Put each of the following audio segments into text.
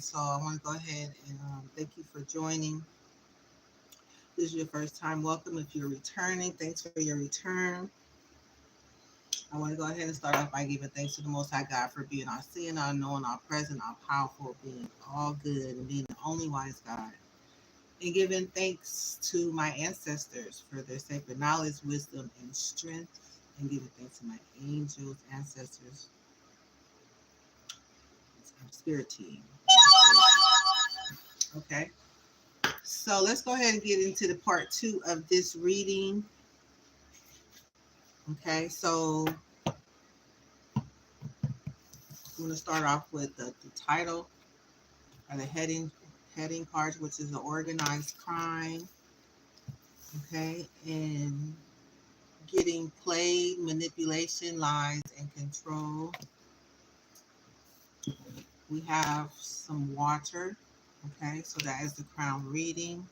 so I want to go ahead and thank you for joining. This is your first time. Welcome. If you're returning, thanks for your return. I want to go ahead and start off by giving thanks to the Most High God for being our seeing, our knowing, our present, our powerful, being all good, and being the only wise God. And giving thanks to my ancestors for their sacred knowledge, wisdom, and strength. And giving thanks to my angels, ancestors, spirit team. Okay. So let's go ahead and get into the part two of this reading. Okay. So I'm going to start off with the title or the heading part, which is the organized crime. Okay. And getting played, manipulation, lies, and control. We have some water. Okay. So that is the crown reading.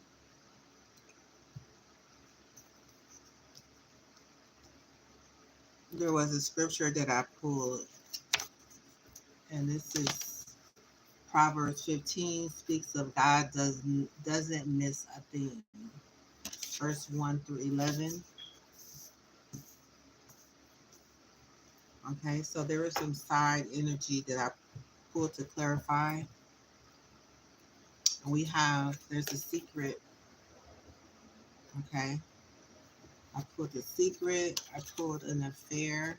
There was a scripture that I pulled, and this is Proverbs 15 speaks of God doesn't miss a thing. Verse 1 through 11. Okay, so there is some side energy that I pulled to clarify. There's a secret. Okay, I pulled a secret, I pulled an affair,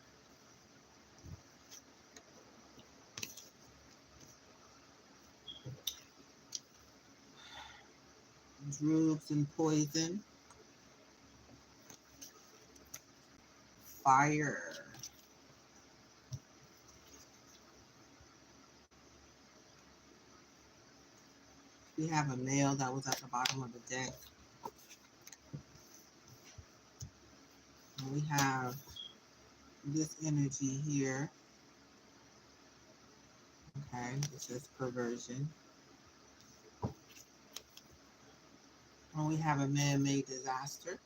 drugs and poison, fire. We have a male that was at the bottom of the deck. And we have this energy here. Okay, this says perversion. And we have a man-made disaster.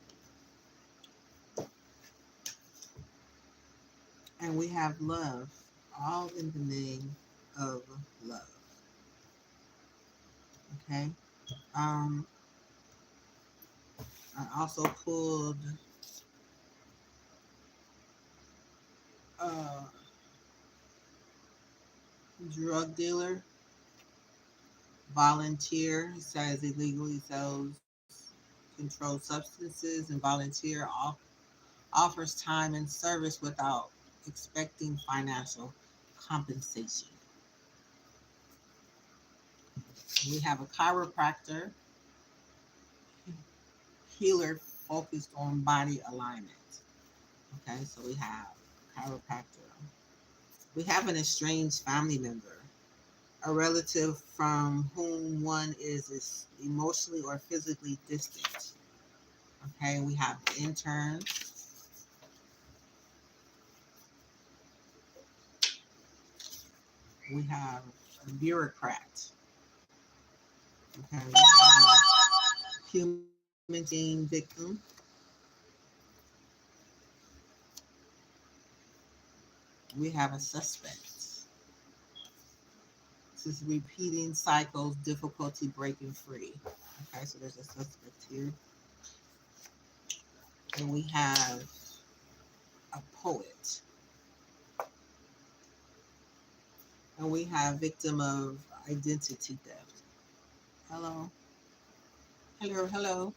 And we have love, all in the name of love. Okay. Um, I also pulled uh, drug dealer, volunteer. It says illegally sells controlled substances, and volunteer offers time and service without expecting financial compensation. We have a chiropractor, healer focused on body alignment. Okay, so we have chiropractor. We have an estranged family member, a relative from whom one is emotionally or physically distant. Okay, we have intern. We have a bureaucrat. Okay, we have human being victim. We have a suspect. This is repeating cycles, difficulty breaking free. Okay, so there's a suspect here. And we have a poet. And we have victim of identity theft. Hello. Hello, hello.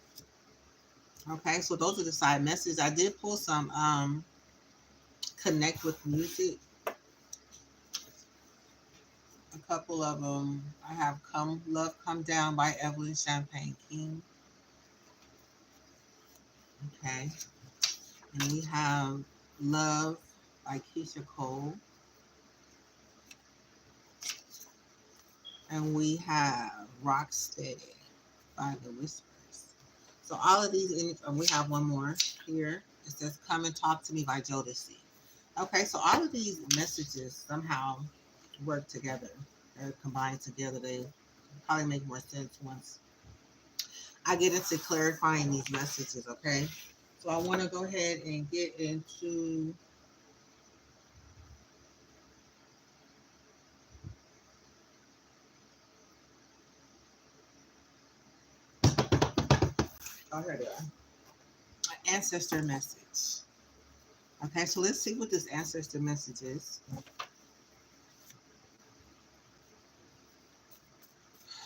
Okay, so those are the side messages. I did pull some connect with music. A couple of them. I have Come Love Come Down by Evelyn Champagne King. Okay. And we have Love by Keisha Cole. And we have Rock Steady by The Whispers. So all of these, and we have one more here. It says Come and Talk to Me by Jodeci. Okay, so all of these messages somehow work together. They're combined together. They probably make more sense once I get into clarifying these messages, okay? So I want to go ahead and get into Oh, here they are. An ancestor message. Okay, so let's see what this ancestor message is.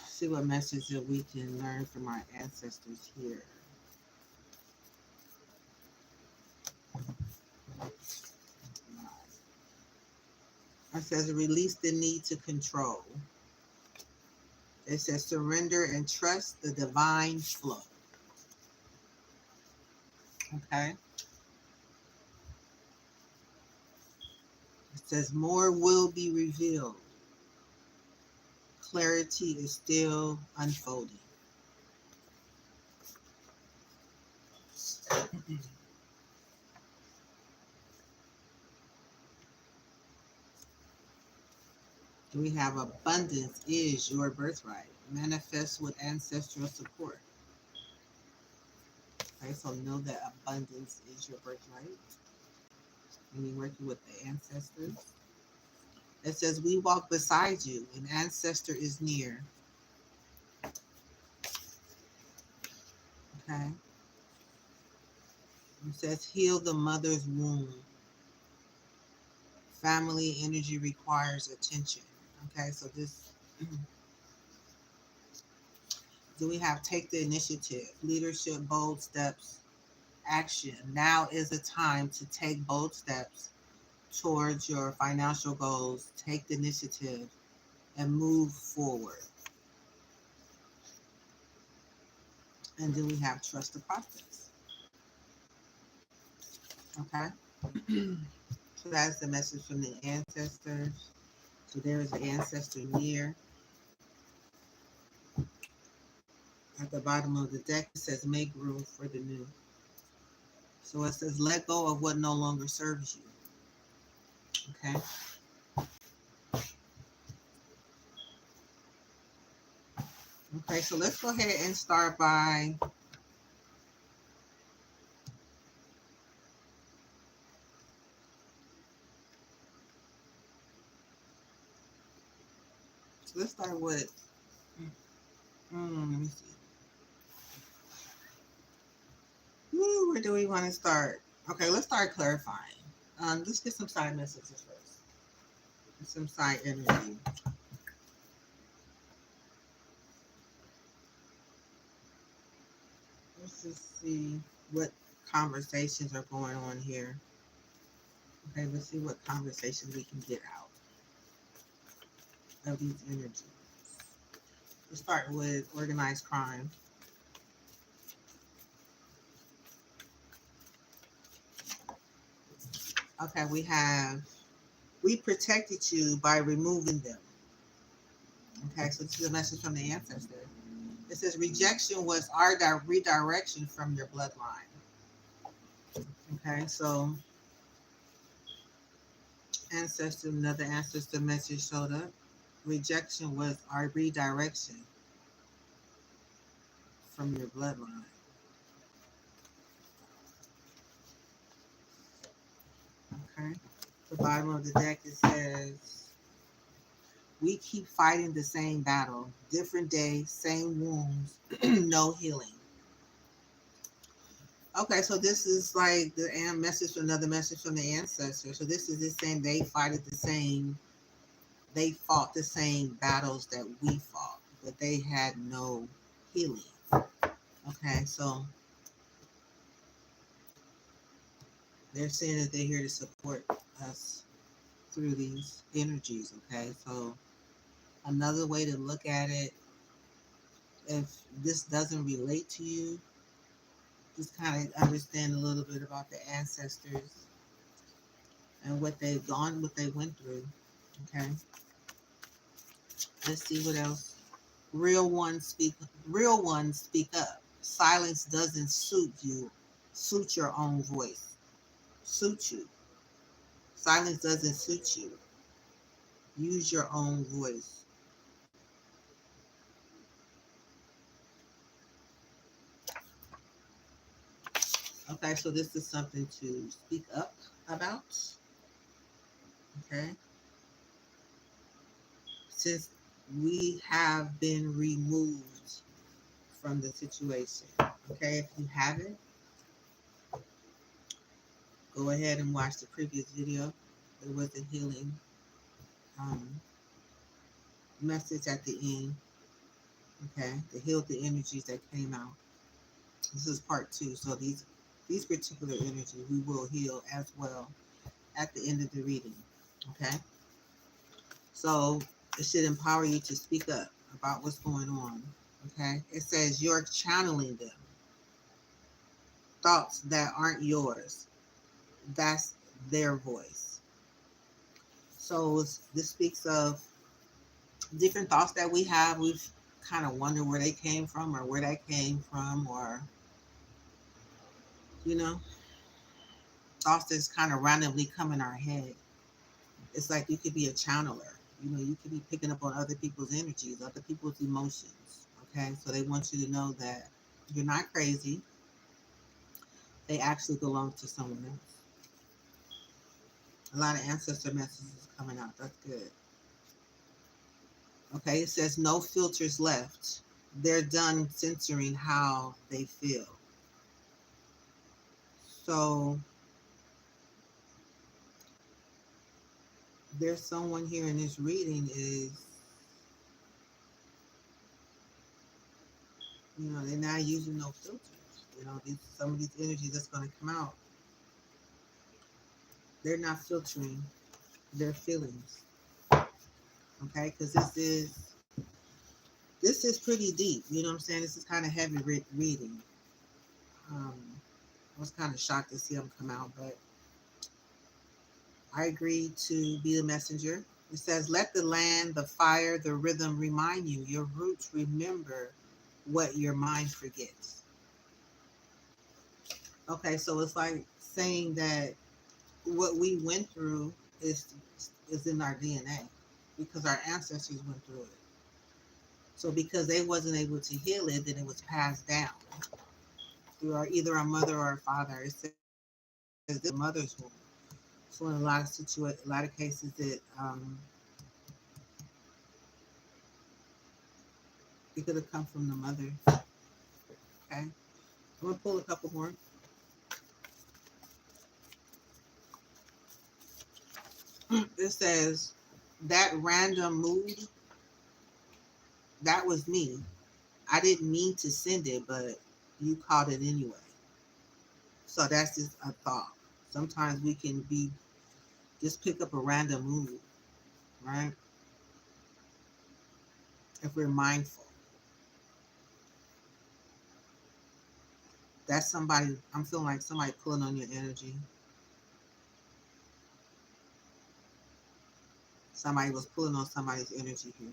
See what message that we can learn from our ancestors here. It says release the need to control. It says surrender and trust the divine flow. Okay. It says more will be revealed. Clarity is still unfolding. We have abundance is your birthright. Manifest with ancestral support. Okay, so know that abundance is your birthright. And you're working with the ancestors. It says, we walk beside you, an ancestor is near. Okay. It says, heal the mother's womb. Family energy requires attention. Okay, so this, do we have take the initiative, leadership, bold steps, action. Now is the time to take bold steps towards your financial goals. Take the initiative and move forward. And then we have trust the process. Okay. So that's the message from the ancestors. So there is an ancestor near. At the bottom of the deck, it says make room for the new. So it says let go of what no longer serves you. Okay. Okay, so let's go ahead and start by let's start with let me see. Where do we want to start? Okay, let's start clarifying. Let's get some side messages first. Some side energy. Let's just see what conversations are going on here. Okay, let's see what conversations we can get out of these energies. Let's start with organized crime. Okay, we protected you by removing them. Okay, so this is a message from the ancestor. It says rejection was our redirection from your bloodline. Okay, so another ancestor message showed up. Rejection was our redirection from your bloodline. Okay. The bottom of the deck it says we keep fighting the same battle, different day, same wounds, no healing. Okay, so this is like the message, another message from the ancestors. So this is the same. They fought the same battles that we fought, but they had no healing. Okay, so they're saying that they're here to support us through these energies. Okay, so another way to look at it, if this doesn't relate to you, just kind of understand a little bit about the ancestors and what they've gone, what they went through. Okay, let's see what else. Real ones speak. Real ones speak up. Silence doesn't suit you. Suit your own voice. Suit you. Silence doesn't suit you. Use your own voice. Okay, so this is something to speak up about. Okay. Since we have been removed from the situation. Okay, if you haven't, go ahead and watch the previous video. There was a healing um, message at the end. Okay, to heal the energies that came out. This is part two. So these particular energies we will heal as well at the end of the reading. Okay, so it should empower you to speak up about what's going on. Okay, it says you're channeling them thoughts that aren't yours. That's their voice. So this speaks of different thoughts that we have. We've kind of wondered where they came from or where that came from, or you know, thoughts that's kind of randomly come in our head. It's like you could be a channeler. You know, you could be picking up on other people's energies, other people's emotions. Okay, so they want you to know that you're not crazy. They actually belong to someone else. A lot of ancestor messages coming out. That's good. Okay, it says no filters left. They're done censoring how they feel. So there's someone here in this reading is, you know, they're not using no filters. You know, some of these energies that's going to come out, they're not filtering their feelings. Okay, because this is pretty deep. You know what I'm saying? This is kind of heavy reading. Um, I was kind of shocked to see them come out, but I agreed to be the messenger. It says, let the land, the fire, the rhythm remind you. Your roots remember what your mind forgets. Okay, so it's like saying that what we went through is in our DNA because our ancestors went through it. So because they wasn't able to heal it, then it was passed down through either our mother or our father. It says this is mother's womb. So in a lot of cases, it could have come from the mother. Okay, I'm gonna pull a couple more. It says that random mood, that was me. I didn't mean to send it, but you caught it anyway. So that's just a thought. Sometimes we can be just pick up a random mood, right? If we're mindful. That's somebody, I'm feeling like somebody pulling on your energy. Somebody was pulling on somebody's energy here.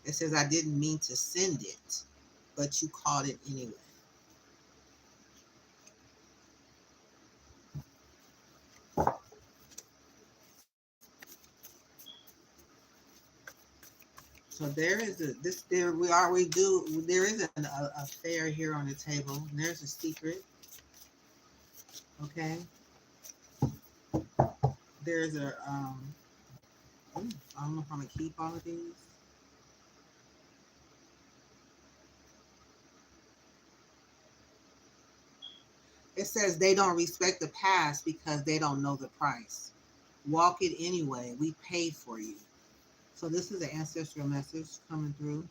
It says I didn't mean to send it, but you caught it anyway. So there is a this there we already do there is a fair here on the table. And there's a secret. Okay. There's a I don't know if I'm gonna keep all of these. It says they don't respect the past because they don't know the price. Walk it anyway. We pay for you. So this is an ancestral message coming through.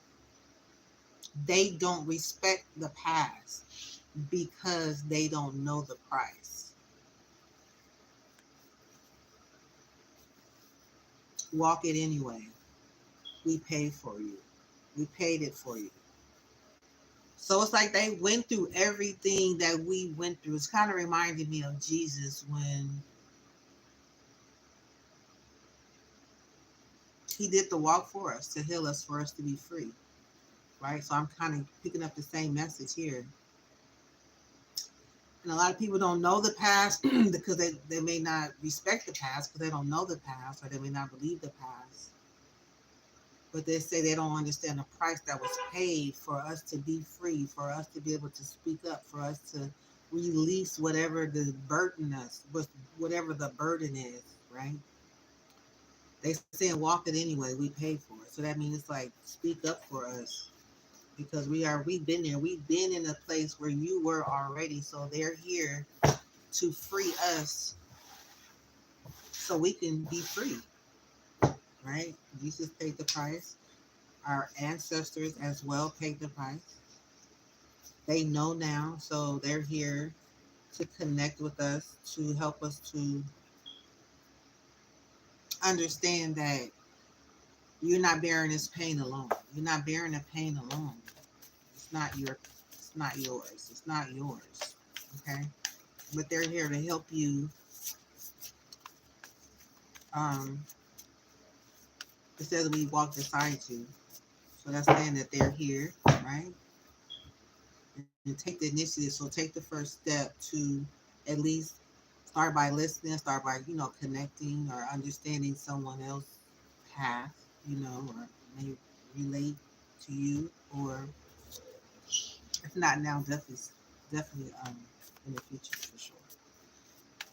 They don't respect the past because they don't know the price. Walk it anyway. We pay for you. We paid it for you. So it's like they went through everything that we went through. It's kind of reminded me of Jesus when he did the walk for us to heal us, for us to be free. Right? So I'm kind of picking up the same message here. And a lot of people don't know the past because they may not respect the past because they don't know the past or they may not believe the past. But they say they don't understand the price that was paid for us to be free, for us to be able to speak up, for us to release whatever the burden us, whatever the burden is, right? They saying walk it anyway, we pay for it. So that means it's like speak up for us. because we've been there. We've been in a place where you were already. So they're here to free us so we can be free, right? Jesus paid the price. Our ancestors as well paid the price. They know now, so they're here to connect with us, to help us to understand that you're not bearing this pain alone. You're not bearing the pain alone. It's not your it's not yours. It's not yours. Okay? But they're here to help you. Um, it says we walk beside you. So that's saying that they're here, right? And take the initiative. So take the first step to at least start by listening, start by, connecting or understanding someone else's path, or may relate to you, or if not now, definitely in the future for sure.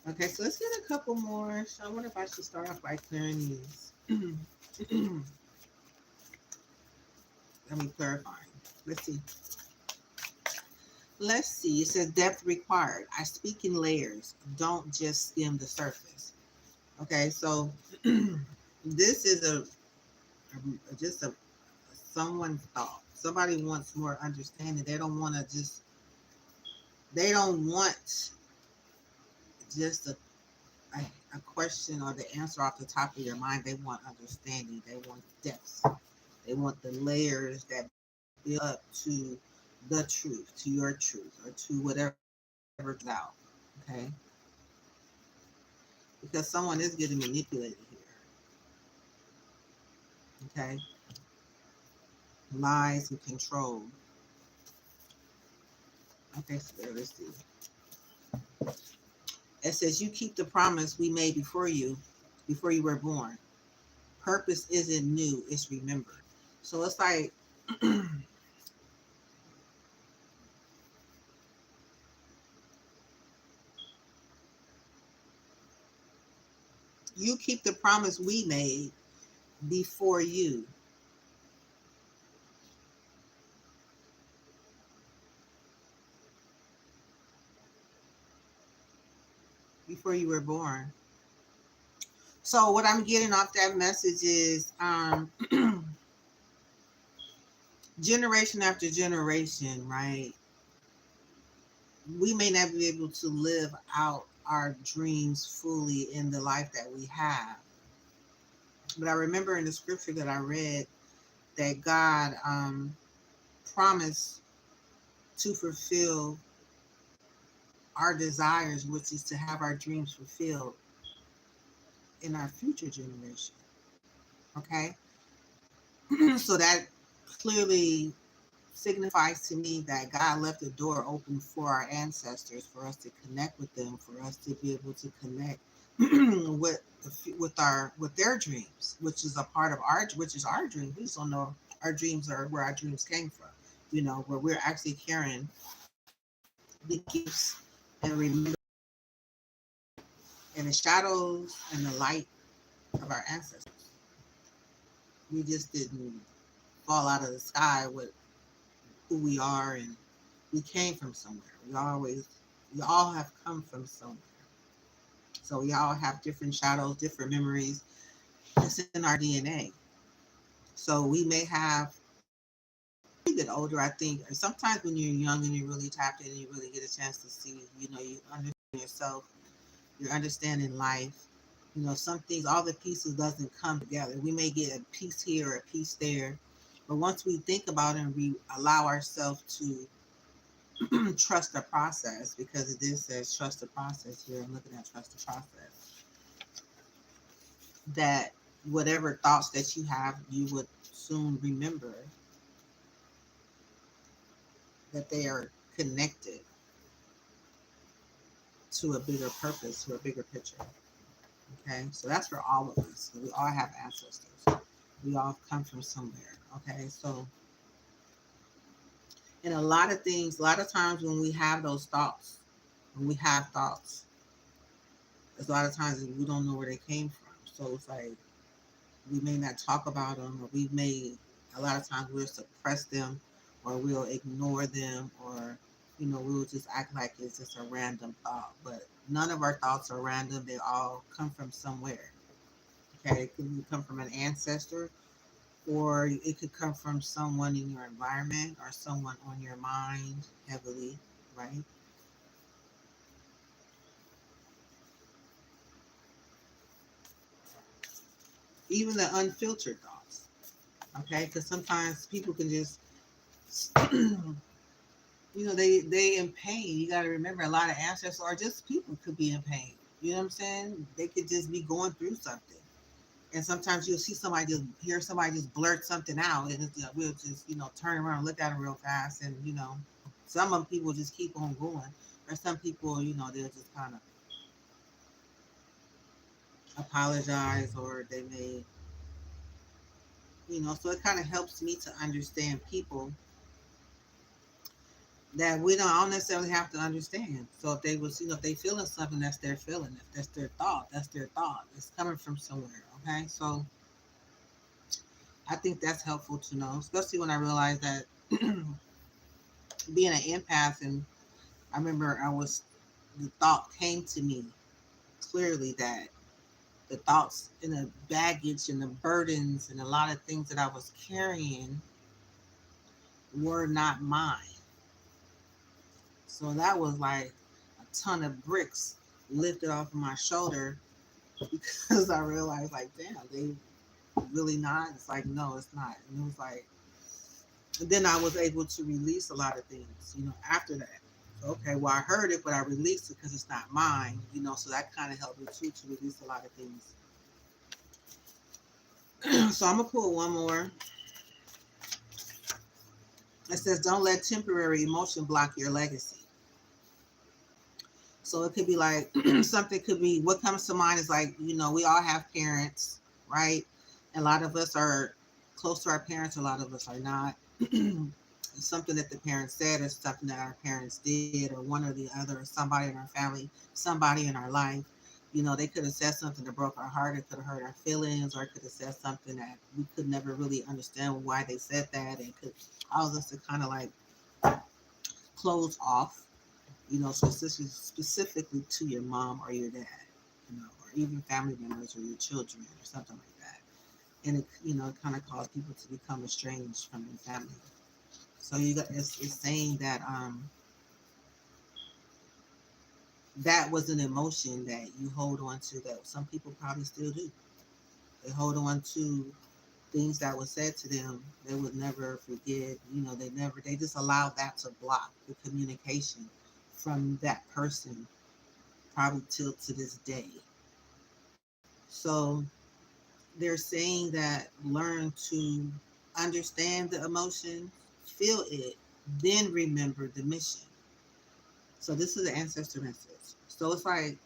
Okay, so let's get a couple more. So I wonder if I should start off by clearing these. Let me clarify. Let's see. Let's see. It says depth required. I speak in layers. Don't just skim the surface. Okay, so this is just a someone's thought. Somebody wants more understanding. They don't want to just. They don't want just a question or the answer off the top of your mind. They want understanding. They want depth. They want the layers that build up to the truth, to your truth, or to whatever is out. Okay, because someone is getting manipulated here. Okay, lies and control. Okay, so let's see. It says you keep the promise we made before you were born. Purpose isn't new; it's remembered. So it's like you keep the promise we made before you were born. So what I'm getting off that message is generation after generation, right? We may not be able to live out our dreams fully in the life that we have. But I remember in the scripture that I read that God promised to fulfill our desires, which is to have our dreams fulfilled in our future generation. Okay. So that clearly signifies to me that God left the door open for our ancestors, for us to connect with them, for us to be able to connect with with their dreams, which is a part of our dream. We just don't know our dreams are where our dreams came from. Where we're actually carrying the gifts and remember in the shadows and the light of our ancestors. We just didn't fall out of the sky with who we are, and we came from somewhere. We all have come from somewhere. So we all have different shadows, different memories. It's in our DNA. So we may have, you get older, I think, or sometimes when you're young and you're really tapped in and you really get a chance to see, you understand yourself, you're understanding life. Some things, all the pieces doesn't come together. We may get a piece here or a piece there. But once we think about it and we allow ourselves to trust the process, because it is says trust the process here. I'm looking at trust the process. That whatever thoughts that you have, you would soon remember that they are connected to a bigger purpose, to a bigger picture. Okay, so that's for all of us. We all have ancestors. We all come from somewhere. Okay, so and a lot of things, a lot of times when we have those thoughts, when we have thoughts, there's a lot of times we don't know where they came from. So it's like we may not talk about them, or we may a lot of times we'll suppress them, or we'll ignore them, or we'll just act like it's just a random thought. But none of our thoughts are random. They all come from somewhere. Okay, it could come from an ancestor, or it could come from someone in your environment or someone on your mind heavily, right? Even the unfiltered thoughts, okay? Because sometimes people can just, they in pain. You got to remember, a lot of ancestors or just people could be in pain. You know what I'm saying? They could just be going through something. And sometimes you'll see somebody just hear somebody just blurt something out, and we'll just turn around and look at them real fast, and some of people just keep on going, or some people they'll just kind of apologize, or they may so it kind of helps me to understand people that we don't necessarily have to understand. So if they was if they feeling something, that's their feeling. If that's their thought, that's their thought. It's coming from somewhere. Okay, so I think that's helpful to know, especially when I realized that being an empath, and I remember the thought came to me clearly that the thoughts and the baggage and the burdens and a lot of things that I was carrying were not mine. So that was like a ton of bricks lifted off of my shoulder because I realized, like, damn, they really not. It's like, no, it's not. And it was like, and then I was able to release a lot of things, after that. So, okay, well, I heard it, but I released it because it's not mine, so that kind of helped me too to release a lot of things. So I'm going to pull one more. It says, don't let temporary emotion block your legacy. So it could be like something could be what comes to mind is like, we all have parents, right? And a lot of us are close to our parents, a lot of us are not. Something that the parents said or something that our parents did, or one or the other, or somebody in our family, somebody in our life. They could have said something that broke our heart, it could have hurt our feelings, or it could have said something that we could never really understand why they said that. And it could cause us to kind of like close off, specifically to your mom or your dad, or even family members or your children or something like that. And it kind of caused people to become estranged from their family. So it's saying that that was an emotion that you hold on to that some people probably still do. They hold on to things that were said to them. They would never forget. They just allowed that to block the communication from that person probably till to this day. So they're saying that learn to understand the emotion, feel it, then remember the mission. So this is the ancestor message. So it's like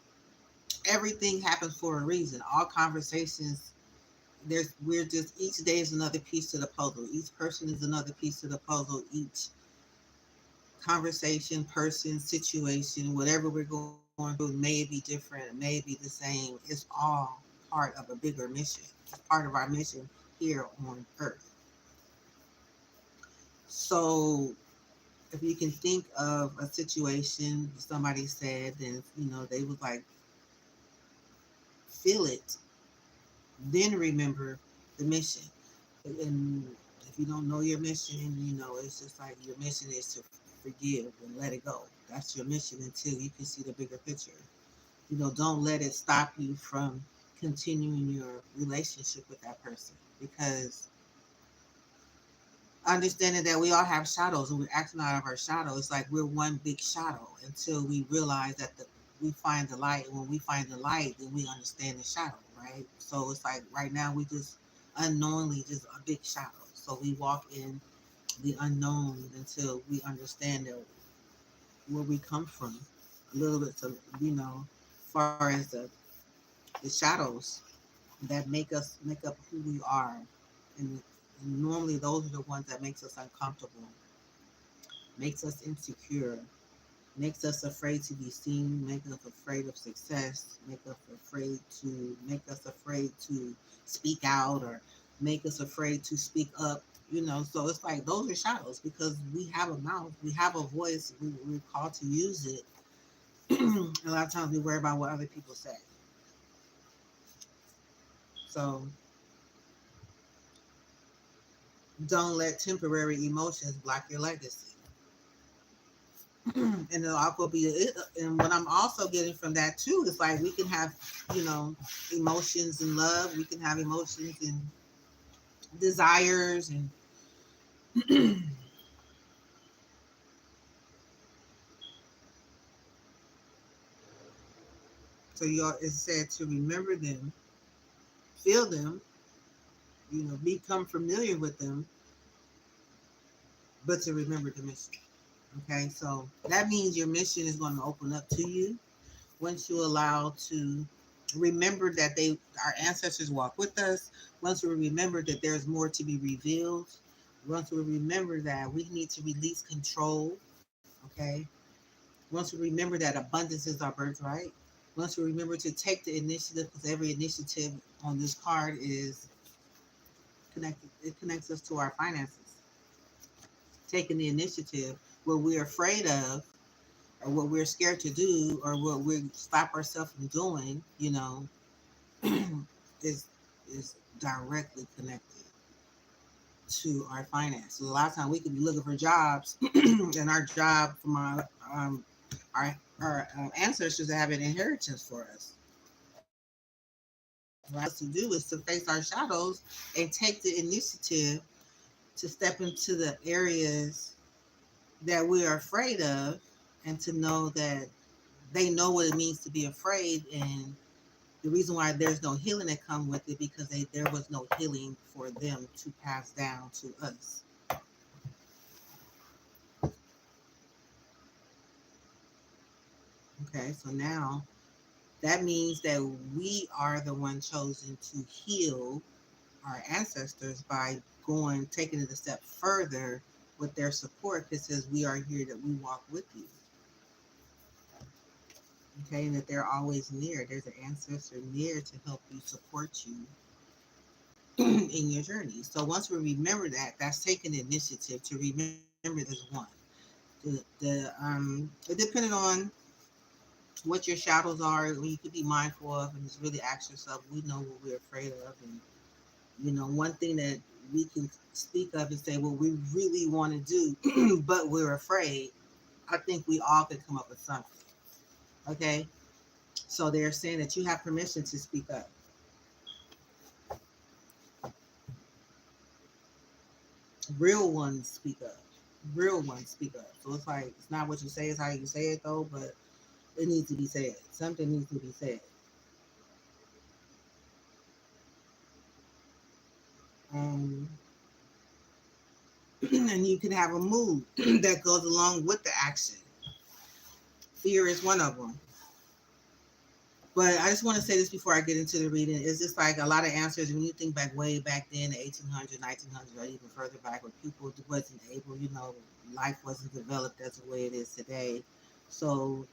everything happens for a reason. All conversations, we're just each day is another piece to the puzzle. Each person is another piece to the puzzle. Each conversation, person, situation, whatever we're going through may be different, may be the same. It's all part of a bigger mission. It's part of our mission here on Earth. So if you can think of a situation somebody said, then they would like feel it, then remember the mission. And if you don't know your mission, it's just like your mission is to forgive and let it go. That's your mission until you can see the bigger picture. Don't let it stop you from continuing your relationship with that person, because understanding that we all have shadows and we're acting out of our shadow. It's like we're one big shadow until we realize that we find the light. And when we find the light, then we understand the shadow, right? So it's like right now we just unknowingly just a big shadow. So we walk in the unknown until we understand that where we come from a little bit. So far as the shadows that make up who we are, and normally those are the ones that makes us uncomfortable, makes us insecure, makes us afraid to be seen, make us afraid of success, make us afraid to speak out, or make us afraid to speak up. So it's like those are shadows because we have a mouth, we have a voice, we're called to use it. A lot of times we worry about what other people say. So don't let temporary emotions block your legacy. And it'll also be and what I'm also getting from that too is like we can have, you know, emotions and love, we can have emotions and desires and so you all it's said to remember them, feel them, become familiar with them, but to remember the mission. Okay, so that means your mission is going to open up to you once you allow to remember that our ancestors walk with us. Once we remember that there's more to be revealed. Once we remember that we need to release control. Okay. Once we remember that abundance is our birthright. Once we remember to take the initiative, because every initiative on this card is connected, it connects us to our finances. Taking the initiative, what we're afraid of or what we're scared to do or what we stop ourselves from doing, is directly connected to our finances. A lot of times we could be looking for jobs, and our job from our ancestors have an inheritance for us. What us to do is to face our shadows and take the initiative to step into the areas that we are afraid of, and to know that they know what it means to be afraid, and the reason why there's no healing that come with it because there was no healing for them to pass down to us. Okay, so now that means that we are the one chosen to heal our ancestors by taking it a step further with their support. It says we are here, that we walk with you. Okay, and that they're always near. There's an ancestor near to help you, support you in your journey. So once we remember that, that's taking the initiative to remember there's one. It depending on what your shadows are, you could be mindful of, and just really ask yourself. We know what we're afraid of, and one thing that we can speak of and say, well, we really want to do, but we're afraid. I think we all could come up with something. Okay, so they're saying that you have permission to speak up. Real ones speak up. Real ones speak up. So it's like it's not what you say, it's how you say it though, but it needs to be said. Something needs to be said. Um, and you can have a mood that goes along with the action. Fear is one of them. But I just want to say this before I get into the reading. It's just like a lot of answers when you think back way back then, the 1800s, 1900s, or even further back, where people wasn't able, life wasn't developed as the way it is today. So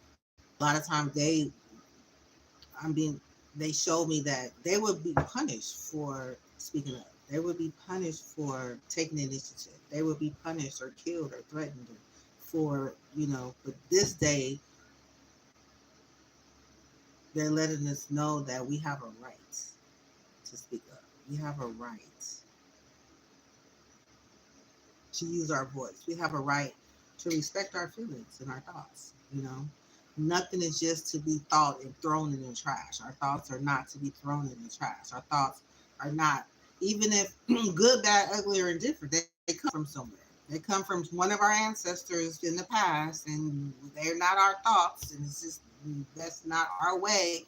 a lot of times I'm being, they showed me that they would be punished for speaking up. They would be punished for taking the initiative. They would be punished or killed or threatened for, but this day they're letting us know that we have a right to speak up. We have a right to use our voice. We have a right to respect our feelings and our thoughts. Nothing is just to be thought and thrown in the trash. Our thoughts are not to be thrown in the trash. Our thoughts are not, even if good, bad, ugly, or indifferent, they come from somewhere. They come from one of our ancestors in the past, and they're not our thoughts, and it's just, that's not our way.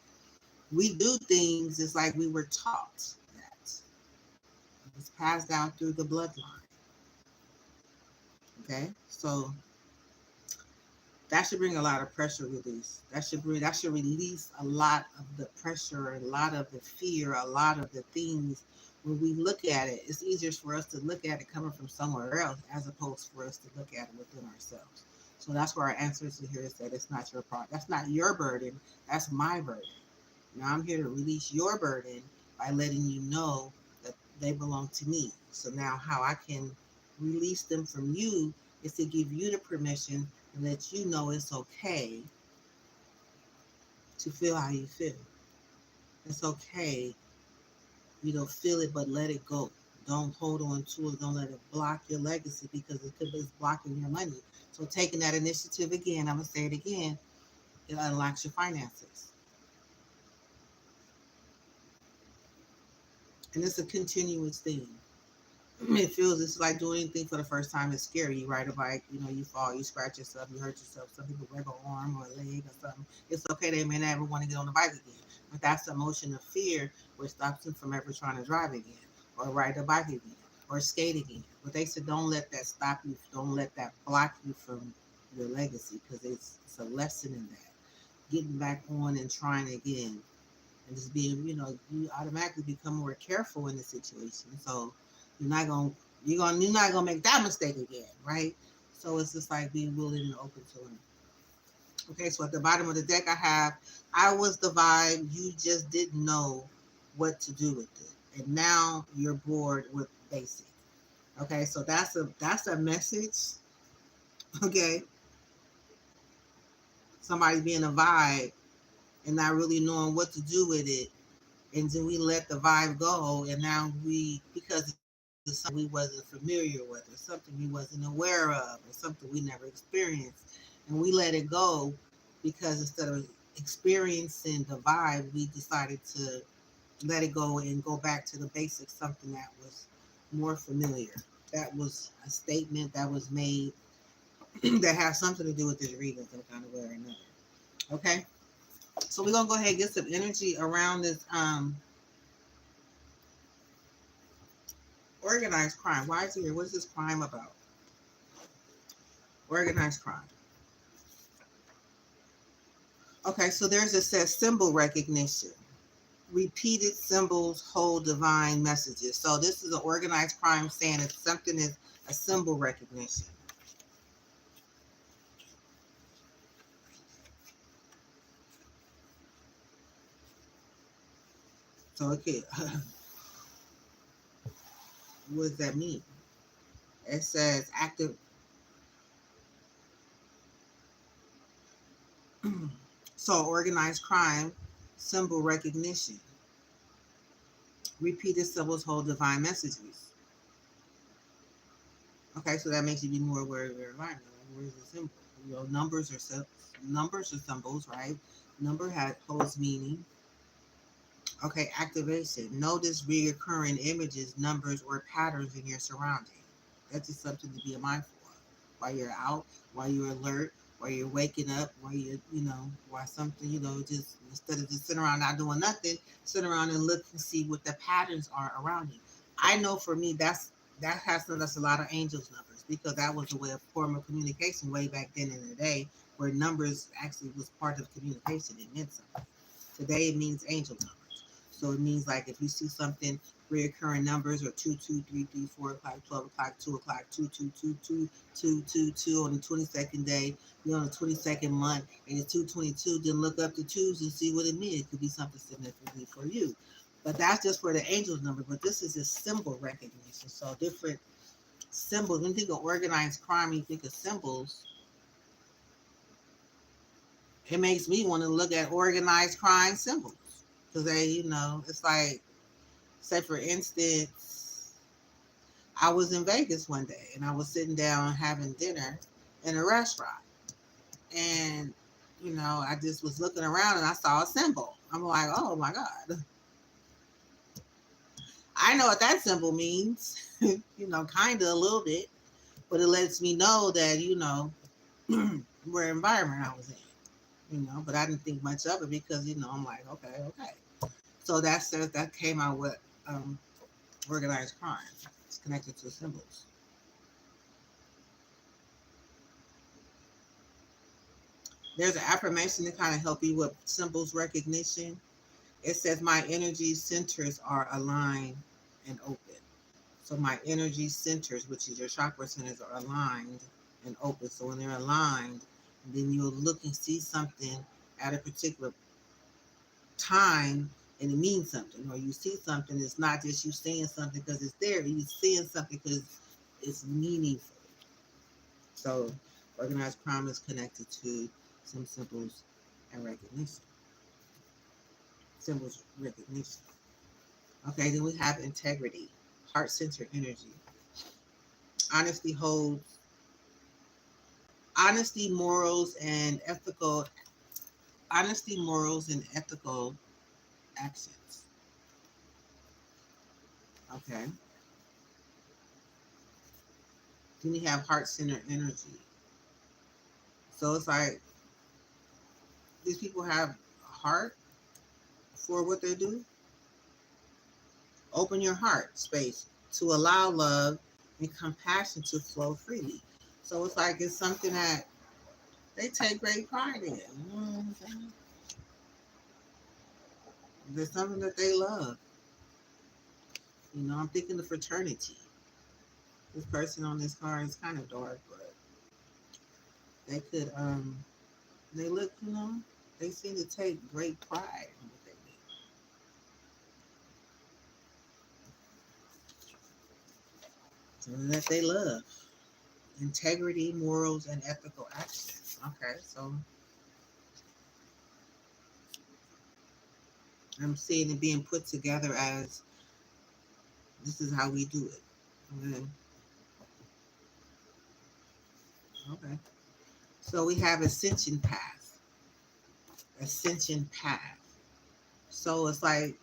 We do things, it's like we were taught that. It's passed down through the bloodline. Okay, so that should bring a lot of pressure release. That should release a lot of the pressure, a lot of the fear, a lot of the things. When we look at it, it's easier for us to look at it coming from somewhere else as opposed for us to look at it within ourselves. So that's where our answers here is that it's not your problem. That's not your burden. That's my burden. Now I'm here to release your burden by letting you know that They belong to me. So now how I can release them from you is to give you the permission and let you know it's okay to feel how you feel. It's okay. Feel it, but let it go. Don't hold on to it. Don't let it block your legacy because it could be blocking your money. So taking that initiative again, I'm gonna say it again, it unlocks your finances. And it's a continuous thing. It feels it's like doing anything for the first time is scary. You ride a bike, you fall, you scratch yourself, you hurt yourself. Some people break an arm or a leg or something. It's okay. They may never want to get on the bike again. But that's the emotion of fear which stops them from ever trying to drive again or ride the bike again or skate again. But they said don't let that stop you. Don't let that block you from your legacy because it's a lesson in that. Getting back on and trying again and just being, you automatically become more careful in the situation. So you're not gonna you're not gonna make that mistake again, right? So it's just like being willing and open to it. Okay, so at the bottom of the deck I was the vibe, you just didn't know what to do with it. And now you're bored with basic. Okay, so that's a message. Okay. Somebody being a vibe and not really knowing what to do with it, and then we let the vibe go, and now because it's something we wasn't familiar with or something we wasn't aware of or something we never experienced, and we let it go because instead of experiencing the vibe we decided to let it go and go back to the basics, something that was more familiar. That was a statement that was made that has something to do with this reading some kind of way or another. Okay, so we're gonna go ahead and get some energy around this organized crime. Why is it here? What is this crime about? Organized crime. Okay, so there's a says symbol recognition. Repeated symbols hold divine messages. So this is an organized crime saying if something is a symbol recognition. So okay, what does that mean? It says active. So organized crime, symbol recognition. Repeated symbols hold divine messages. Okay, so that makes you be more aware of your environment. Where's the symbol? Numbers are symbols, right? Holds meaning. Okay, activation. Notice reoccurring images, numbers, or patterns in your surrounding. That's just something to be mindful of while you're out, while you're alert, while you're waking up, while while something, just instead of just sitting around not doing nothing, sit around and look and see what the patterns are around you. I know for me, that's a lot of angels numbers because that was a way of form of communication way back then in the day where numbers actually was part of communication. It meant something. Today it means angel numbers. So it means like if you see something reoccurring numbers or 2, 2, 3, 3, 4 o'clock, 12 o'clock, 2 o'clock, 2, 2, 2, 2, 2, 2 on the 22nd day, you're on the 22nd month, and it's 222. Then look up the twos and see what it means. It could be something significantly for you. But that's just for the angels number. But this is a symbol recognition. So different symbols. When you think of organized crime, you think of symbols. It makes me want to look at organized crime symbols because it's like, say for instance, I was in Vegas one day and I was sitting down having dinner in a restaurant, and I just was looking around and I saw a symbol. I'm like, oh my god, I know what that symbol means. Kind of a little bit, but it lets me know that where environment I was in. But I didn't think much of it because I'm like, okay, okay. So that came out with organized crime. It's connected to symbols. There's an affirmation to kind of help you with symbols recognition. It says my energy centers are aligned and open. So my energy centers, which is your chakra centers, are aligned and open. So when they're aligned, then you'll look and see something at a particular time and it means something, or you see something. It's not just you saying something because it's there. You're seeing something because it's meaningful. So organized crime is connected to some symbols and recognition. Symbols recognition. Okay, then we have integrity, heart-centered energy. Honesty holds honesty, morals, and ethical honesty, morals, and ethical actions. Okay. Then you have heart-centered energy. So it's like these people have a heart for what they do. Open your heart space to allow love and compassion to flow freely. So it's like it's something that they take great pride in. You know what I'm saying? There's something that they love. You know, I'm thinking of fraternity. This person on this card is kind of dark, but they could they look, you know, they seem to take great pride in what they do. Something that they love. Integrity, morals, and ethical actions. Okay, so I'm seeing it being put together as this is how we do it. Okay. Okay. So we have ascension path. Ascension path. So it's like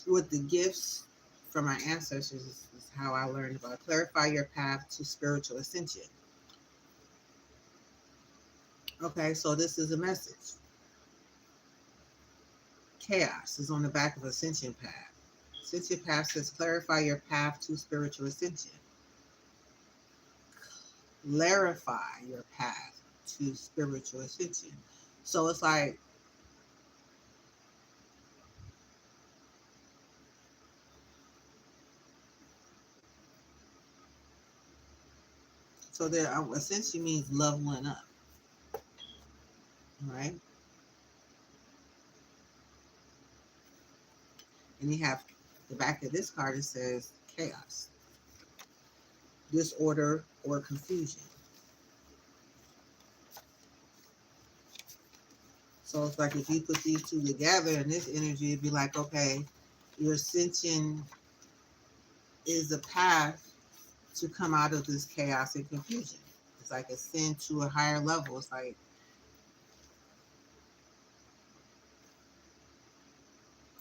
with the gifts from my ancestors is how I learned about clarify your path to spiritual ascension. Okay, so this is a message. Chaos is on the back of ascension path. Ascension path says clarify your path to spiritual ascension. Clarify your path to spiritual ascension. So it's like so there ascension means leveling up, right? And you have the back of this card, it says chaos, disorder, or confusion. So it's like if you put these two together in this energy, it'd be like, okay, your ascension is a path to come out of this chaos and confusion. It's like ascend to a higher level. It's like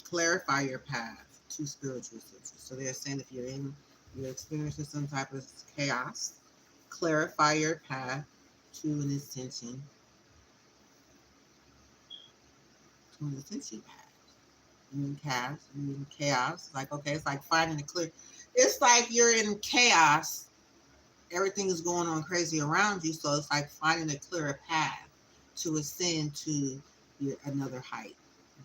clarify your path to spiritual ascension. So they're saying if you're experiencing some type of chaos, clarify your path to an ascension, path. You in chaos. Like, okay, it's like finding a clear. It's like you're in chaos. Everything is going on crazy around you. So it's like finding a clearer path to ascend to another height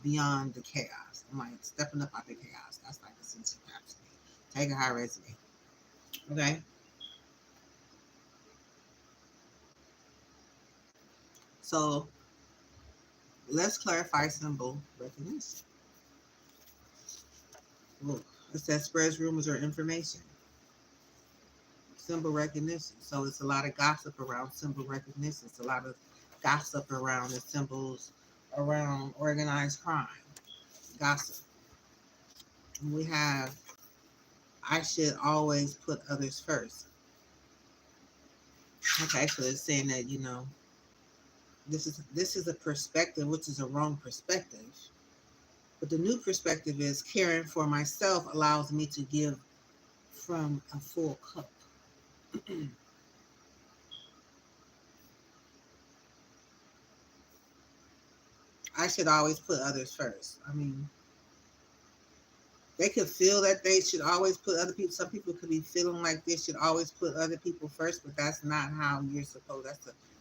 beyond the chaos. I'm like stepping up out the chaos. That's like ascension path to me. Take a high resonate. Okay. So let's clarify symbol recognition. Look, it says spreads rumors or information. Symbol recognition. So it's a lot of gossip around symbol recognition. It's a lot of gossip around the symbols around organized crime. Gossip. And we have I should always put others first. Okay, so it's saying that, you know, this is a perspective which is a wrong perspective. But the new perspective is caring for myself allows me to give from a full cup. I should always put others first. I mean, they could feel that they should always put other people. Some people could be feeling like they should always put other people first, but that's not how you're supposed.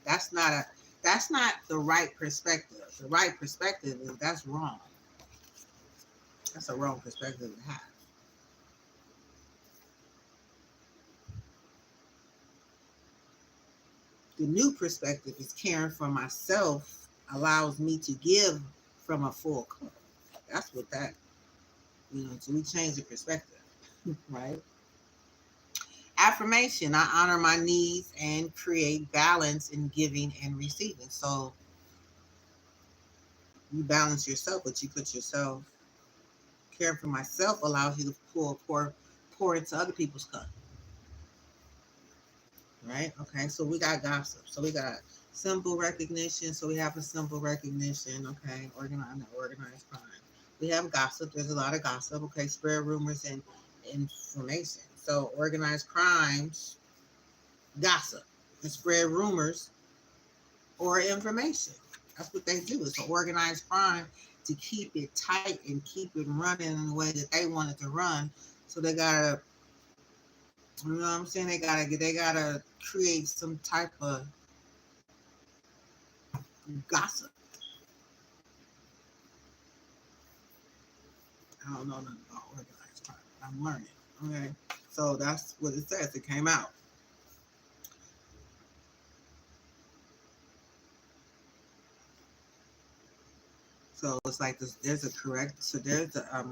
That's not a that's not the right perspective. The right perspective is that's wrong. That's a wrong perspective to have. The new perspective is caring for myself allows me to give from a full cup. That's what that. So we change the perspective, right? Affirmation: I honor my needs and create balance in giving and receiving. So you balance yourself, but you put yourself. Caring for myself allows you to pour into other people's cup, right? Okay, so we got gossip. So we got symbol recognition. So we have a symbol recognition. Okay, organized crime. We have gossip. There's a lot of gossip. Okay, spread rumors and information. So organized crimes gossip and spread rumors or information. That's what they do. It's an organized crime to keep it tight and keep it running in the way that they want it to run. So they gotta, you know what I'm saying? They gotta create some type of gossip. I don't know nothing about organized crime. I'm learning. Okay, so that's what it says. It came out. So it's like this. There's a correct. So there's a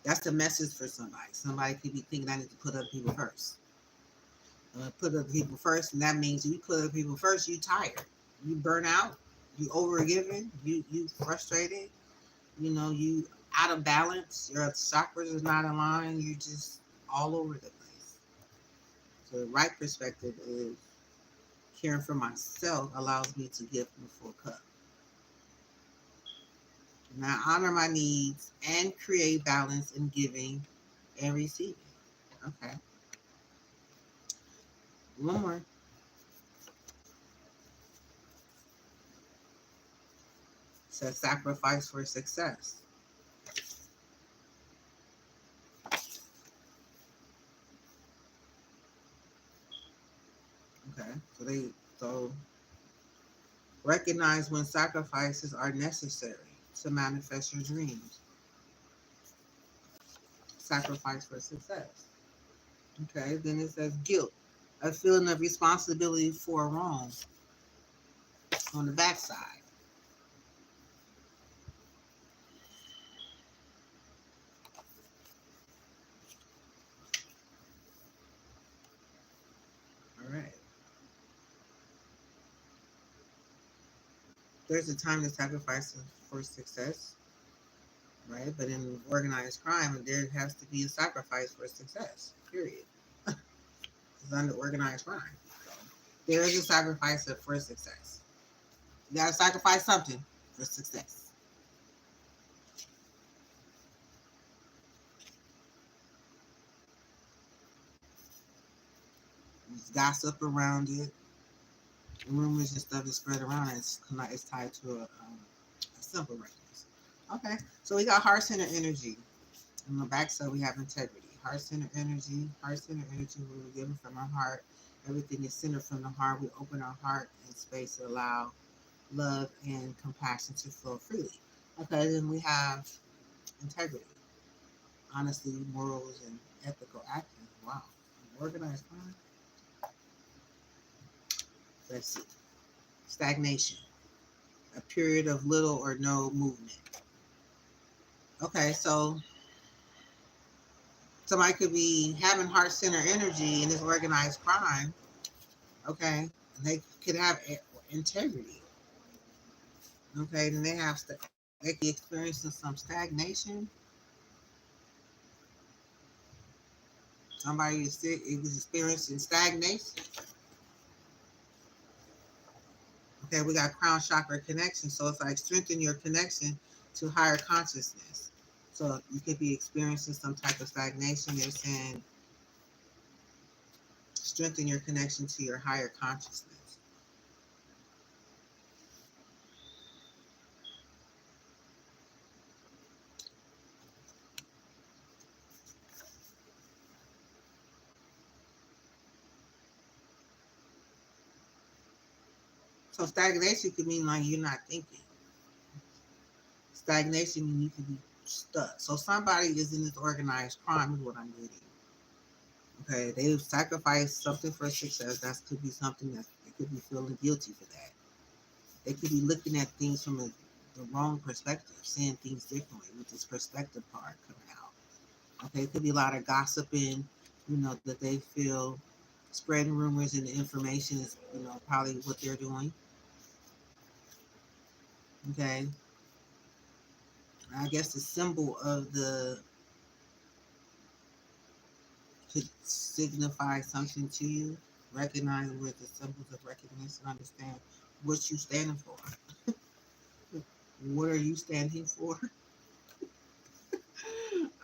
That's the message for somebody. Somebody could be thinking I need to put other people first. Put other people first, and that means you put other people first. You tired. You burn out. You overgiving. You frustrated. You out of balance. Your chakras is not aligned. You just all over the place. So the right perspective is caring for myself allows me to give from the full cup. And I honor my needs and create balance in giving and receiving. Okay. One more. It says sacrifice for success. Okay. So recognize when sacrifices are necessary to manifest your dreams. Sacrifice for success. Okay. Then it says guilt, a feeling of responsibility for a wrong on the backside. All right. There's a time to sacrifice for success, right? But in organized crime, there has to be a sacrifice for success. Period. It's under organized crime. So there is a sacrifice for success. You gotta sacrifice something for success. There's gossip around it, rumors and stuff is spread around. It's tied to a simple reckless. Okay, so we got heart center energy. On the back side, we have integrity. Heart center energy. Heart center energy. We're given from our heart. Everything is centered from the heart. We open our heart and space to allow love and compassion to flow freely. Okay, then we have integrity, honesty, morals, and ethical actions. Wow, organized crime. Let's see. Stagnation, a period of little or no movement. Okay, so somebody could be having heart center energy in this organized crime. Okay, and they could have integrity. Okay, then they could be experiencing some stagnation. Somebody is experiencing stagnation. Okay, we got crown chakra connection. So it's like strengthen your connection to higher consciousness. So you could be experiencing some type of stagnation. They're saying strengthen your connection to your higher consciousness. So stagnation could mean like you're not thinking. Stagnation means you could be stuck. So somebody is in this organized crime is what I'm getting. Okay, they've sacrificed something for success. That could be something that they could be feeling guilty for that. They could be looking at things from the the wrong perspective, seeing things differently with this perspective part coming out. Okay, it could be a lot of gossiping, that they feel spreading rumors and information is, probably what they're doing. Okay. I guess the symbol of the could signify something to you. Recognize with the symbols of recognition, understand what you standing for. What are you standing for?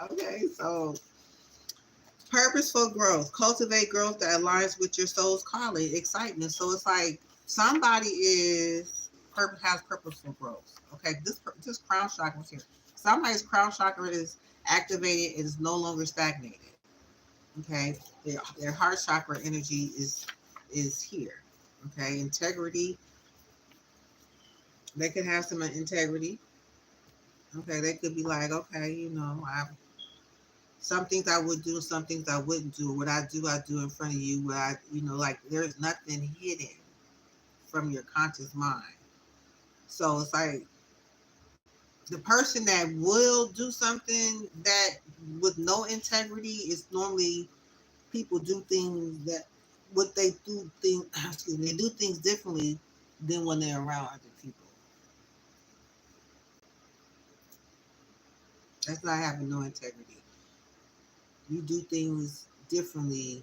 Okay, so purposeful growth. Cultivate growth that aligns with your soul's calling, excitement. So it's like somebody has purposeful growth. Okay, this crown chakra is here. Somebody's crown chakra is activated and is no longer stagnated. Okay, their heart chakra energy is here. Okay, integrity. They could have some integrity. Okay, they could be like, okay, some things I would do, some things I wouldn't do. What I do in front of you. What like there's nothing hidden from your conscious mind. So it's like the person that will do something that with no integrity is normally people do things that what they do things excuse me, they do things differently than when they're around other people. That's not having no integrity. You do things differently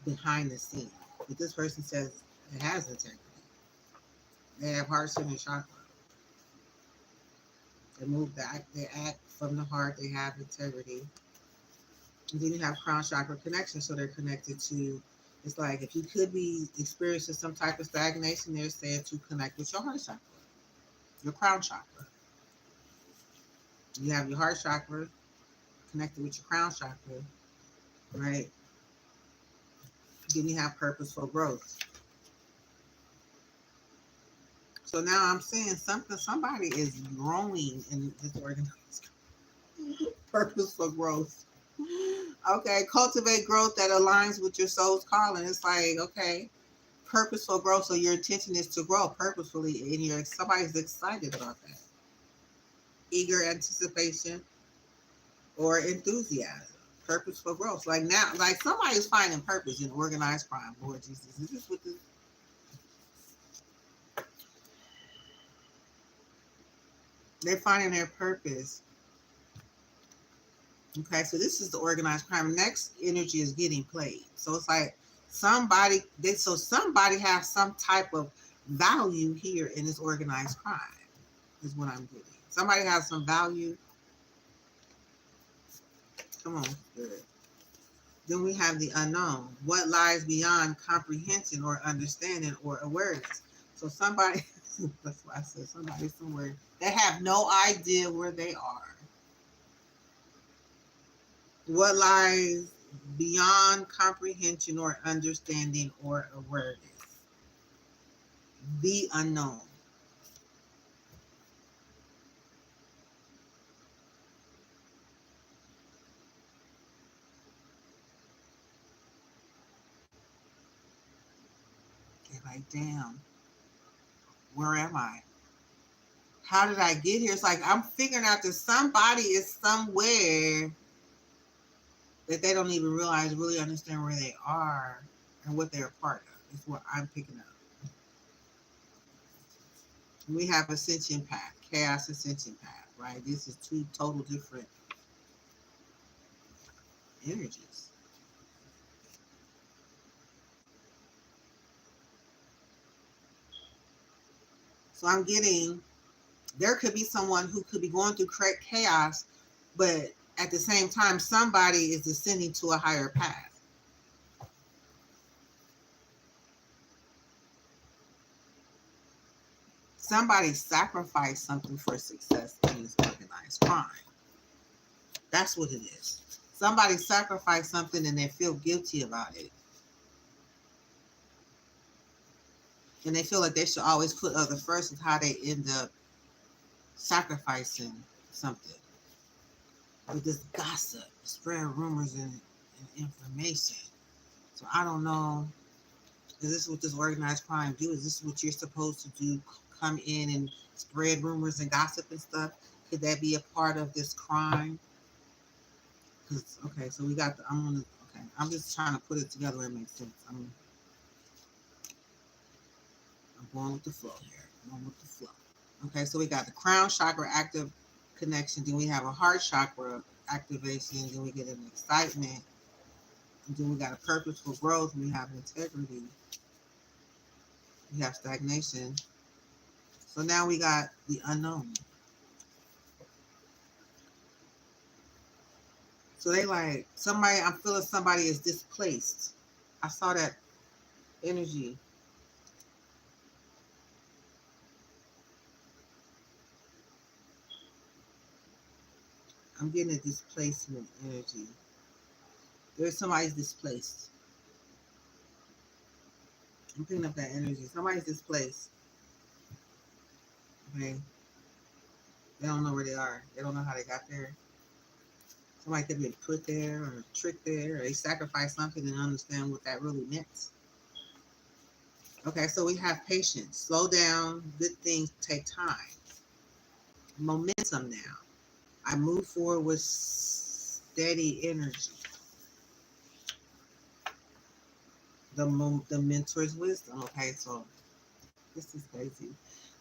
behind the scene. But this person says it has integrity. They have heart center chakra. They act from the heart, they have integrity. And then you have crown chakra connection, so they're connected to, it's like if you could be experiencing some type of stagnation, they're saying to connect with your heart chakra, your crown chakra. You have your heart chakra connected with your crown chakra, right? Then you have purposeful growth. So now I'm saying somebody is growing in this organization. Purposeful growth. Okay, cultivate growth that aligns with your soul's calling. It's like, okay, purposeful growth. So your intention is to grow purposefully, and somebody's excited about that. Eager anticipation or enthusiasm. Purposeful growth. Like now, like somebody's finding purpose in organized crime. Lord Jesus, is this what this? They're finding their purpose. Okay, so this is the organized crime. Next energy is getting played. So it's like somebody has some type of value here in this organized crime, is what I'm getting. Somebody has some value. Come on, good. Then we have the unknown. What lies beyond comprehension or understanding or awareness? So somebody, that's why I said somebody somewhere, they have no idea where they are. What lies beyond comprehension or understanding or awareness? The unknown. They're like, damn, where am I? How did I get here? It's like I'm figuring out that somebody is somewhere that they don't even realize, really understand where they are and what they're a part of. Is what I'm picking up. We have ascension path, chaos ascension path, right? This is two total different energies. So I'm getting, there could be someone who could be going through chaos, but at the same time, somebody is ascending to a higher path. Somebody sacrificed something for success in this organized crime. That's what it is. Somebody sacrificed something and they feel guilty about it. And they feel like they should always put others first, is how they end up sacrificing something. With this gossip, spread rumors and information. So I don't know. Is this what this organized crime do? Is this what you're supposed to do? Come in and spread rumors and gossip and stuff? Could that be a part of this crime? Because okay, so we got the. I'm gonna. Okay, I'm just trying to put it together where it makes sense. I'm going with the flow here. I'm going with the flow. Okay, so we got the crown chakra active connection. Then we have a heart chakra activation. Then we get an excitement. And then we got a purposeful growth. We have integrity. We have stagnation. So now we got the unknown. So they like somebody. I'm feeling somebody is displaced. I saw that energy. I'm getting a displacement energy. There's somebody's displaced. I'm picking up that energy. Somebody's displaced. Okay. They don't know where they are. They don't know how they got there. Somebody could have been put there or tricked there, or they sacrificed something and understand what that really meant. Okay, so we have patience. Slow down. Good things take time. Momentum now. I move forward with steady energy. The mentor's wisdom. Okay, so this is crazy.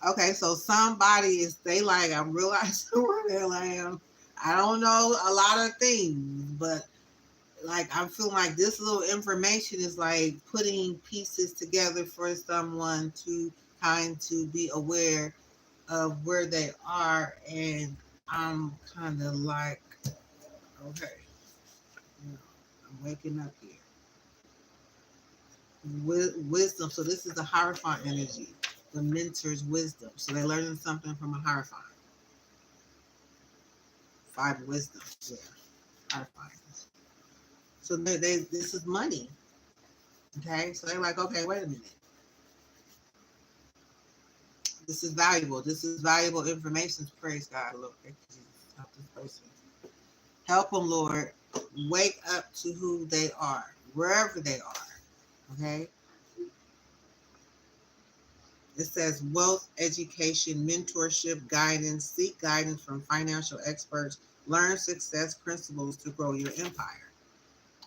Okay, so somebody is they like I'm realizing where they're like I don't know a lot of things, but like I'm feeling like this little information is like putting pieces together for someone to kind to be aware of where they are, and I'm kind of like okay, you know, I'm waking up here. Wisdom. So this is the Hierophant energy, the mentor's wisdom. So they're learning something from a Hierophant. Five wisdom. Yeah, Hierophant. So they this is money. Okay, so they're like, okay, wait a minute. This is valuable. This is valuable information. Praise God, Lord. Thank you, Jesus. Help this person. Help them, Lord. Wake up to who they are, wherever they are. Okay. It says wealth, education, mentorship, guidance. Seek guidance from financial experts. Learn success principles to grow your empire.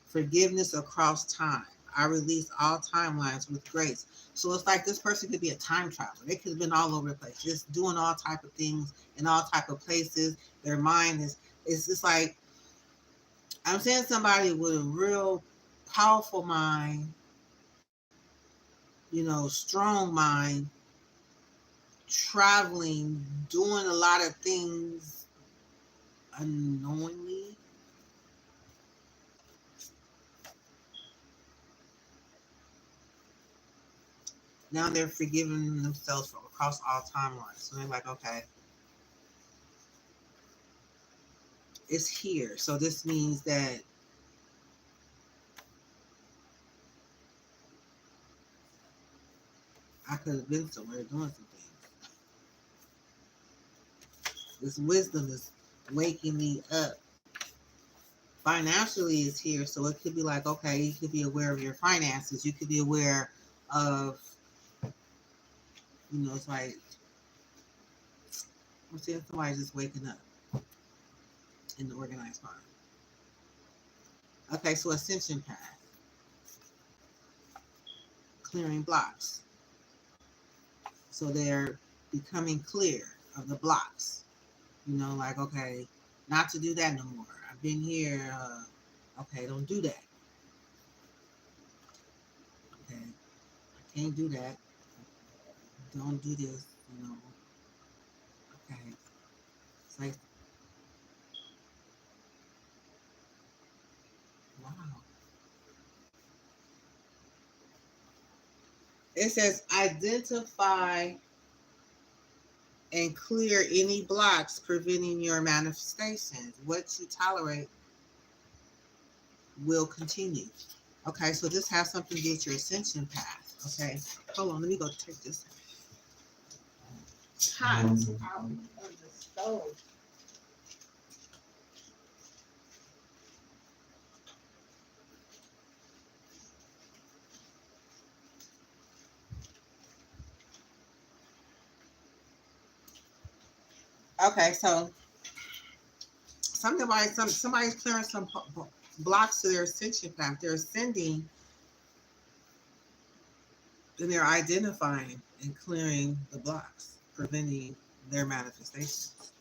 Forgiveness across time. I release all timelines with grace. So it's like this person could be a time traveler. They could have been all over the place, just doing all type of things in all type of places. Their mind is it's just like I'm saying somebody with a real powerful mind, strong mind, traveling, doing a lot of things unknowingly. Now they're forgiving themselves from across all timelines. So they're like, okay, it's here. So this means that I could have been somewhere doing some things. This wisdom is waking me up. Financially is here. So it could be like, okay, you could be aware of your finances. You could be aware of, it's like, I'm seeing somebody just waking up in the organized mind. Okay, so ascension path, clearing blocks. So they're becoming clear of the blocks. Like, okay, not to do that no more. I've been here. Okay, don't do that. Okay, I can't do that. Don't do this. Okay. It's like, wow. It says identify and clear any blocks preventing your manifestations. What you tolerate will continue. Okay, so this has something to do with your ascension path. Okay, hold on, let me go take this hot out of the stove. Okay, so somebody's clearing some blocks to their ascension path. They're ascending and they're identifying and clearing the blocks, preventing their manifestations.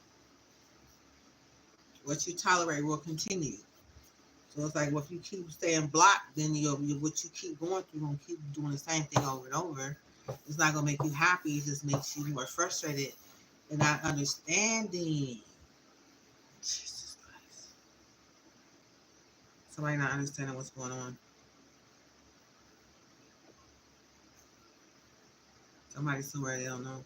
What you tolerate will continue. So it's like, well, if you keep staying blocked, then what you keep going through, gonna keep doing the same thing over and over. It's not gonna make you happy. It just makes you more frustrated and not understanding. Jesus Christ. Somebody not understanding what's going on. Somebody somewhere they don't know.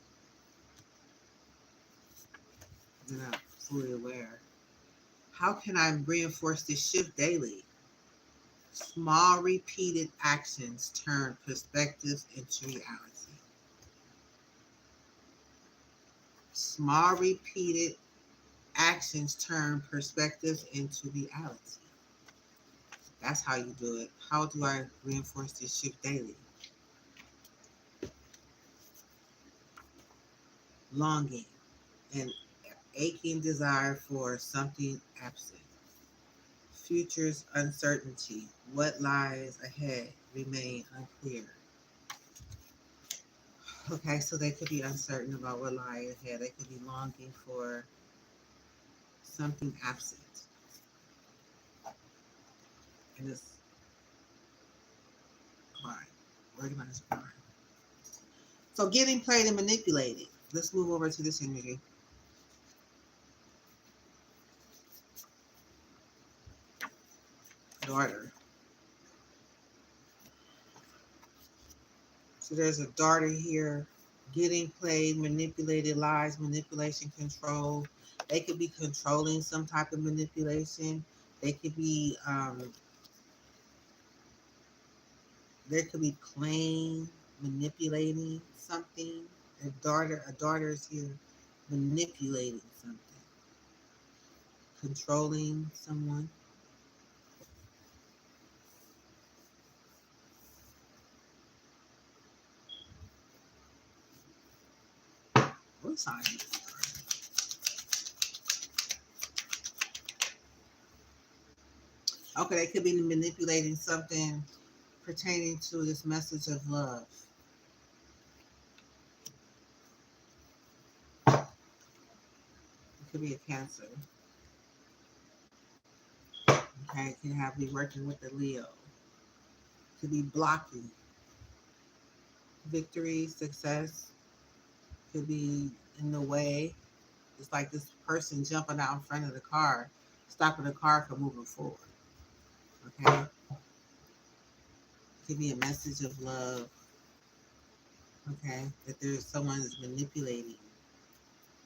They're not fully aware. How can I reinforce this shift daily? Small repeated actions turn perspectives into reality. Small repeated actions turn perspectives into reality. That's how you do it. How do I reinforce this shift daily? Longing, an aching desire for something absent. Future's uncertainty. What lies ahead remain unclear. Okay, so they could be uncertain about what lies ahead. They could be longing for something absent. And it's crime. Organized crime. So getting played and manipulated. Let's move over to this energy. Daughter. So there's a daughter here getting played, manipulated, lies, manipulation, control. They could be controlling some type of manipulation. They could be there could be playing, manipulating something. A daughter is here manipulating something, controlling someone. What sign is it? Okay, they could be manipulating something pertaining to this message of love. It could be a Cancer. Okay, it can have be working with the Leo. It could be blocking victory, success. Could be in the way. It's like this person jumping out in front of the car, stopping the car from moving forward. Okay, it could be a message of love. Okay, that there's someone is manipulating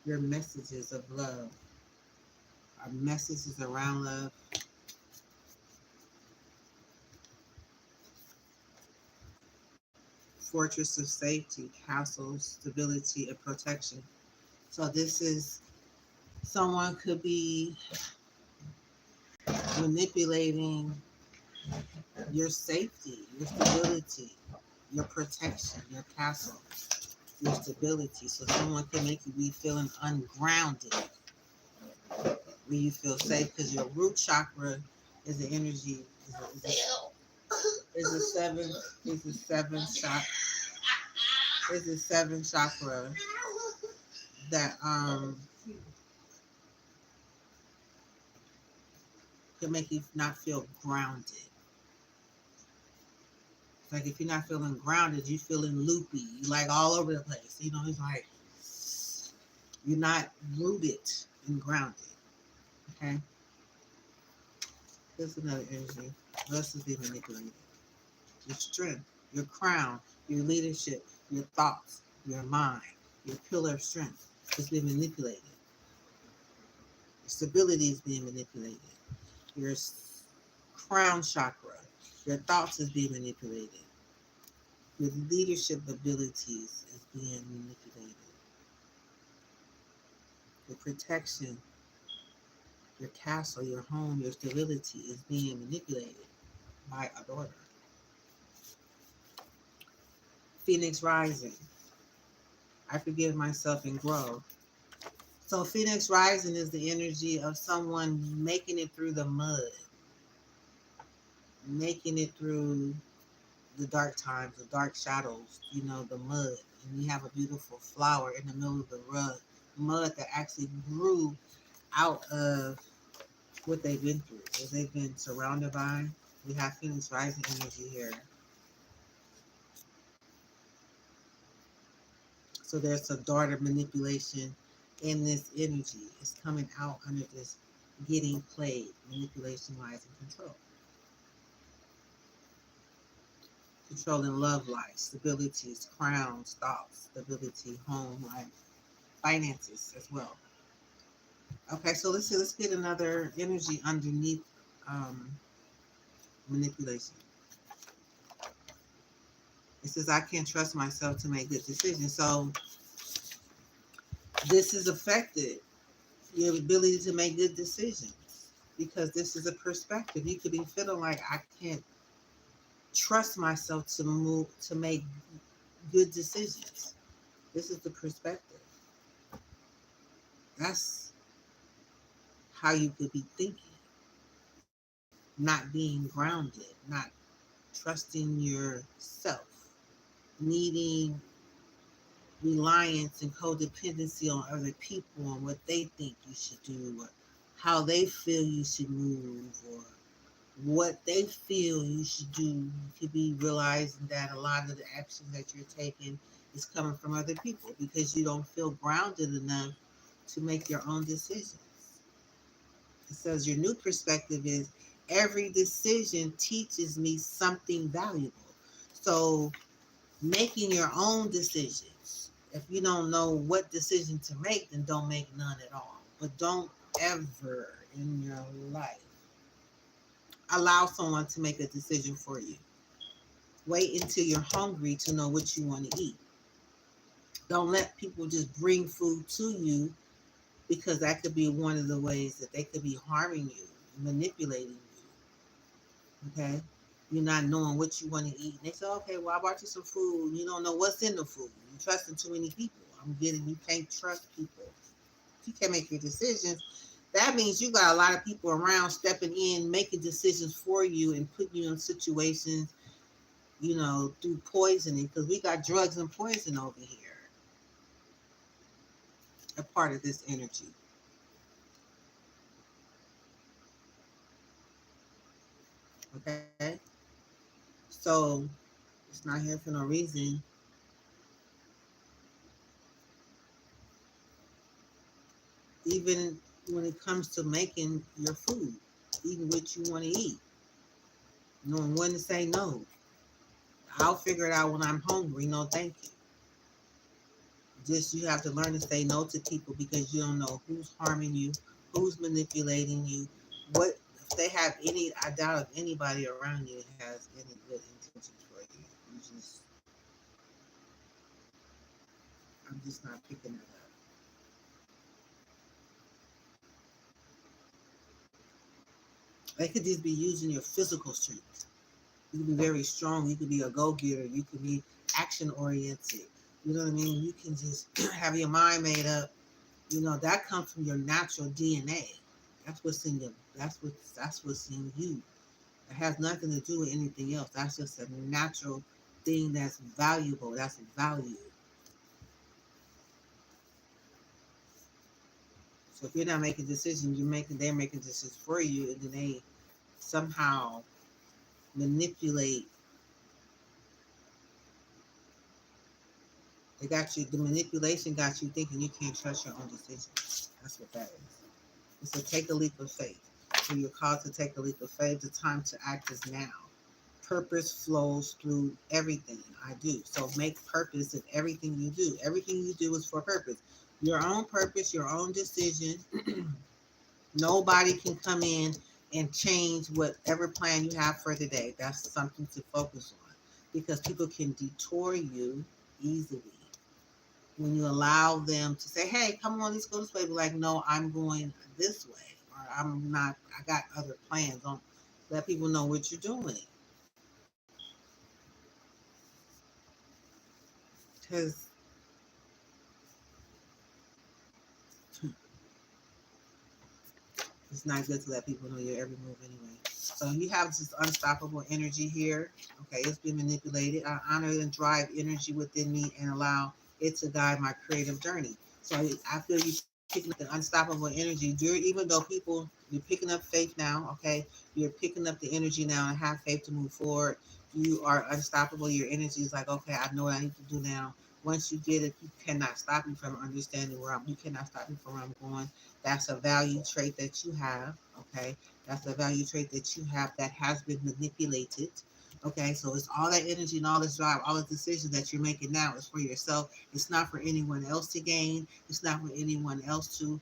your messages of love. Our messages around love. Fortress of safety, castle, stability, and protection. So this is someone could be manipulating your safety, your stability, your protection, your castle, your stability. So someone can make you be feeling ungrounded, where you feel safe, because your root chakra is the energy, is a seven, is a seven chakra, is a seven chakra that can make you not feel grounded. Like if you're not feeling grounded, you're feeling loopy. You like all over the place. You know, it's like you're not rooted and grounded. Okay. Here's another energy. Let's just be manipulated. Your strength, your crown, your leadership, your thoughts, your mind, your pillar of strength is being manipulated. Your stability is being manipulated. Your crown chakra, your thoughts is being manipulated. Your leadership abilities is being manipulated. Your protection, your castle, your home, your stability is being manipulated by a daughter. Phoenix rising. I forgive myself and grow. So Phoenix Rising is the energy of someone making it through the mud, making it through the dark times, the dark shadows, the mud. And you have a beautiful flower in the middle of the mud that actually grew out of what they've been through, what they've been surrounded by. We have Phoenix Rising energy here. So there's a dart of manipulation in this energy. It's coming out under this getting played, manipulation, lies, and control. Controlling love life, stabilities, crowns, thoughts, stability, home life, finances as well. Okay, so let's see, let's get another energy underneath um, manipulation. It says, I can't trust myself to make good decisions. So this has affected your ability to make good decisions because this is a perspective. You could be feeling like I can't trust myself to make good decisions. This is the perspective. That's how you could be thinking, not being grounded, not trusting yourself, needing reliance and codependency on other people and what they think you should do, or how they feel you should move, or what they feel you should do. You could be realizing that a lot of the actions that you're taking is coming from other people because you don't feel grounded enough to make your own decisions. It says your new perspective is every decision teaches me something valuable. So making your own decisions. If you don't know what decision to make, then don't make none at all. But don't ever in your life allow someone to make a decision for you. Wait until you're hungry to know what you want to eat. Don't let people just bring food to you because that could be one of the ways that they could be harming you, manipulating you. Okay? You're not knowing what you want to eat. And they say, okay, well, I brought you some food. You don't know what's in the food. You're trusting too many people. I'm getting you can't trust people. If you can't make your decisions, that means you got a lot of people around stepping in, making decisions for you and putting you in situations, through poisoning, because we got drugs and poison over here, a part of this energy. Okay? So it's not here for no reason. Even when it comes to making your food, eating what you want to eat, knowing when to say no. I'll figure it out when I'm hungry. No, thank you. Just you have to learn to say no to people because you don't know who's harming you, who's manipulating you, what if they have any. I doubt if anybody around you has any good intentions for you. You just, I'm just not picking it up. They could just be using your physical strength. You can be very strong. You could be a go-getter. You could be action-oriented. You know what I mean? You can just have your mind made up. That comes from your natural DNA. That's what's in you. That's what's in you. It has nothing to do with anything else. That's just a natural thing that's valuable. That's value. So if you're not making decisions, they're making decisions for you, and then they somehow manipulate. The manipulation got you thinking you can't trust your own decisions. That's what that is. It's a take a leap of faith. So you're called to take a leap of faith. The time to act is now. Purpose flows through everything I do. So make purpose in everything you do. Everything you do is for purpose. Your own purpose, your own decision. Nobody can come in and change whatever plan you have for the day. That's something to focus on because people can detour you easily when you allow them to say, hey, come on, let's go this way. Be like, no, I'm going this way. Or I'm not, I got other plans. Don't let people know what you're doing. Because It's not good to let people know your every move anyway. So you have this unstoppable energy here. Okay, it's been manipulated. I honor and drive energy within me and allow it to guide my creative journey. So I feel you picking up the unstoppable energy. Even though people, you're picking up faith now. Okay, you're picking up the energy now and have faith to move forward. You are unstoppable. Your energy is like, okay, I know what I need to do now. Once you get it, you cannot stop me from understanding where I'm. You cannot stop me from where I'm going. That's a value trait that you have. Okay, that's a value trait that you have that has been manipulated. Okay, so it's all that energy and all this drive, all the decisions that you're making now is for yourself. It's not for anyone else to gain. It's not for anyone else to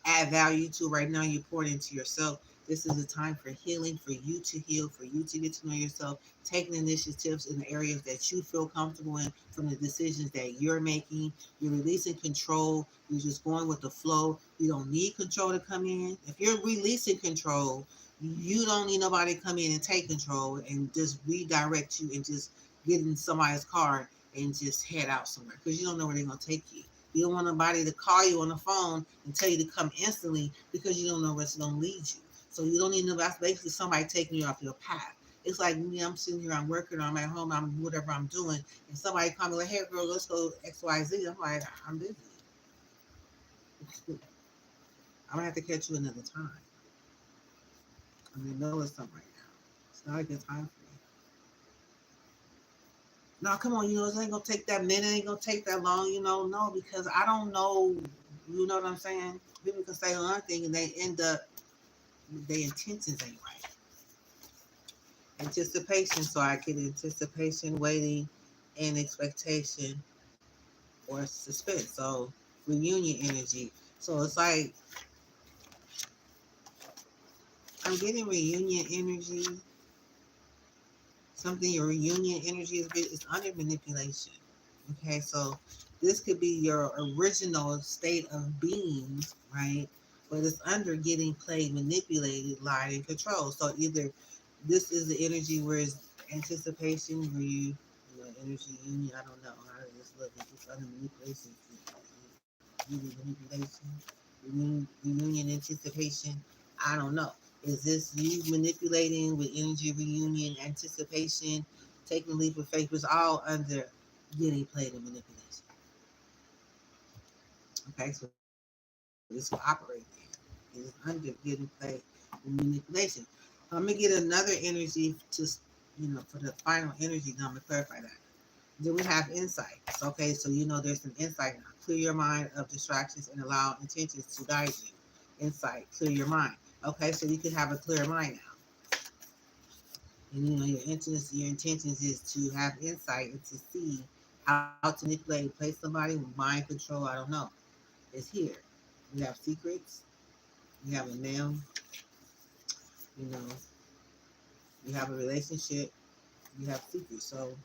add value to. Right now you're pouring into yourself. This is a time for healing, for you to heal, for you to get to know yourself, taking initiatives in the areas that you feel comfortable in from the decisions that you're making. You're releasing control. You're just going with the flow. You don't need control to come in. If you're releasing control, you don't need nobody to come in and take control and just redirect you and just get in somebody's car and just head out somewhere because you don't know where they're going to take you. You don't want nobody to call you on the phone and tell you to come instantly because you don't know where it's going to lead you. So you don't need nobody. That's basically somebody taking you off your path. It's like me, I'm sitting here, I'm working, I'm at home, I'm whatever I'm doing, and somebody call me like, hey girl, let's go XYZ. I'm like, I'm busy. I'm going to have to catch you another time. I'm in the middle of something right now. It's not a good time for me. No, come on, it ain't going to take that minute, it ain't going to take that long, no, because I don't know, you know what I'm saying? People can say one thing and they end up, their intentions ain't right. Anticipation, so I get anticipation, waiting, and expectation or suspense. So reunion energy. So it's like I'm getting reunion energy. Something your reunion energy is under manipulation. Okay, so this could be your original state of being, right? But it's under getting played, manipulated, lied, and controlled. So either this is the energy where it's anticipation, where energy union. I don't know how to just look. It's under manipulation, manipulation, reunion, anticipation. I don't know. Is this you manipulating with energy, reunion, anticipation, taking a leap of faith? It's all under getting played and manipulation. Okay, so this will operate there. It is under getting played and manipulation. I'm gonna get another energy to, for the final energy. Now I'm gonna clarify that. Then we have insight. Okay, so there's some insight now. Clear your mind of distractions and allow intentions to guide you. Insight, clear your mind. Okay, so you can have a clear mind now. And your intentions is to have insight and to see how to manipulate, play somebody with mind control. I don't know. It's here. We have secrets. We have a name. You know, you have a relationship. You have secrets. So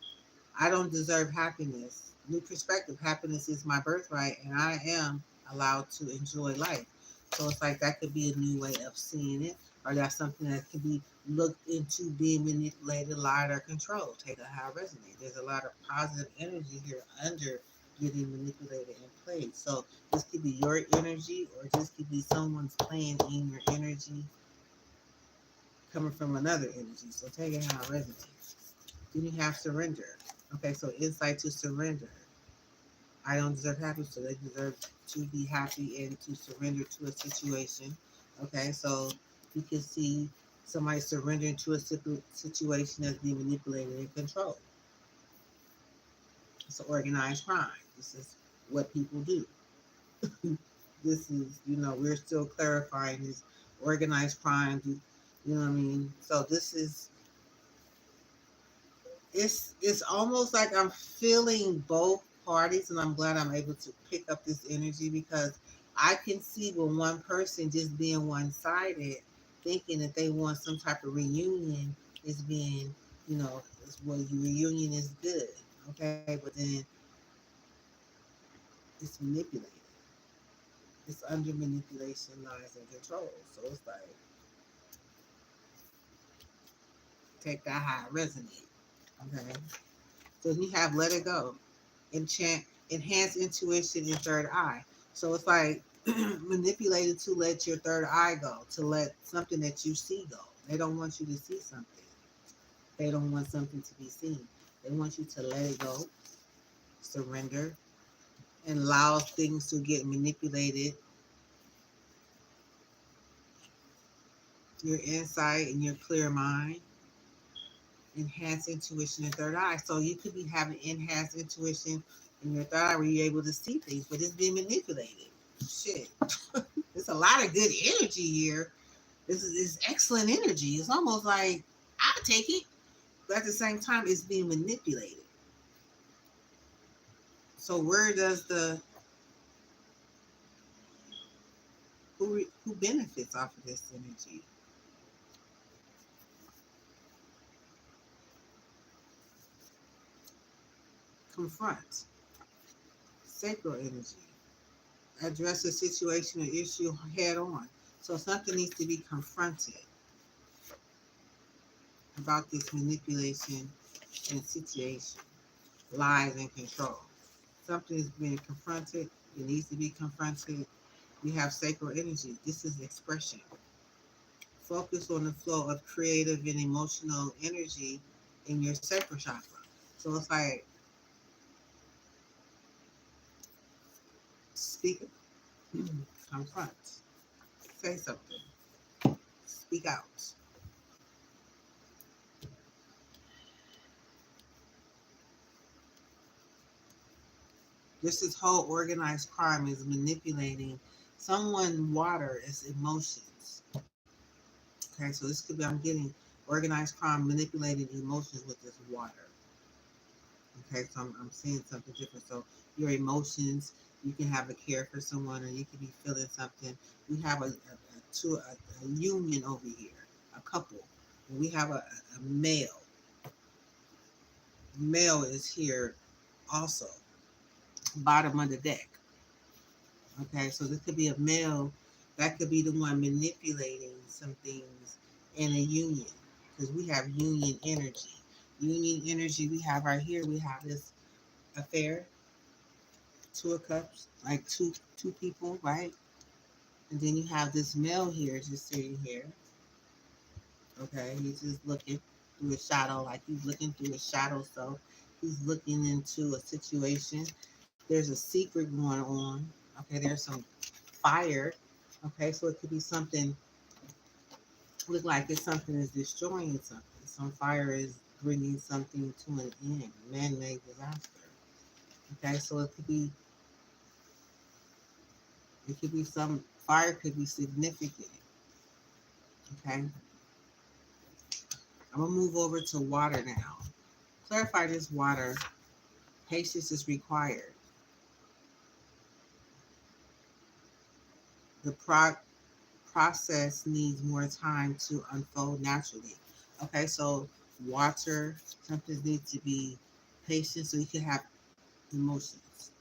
I don't deserve happiness. New perspective. Happiness is my birthright, and I am allowed to enjoy life. So it's like that could be a new way of seeing it, or that's something that could be looked into being manipulated, lied, or controlled. Take a how it resonates. There's a lot of positive energy here under getting manipulated and played. So this could be your energy, or this could be someone's playing in your energy coming from another energy. So take it how it resonates. Then you have surrender. Okay, so insight to surrender. I don't deserve happiness, so they deserve to be happy and to surrender to a situation. Okay, so you can see somebody surrendering to a situation that's being manipulated and controlled. It's an organized crime. This is what people do. This is, we're still clarifying this organized crime. You know what I mean? So this is it's almost like I'm feeling both parties, and I'm glad I'm able to pick up this energy because I can see when one person just being one-sided, thinking that they want some type of reunion is being, is well, your reunion is good, okay, but then it's manipulated. It's under manipulation, lies, and control. So it's like take that how it resonate. Okay. So you have let it go. Enhance intuition and third eye. So it's like manipulated to let your third eye go, to let something that you see go. They don't want you to see something. They don't want something to be seen. They want you to let it go, surrender, and allow things to get manipulated. Your insight and your clear mind, enhanced intuition and third eye. So you could be having enhanced intuition in your third eye where you're able to see things, but it's being manipulated. Shit. There's a lot of good energy here. This is excellent energy. It's almost like I'll take it, but at the same time, it's being manipulated. So where does the who benefits off of this energy? Confront. Sacral energy. Address a situation or issue head on. So something needs to be confronted about this manipulation and situation, lies and control. Something is being confronted. It needs to be confronted. We have sacral energy. This is expression. Focus on the flow of creative and emotional energy in your sacral chakra. So it's like speak, confront, say something, speak out. This is whole organized crime is manipulating someone water is emotions. Okay, so this could be I'm getting organized crime manipulating emotions with this water. Okay, so I'm seeing something different. So your emotions, you can have a care for someone, or you can be feeling something. We have a union over here, a couple. And we have a male. Male is here also, bottom of the deck. Okay, so this could be a male that could be the one manipulating some things in a union because we have union energy. Union energy we have right here. We have this affair, two of cups, like two people, right? And then you have this male here just sitting here. Okay, he's just looking through a shadow, like he's looking through a shadow. So he's looking into a situation. There's a secret going on. Okay, there's some fire. Okay, so it could be something look like it's something is destroying something. Some fire is bringing something to an end, man-made disaster. Okay, so it could be some fire could be significant. Okay, I'm gonna move over to water now. Clarify this water. Patience is required. The process needs more time to unfold naturally. Okay, so water, something needs to be patient so you can have emotions.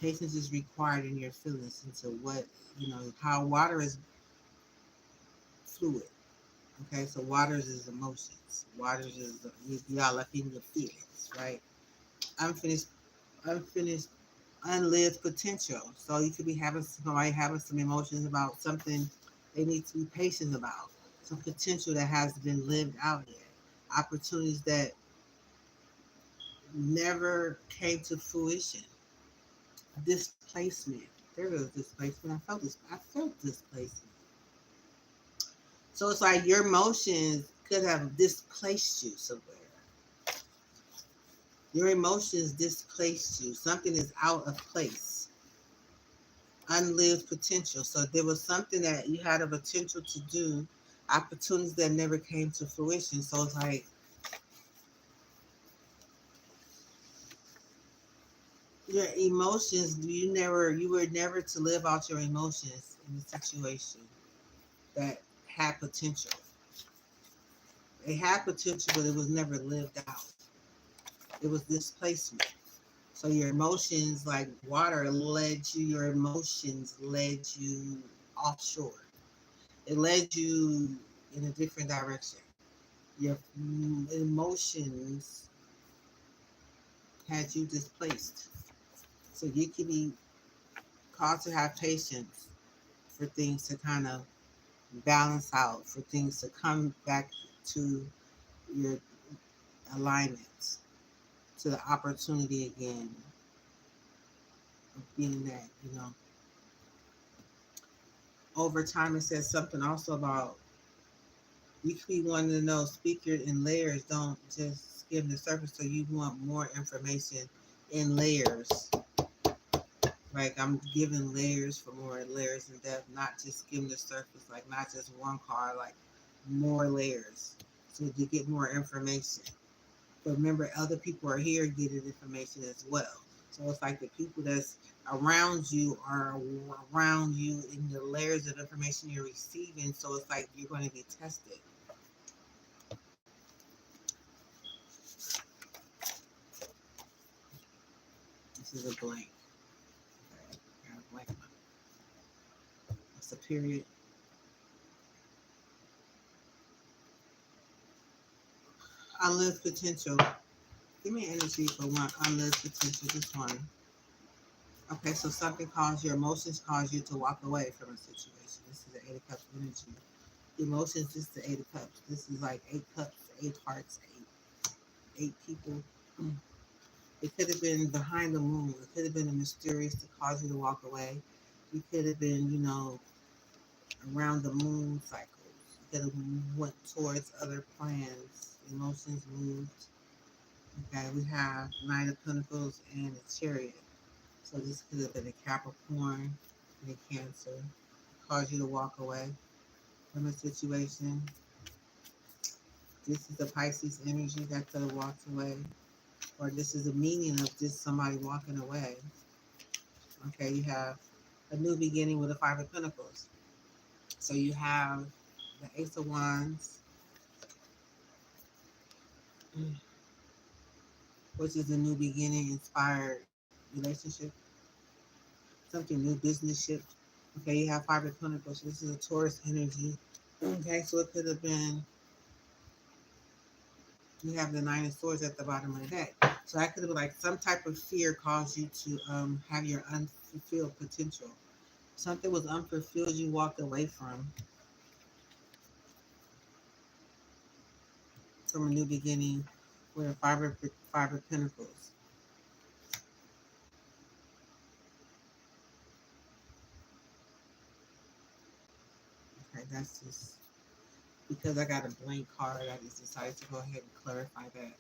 Patience is required in your feelings into what, how water is fluid. Okay, so water is emotions. Water is, y'all up in your feelings, right? Unfinished, unfinished, unlived potential. So you could be having somebody having some emotions about something they need to be patient about. Some potential that hasn't been lived out yet. Opportunities that never came to fruition. Displacement. There was displacement. I felt displacement. So it's like your emotions could have displaced you somewhere. Your emotions displaced you. Something is out of place. Unlived potential. So there was something that you had a potential to do, opportunities that never came to fruition. So it's like your emotions, you were never to live out your emotions in a situation that had potential. It had potential, but it was never lived out. It was displacement. So your emotions, like water, your emotions led you offshore. It led you in a different direction. Your emotions had you displaced. So you can be called to have patience for things to kind of balance out, for things to come back to your alignment, to the opportunity again of being that, over time it says something also about you could be wanting to know, speak your in layers, don't just skim the surface. So you want more information in layers. Like I'm giving layers for more layers in depth, not just skim the surface, like not just one card, like more layers. So to get more information. But remember, other people are here getting information as well. So it's like the people that's around you are around you in the layers of information you're receiving. So it's like you're going to be tested. This is a blank. Okay, got a blank. It's a period. Unlived potential. Give me energy for one unlived potential. Just one. Okay, so something caused your emotions cause you to walk away from a situation. This is the Eight of Cups energy. Emotions, this is the Eight of Cups. This is like 8 cups, 8 hearts, eight people. It could have been behind the moon. It could have been a mysterious to cause you to walk away. You could have been, around the moon cycles. You could have went towards other plans. Emotions moved. Okay, we have Nine of Pentacles and a Chariot. So this could have been a Capricorn and a Cancer. Cause you to walk away from a situation. This is the Pisces energy that could have walked away. Or this is the meaning of just somebody walking away. Okay, you have a new beginning with a Five of Pentacles. So you have the Ace of Wands, which is a new beginning, inspired relationship, something new, business ship. Okay, you have Five of Pentacles. This is a Taurus energy. Okay, so it could have been, you have the Nine of Swords at the bottom of the deck. So that could have been like some type of fear caused you to have your unfulfilled potential. Something was unfulfilled you walked away from a new beginning with a five of Pentacles. Okay, that's just because I got a blank card. I just decided to go ahead and clarify that.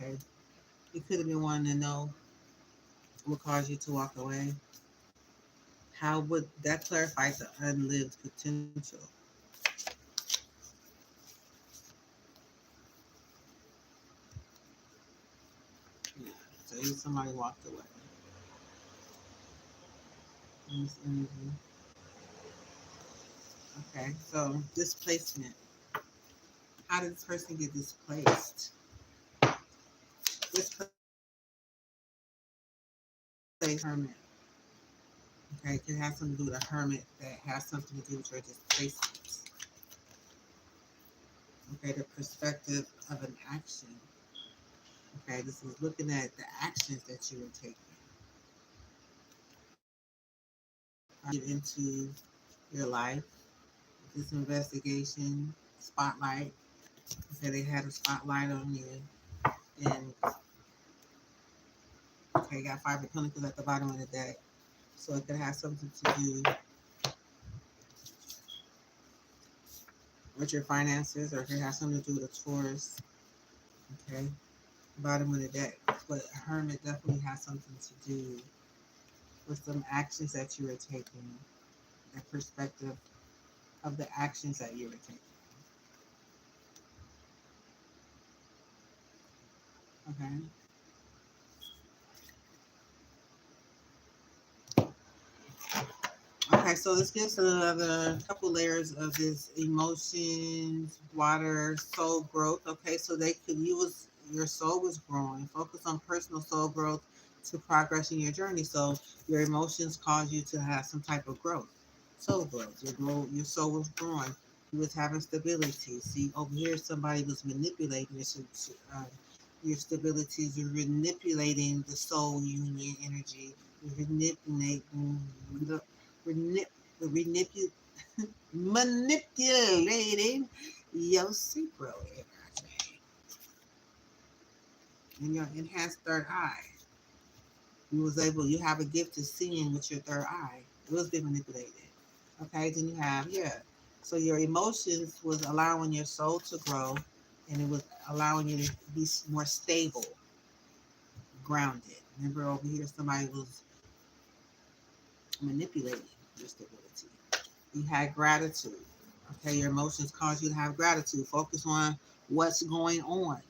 Okay, you could have been wanting to know what caused you to walk away. How would that clarify the unlived potential? Yeah, so if somebody walked away. In this energy. Okay, so displacement. How did this person get displaced? Displaced hermit. Okay, it can have something to do with a hermit that has something to do with your displacement. Okay, the perspective of an action. Okay, this is looking at the actions that you were taking. Get into your life. This investigation, spotlight. Okay, they had a spotlight on you. And okay, you got Five of Pentacles at the bottom of the deck. So it could have something to do with your finances, or it could have something to do with a Taurus. Okay, bottom of the deck. But Hermit definitely has something to do with some actions that you were taking, the perspective of the actions that you were taking. Okay. Okay, so this gives another couple layers of this emotions, water, soul growth. Okay, so they could use your soul was growing. Focus on personal soul growth to progress in your journey. So your emotions cause you to have some type of growth, soul growth. Your soul was growing. You was having stability. See, over here, somebody was manipulating your stabilities. You're manipulating the soul union energy. You're manipulating manipulating your cerebral energy and your enhanced third eye. You have a gift of seeing with your third eye. It was being manipulated. Okay, then you have, yeah. So your emotions was allowing your soul to grow, and it was allowing you to be more stable, grounded. Remember over here, somebody was manipulating your stability. You had gratitude. Okay, your emotions cause you to have gratitude. Focus on what's going on,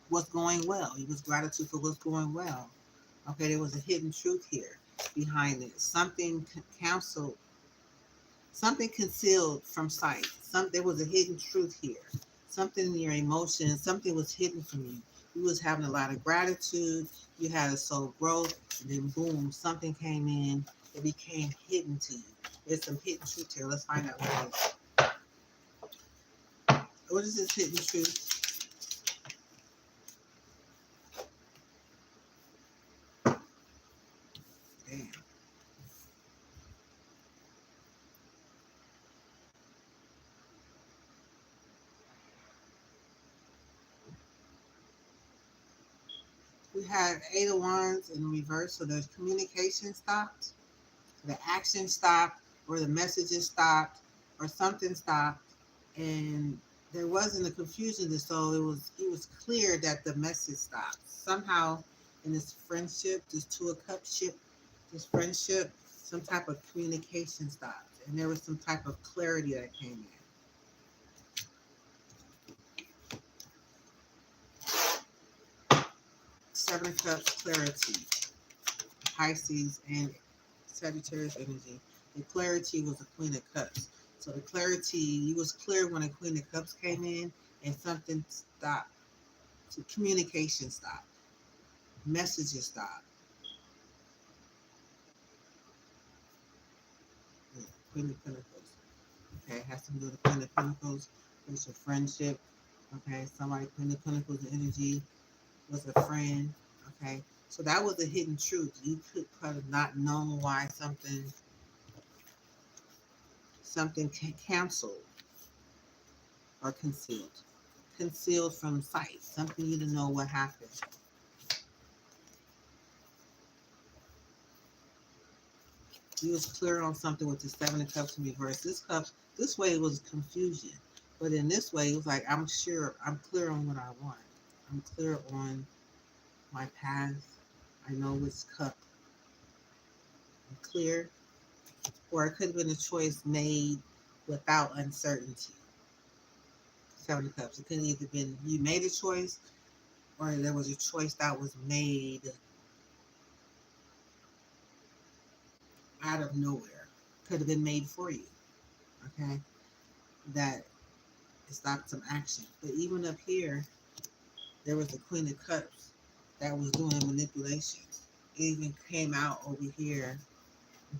what's going well. It was gratitude for what's going well. Okay, there was a hidden truth here behind it. Something concealed from sight. There was a hidden truth here. Something in your emotions, something was hidden from you. You was having a lot of gratitude. You had a soul growth, and then boom, something came in. It became hidden to you. There's some hidden truth here. Let's find out what it is. What is this hidden truth? Damn. We have Eight of Wands in reverse, so there's communication stopped, the action stopped, or the messages stopped, or something stopped, and there wasn't a confusion. So it was clear that the message stopped somehow in this friendship, this Two of Cups ship, this friendship. Some type of communication stopped, and there was some type of clarity that came in. Seven of Cups, clarity, Pisces and Sagittarius energy. The clarity was the Queen of Cups. So the clarity, you was clear when the Queen of Cups came in, and something stopped. So communication stopped. Messages stopped. Yeah, Queen of Pentacles. Okay, it has to do with the Queen of Pentacles. It's a friendship. Okay, somebody Queen of Pentacles energy was a friend. Okay, so that was a hidden truth. You could have not known why something canceled or concealed from sight. Something you didn't know what happened. You was clear on something with the Seven of Cups in reverse. This way it was confusion, but in this way it was like I'm sure, I'm clear on what I want. I'm clear on my path. I know which cup. I'm clear, or it could have been a choice made without uncertainty. Seven of Cups. It could have either been you made a choice, or there was a choice that was made out of nowhere. Could have been made for you. Okay, that stopped some action. But even up here, there was the Queen of Cups that was doing manipulations. It even came out over here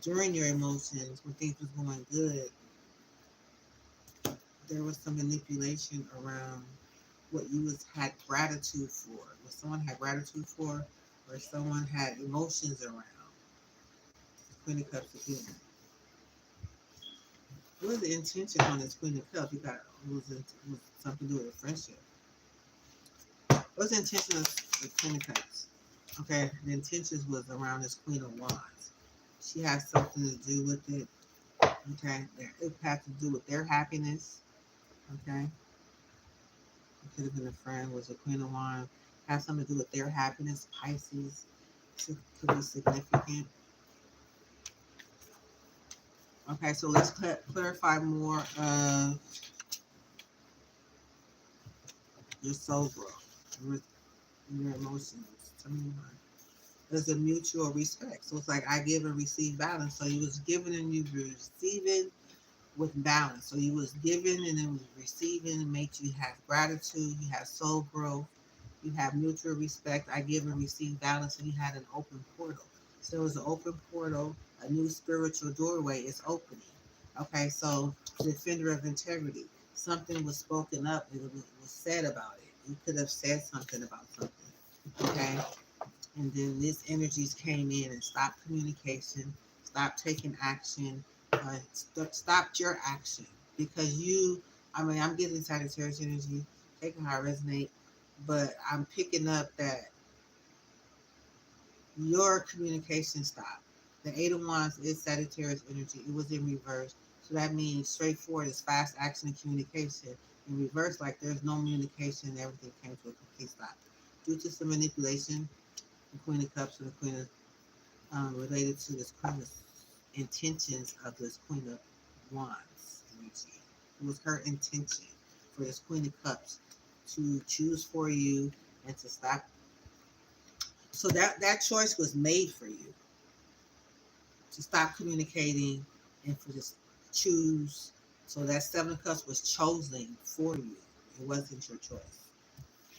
during your emotions when things was going good. There was some manipulation around what you had gratitude for, what someone had gratitude for, or someone had emotions around. Queen of Cups again. What was the intention on this Queen of Cups? It was something to do with a friendship. What was the intention of the Queen of Cups? Okay, the intentions was around this Queen of Wands. She has something to do with it. Okay, it had to do with their happiness. Okay, it could have been a friend. Was a Queen of Wands. Have something to do with their happiness. Pisces could be significant. Okay, so let's clarify more of your soul growth, your emotions. Tell me more. There's a mutual respect. So it's like I give and receive balance. So you was giving and you were receiving with balance. So you was giving and then was receiving and made you have gratitude, you have soul growth, you have mutual respect. I give and receive balance, and you had an open portal. So it was an open portal, a new spiritual doorway is opening. Okay, so defender of integrity. Something was spoken up, it was said about it. You could have said something about something. Okay. And then these energies came in and stopped communication, stopped taking action, stopped your action because you. I mean, I'm getting Sagittarius energy, taking how I resonate, but I'm picking up that your communication stopped. The Eight of Wands is Sagittarius energy. It was in reverse. So that means straightforward is fast action and communication. In reverse, like there's no communication, everything came to a complete stop. Due to some manipulation, the Queen of Cups and the Queen of related to this Queen of intentions of this Queen of Wands energy. It was her intention for this Queen of Cups to choose for you and to stop. So that choice was made for you to stop communicating and for just choose. So that Seven of Cups was chosen for you. It wasn't your choice.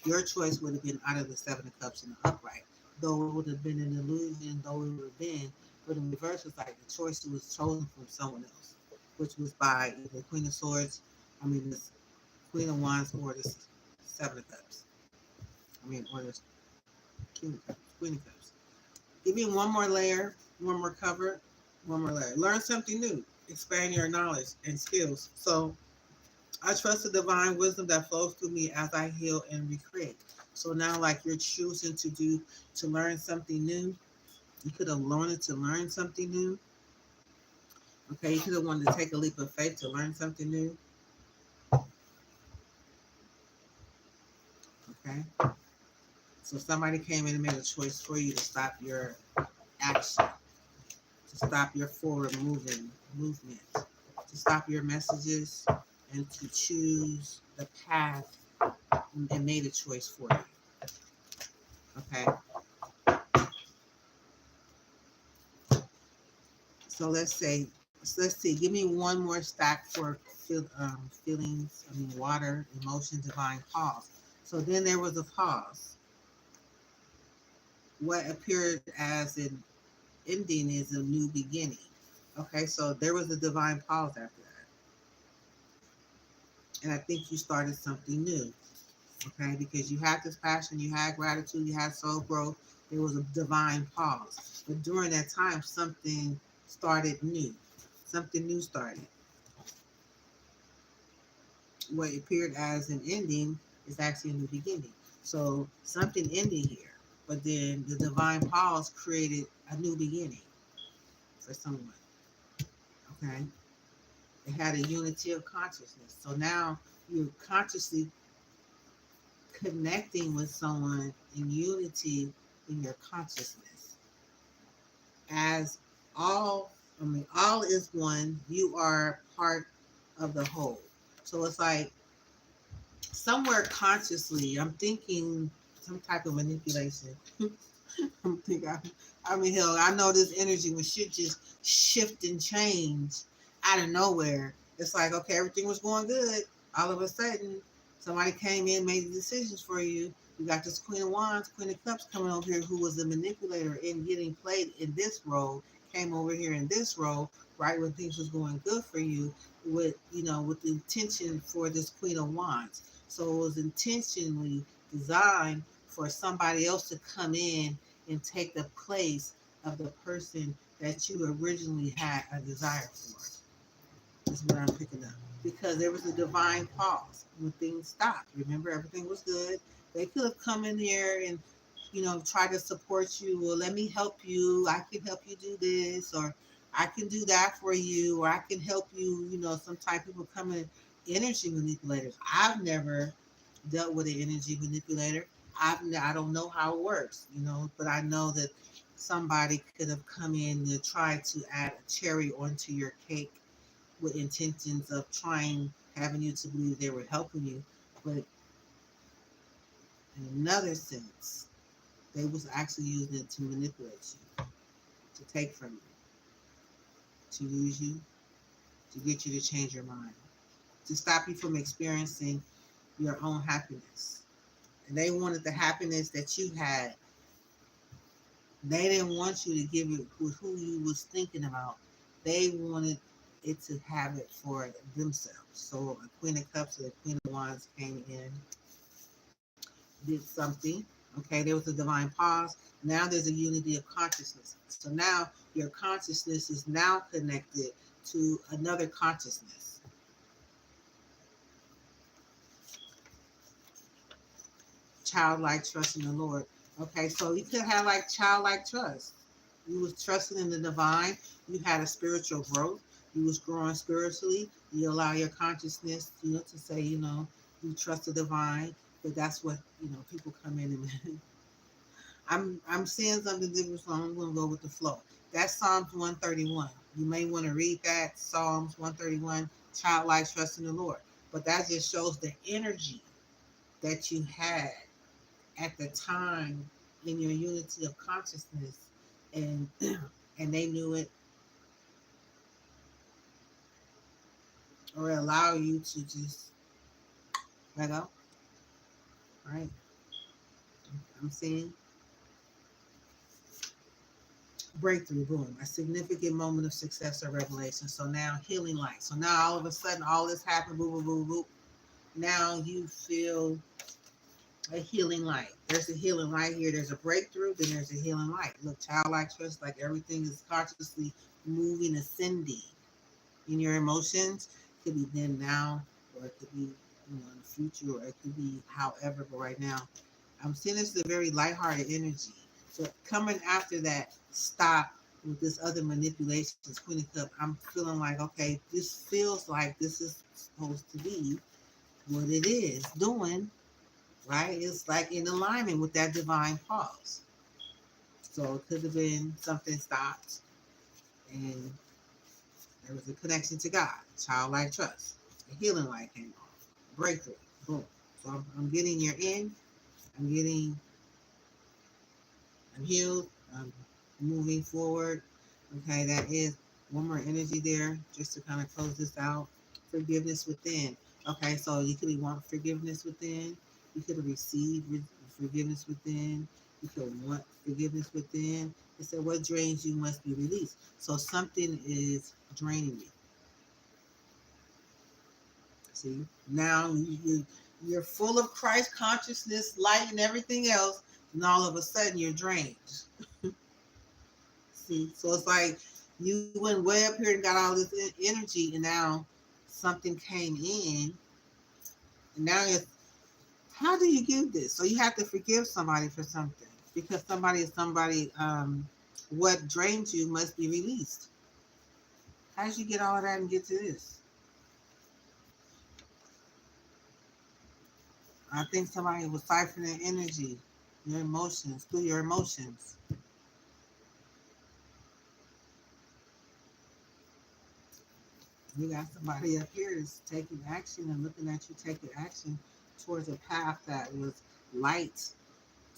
Your choice would have been out of the Seven of Cups in the upright. Though it would have been an illusion, though it would have been, but in reverse, it's like the choice was chosen from someone else, which was by either Queen of Swords, this Queen of Wands, or the Seven of Cups. Or the King of Cups, Queen of Cups. Give me one more layer, one more cover, one more layer. Learn something new. Expand your knowledge and skills. So I trust the divine wisdom that flows through me as I heal and recreate. So now, like you're choosing to learn something new. You could have learned to learn something new. Okay, you could have wanted to take a leap of faith to learn something new. Okay, so somebody came in and made a choice for you to stop your action, to stop your forward movement, to stop your messages, and to choose the path and made a choice for you. Okay, so let's see. Give me one more stack for feelings. Water, emotion, divine pause. So then there was a pause. What appeared as an ending is a new beginning. Okay, so there was a divine pause after that, and I think you started something new. Okay, because you had this passion, you had gratitude, you had soul growth. There was a divine pause, but during that time, something started new. Something new started. What appeared as an ending is actually a new beginning. So something ended here, but then the divine pause created a new beginning for someone. Okay, it had a unity of consciousness. So now you're consciously connecting with someone in unity in your consciousness. As all, all is one. You are part of the whole. So it's like somewhere consciously, I'm thinking some type of manipulation. I'm thinking, hell, I know this energy when shit just shift and change out of nowhere. It's like, okay, everything was going good. All of a sudden, somebody came in, made the decisions for you. You got this Queen of Wands, Queen of Cups coming over here, who was the manipulator and getting played in this role, came over here in this role, right when things was going good for you, with the intention for this Queen of Wands. So it was intentionally designed for somebody else to come in and take the place of the person that you originally had a desire for. Is what I'm picking up. Because there was a divine pause when things stopped. Remember, everything was good. They could have come in here and, try to support you. Well, let me help you. I can help you do this, or I can do that for you, or I can help you. Some type of people come in, energy manipulators. I've never dealt with an energy manipulator. I don't know how it works, but I know that somebody could have come in to try to add a cherry onto your cake with intentions of having you to believe they were helping you, but in another sense, they was actually using it to manipulate you, to take from you, to use you, to get you to change your mind, to stop you from experiencing your own happiness. And they wanted the happiness that you had. They didn't want you to give it with who you was thinking about. They wanted it to have it for themselves. So a Queen of Cups or a Queen of Wands came in, did something. Okay, there was a divine pause. Now there's a unity of consciousness. So now your consciousness is now connected to another consciousness. Childlike trust in the Lord. Okay, so you could have like childlike trust. You was trusting in the divine. You had a spiritual growth. You was growing spiritually. You allow your consciousness, to say, you trust the divine. But that's what people come in and I'm seeing something different, so I'm going to go with the flow. That's Psalms 131. You may want to read that, Psalms 131, childlike trust in the Lord. But that just shows the energy that you had at the time in your unity of consciousness, and and they knew it, or allow you to just let go. Right? I'm seeing breakthrough, boom, a significant moment of success or revelation. So now healing light. So now all of a sudden all this happened, boo, boo, boo, boo. Now you feel a healing light. There's a healing light here. There's a breakthrough, then there's a healing light. Look, childlike trust, like everything is consciously moving, ascending in your emotions. It could be then, now, or it could be in the future, or it could be however. But right now, I'm seeing this is a very lighthearted energy. So coming after that, stop with this other manipulation, Queen of Cup. I'm feeling like, okay, this feels like this is supposed to be what it is doing, right? It's like in alignment with that divine pause. So it could have been something stopped and there was a connection to God, childlike trust. The healing light came on, breakthrough, boom. So I'm getting your in, I'm getting, I'm healed, I'm moving forward. Okay, that is one more energy there just to kind of close this out. Forgiveness within. Okay, so you could want forgiveness within. You could have received forgiveness within. You could want forgiveness within. It said, what drains you must be released. So something is draining you. See, now you're full of Christ consciousness, light, and everything else, and all of a sudden you're drained. See, so it's like you went way up here and got all this energy, and now something came in, and now it's, how do you give this? So you have to forgive somebody for something because somebody is somebody. What drains you must be released. How did you get all of that and get to this? I think somebody was siphoning energy, your emotions, through your emotions. You got somebody up here that's taking action and looking at you taking action towards a path that was light,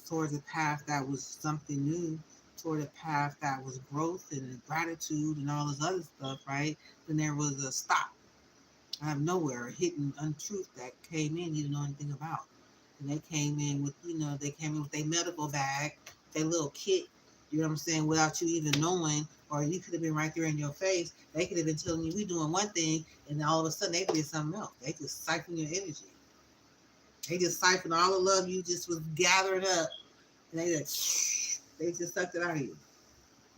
towards a path that was something new, toward a path that was growth and gratitude and all this other stuff, right? Then there was a stop out of nowhere, a hidden untruth that came in you didn't know anything about. And they came in with, they came in with their medical bag, their little kit, you know what I'm saying, without you even knowing, or you could have been right there in your face. They could have been telling you we doing one thing, and all of a sudden they did something else. They just siphon your energy. They just siphon all the love you just was gathering up, and they just sucked it out of you.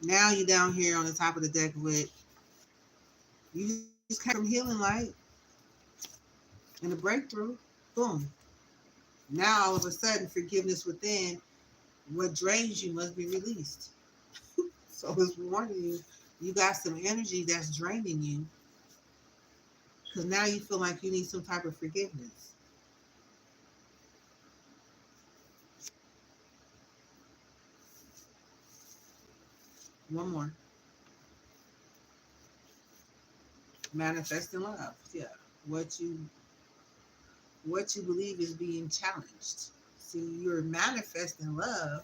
Now you down here on the top of the deck with, you just came from healing light and a breakthrough. Boom. Now all of a sudden, forgiveness within, what drains you must be released. So it's warning you, you got some energy that's draining you because now you feel like you need some type of forgiveness. One more. Manifesting love. Yeah. What you what you believe is being challenged. See, you're manifesting love,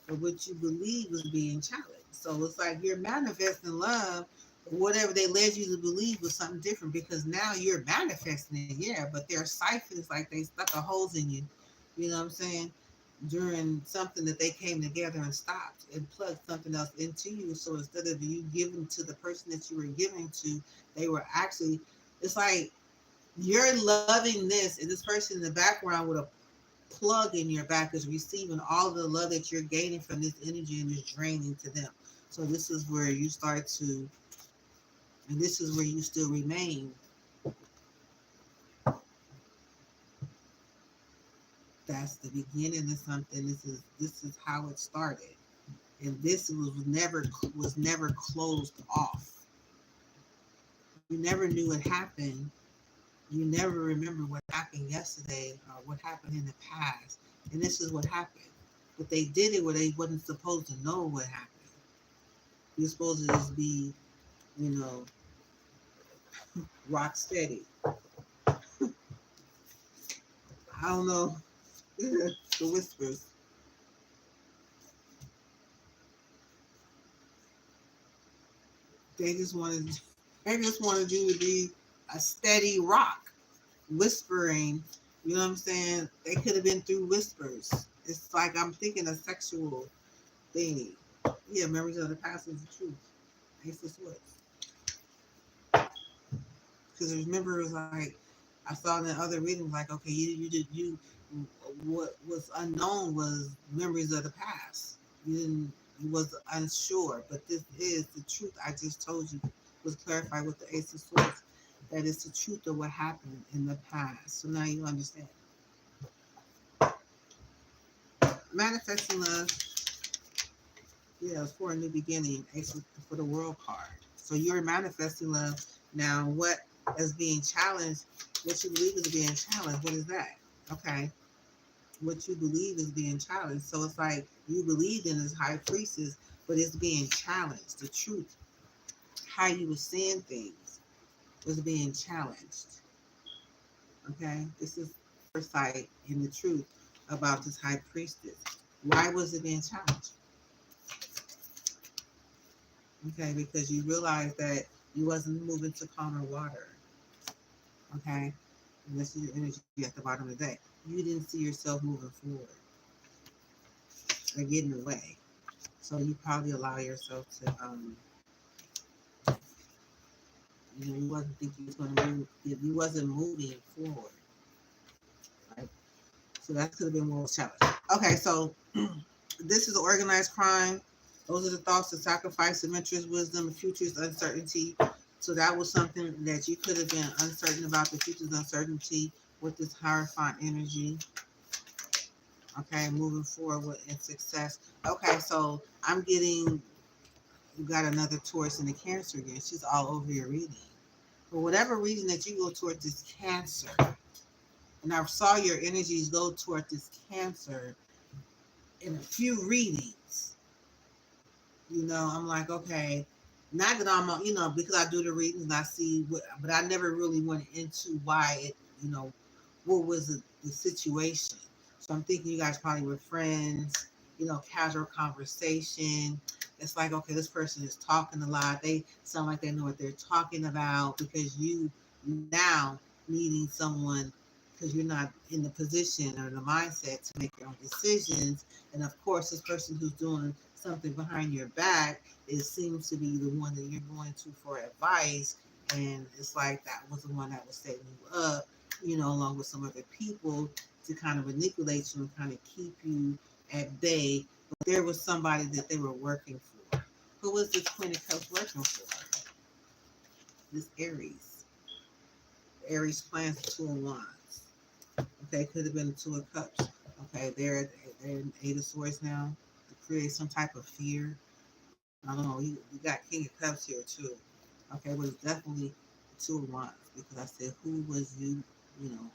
but what you believe is being challenged. So it's like you're manifesting love, but whatever they led you to believe was something different because now you're manifesting it, yeah, but they're siphons, like they stuck a holes in you. You know what I'm saying? During something that they came together and stopped and plugged something else into you. So instead of you giving to the person that you were giving to, they were actually, it's like you're loving this, and this person in the background with a plug in your back is receiving all the love that you're gaining from this energy and is draining to them. So this is where you start to and this is where you still remain. That's the beginning of something. This is how it started, and this was never closed off. You never knew it happened. You never remember what happened yesterday or what happened in the past, and this is what happened. But they did it where they wasn't supposed to know what happened. You're supposed to just be, you know, rock steady. I don't know. The whispers. They just wanted you to be a steady rock, whispering. You know what I'm saying? They could have been through whispers. It's like I'm thinking a sexual thing. Yeah, memories of the past is the truth. Ace of Swords. Because remember, it was like I saw in the other readings, like okay, you what was unknown was memories of the past. You was unsure, but this is the truth. I just told you was clarified with the Ace of Swords. That is the truth of what happened in the past. So now you understand. Manifesting love, yeah, it's for a new beginning. Ace for the World card. So you're manifesting love. Now, what is being challenged? What you believe is being challenged? What is that? Okay, what you believe is being challenged. So it's like you believed in this high priestess, but it's being challenged. The truth, how you were seeing things, was being challenged. Okay, this is foresight in the truth about this high priestess. Why was it being challenged? Okay, because you realized that you wasn't moving to calmer water. Okay, and this is your energy at the bottom of the day. You didn't see yourself moving forward or getting away. So you probably allow yourself to, you wasn't thinking you was going to move. You wasn't moving forward, right? So that could have been more challenge. Okay, so this is organized crime. Those are the thoughts of sacrifice, adventures, wisdom, futures, uncertainty. So that was something that you could have been uncertain about, the future's uncertainty with this Hierophant energy. Okay, moving forward in success. Okay, so I'm getting, you got another Taurus in the Cancer again. She's all over your reading. For whatever reason that you go toward this Cancer, and I saw your energies go toward this Cancer in a few readings. I'm like, okay, not that I'm, because I do the readings and I see what, but I never really went into why it, what was the situation. So I'm thinking you guys probably were friends, casual conversation. It's like, okay, this person is talking a lot. They sound like they know what they're talking about because you now needing someone because you're not in the position or the mindset to make your own decisions. And of course, this person who's doing something behind your back, it seems to be the one that you're going to for advice. And it's like that was the one that was setting you up, along with some other people to kind of manipulate you and kind of keep you at bay. But there was somebody that they were working for. Who was this Queen of Cups working for? This Aries. Aries plans the Two of Wands. Okay, could have been the Two of Cups. Okay, they're in Eight of Swords now to create some type of fear. I don't know. You got King of Cups here too. Okay, but it's definitely the Two of Wands because I said, who was you? You know,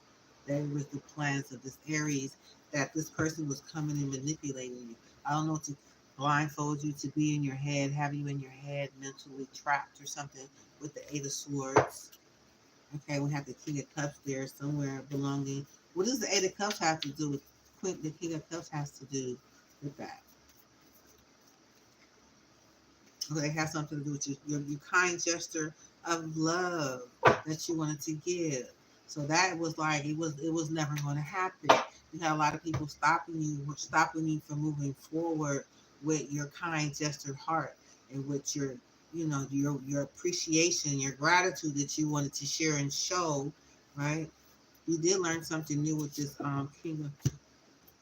that was the plans of this Aries that this person was coming and manipulating you. I don't know, to blindfold you, to be in your head, have you in your head mentally trapped or something with the Eight of Swords. Okay, we have the King of Cups there somewhere belonging. What does the Eight of Cups have to do with the King of Cups has to do with that? Okay, it has something to do with your kind gesture of love that you wanted to give. So that was like it was never going to happen. You had a lot of people stopping you from moving forward with your kind gestured heart and with your appreciation, your gratitude that you wanted to share and show, right? You did learn something new with this Queen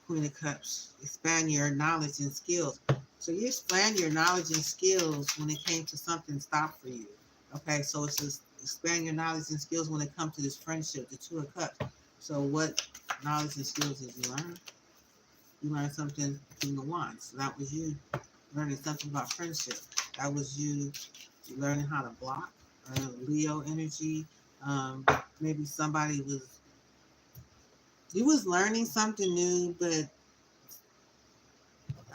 of Cups. Expand your knowledge and skills. So you expand your knowledge and skills when it came to something stopped for you. Okay, so it's just expand your knowledge and skills when it comes to this friendship, the Two of Cups. So what knowledge and skills did you learn? You learned something in the Wands. So that was you learning something about friendship. That was you learning how to block Leo energy. Um, Maybe somebody was you was learning something new, but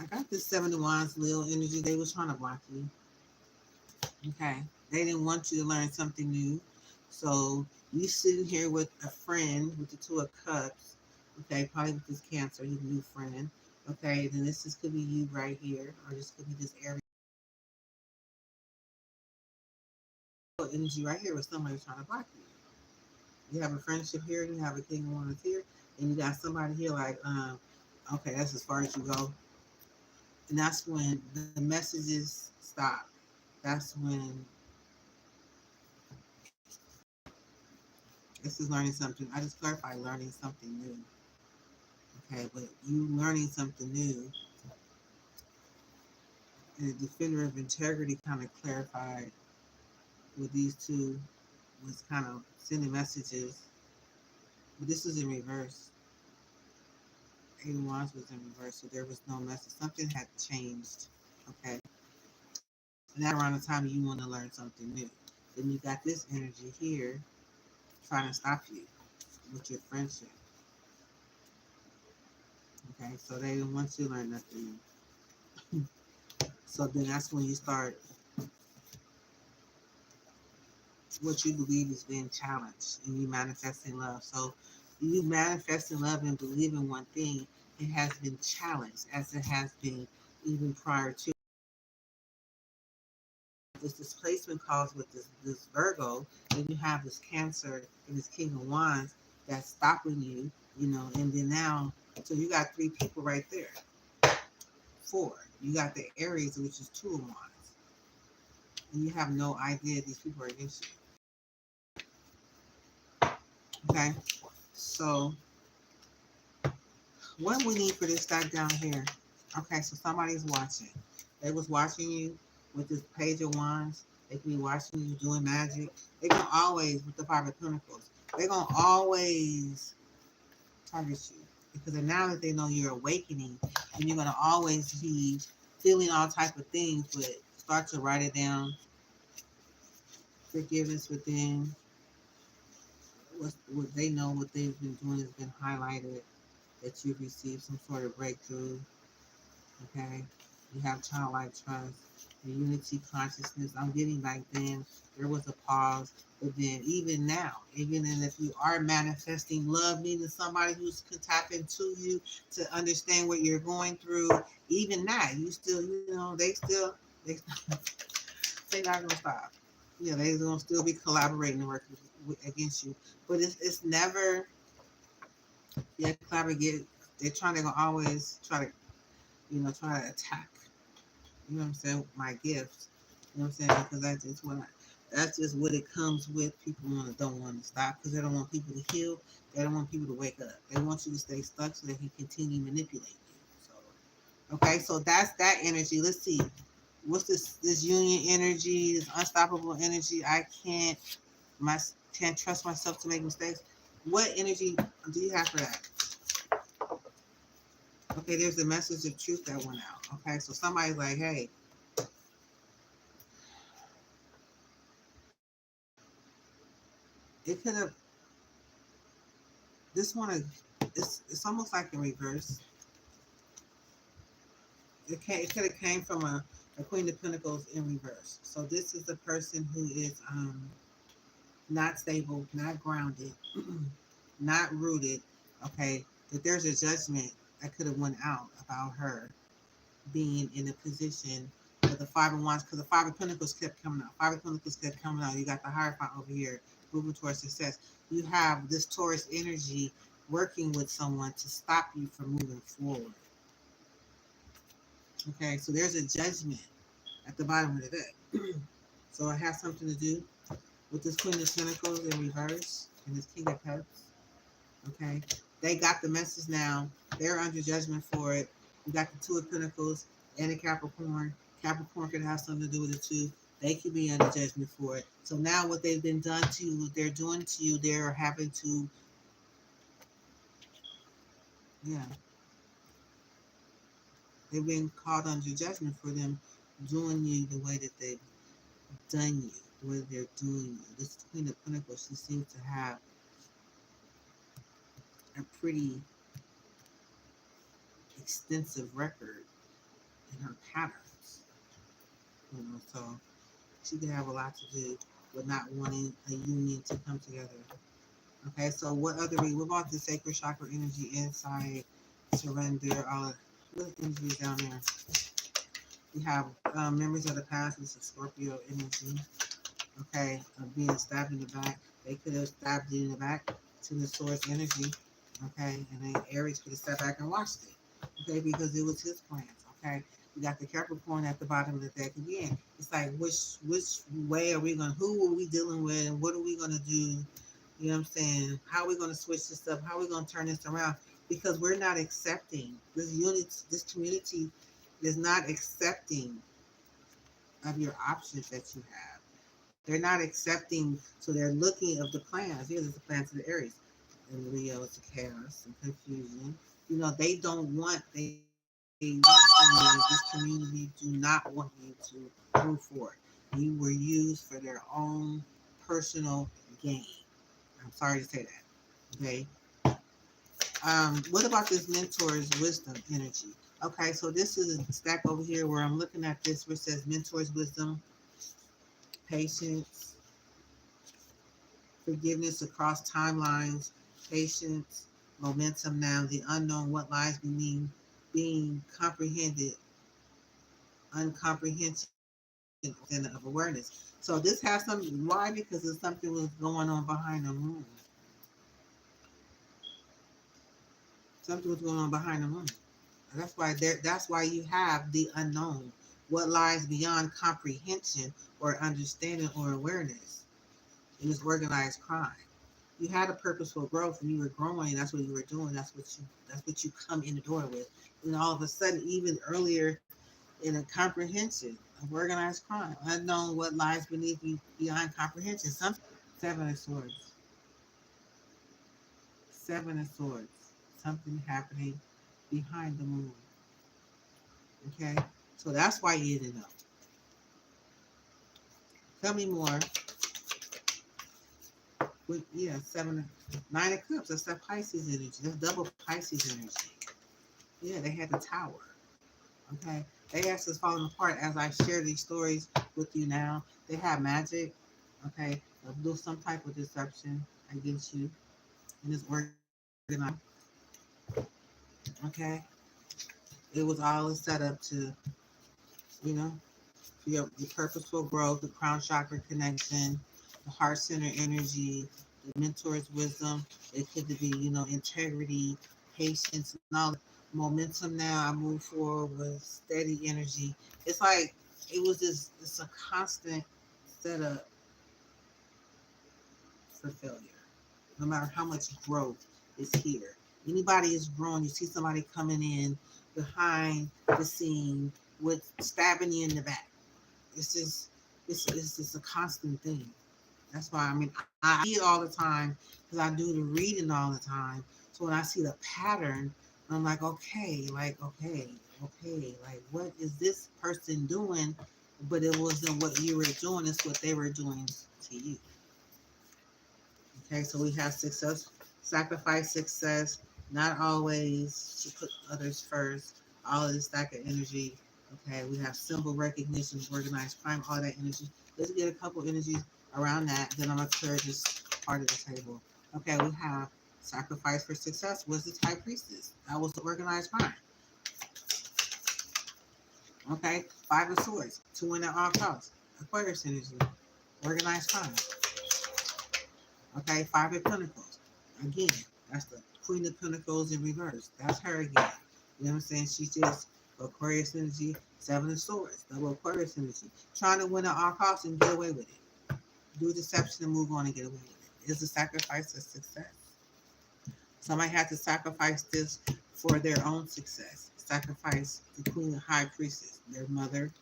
I got this Seven of Wands Leo energy. They was trying to block you. Okay, they didn't want you to learn something new. So you sitting here with a friend with the Two of Cups. Okay, probably with this Cancer, your new friend. Okay, then this could be you right here, or this could be this area energy right here with somebody trying to block you. You have a friendship here, and you have a King of Wands here, and you got somebody here like, okay, that's as far as you go. And that's when the messages stop. That's when this is learning something. I just clarify learning something new. Okay, but you learning something new, and the defender of integrity kind of clarified with these two was kind of sending messages. But this is in reverse. Eight of Wands was in reverse, so there was no message. Something had changed. Okay. And that around the time you want to learn something new. Then you got this energy here trying to stop you with your friendship. Okay, so they didn't want you to learn nothing new. So then that's when you start what you believe is being challenged and you manifesting love. So you manifesting love and believe in one thing, it has been challenged as it has been even prior to this displacement caused with this Virgo, and you have this Cancer and this King of Wands that's stopping you, and then now, so you got three people right there. Four. You got the Aries, which is Two of Wands. And you have no idea these people are against you. Okay? So what we need for this stack down here. Okay, so somebody's watching. They was watching you with this Page of Wands. They can be watching you doing magic. They can always, with the Five of Pentacles, they're going to always target you. Because now that they know you're awakening, and you're going to always be feeling all type of things, but start to write it down. Forgiveness within. What they know, what they've been doing has been highlighted. That you've received some sort of breakthrough. Okay, you have childlike trust, the unity consciousness. I'm getting back then there was a pause, but then even now, even if you are manifesting love, meaning somebody who's can tap into you to understand what you're going through, even now, you still, they they're not gonna stop. Yeah, they're gonna still be collaborating and working against you, but it's never. Yeah, collaborate. They're trying to always try to try to attack. You know what I'm saying? My gifts. You know what I'm saying? Because that's just what it comes with. People don't want to stop because they don't want people to heal. They don't want people to wake up. They want you to stay stuck so they can continue manipulating you. So okay, so that's that energy. Let's see. What's this union energy, this unstoppable energy? I can't trust myself to make mistakes. What energy do you have for that? Okay, there's a message of truth that went out. Okay, so somebody's like, hey, it could have, this one, it's almost like in reverse. It could have came from a Queen of Pentacles in reverse. So this is a person who is not stable, not grounded, not rooted. Okay, that there's a judgment that could have went out about her being in a position with the Five of Wands, because the Five of Pentacles kept coming out. Five of Pentacles kept coming out. You got the Hierophant over here moving towards success. You have this Taurus energy working with someone to stop you from moving forward. Okay, so there's a judgment at the bottom of the deck. So it has something to do with this Queen of Pentacles in reverse and this King of Cups. Okay, they got the message now. They're under judgment for it. You got the Two of Pentacles and the Capricorn. Capricorn could have something to do with it too. They could be under judgment for it. So now what they've been done to you, they're doing to you, they're having to, yeah, they've been called under judgment for them doing you the way that they've done you, the way they're doing you. This Queen of Pentacles, she seems to have a pretty extensive record in her patterns, so she could have a lot to do with not wanting a union to come together. Okay, so what other what about the sacred chakra energy, insight, surrender, all what energy is down there? We have memories of the past. It's a Scorpio energy. Okay, being stabbed in the back. They could have stabbed you in the back to the source energy. Okay, and then Aries could have stepped back and watched it. Okay, because it was his plans. Okay, we got the Capricorn at the bottom of the deck again. It's like which way are we going? Who are we dealing with, and what are we going to do? You know what I'm saying? How are we going to switch this up? How are we going to turn this around? Because we're not accepting this unit. This community is not accepting of your options that you have. They're not accepting, so they're looking of the plans. Here's the plans of the Aries. And Leo is chaos and confusion. They don't want, they want you, this community do not want you to move forward. You were used for their own personal gain. I'm sorry to say that. Okay. What about this mentor's wisdom energy? Okay, so this is a stack over here where I'm looking at this where it says mentor's wisdom, patience, forgiveness across timelines, patience, momentum now, the unknown, what lies being comprehended, uncomprehension of awareness. So this has something, why? Because there's something was going on behind the moon. Something was going on behind the moon. That's why you have the unknown, what lies beyond comprehension or understanding or awareness. It is organized crime. You had a purposeful growth and you were growing. That's what you were doing. That's what you come in the door with. And all of a sudden, even earlier in a comprehension of organized crime, unknown what lies beneath you beyond comprehension. Seven of Swords, Seven of Swords, something happening behind the moon. Okay, so that's why you didn't know. Tell me more. Seven, Nine of Cups. That's that Pisces energy. That's double Pisces energy. Yeah, they had the Tower. Okay, they asked us falling apart as I share these stories with you now. They have magic. Okay, they'll do some type of deception against you, and it's organized. Okay, it was all set up to, you know, your purposeful growth, the crown chakra connection, the heart center energy, the mentor's wisdom. It could be, integrity, patience, and all. Momentum now, I move forward with steady energy. It's like it's a constant setup for failure. No matter how much growth is here. Anybody is growing, you see somebody coming in behind the scene with stabbing you in the back. It's just a constant thing. That's why I see it all the time because I do the reading all the time. So when I see the pattern, I'm like, okay, like what is this person doing? But it wasn't what you were doing; it's what they were doing to you. Okay, so we have success, sacrifice, success. Not always to put others first. All of this stack of energy. Okay, we have symbol recognition, organized crime, all that energy. Let's get a couple energies around that. Then I'm gonna clear this part of the table. Okay, we have sacrifice for success was the high priestess. That was the organized crime. Okay, Five of Swords, two in at all costs. Aquarius energy, organized crime. Okay, Five of Pentacles. Again, that's the Queen of Pentacles in reverse. That's her again. You know what I'm saying? She's just Aquarius energy, Seven of Swords, double Aquarius energy. Trying to win at all costs and get away with it. Do deception and move on and get away with it. It's a sacrifice of success. Somebody had to sacrifice this for their own success. Sacrifice the Queen of High Priestess, their mother,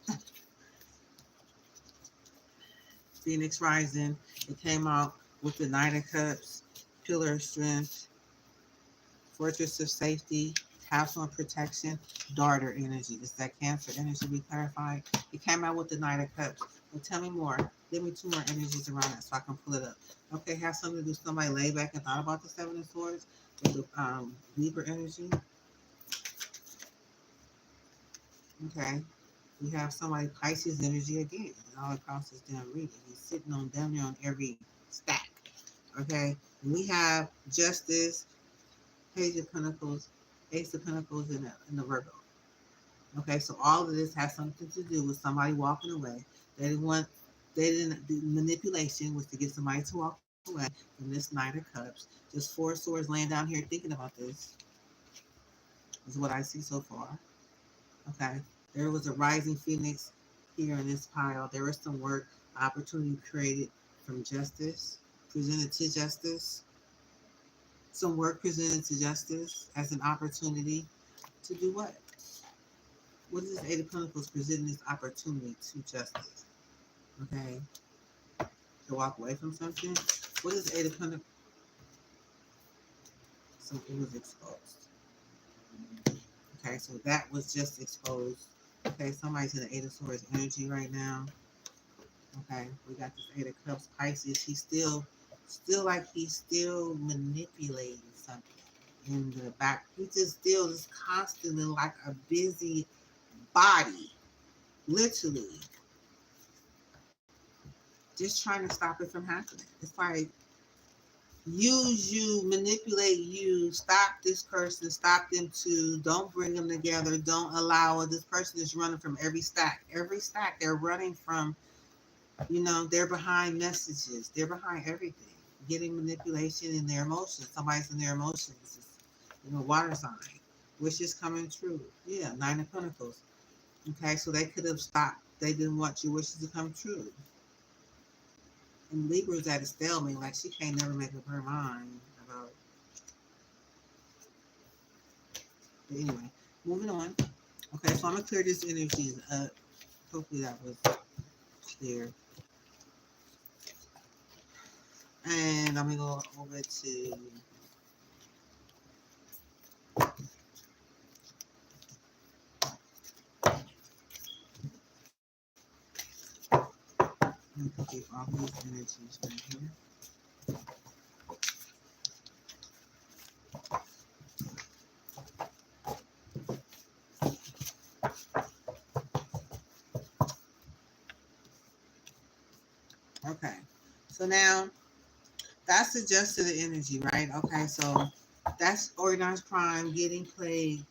Phoenix Rising. It came out with the Knight of Cups, Pillar of Strength, Fortress of Safety, Castle of Protection, Darter energy. It's that Cancer energy we clarified. It came out with the Knight of Cups. Well, tell me more. Give me two more energies around that so I can pull it up. Okay, have something to do. Somebody lay back and thought about the Seven of Swords with the Libra energy. Okay. We have somebody Pisces energy again all across this damn reading. He's sitting on damn near on every stack. Okay. And we have Justice, Page of Pentacles, Ace of Pentacles, in the Virgo. Okay, so all of this has something to do with somebody walking away. They didn't do manipulation was to get somebody to walk away from this Knight of Cups. Just four swords laying down here thinking about this is what I see so far. Okay, there was a rising phoenix here in this pile. There was some work, opportunity created from justice, presented to justice. Some work presented to justice as an opportunity to do what? What is this Eight of Pentacles presenting this opportunity to justice? Okay, to walk away from something. What is Eight of Pentacles? Something was exposed. Okay, so that was just exposed. Okay, somebody's in the Eight of Swords energy right now. Okay, we got this Eight of Cups, Pisces. He's still like he's still manipulating something in the back. He just constantly like a busy body, literally, just trying to stop it from happening. It's like use you, manipulate you, stop this person, stop them too, don't bring them together, don't allow it. This person is running from every stack. Every stack they're running from, they're behind messages. They're behind everything. Getting manipulation in their emotions. Somebody's in their emotions. It's, water sign. Wishes coming true. Yeah, Nine of Pentacles. Okay, so they could have stopped. They didn't want your wishes to come true. And Libra's at a stalemate, like she can't never make up her mind about. But anyway, moving on. Okay, so I'm gonna clear this energy up. Hopefully that was clear. And I'm gonna go over to get all these energies right here. Okay, so now that's adjusted the energy, right? Okay, so that's organized crime, getting played.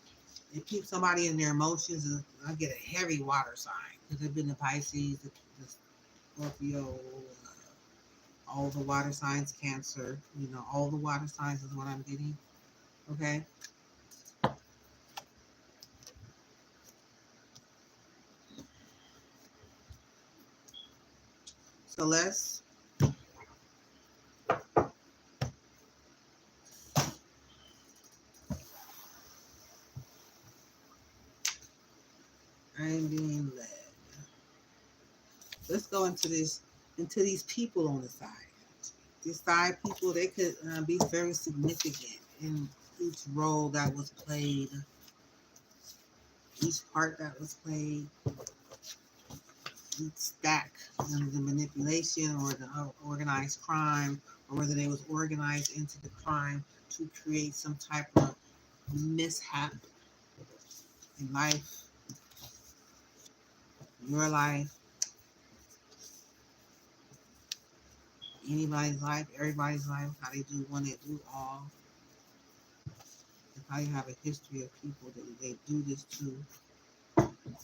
It keeps somebody in their emotions. I get a heavy water sign because they've been the Pisces, the Scorpio, all the water signs, Cancer. All the water signs is what I'm getting. Okay. So let's I'm being led. Let's go into these people on the side. These side people, they could be very significant in each role that was played, each part that was played, each stack, the manipulation or the organized crime, or whether they was organized into the crime to create some type of mishap in life, your life, anybody's life, everybody's life, how they do one, they do all. They probably have a history of people that they do this to.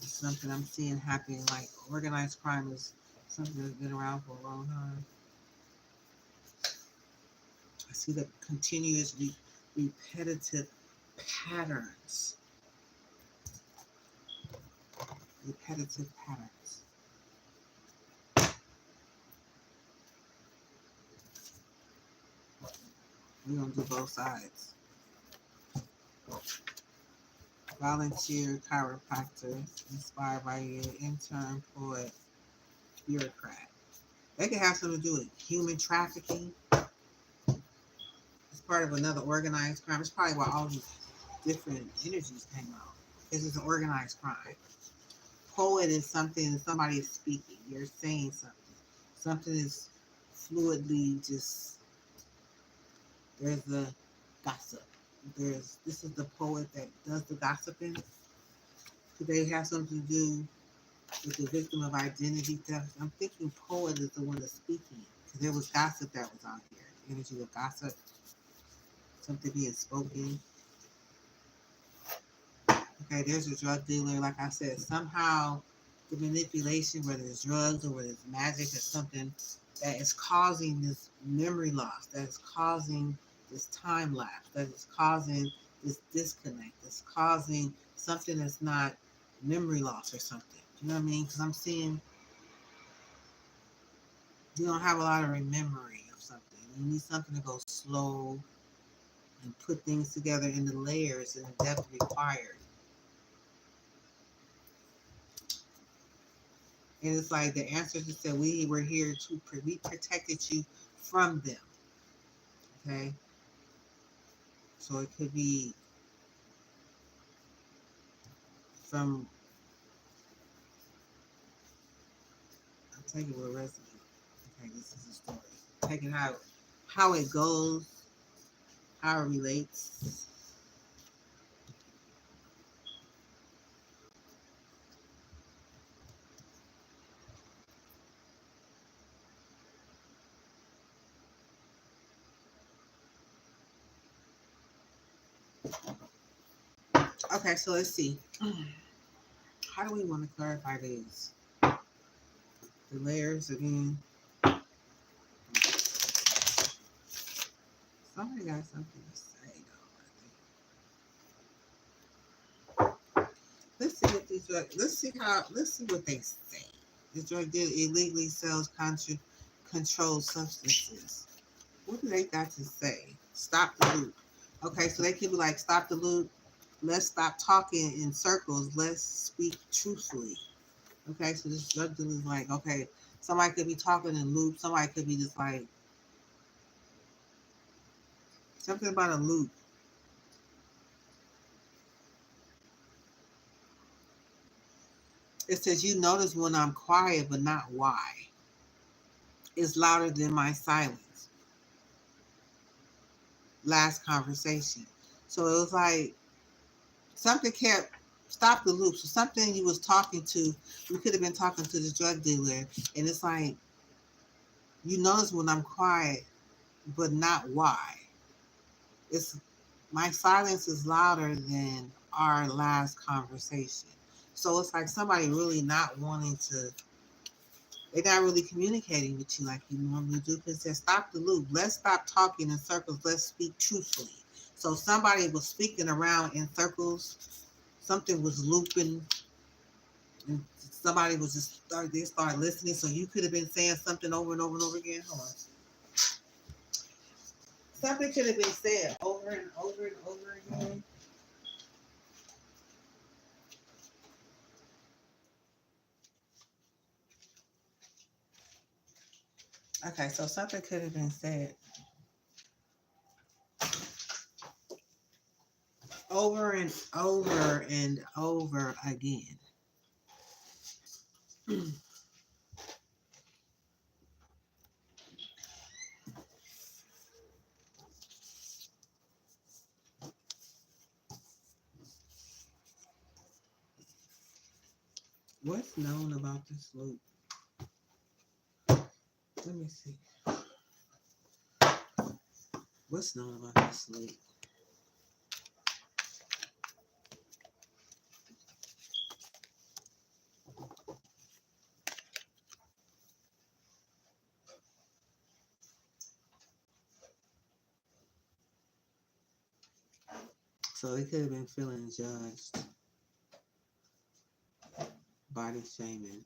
It's something I'm seeing happen, like organized crime is something that's been around for a long time. I see the continuous repetitive patterns. Repetitive patterns. We're going to do both sides. Volunteer chiropractor, inspired by your intern, poet, bureaucrat. They could have something to do with human trafficking. It's part of another organized crime. It's probably why all these different energies came out. Because it's an organized crime. Poet is something somebody is speaking. You're saying something. Something is fluidly just, there's a gossip. This is the poet that does the gossiping. Do they have something to do with the victim of identity theft? I'm thinking poet is the one that's speaking. Because there was gossip that was out here. Energy of gossip, something being spoken. Okay, there's a drug dealer. Like I said, somehow the manipulation, whether it's drugs or whether it's magic or something, that is causing this memory loss, that is causing this time lapse, that is causing this disconnect, that's causing something that's not memory loss or something. You know what I mean? Because I'm seeing you don't have a lot of memory of something. You need something to go slow and put things together in the layers and the depth required. And it's like the answer just said, we were here to, we protected you from them. Okay? So it could be from, I'll tell you what resonates. Okay, this is a story. Taking how it goes, how it relates. Okay, so let's see. How do we want to clarify these? The layers again. Somebody got something to say though. Let's see what these let's see what they say. This drug dealer illegally sells controlled substances. What do they got to say? Stop the loop. Okay, so they could be like, stop the loop. Let's stop talking in circles. Let's speak truthfully. Okay, so this drug dealer is like, okay, somebody could be talking in loops. Somebody could be just like, something about a loop. It says, you notice when I'm quiet, but not why. It's louder than my silence. Last conversation. So it was like, something kept, stop the loop. So something you was talking to, you could have been talking to the drug dealer, and it's like, you notice when I'm quiet, but not why. It's my silence is louder than our last conversation. So it's like somebody really not wanting to, they're not really communicating with you like you normally do, because it says, stop the loop. Let's stop talking in circles. Let's speak truthfully. So somebody was speaking around in circles. Something was looping, and somebody was just they started listening. So you could have been saying something over and over and over again. Hold on. Something could have been said over and over and over again. Okay, so something could have been said over and over and over again. What's known about this loop? Let me see. What's known about this loop? So it could have been feeling judged, body shaming.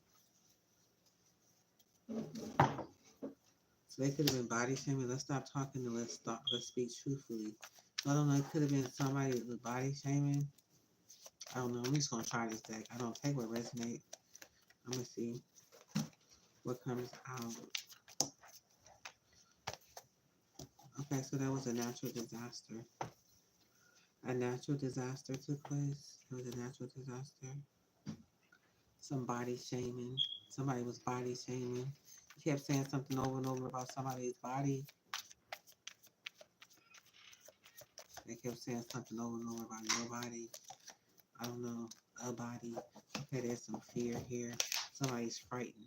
So they could have been body shaming. Let's stop talking and let's speak truthfully. So I don't know, it could have been somebody with body shaming. I don't know. I'm just gonna try this deck. I don't take what resonates. I'm gonna see what comes out. Okay, so that was a natural disaster. A natural disaster took place. It was a natural disaster. Some body shaming. Somebody was body shaming. He kept saying something over and over about somebody's body. They kept saying something over and over about your body. I don't know, a body. Okay, there's some fear here. Somebody's frightened.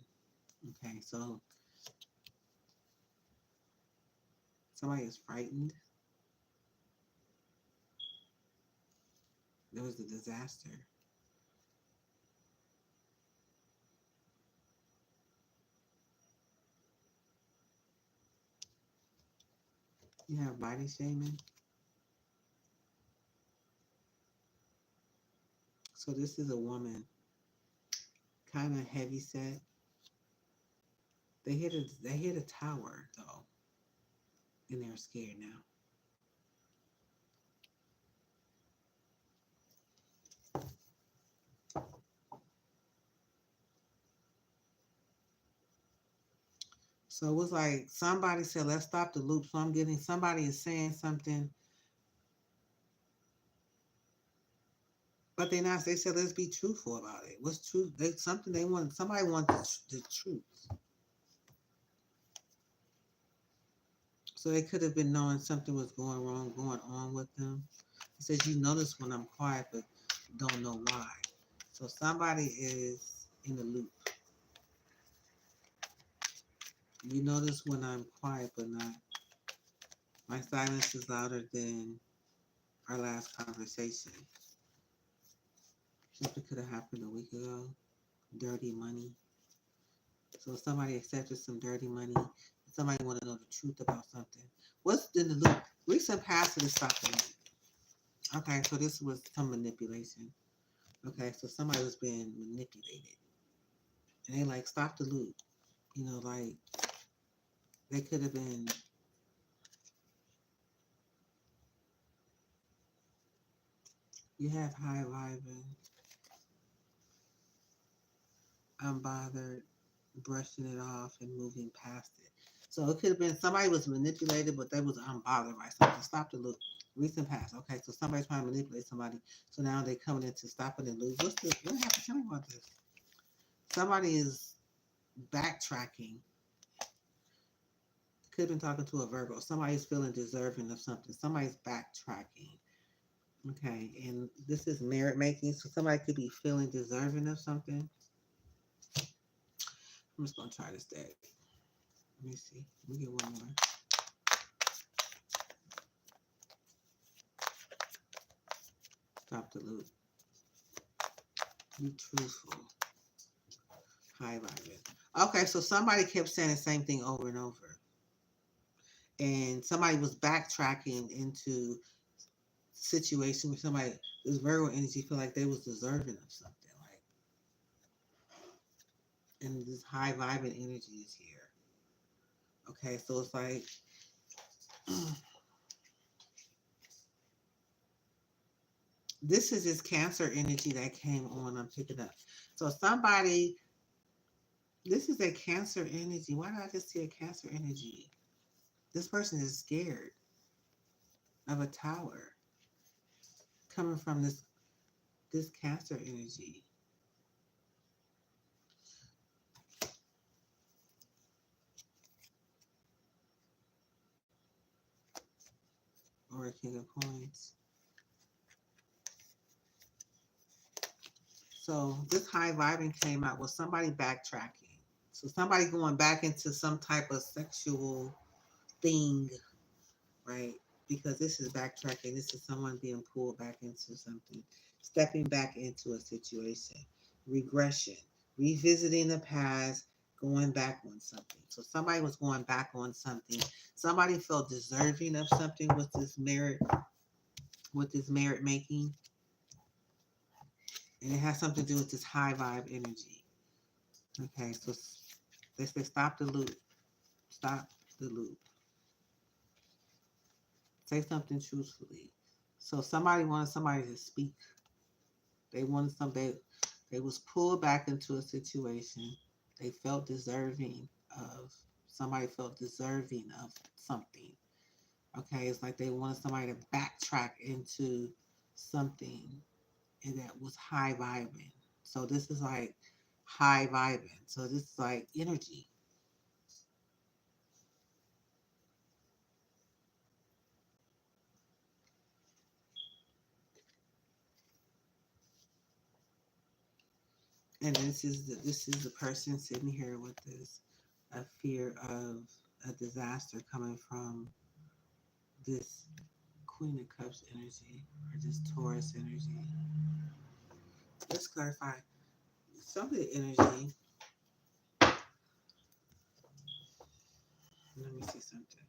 Okay, so somebody is frightened. There was a disaster. You have body shaming. So this is a woman, kind of heavy set. They hit a tower though, and they're scared now. So it was like somebody said, "Let's stop the loop." So I'm getting somebody is saying something, but they not. They said, "Let's be truthful about it." What's truth? They something they want. Somebody wants the truth. So they could have been knowing something was going wrong, going on with them. It says you notice when I'm quiet, but don't know why. So somebody is in the loop. You notice when I'm quiet, but not. My silence is louder than our last conversation. Something could have happened a week ago. Dirty money. So somebody accepted some dirty money. Somebody want to know the truth about something. What's in the loop? Recent past to stop the loop. Okay, so this was some manipulation. Okay, so somebody was being manipulated. And they like, stop the loop. Like they could have been, you have high vibing, unbothered, brushing it off and moving past it. So it could have been somebody was manipulated, but they was unbothered by something. Stop the loop. Recent past. Okay, so somebody's trying to manipulate somebody. So now they coming into stopping the loop. What happened? Tell me about this. Somebody is backtracking. Could have been talking to a Virgo. Somebody's feeling deserving of something. Somebody's backtracking. Okay, and this is merit making, so somebody could be feeling deserving of something. I'm just gonna try this deck. Let me see. Let me get one more. Stop the loop. Be truthful. High vibing. Okay, so somebody kept saying the same thing over and over, and somebody was backtracking into situation where somebody, this Virgo energy, feel like they was deserving of something, like, and this high vibing energy is here. Okay, so it's like this is this Cancer energy that came on. I'm picking up. So somebody, this is a Cancer energy. Why did I just see a Cancer energy? This person is scared of a tower coming from this Cancer energy. Or a King of Coins. So this high vibing came out with somebody backtracking. So somebody going back into some type of sexual thing, right? Because this is backtracking. This is someone being pulled back into something, stepping back into a situation, regression, revisiting the past, going back on something. So somebody was going back on something. Somebody felt deserving of something with this merit making, and it has something to do with this high vibe energy. Okay, so they say stop the loop, stop the loop. Say something truthfully. So somebody wanted somebody to speak. They wanted something. They was pulled back into a situation. They felt deserving of, somebody felt deserving of something. Okay, it's like they wanted somebody to backtrack into something and that was high vibing. So this is like high vibing. So this is like energy. And this is the person sitting here with this a fear of a disaster coming from this Queen of Cups energy or this Taurus energy. Let's clarify some of the energy. Let me see something.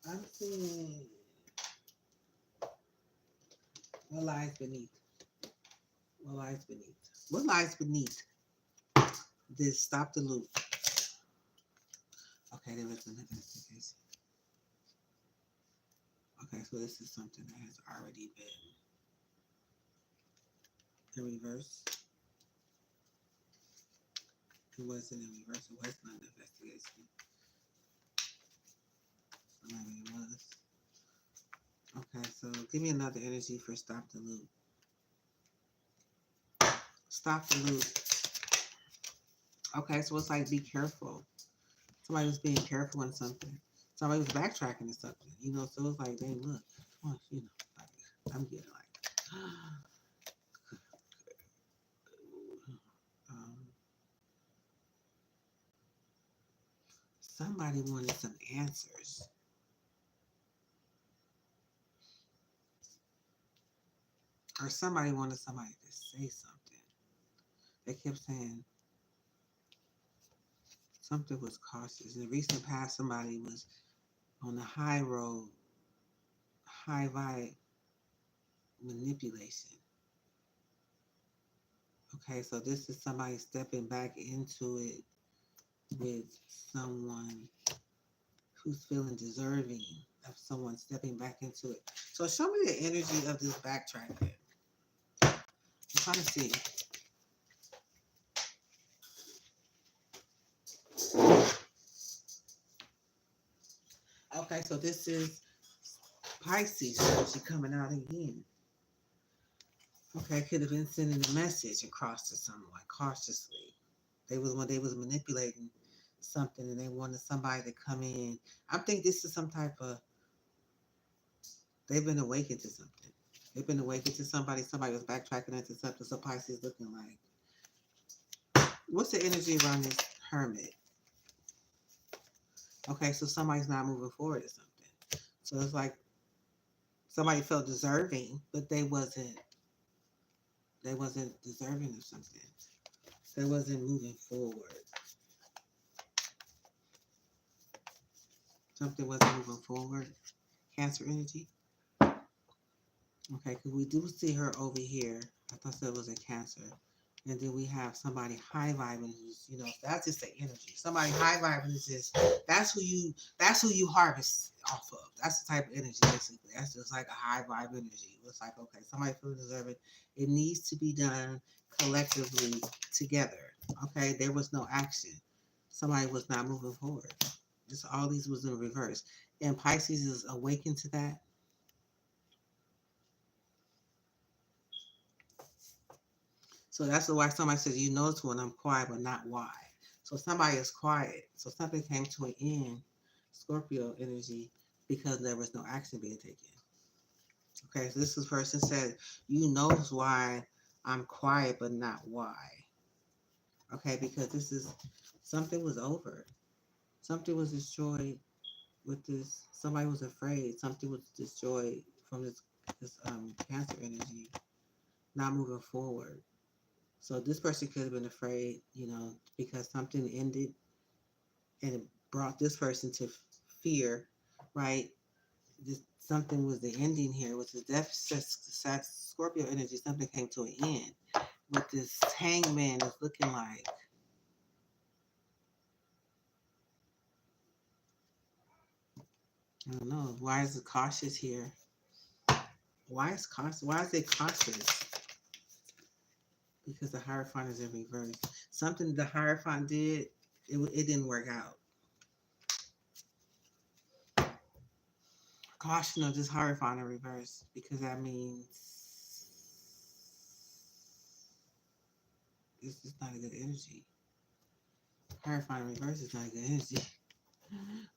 I'm seeing what lies beneath. What lies beneath? What lies beneath this? Stop the loop. Okay, there was an investigation. Okay, so this is something that has already been in reverse. It wasn't in reverse. It was not an investigation. So maybe it was. Okay, so give me another energy for stop the loop. Stop the loop. Okay, so it's like be careful. Somebody was being careful in something. Somebody was backtracking to something. So it's like, dang, look, come on, like, I'm getting like, um, somebody wanted some answers. Or somebody wanted somebody to say something. They kept saying something was cautious. In the recent past, somebody was on the high road, high vibe manipulation. Okay, so this is somebody stepping back into it with someone who's feeling deserving of someone stepping back into it. So show me the energy of this backtracking. I'm trying to see. Okay, so this is Pisces energy coming out again. Okay, could have been sending a message across to someone cautiously. They was manipulating something and they wanted somebody to come in. I think this is some type of they've been awakened to something. They've been awakened to somebody. Somebody was backtracking into something. So Pisces looking like what's the energy around this hermit? Okay, so somebody's not moving forward or something. So it's like somebody felt deserving, but they wasn't deserving of something. They wasn't moving forward. Something wasn't moving forward. Cancer energy. Okay, because we do see her over here. I thought that was a Cancer. And then we have somebody high vibing who's, that's just the energy. Somebody high vibing is just that's who you harvest off of. That's the type of energy basically. That's just like a high vibe energy. It's like, okay, somebody feels deserving. It needs to be done collectively together. Okay, there was no action. Somebody was not moving forward. Just all these was in reverse. And Pisces is awakened to that. So that's why somebody says, it's when I'm quiet, but not why. So somebody is quiet. So something came to an end, Scorpio energy, because there was no action being taken. Okay, so this person said, knows why I'm quiet, but not why. Okay, because this is something was over. Something was destroyed with this. Somebody was afraid. Something was destroyed from this Cancer energy, not moving forward. So this person could have been afraid, because something ended and it brought this person to fear, right? Something was the ending here with the death Scorpio energy. Something came to an end. But this hangman is looking like, I don't know. Why is it cautious here? Why is cautious? Why is it cautious? Because the Hierophant is in reverse. Something the Hierophant did, it didn't work out. Caution of this Hierophant in reverse, because that means it's just not a good energy. Hierophant in reverse is not a good energy.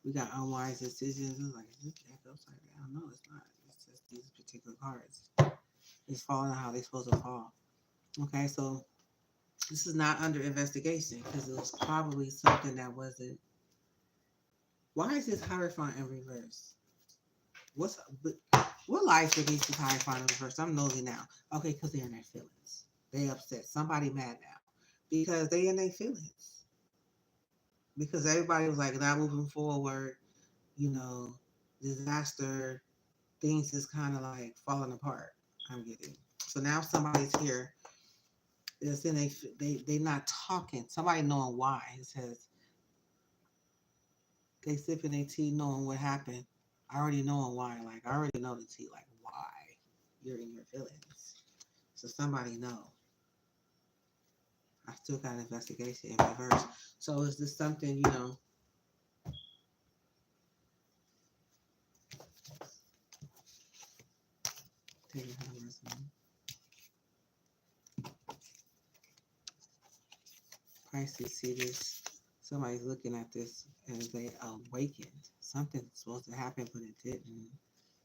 We got unwise decisions. It's like, is this deck upside down? No, it's not. It's just these particular cards. It's falling how they're supposed to fall. Okay, so this is not under investigation because it was probably something that wasn't. Why is this Hierophant in reverse? What lies beneath this Hierophant in reverse? I'm nosy now. Okay, because they're in their feelings. They upset. Somebody mad now because they in their feelings. Because everybody was like not moving forward. You know, disaster. Things is kind of like falling apart. I'm getting. So now somebody's here. It's in they not talking. Somebody knowing why. It says they sipping their tea, knowing what happened. I already knowing why. Like I already know the tea. Like why you're in your feelings. So somebody know. I still got an investigation in reverse. So is this something taking Pisces see this. Somebody's looking at this and they awakened. Something's supposed to happen, but it didn't.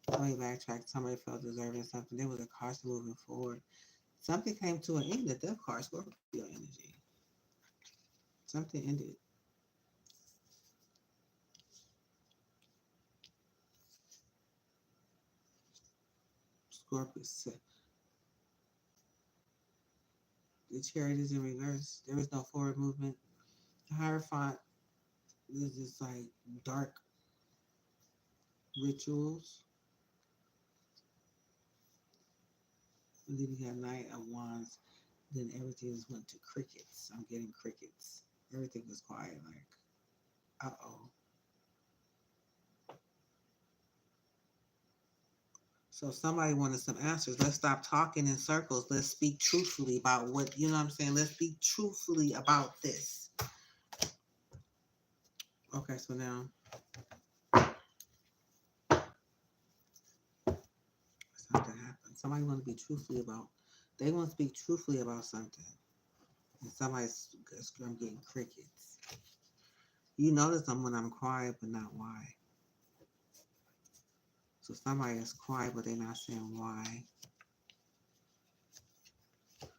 Somebody backtracked. Somebody felt deserving something. There was a card moving forward. Something came to an end. The death card, Scorpio energy. Something ended. Scorpio. The Chariot is in reverse. There is no forward movement. The Hierophant is just like dark rituals. And then you got Knight of Wands. Then everything just went to crickets. I'm getting crickets. Everything was quiet. Like, uh-oh. So somebody wanted some answers. Let's stop talking in circles. Let's speak truthfully about what, you know what I'm saying? Let's speak truthfully about this. Okay, so now something happened. Somebody want to be truthfully about, they want to speak truthfully about something. And I'm getting crickets. You notice when I'm quiet, but not why. So somebody is quiet, but they're not saying why.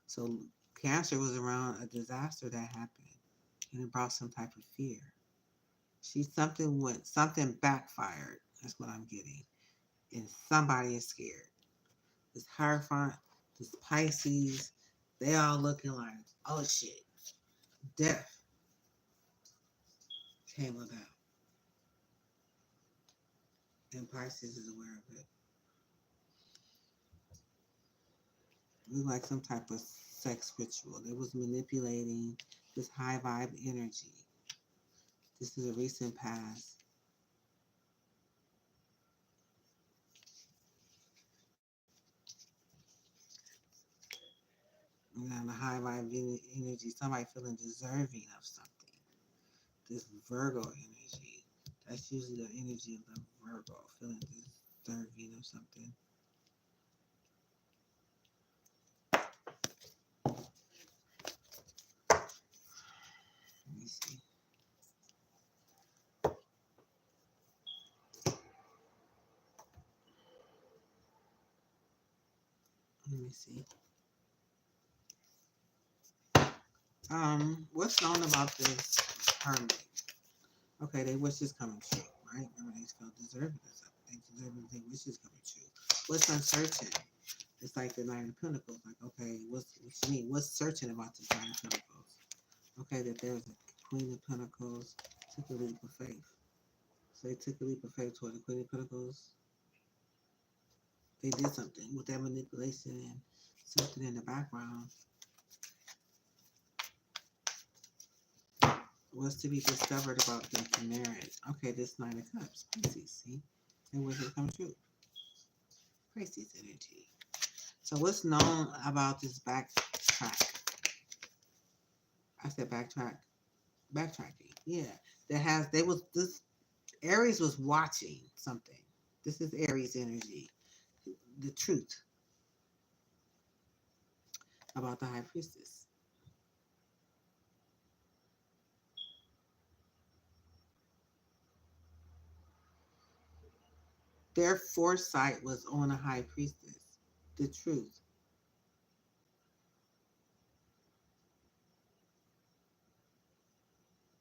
So Cancer was around a disaster that happened, and it brought some type of fear. Something backfired. That's what I'm getting, and somebody is scared. This Hierophant, this Pisces, they all looking like, oh shit, death came about, and Pisces is aware of it. It was like some type of sex ritual. They was manipulating this high vibe energy. This is a recent past. And the high vibe energy, somebody feeling deserving of something. This Virgo energy. That's usually the energy of the Virgo, feeling deserving of something. Let me see. Let me see. What's known about this hermit? Okay, they wish is coming true, right? Remember, they felt deserving of something. They deserve their wishes coming true. What's uncertain? It's like the Nine of Pentacles. Like, okay, what you mean? What's certain about the Nine of Pentacles? Okay, that there's a Queen of Pentacles took a leap of faith. So they took a leap of faith toward the Queen of Pentacles. They did something with that manipulation and something in the background. What's to be discovered about them to merit? Okay, this Nine of Cups. Pisces, see? And what has come true? Pisces energy. So what's known about this backtrack? I said backtrack. Backtracking. Yeah. This Aries was watching something. This is Aries energy. The truth about the High Priestess. Their foresight was on a High Priestess. The truth.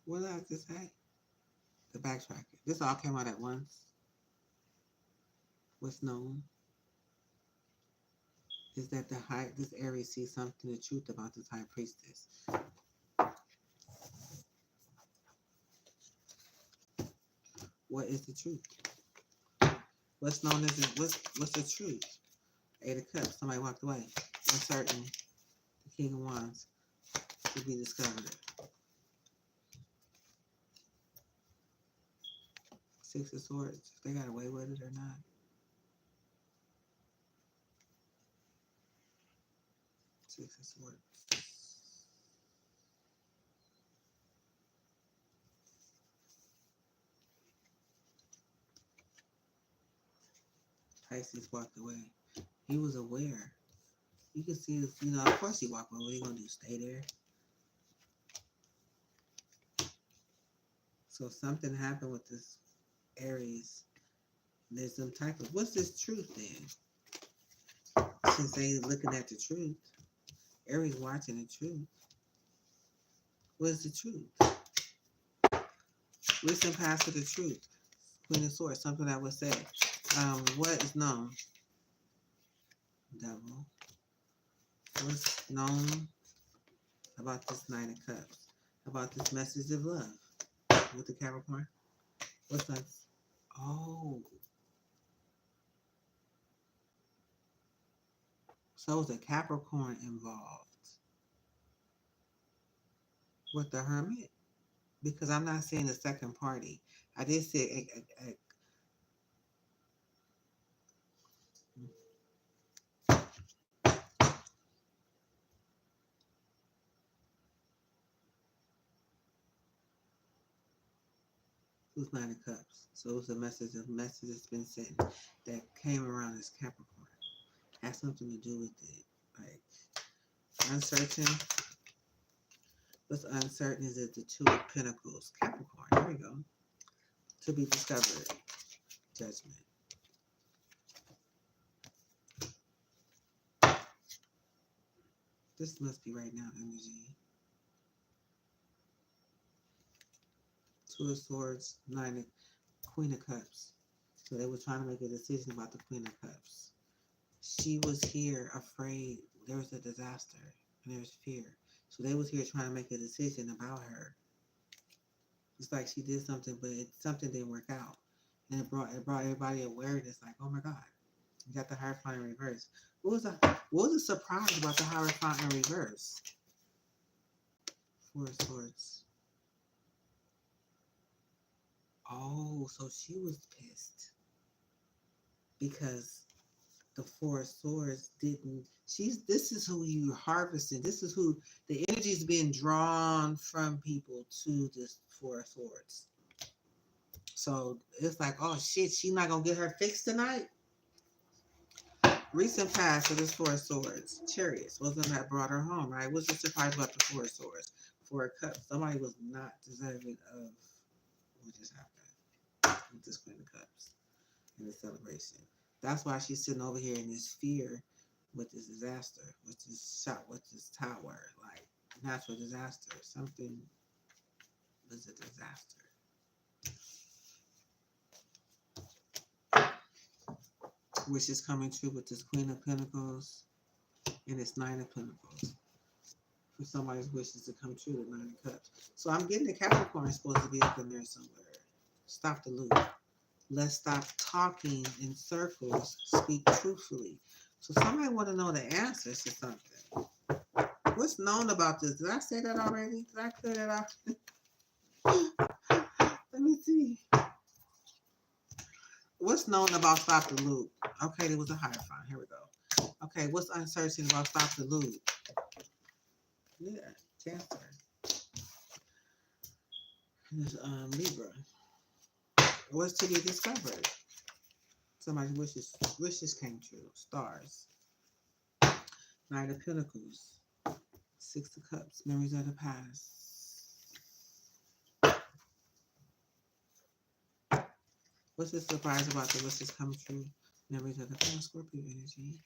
What did I just say? The backtrack. This all came out at once. What's known is that this Aries sees something, the truth about this High Priestess. What is the truth? What's known as what's the truth? Eight of Cups. Somebody walked away. Uncertain. The King of Wands to be discovered. Six of Swords. If they got away with it or not. Six of Swords. Pisces walked away. He was aware. You can see, of course he walked away. What are you going to do? Stay there? So something happened with this Aries. There's some type of, what's this truth then? Since they looking at the truth. Aries watching the truth. What's the truth? Listen past to the truth. Queen of Swords, something I would say. What is known? Devil. What's known about this Nine of Cups? About this message of love with the Capricorn? What's that? Oh. So is a Capricorn involved with the Hermit? Because I'm not seeing the second party. I did say who's Nine of Cups. So it was a message that's been sent that came around as Capricorn. Has something to do with it. Like uncertain. What's uncertain is that the Two of Pentacles. Capricorn. There we go. To be discovered. Judgment. This must be right now energy. Two of Swords, Queen of Cups. So they were trying to make a decision about the Queen of Cups. She was here afraid. There was a disaster and there was fear. So they was here trying to make a decision about her. It's like she did something, but something didn't work out. And it brought everybody awareness, like, oh my God, you got the Hierophant in reverse. What was the surprise about the Hierophant in reverse? Four of Swords. Oh, so she was pissed because the Four of Swords didn't. This is who you're harvesting. This is who the energy is being drawn from people to this Four of Swords. So it's like, oh shit, she's not gonna get her fixed tonight. Recent past of this Four of Swords. Chariots wasn't that brought her home, right? What's the surprise about the Four of Swords? Four of Cups. Somebody was not deserving of what just happened with this Queen of Cups in the celebration. That's why she's sitting over here in this fear with this disaster, with this shot, with this tower, like natural disaster. Something was a disaster. Which is coming true with this Queen of Pentacles and this Nine of Pentacles. For somebody's wishes to come true, the Nine of Cups. So I'm getting the Capricorn is supposed to be up in there somewhere. Stop the loop. Let's stop talking in circles. Speak truthfully. So somebody want to know the answers to something. What's known about this? Did I say that already? Did I clear that out? Let me see. What's known about Stop the Loop? Okay, there was a Hierophant. Here we go. Okay, what's uncertain about Stop the Loop? Yeah, Cancer. There's Libra. What's to be discovered? Somebody's wishes came true. Stars. Knight of Pentacles. Six of Cups. Memories of the past. What's the surprise about the wishes come true? Memories of the past. Scorpio energy.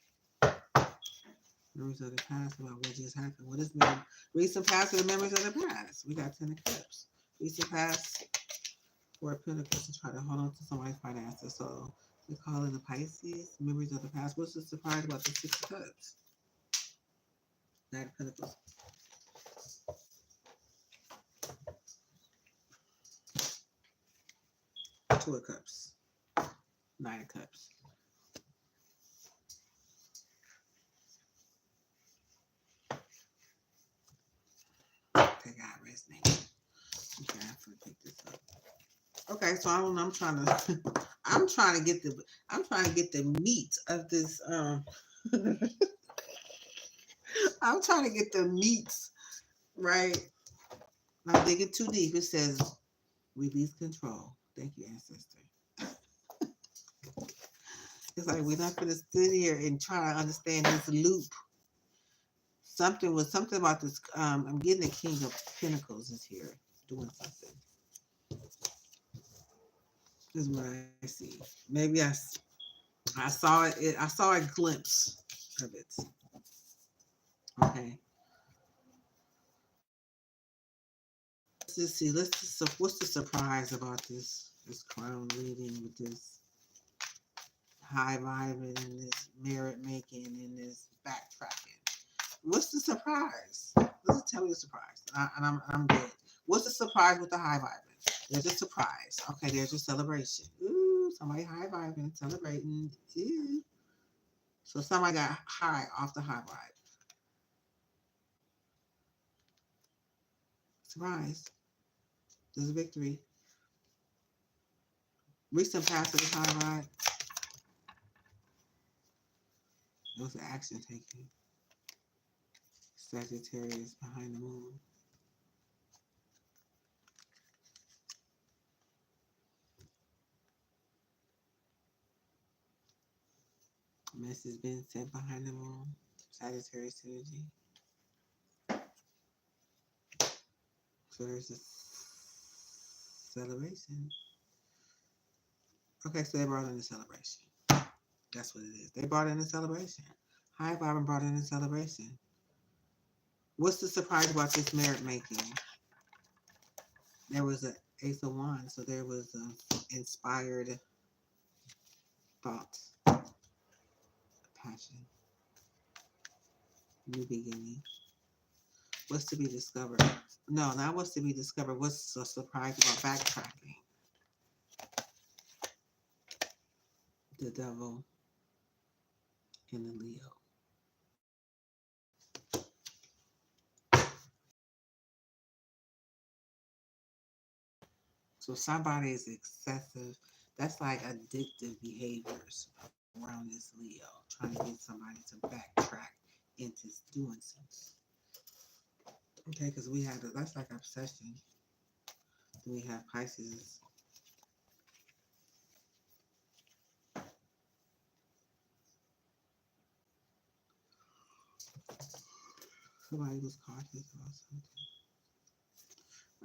Memories of the past about what just happened. What is recent past of the memories of the past? We got 10 of Cups. Recent past. Four of Pentacles to try to hold on to somebody's finances. So we call it the Pisces. Memories of the past. What's the surprise about the Six of Cups? Knight of Pentacles. Two of Cups. Nine of Cups. They got resonate. Okay, I have to pick this up. Okay, so I don't know. I'm trying to get the meat of this. I'm trying to get the meats right. Not digging too deep. It says release control. Thank you, ancestor. It's like we're not gonna sit here and try to understand this loop. Something about this. I'm getting the King of Pentacles is here doing something. This is what I see. Maybe I saw it. I saw a glimpse of it. Okay. Let's just see. What's the surprise about this crown reading with this high vibing and this merit making and this backtracking? What's the surprise? Let's tell me the surprise. I'm good. What's the surprise with the high vibing? There's a surprise. Okay, there's a celebration. Ooh, somebody high vibing, celebrating. Ooh. So somebody got high off the high vibe. Surprise. There's a victory. Recent past of the high vibe. There was an action taken. Sagittarius behind the moon. Message been sent behind the moon. Sagittarius energy. So there's a celebration. Okay, so they brought in a celebration. That's what it is. They brought in a celebration. High Vibe brought in a celebration. What's the surprise about this merit making? There was an Ace of Wands, so there was an inspired thought, passion, new beginning. What's to be discovered? No, not what's to be discovered. What's the surprise about backtracking? The Devil and the Leo. So somebody is excessive. That's like addictive behaviors around this Leo, trying to get somebody to backtrack into doing something. Okay, because that's like obsession. Then we have Pisces. Somebody was cautious about something.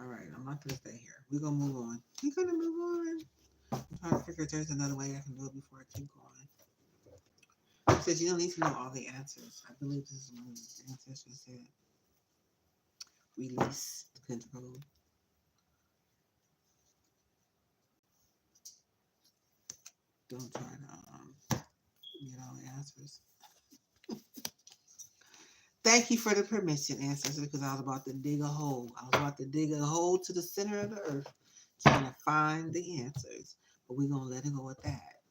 All right, I'm not going to stay here. We're going to move on. We're going to move on. I'm trying to figure if there's another way I can do it before I keep going. It says you don't need to know all the answers. I believe this is one of the ancestors said. Release control. Don't try to get all the answers. Thank you for the permission, ancestors, because I was about to dig a hole. I was about to dig a hole to the center of the earth, trying to find the answers. But we're going to let it go with that.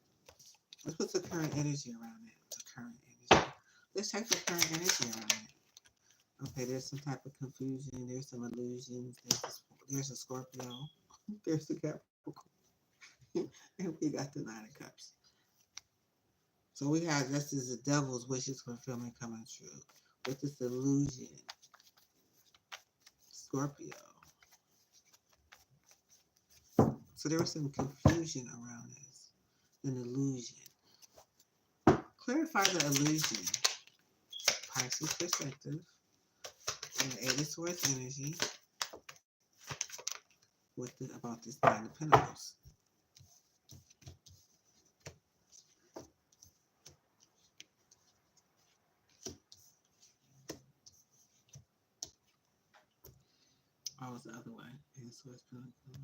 Let's put the current energy around it. The current energy. Let's check the current energy around it. Okay, there's some type of confusion. There's some illusions. There's a Scorpio. There's a Capricorn. And we got the Nine of Cups. So we have, this is the devil's wishes fulfillment coming true. With this illusion. Scorpio. So there was some confusion around this. An illusion. Clarify the illusion. Pisces perspective. And the Eight of Swords energy. About this Nine of Pentacles. Oh, it's the other way. Eight of Swords Pentacles right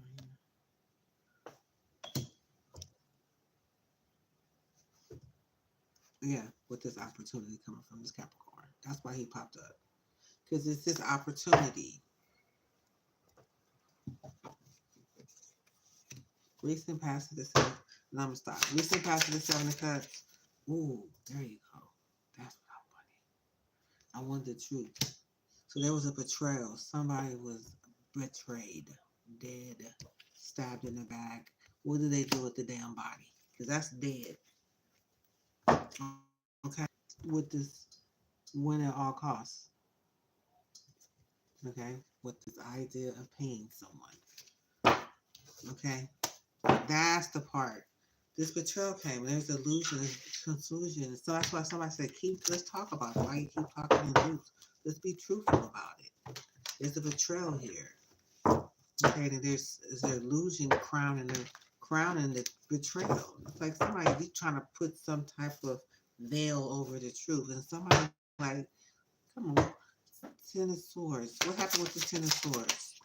here. Yeah, with this opportunity coming from this Capricorn. That's why he popped up. Because it's this opportunity. Recent past of the seven. And I'm going to stop. Recent past of the Seven of Cups. Ooh, there you go. That's what I wanted. I wanted the truth. So there was a betrayal. Somebody was betrayed, dead, stabbed in the back. What do they do with the damn body? Because that's dead. Okay. With this win at all costs. Okay. With this idea of paying someone. Okay. That's the part. This betrayal came. There's illusion, confusion. So that's why somebody said, let's talk about it. Why you keep talking in loops? Let's be truthful about it. There's a betrayal here. Okay, and there's an illusion crowning the betrayal. It's like somebody trying to put some type of veil over the truth. And somebody like, come on, Ten of Swords. What happened with the Ten of Swords?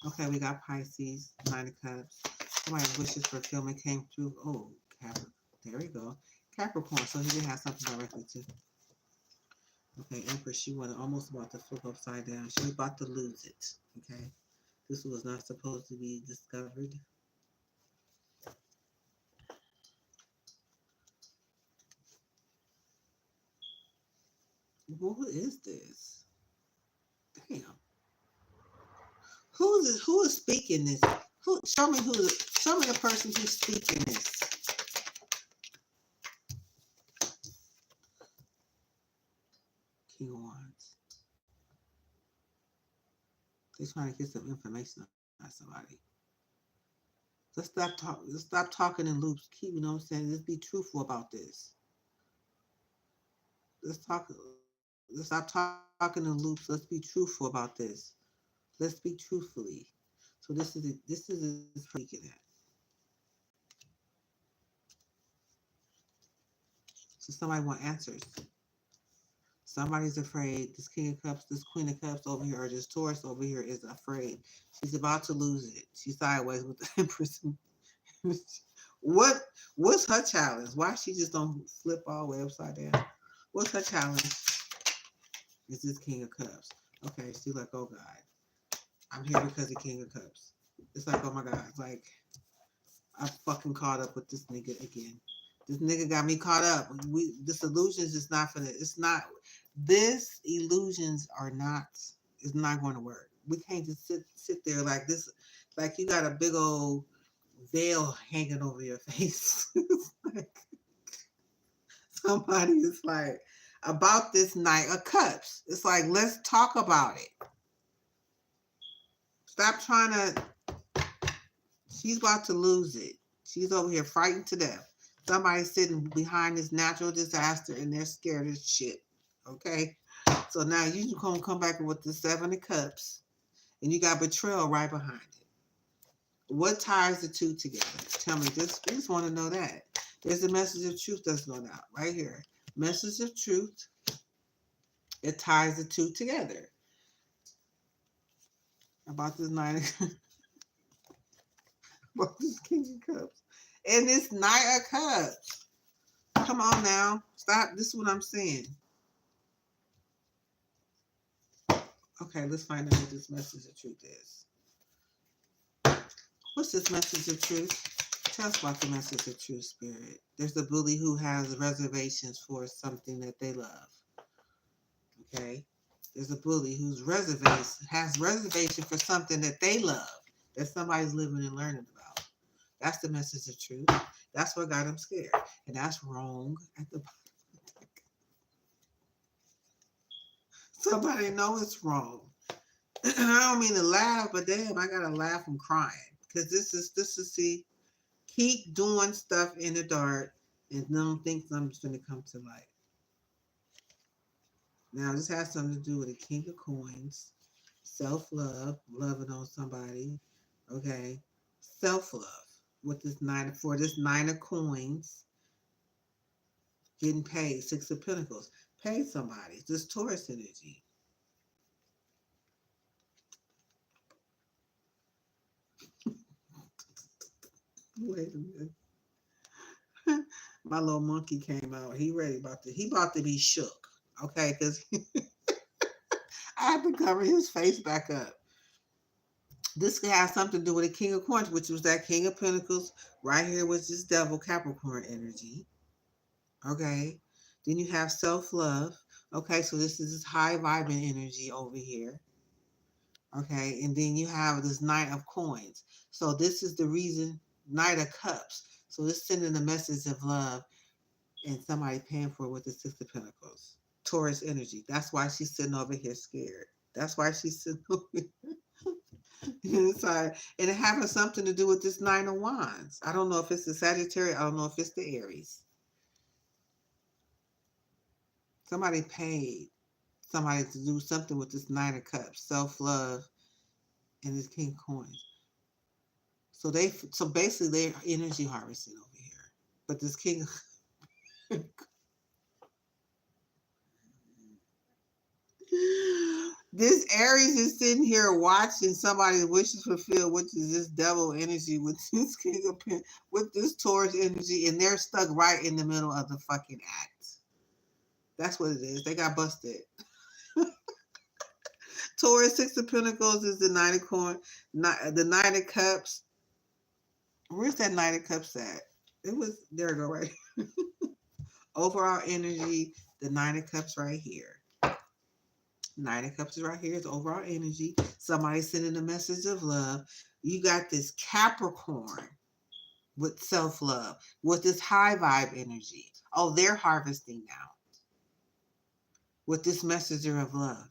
Okay, we got Pisces, Nine of Cups. Somebody's wishes for fulfillment came through. Oh, there we go. Capricorn. So he did have something directly to. Okay, Empress. She was almost about to flip upside down. She was about to lose it. Okay, this was not supposed to be discovered. Who is this? Damn. Who is speaking this? Show me the person who's speaking this. King of Wands. They're trying to get some information on somebody. Let's stop talking in loops. Keep, you know what I'm saying? Let's be truthful about this. Let's stop talking in loops. Let's be truthful about this. Let's speak truthfully. So this is speaking at. So somebody want answers. Somebody's afraid. This King of Cups, this Queen of Cups over here, or this Taurus over here is afraid. She's about to lose it. She's sideways with the Empress. What's her challenge? Why she just don't flip all the way upside down? What's her challenge? Is this King of Cups? Okay, she's like, oh God, I'm here because of King of Cups. It's like, oh my God, it's like I'm fucking caught up with this nigga again. This nigga got me caught up. This illusions is not for the. It's not. This illusions are not. It's not going to work. We can't just sit there like this. Like you got a big old veil hanging over your face. Like, somebody is like about this Knight of Cups. It's like, let's talk about it. Stop trying to. She's about to lose it. She's over here frightened to death. Somebody's sitting behind this natural disaster and they're scared as shit. Okay? So now you gonna come back with the Seven of Cups and you got betrayal right behind it. What ties the two together? Tell me, we just want to know that. There's a message of truth that's going out right here. Message of truth. It ties the two together. About this about this King of Cups. And this Knight of Cups. Come on now. Stop. This is what I'm saying. Okay, let's find out what this message of truth is. What's this message of truth? Tell us about the message of truth, Spirit. There's a bully who has reservations for something that they love. Okay? There's a bully who's has reservation for something that they love, that somebody's living and learning about. That's the message of truth. That's what got them scared. And that's wrong at the bottom. Somebody know it's wrong. And I don't mean to laugh, but damn, I gotta laugh from crying. Because this is see, keep doing stuff in the dark and don't think something's going to come to light. Now, this has something to do with the King of Coins, self love, loving on somebody. Okay, self love with this nine of coins, getting paid, Six of Pentacles, pay somebody. This Taurus energy. Wait a minute. My little monkey came out. He about to be shook. Okay, because I had to cover his face back up. This could have something to do with the King of Coins, which was that King of Pentacles. Right here was this Devil Capricorn energy. Okay. Then you have self-love. Okay, so this is this high vibing energy over here. Okay, and then you have this Knight of Coins. So this is the reason, Knight of Cups. So it's sending a message of love and somebody paying for it with the Six of Pentacles. Taurus energy. That's why she's sitting over here scared. That's why she's sitting over inside. And it having something to do with this Nine of Wands. I don't know if it's the Sagittarius. I don't know if it's the Aries. Somebody paid somebody to do something with this Nine of Cups, self-love, and this King of Coins. So basically they're energy harvesting over here. But this King this Aries is sitting here watching somebody's wishes fulfilled, which is this devil energy with this with this Taurus energy, and they're stuck right in the middle of the fucking act. That's what it is. They got busted. Taurus, Six of Pentacles is the Nine of Coins, the Nine of Cups. Where's that Nine of Cups at? It was there. We go right. Overall energy, the Nine of Cups right here. Nine of Cups is right here. It's overall energy. Somebody sending a message of love. You got this Capricorn with self-love, with this high vibe energy. Oh, they're harvesting now with this messenger of love.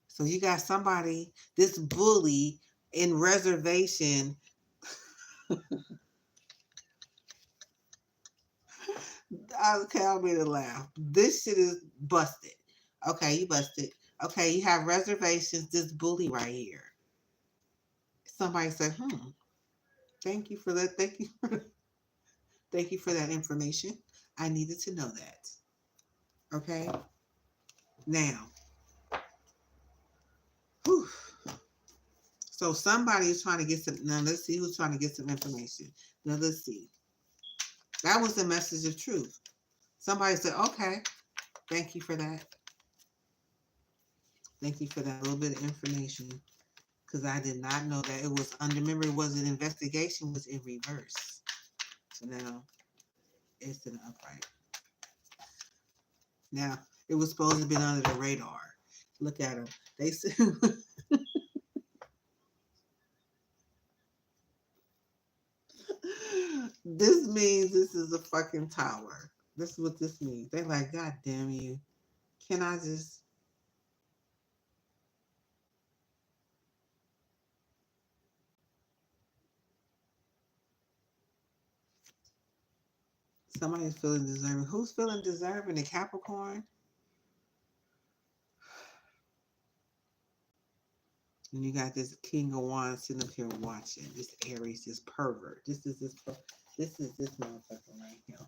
So you got somebody, this bully in reservation. Okay, I'll be to laugh. This shit is busted. Okay, you busted. Okay, you have reservations. This bully right here. Somebody said, thank you for that. Thank you for that information. I needed to know that. Okay. Now, whew. So somebody is trying to get some. Now let's see who's trying to get some information. Now let's see. That was the message of truth. Somebody said, okay, thank you for that. Thank you for that little bit of information. Because I did not know that it was under, remember, it was an investigation, was in reverse. So now it's in the upright. Now, it was supposed to have been under the radar. Look at them. They said, this means this is a fucking tower. This is what this means. They're like, God damn you. Can I just... Somebody's feeling deserving. Who's feeling deserving? The Capricorn? And you got this King of Wands sitting up here watching. This Aries, this pervert. This is this motherfucker right here.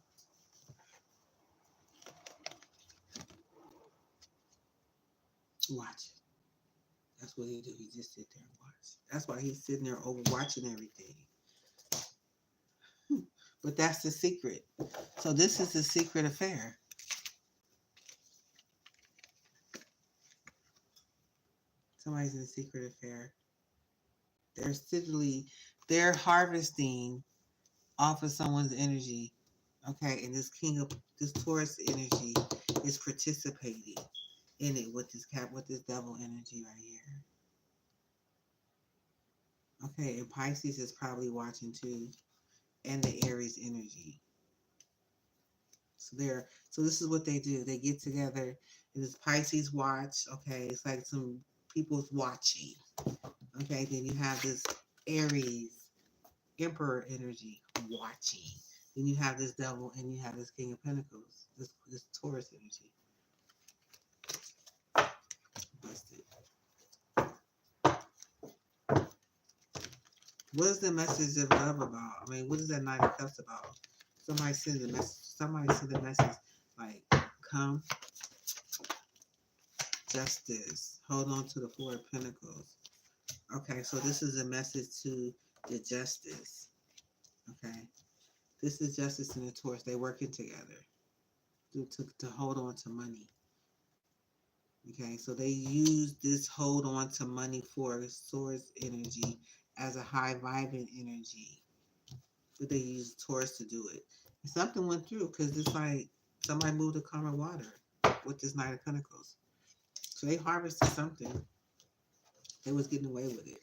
Watch. That's what he do. He just sit there and watch. That's why he's sitting there over watching everything. But that's the secret. So this is a secret affair. Somebody's in a secret affair. They're harvesting off of someone's energy. Okay, and this Taurus energy is participating in it with this devil energy right here. Okay, and Pisces is probably watching too, and the Aries energy. So this is what they do. They get together, and this Pisces watch. Okay, it's like some people's watching. Okay, then you have this Aries Emperor energy watching. Then you have this devil and you have this King of Pentacles. This Taurus energy. Busted. What is the message of love about? I mean, what is that Knight of Cups about? Somebody send a message. Somebody send a message like, come, justice. Hold on to the Four of Pentacles. Okay, so this is a message to the justice. Okay, this is justice and the Taurus. They're working together to hold on to money. Okay, so they use this hold on to money for Taurus energy as a high vibrant energy. But they use Taurus to do it. And something went through because it's like somebody moved the karma water with this Knight of Pentacles. So they harvested something. They was getting away with it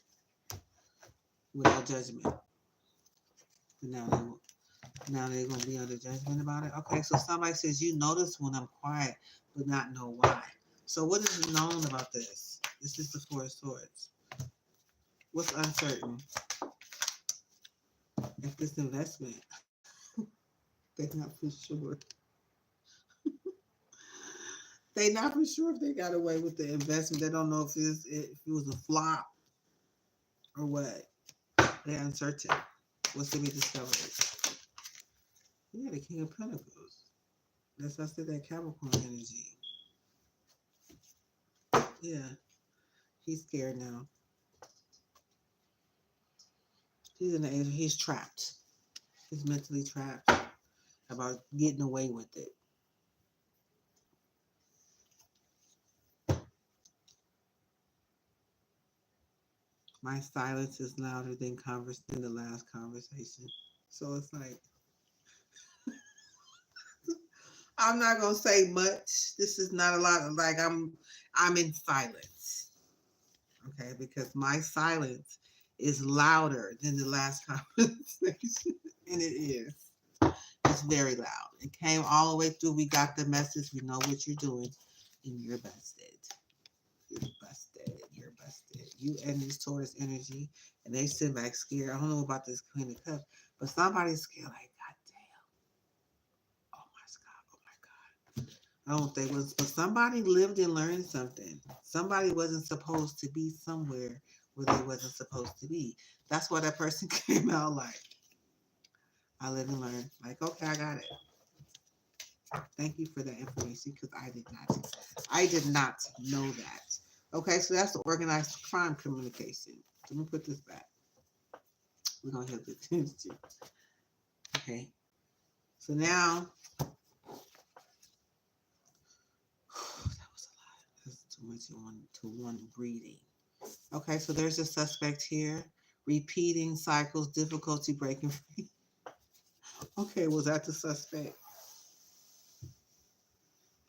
without judgment. And now they're gonna be under judgment about it. Okay, so somebody says you notice when I'm quiet, but not know why. So what is known about this? This is the Four of Swords. What's uncertain? If this investment, they're not for sure. They not for sure if they got away with the investment. They don't know if it was a flop or what. They're uncertain. What's to be discovered? Yeah, the King of Pentacles. That's why I said that Capricorn energy. Yeah, he's scared now. He's in the age. He's trapped. He's mentally trapped about getting away with it. My silence is louder than the last conversation. So it's like I'm not gonna say much. This is not a lot. Like I'm in silence. Okay, because my silence is louder than the last conversation, and it is. It's very loud. It came all the way through. We got the message. We know what you're doing, and you're busted. You're busted. You're busted. You and this Taurus energy, and they sit back scared. I don't know about this Queen of Cups, but somebody's scared. Like, God damn. Oh my God. Oh my God. I don't think it was, but somebody lived and learned something. Somebody wasn't supposed to be somewhere where they wasn't supposed to be. That's why that person came out like, I live and learn. Like, okay, I got it. Thank you for that information because I did not know that. Okay, so that's the organized crime communication. Let me put this back. We're gonna hit the energy. Okay. So now that was a lot. That's too much to one breathing. Okay, so there's a suspect here. Repeating cycles, difficulty breaking free. Okay, was that the suspect?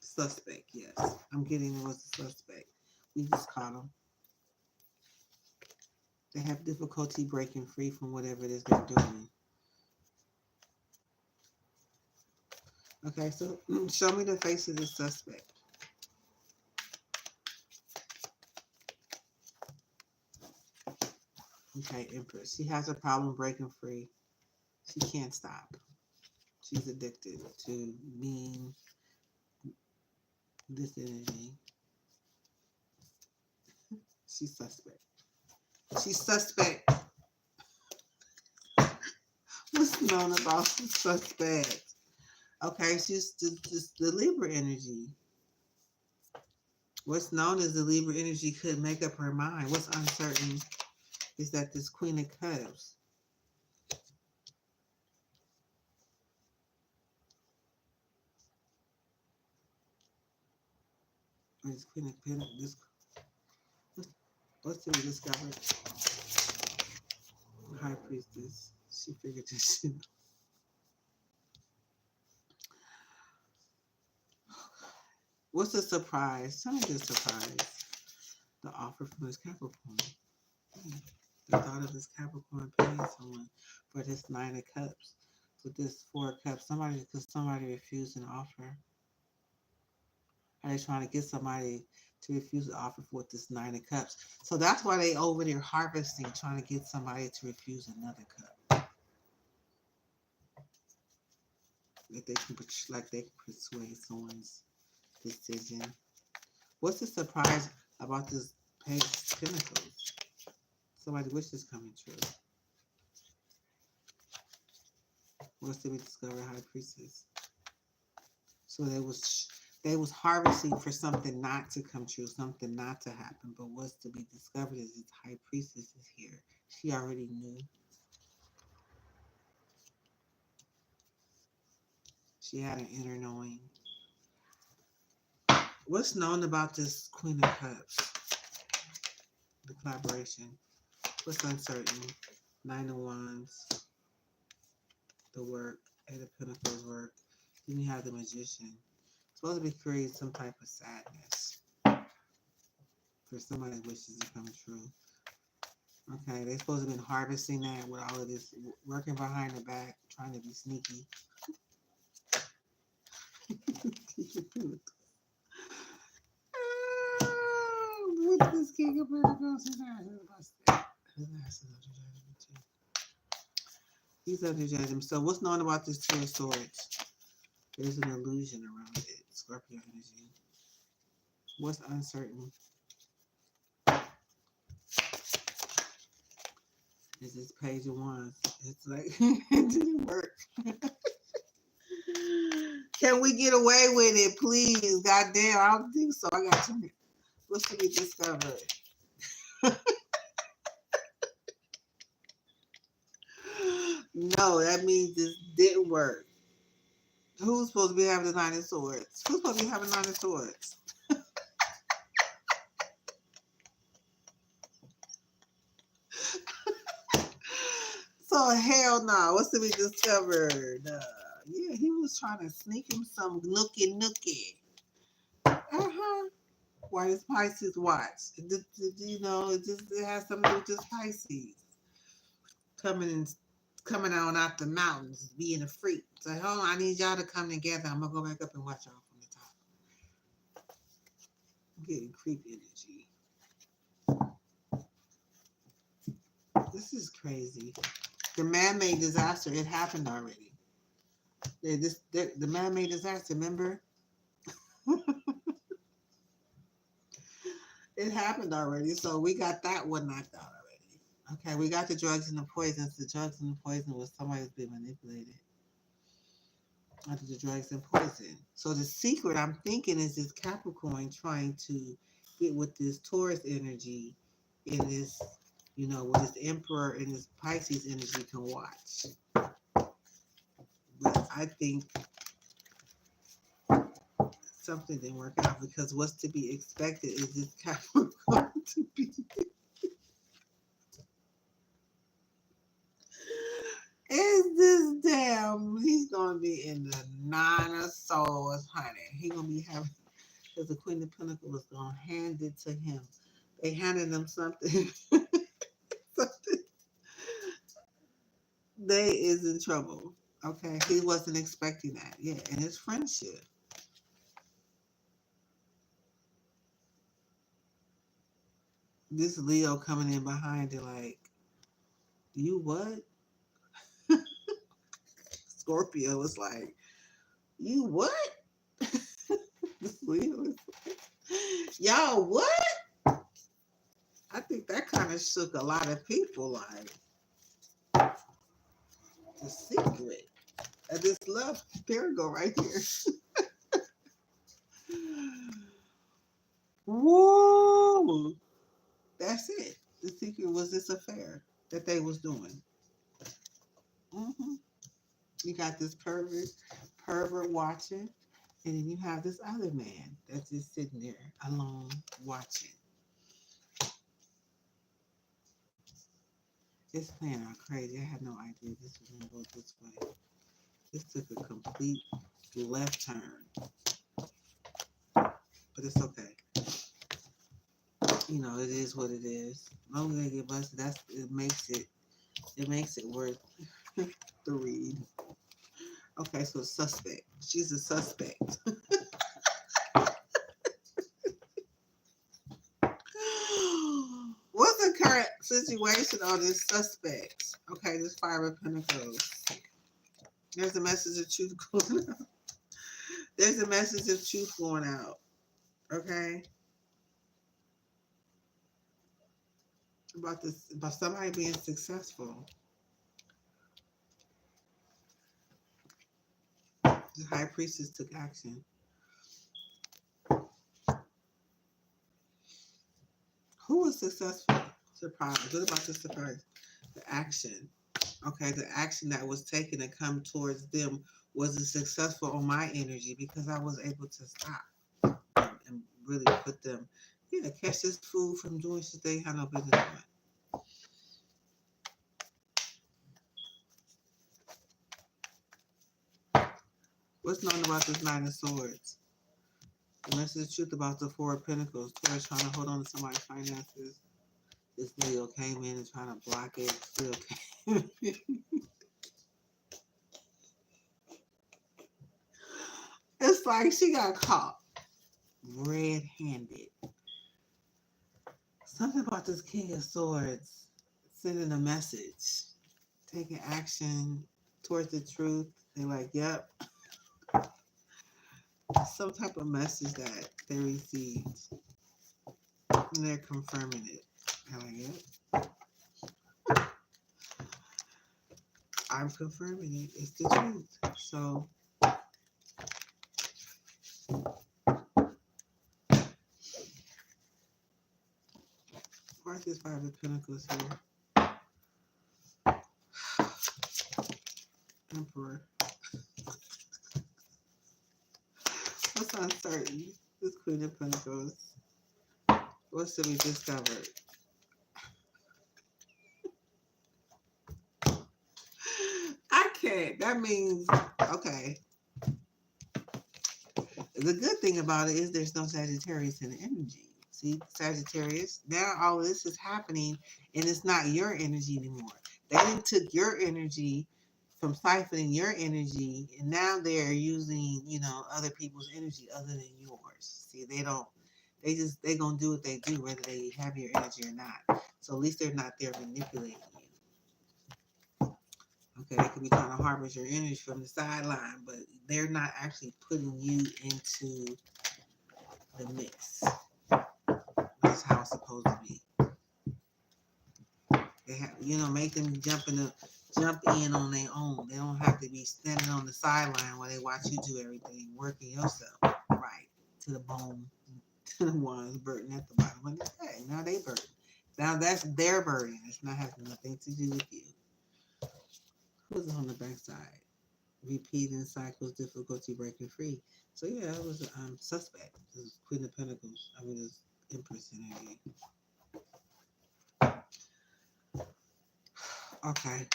Suspect, yes. I'm getting it was the suspect. We just caught him. They have difficulty breaking free from whatever it is they're doing. Okay, so show me the face of the suspect. Okay, Empress. She has a problem breaking free. She can't stop. She's addicted to being this energy. She's suspect. She's suspect. What's known about the suspect? Okay, she's the Libra energy. What's known as the Libra energy could make up her mind. What's uncertain is that this Queen of Cups. Or this Queen of Pentacles. What's to be discovered? High Priestess. She figured this shit out. What's the surprise? Tell me the surprise. The offer from this Capricorn. The thought of this Capricorn paying someone for this Nine of Cups. With this Four of Cups. Somebody refused an offer. Are they trying to get somebody to refuse the offer for this Nine of Cups? So that's why they over there harvesting, trying to get somebody to refuse another cup. Like they can persuade someone's decision. What's the surprise about this page of Pentacles? Somebody wishes coming true. What's to be discovered, High Priestess? So they was harvesting for something not to come true, something not to happen. But what's to be discovered is this High Priestess is here. She already knew. She had an inner knowing. What's known about this Queen of Cups? The collaboration. What's uncertain? Nine of Wands. The work. Eight of Pentacles work. Then you have the Magician. It's supposed to be creating some type of sadness for somebody's wishes to come true. Okay, they're supposed to have been harvesting that with all of this, working behind the back, trying to be sneaky. What's this King of Pentacles? He's under judgment. So what's known about this Two of Swords? There's an illusion around it. Scorpio energy. What's uncertain? Is this Page of Wands? It's like it didn't work. Can we get away with it, please? Goddamn, I don't think so. I got to. What's to be discovered? No, that means this didn't work. Who's supposed to be having the Nine of Swords? Who's supposed to be having Nine of Swords? So hell no. What's to be discovered? Yeah, he was trying to sneak him some nookie. Why does Pisces watch? You know, it has something to do with this Pisces coming on out the mountains, being a freak. So hold on, I need y'all to come together. I'm gonna go back up and watch y'all from the top. I'm getting creep energy. This is crazy. The man-made disaster, it happened already. The man-made disaster, remember? It happened already, so we got that one knocked out already. Okay, we got the drugs and the poisons. The drugs and the poison was somebody's been manipulated. After the drugs and poison. So the secret, I'm thinking, is this Capricorn trying to get with this Taurus energy in this, you know, where this Emperor and this Pisces energy can watch. But I think something didn't work out because what's to be expected is this Capricorn to be. Is this damn? He's gonna be in the Nine of Swords, honey. He gonna be having because the Queen of Pentacles was gonna hand it to him. They handed him something. Something. They is in trouble. Okay, he wasn't expecting that. Yeah, and his friendship. This Leo coming in behind it like, you what? Scorpio was like, you what? This Leo is like, y'all what? I think that kind of shook a lot of people. Like the secret of this love. There we go right here. Whoa! That's it. The secret was this affair that they was doing. Mm-hmm. You got this pervert watching, and then you have this other man that's just sitting there alone watching. It's playing out crazy. I had no idea this was gonna go this way. This took a complete left turn, but it's okay. You know, it is what it is. As long as they get busted, it makes it worth the read. Okay, so suspect. She's a suspect. What's the current situation on this suspect? Okay, this Five of Pentacles. There's a message of truth going out. There's a message of truth going out. Okay, about this, about somebody being successful. The high priestess took action. Who was successful? Surprise. What about the surprise? The action. Okay, the action that was taken to come towards them wasn't successful on my energy because I was able to stop and really put them, yeah, catch this fool from doing shit they had no business doing. What's known about this Nine of Swords? The message of truth about the Four of Pentacles. Taurus trying to hold on to somebody's finances. This Leo came in and trying to block it. Still came. It's like she got caught red-handed. Something about this King of Swords sending a message, taking action towards the truth. They're like, yep, some type of message that they received, and they're confirming it. I'm like, yep, I'm confirming it. It's the truth. So, where's this Five of Pentacles here? Emperor. What's uncertain? This Queen of Pentacles. What's to be discovered? I can't. That means, okay. The good thing about it is there's no Sagittarius in the energy. See, Sagittarius, now all of this is happening and it's not your energy anymore. They didn't took your energy from siphoning your energy and now they're using, other people's energy other than yours. See, they gonna do what they do whether they have your energy or not. So at least they're not there manipulating you. Okay, they could be trying to harvest your energy from the sideline, but they're not actually putting you into the mix. That's how it's supposed to be. They have, make them jump in on their own. They don't have to be standing on the sideline while they watch you do everything, working yourself right to the bone, to the ones burden at the bottom of the day. Now they burden. Now that's their burden. It's not having nothing to do with you. Who's on the backside? Repeating cycles, difficulty breaking free. So yeah, it was suspect. It was Queen of Pentacles. I mean, it was Empress energy. Okay.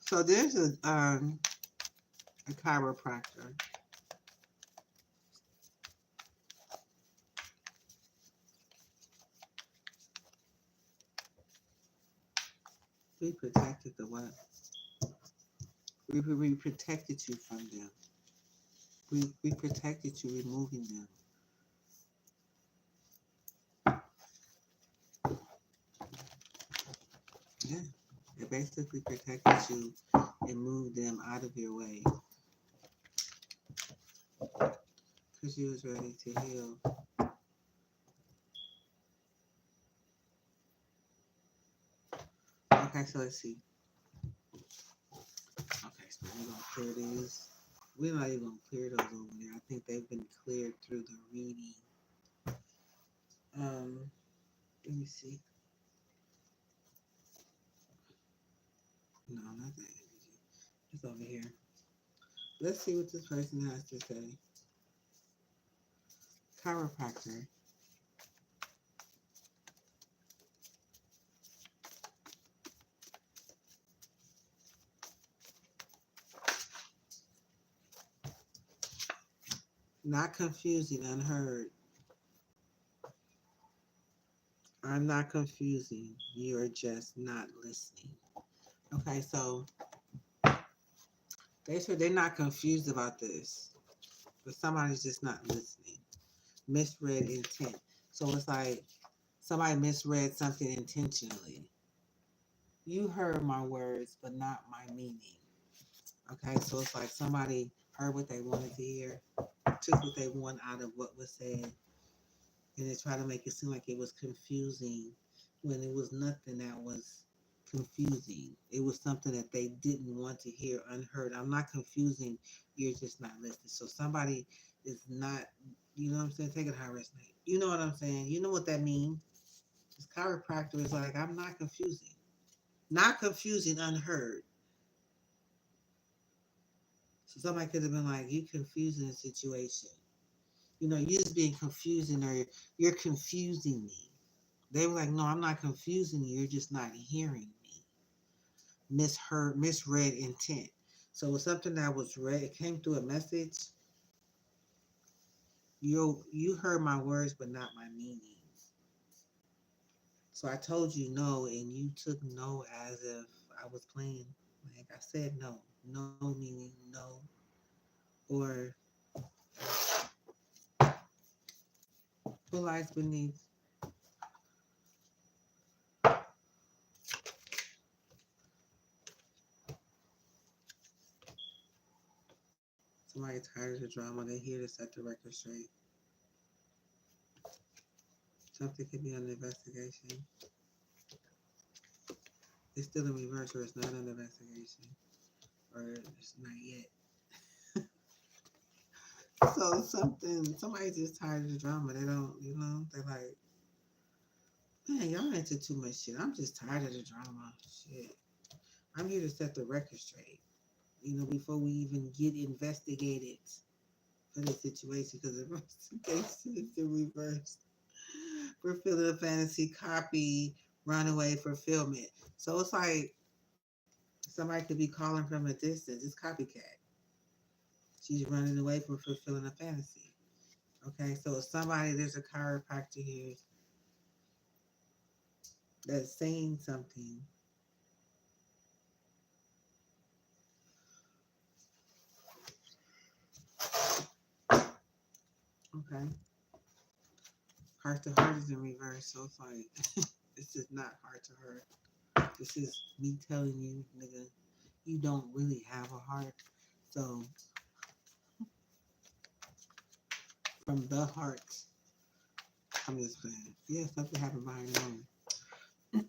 So there's a chiropractor. We protected the what? We protected you from them. We protected you removing them. Yeah. It basically protected you and moved them out of your way. Because you was ready to heal. Okay, so let's see. Okay, so we're gonna clear these. We're not even gonna clear those over there. I think they've been cleared through the reading. Let me see. No, not that energy. It's over here. Let's see what this person has to say. Chiropractor. Not confusing, unheard. I'm not confusing. You're just not listening. Okay, so they said they're not confused about this, but somebody's just not listening. Misread intent. So it's like somebody misread something intentionally. You heard my words, but not my meaning. Okay, so it's like somebody heard what they wanted to hear, took what they want out of what was said, and they tried to make it seem like it was confusing when it was nothing that was confusing. It was something that they didn't want to hear unheard. I'm not confusing, you're just not listening. So somebody is not, you know what I'm saying? Take it how it resonates. You know what I'm saying? You know what that means? This chiropractor is like, I'm not confusing. Not confusing, unheard. So somebody could have been like, you confusing the situation. You know, you just being confusing or you're confusing me. They were like, no, I'm not confusing you. You're just not hearing me. Misheard, misread intent. So it was something that was read. It came through a message. You heard my words, but not my meaning. So I told you no, and you took no as if I was playing. Like I said, no, no meaning no, or what lies beneath. Somebody tired of the drama. They here to set the record straight. Something could be under investigation. It's still in reverse, or it's not under investigation, or it's not yet. So somebody's just tired of the drama. They don't, they're like, man, y'all into too much shit. I'm just tired of the drama. Shit. I'm here to set the record straight. Before we even get investigated for the situation, because the investigation is in reverse. Fulfilling a fantasy, copy, runaway, fulfillment. So it's like somebody could be calling from a distance. It's copycat. She's running away from fulfilling a fantasy. Okay, so somebody, there's a chiropractor here that's saying something. Okay, heart to heart is in reverse, so it's like this is not heart to heart. This is me telling you, nigga, you don't really have a heart. So from the heart, I'm just saying, yeah, something happened behind the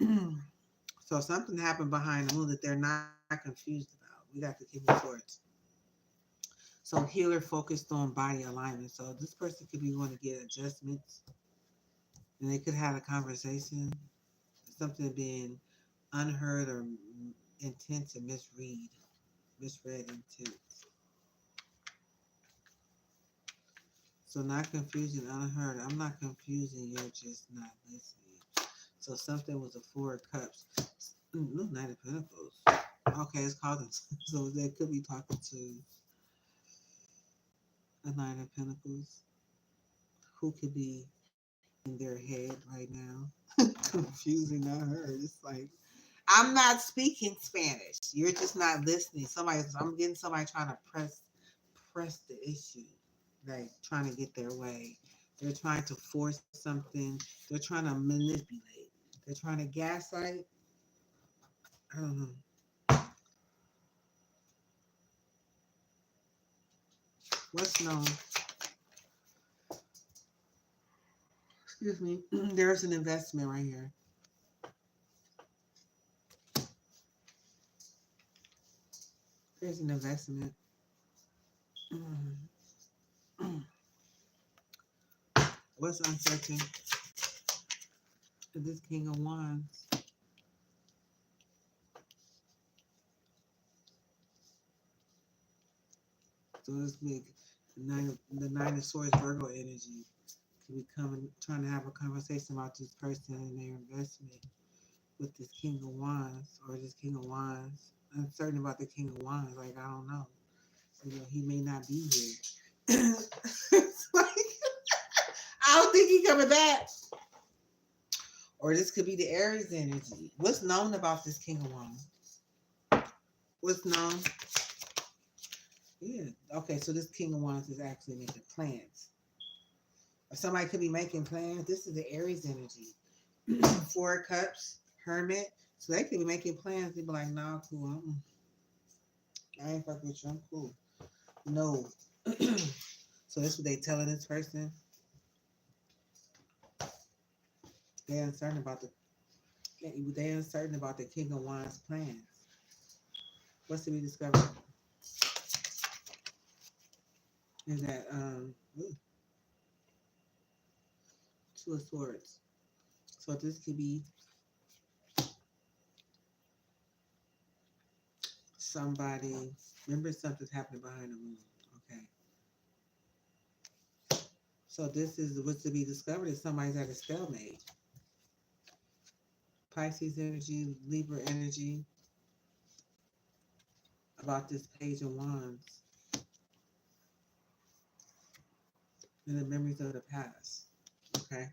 moon. So something happened behind the moon that they're not confused about. We got to keep it towards. So healer focused on body alignment. So this person could be going to get adjustments, and they could have a conversation. Something being unheard or intent to misread intent. So not confusing, unheard. I'm not confusing. You're just not listening. So something was a Four of Cups. No, Knight of Pentacles. Okay, it's called. So they could be talking to a Nine of Pentacles, who could be in their head right now. Confusing, not heard. It's like, I'm not speaking Spanish. You're just not listening. I'm getting somebody trying to press the issue, like trying to get their way. They're trying to force something. They're trying to manipulate. They're trying to gaslight. I don't know. What's known? Excuse me. There's an investment right here. There's an investment. What's uncertain? This King of Wands. So this big the Nine of Swords Virgo energy could be coming, trying to have a conversation about this person and their investment with this King of Wands or this King of Wands. Uncertain about the King of Wands. Like, I don't know. He may not be here. It's like, I don't think he's coming back. Or this could be the Aries energy. What's known about this King of Wands? What's known? Yeah. Okay, so this King of Wands is actually making plans. Or somebody could be making plans. This is the Aries energy. Four of Cups, Hermit. So they could be making plans. They be like, nah, cool. I ain't fuck with you. I'm cool. No. So that's what they telling this person. They uncertain about the King of Wands plans. What's to be discovered is that Two of Swords. So this could be somebody. Remember, something's happening behind the moon. Okay. So this is what's to be discovered is somebody's at a stalemate. Pisces energy, Libra energy about this Page of Wands and the memories of the past. Okay.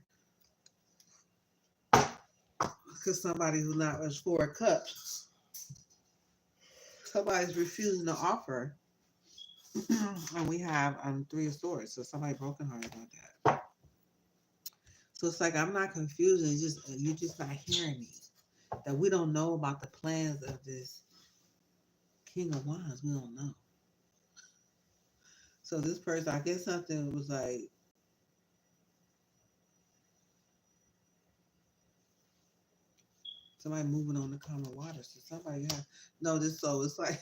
Because somebody who's not as Four of Cups, somebody's refusing to offer. And we have Three of Swords. So somebody brokenhearted about that. So it's like I'm not confused. It's just you're just not hearing me. That we don't know about the plans of this King of Wands. We don't know. So this person, I guess something was like somebody moving on the common water. So somebody have no this. So it's like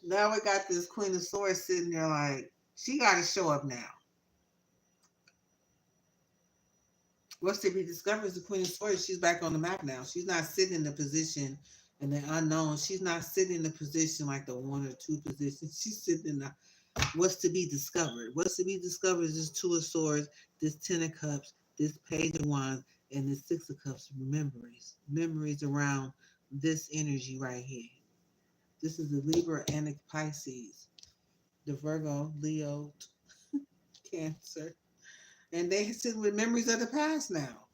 now we got this Queen of Swords sitting there like she got to show up now. What's to be discovered is the Queen of Swords. She's back on the map now. She's not sitting in the position in the unknown. She's not sitting in the position like the one or two positions. She's sitting in the what's to be discovered. What's to be discovered is this Two of Swords, this Ten of Cups, this Page of Wands, and this Six of Cups. Memories. Memories around this energy right here. This is the Libra and the Pisces, the Virgo, Leo, Cancer. And they sit with memories of the past now.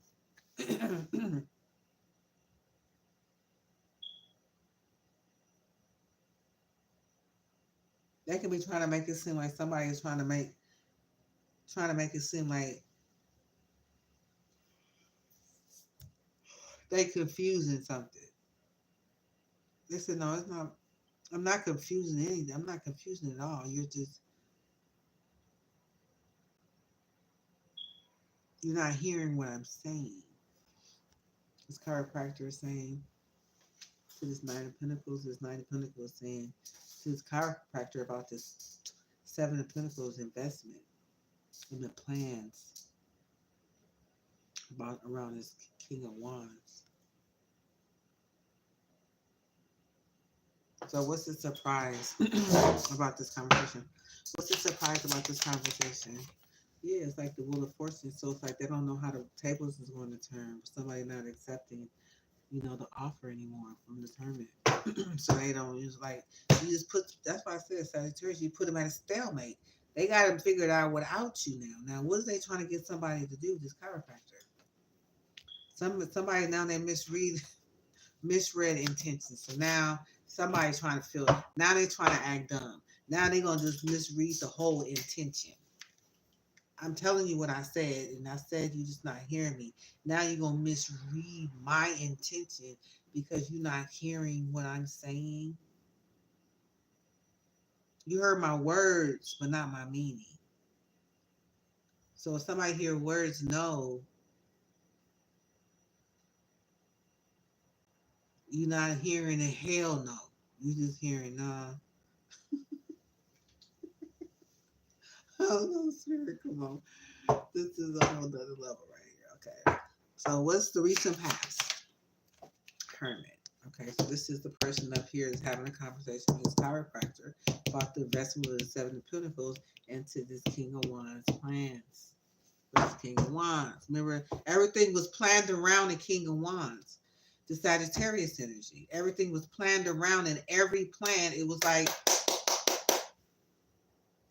They could be trying to make it seem like somebody is trying to make it seem like they confusing something. They said, no, it's not. I'm not confusing anything. I'm not confusing at all. You're not hearing what I'm saying. This chiropractor is saying to this Nine of Pentacles saying to this chiropractor about this Seven of Pentacles investment and the plans about around this King of Wands. So what's the surprise about this conversation? What's the surprise about this conversation? Yeah, it's like the Wheel of Fortune. So it's like they don't know how the tables is going to turn. Somebody not accepting, the offer anymore from the tournament. So they don't use like you just put. That's why I said Sagittarius. You put them at a stalemate. They got them figured out without you now. Now, what is they trying to get somebody to do? This chiropractor. Somebody now they misread intentions. So now somebody's trying to feel. Now they're trying to act dumb. Now they're gonna just misread the whole intention. I'm telling you what I said, and I said you just not hearing me. Now you're gonna misread my intention because you're not hearing what I'm saying. You heard my words, but not my meaning. So if somebody hear words no, you're not hearing a hell no. You just hearing nah. Oh no, spirit, come on. This is a whole other level right here. Okay. So what's the recent past? Hermit. Okay, so this is the person up here is having a conversation with his chiropractor about the investment of the Seven of Pentacles into this King of Wands plans. This King of Wands. Remember, everything was planned around the King of Wands. The Sagittarius energy. Everything was planned around, and every plan, it was like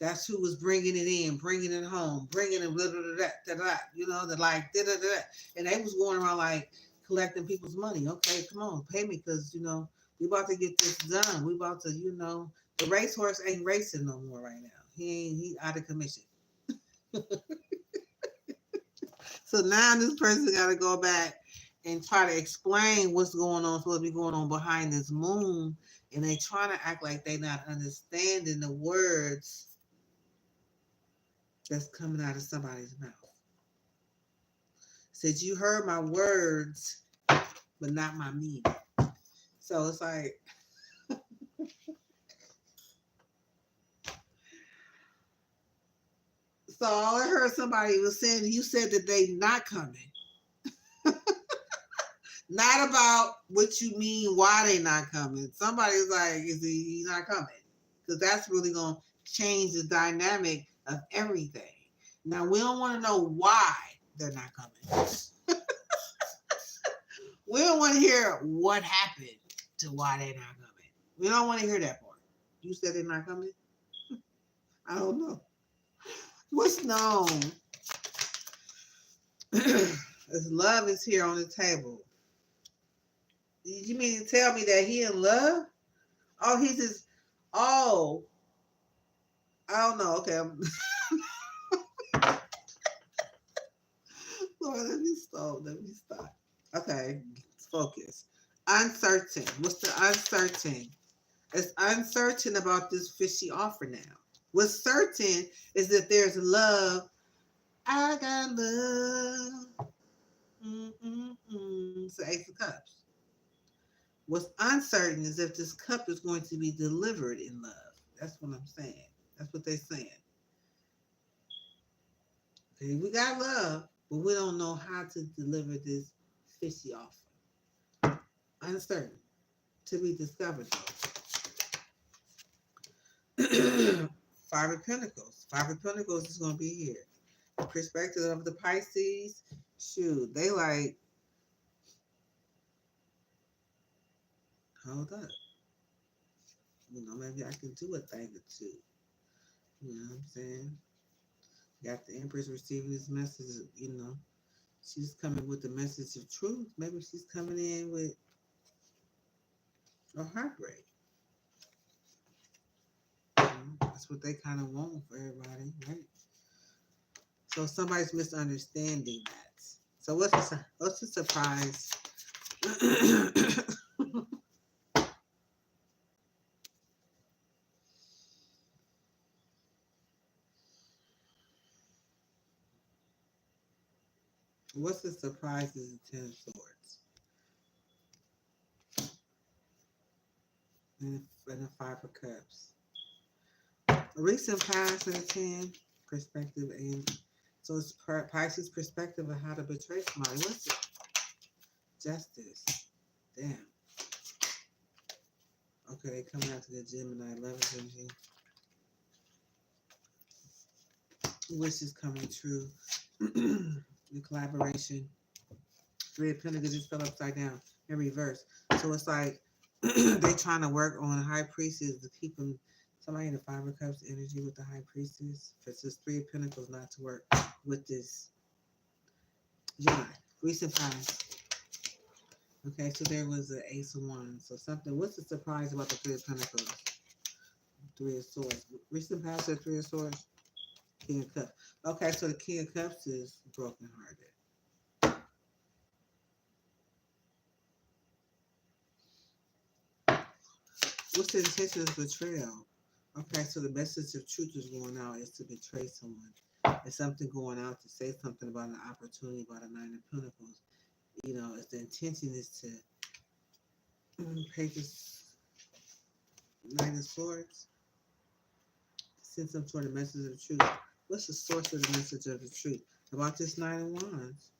that's who was bringing it in, bringing it home, bringing it, blah, blah, blah, blah, blah, the like, da, da, da. And they was going around like collecting people's money. Okay, come on, pay me because, we about to get this done. We about to, the racehorse ain't racing no more right now. He out of commission. So now this person got to go back and try to explain what's going on, supposed to be going on behind this moon, and they trying to act like they not understanding the words that's coming out of somebody's mouth. Said you heard my words, but not my meaning. So it's like, so all I heard somebody was saying, you said that they not coming. Not about what you mean, why they not coming. Somebody's like, is he not coming? Because that's really going to change the dynamic of everything. Now, we don't want to know why they're not coming. We don't want to hear what happened to why they're not coming. We don't want to hear that part. You said they're not coming? I don't know. What's known is love is here on the table. You mean to tell me that he in love? Oh, he's just, oh, I don't know. Okay. Lord, let me stop. Let me stop. Okay, focus. Uncertain. What's the uncertain? It's uncertain about this fishy offer now. What's certain is that there's love. I got love. It's the Ace of Cups. What's uncertain is if this cup is going to be delivered in love. That's what I'm saying. That's what they're saying. Okay, we got love, but we don't know how to deliver this fishy offer. Uncertain. To be discovered though. Five of Pentacles. Five of Pentacles is going to be here. The perspective of the Pisces. Shoot, they like, hold up. You know, maybe I can do a thing or two. You know what I'm saying? Got the Empress receiving this message, you know. She's coming with the message of truth. Maybe she's coming in with a heartbreak. You know, that's what they kind of want for everybody, right? So somebody's misunderstanding that. So what's the surprise? What's the surprise is the Ten of Swords and the Five of Cups. A recent past and a 10 perspective, and so it's Pisces perspective of how to betray somebody. What's it? Justice. Damn. Okay, they coming out to the Gemini 11th energy. Wish is coming true. The collaboration. Three of Pentacles just fell upside down in reverse. So it's like they trying to work on High Priestess to keep them. Somebody in the Five of Cups energy with the High Priestess. If it's Three of Pentacles not to work with this Gemini. Recent past. Okay, so there was an Ace of Wands. So something. What's the surprise about the Three of Pentacles? Three of Swords. Recent past the Three of Swords. King of Cups. Okay, so the King of Cups is brokenhearted. What's the intention of betrayal? Okay, so the message of truth is going out is to betray someone. It's something going out to say something about an opportunity, about a Nine of Pentacles. You know, if the intention is to pay this Nine of Swords, send some sort of message of truth. What's the source of the message of the truth? About this Nine of Wands.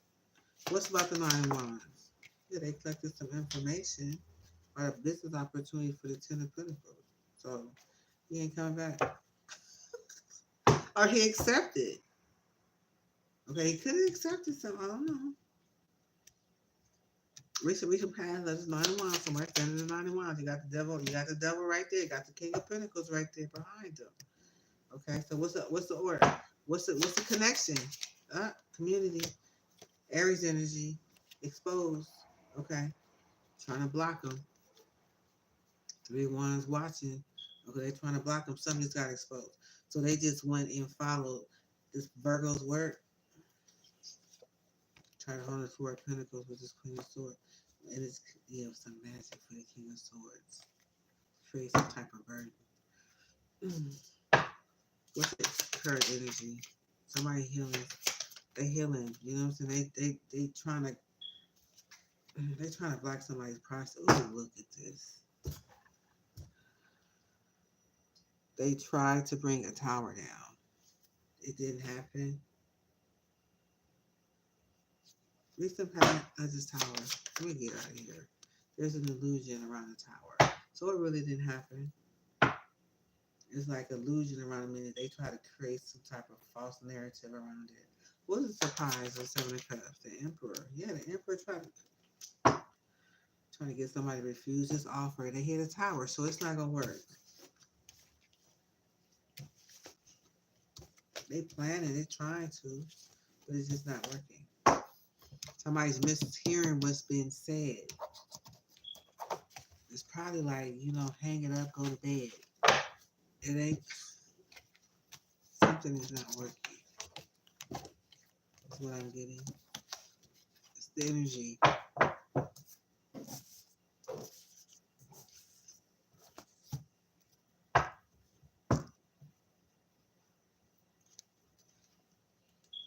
What's about the Nine of Wands? Yeah, they collected some information about a business opportunity for the Ten of Pentacles. So he ain't coming back. Or he accepted. Okay, he could have accepted something. I don't know. Recent past, that's 9 of Wands. Somewhere standing in 9 of Wands. You got the devil. You got the devil right there. You got the King of Pentacles right there behind them. Okay, so what's the order? What's the connection? Community, Aries energy, exposed. Okay, trying to block them. 3 of Wands watching. Okay, they're trying to block them. Something just got exposed. So they just went and followed this Virgo's work. Try to hold the Four of Pentacles with this Queen of Swords. And it's, you know, some magic for the King of Swords. Create some type of burden. What's the current energy? Somebody healing. They healing. You know what I'm saying? They trying to block somebody's process. Ooh, look at this. They tried to bring a tower down. It didn't happen. Reach the path of this tower. Let me get out of here. There's an illusion around the tower. So it really didn't happen. It's like illusion around a minute. They try to create some type of false narrative around it. What is the surprise of Seven of Cups? The Emperor. Yeah, the Emperor trying to get somebody to refuse this offer. They hit a tower, so it's not gonna work. They planning, they're trying to, but it's just not working. Somebody's mishearing what's being said. It's probably like, you know, hang it up, go to bed. It ain't, something is not working. That's what I'm getting. It's the energy.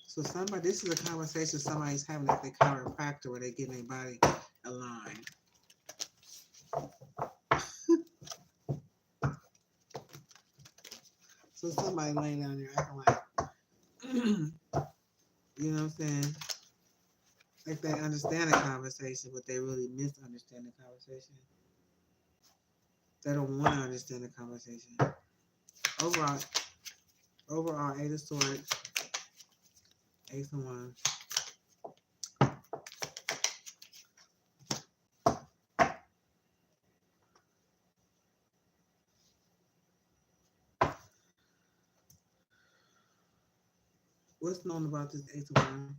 So somebody, this is a conversation somebody's having at the chiropractor where they getting their body aligned. So somebody laying down there acting like, you know what I'm saying? Like they understand the conversation, but they really misunderstand the conversation. They don't want to understand the conversation. Overall, Eight of Swords, Ace of Wands. What's known about this Ace of Wands?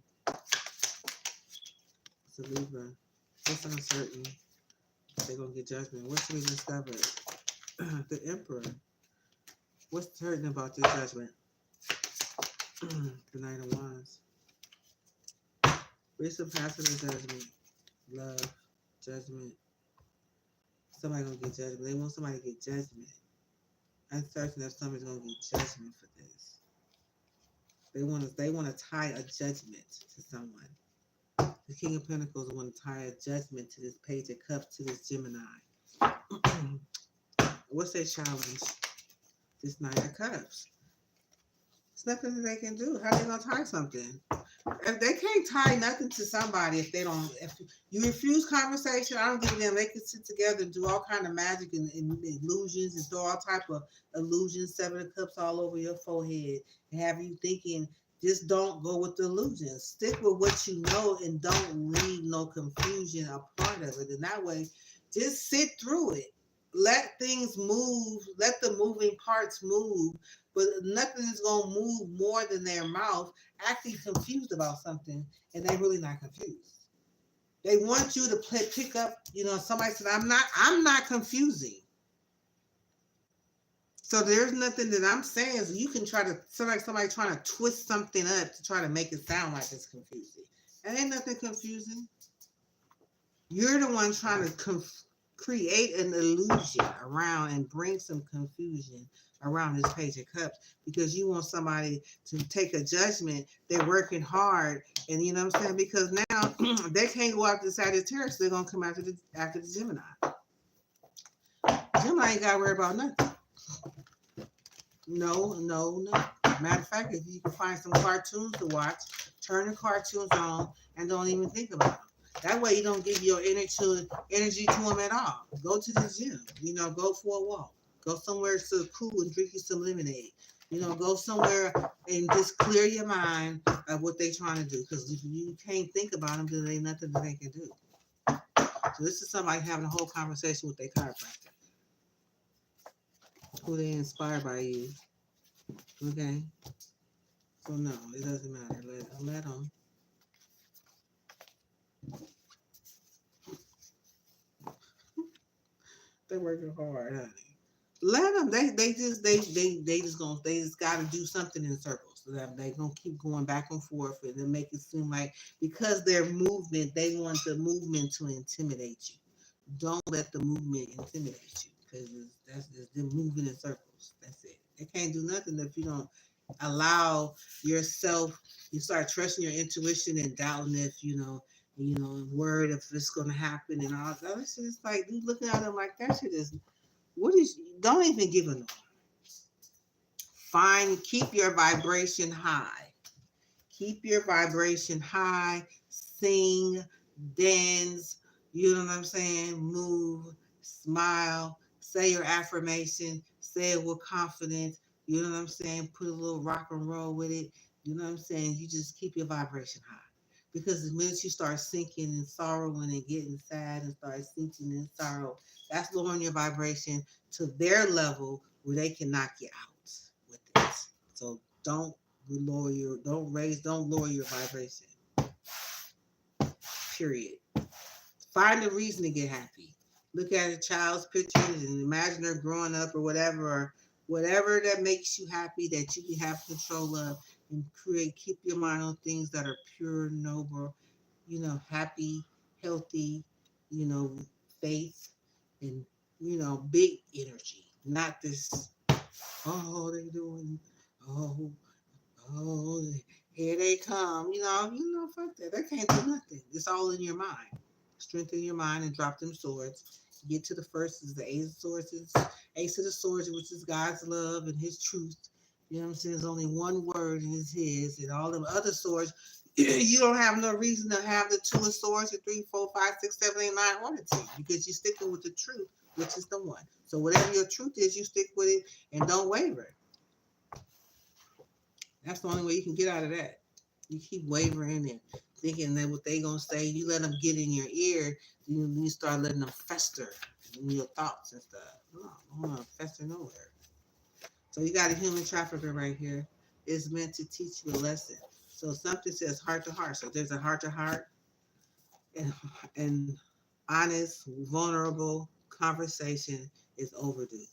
It's a Libra. What's uncertain? They're going to get judgment. What's to be discovered? The Emperor. What's certain about this judgment? The Knight of Wands. Recent passing of judgment. Love. Judgment. Somebody going to get judgment. They want somebody to get judgment. Uncertain if somebody's going to get judgment for this. They want to tie a judgment to someone. The King of Pentacles want to tie a judgment to this Page of Cups, to this Gemini. What's their challenge? This Knight of Cups. There's nothing that they can do. How are they going to tie something? If they can't tie nothing to somebody, if you refuse conversation, I don't give a damn. They can sit together and do all kind of magic and illusions and throw all type of illusions, Seven of Cups all over your forehead and have you thinking, just don't go with the illusions. Stick with what you know and don't leave no confusion a part of it. And that way, just sit through it. Let things move. Let the moving parts move. But nothing is going to move more than their mouth acting confused about something, and they're really not confused. They want you to pick up, you know, somebody said, I'm not confusing. So there's nothing that I'm saying. So you can try to, somebody trying to twist something up to try to make it sound like it's confusing. And ain't nothing confusing. You're the one trying to create an illusion around and bring some confusion around this Page of Cups because you want somebody to take a judgment. They're working hard, and you know what I'm saying? Because now they can't go after the Sagittarius, so they're gonna come after the Gemini. Gemini ain't gotta worry about nothing. No. Matter of fact, if you can find some cartoons to watch, turn the cartoons on and don't even think about them. That way you don't give your energy to them at all. Go to the gym, you know, go for a walk. Go somewhere so cool and drink you some lemonade. You know, go somewhere and just clear your mind of what they're trying to do. Because if you can't think about them, then there ain't nothing that they can do. So this is somebody having a whole conversation with their chiropractor. Who they inspired by you. Okay? So no, it doesn't matter. Let them. They're working hard, honey. Let them. They just got to do something in circles. So that they're gonna keep going back and forth and then make it seem like because their movement, they want the movement to intimidate you. Don't let the movement intimidate you because that's just them moving in circles. That's it. They can't do nothing if you don't allow yourself. You start trusting your intuition and doubting if worried if it's gonna happen and all that other shit. It's like you looking at them like that shit is what is. Don't even give a no. Keep your vibration high. Keep your vibration high. Sing, dance, you know what I'm saying? Move, smile, say your affirmation, say it with confidence. You know what I'm saying? Put a little rock and roll with it. You know what I'm saying? You just keep your vibration high. Because the minute you start sinking and sorrowing and getting sad and start sinking in sorrow, that's lowering your vibration to their level where they can knock you out with it. So don't lower your vibration. Period. Find a reason to get happy. Look at a child's pictures and imagine her growing up or whatever that makes you happy that you can have control of and keep your mind on things that are pure, noble, happy, healthy, you know, faith and, big energy. Not this, oh, they doing, oh, oh, here they come. Fuck that. They can't do nothing. It's all in your mind. Strengthen your mind and drop them swords. Get to the first is the Ace of Swords. Ace of the Swords, which is God's love and His truth. You know what I'm saying? There's only one word and it's His. And all them other swords, you don't have no reason to have the Two of Swords, the 3, 4, 5, 6, 7, 8, 9 on the team because you're sticking with the truth, which is the one. So whatever your truth is, you stick with it and don't waver. That's the only way you can get out of that. You keep wavering and thinking that what they gonna say, you let them get in your ear, you start letting them fester in your thoughts and stuff. No, I don't want to fester nowhere. So you got a human trafficker right here. It's meant to teach you a lesson. So something says heart to heart. So there's a heart to heart and honest, vulnerable conversation is overdue.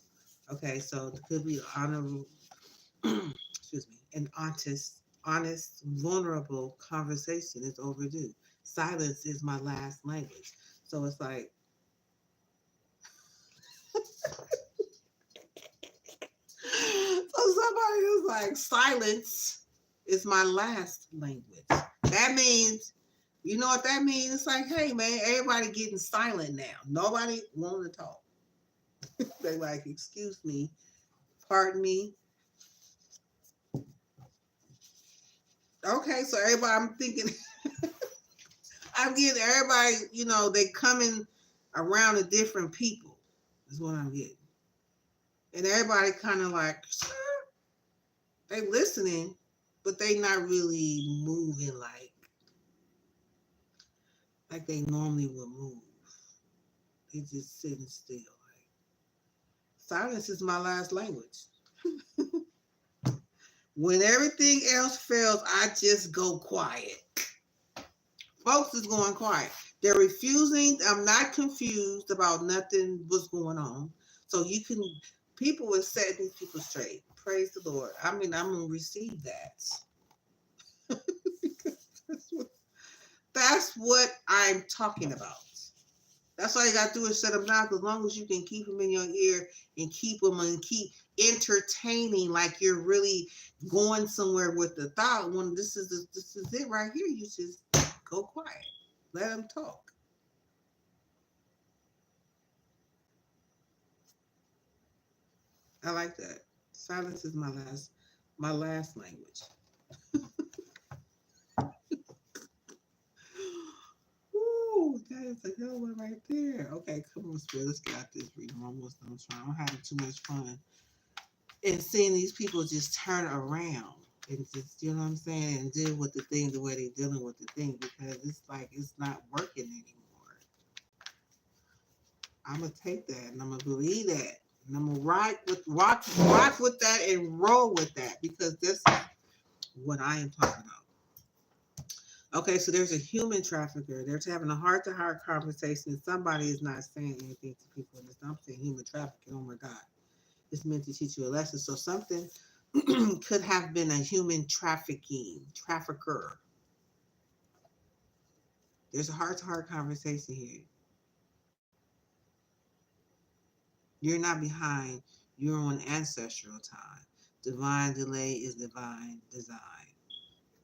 Okay, so it could be honorable excuse me, an honest, vulnerable conversation is overdue. Silence is my last language. So it's like, so somebody is like, silence is my last language. That means, you know what that means? It's like, hey man, everybody getting silent now. Nobody want to talk. They like, excuse me, pardon me. Okay, so everybody, I'm thinking, I'm getting everybody, they coming around to different people, is what I'm getting. And everybody kind of like, they listening, but they not really moving like they normally would move. They just sitting still. Like, silence is my last language. When everything else fails, I just go quiet. Folks is going quiet. They're refusing. I'm not confused about nothing what's going on. So people will set these people straight. Praise the Lord. I mean, I'm going to receive that. that's what I'm talking about. That's all you got to do is shut them down. As long as you can keep them in your ear and keep them and keep entertaining like you're really going somewhere with the thought. When this is it right here, you just go quiet. Let them talk. I like that. Silence is my last language. Ooh, that is a good one right there. Okay, come on, Spirit. Let's get out this reading. I'm almost done trying. I'm having too much fun. And seeing these people just turn around and just, you know what I'm saying, and deal with the thing the way they're dealing with the thing because it's like it's not working anymore. I'm gonna take that and I'm gonna believe that. And I'm gonna rock with that and roll with that because this is what I am talking about. Okay, so there's a human trafficker. They're having a heart-to-heart conversation, and somebody is not saying anything to people. And I'm saying human trafficking. Oh my God, it's meant to teach you a lesson. So something could have been a human trafficker. There's a heart-to-heart conversation here. You're not behind. You're on ancestral time. Divine delay is divine design.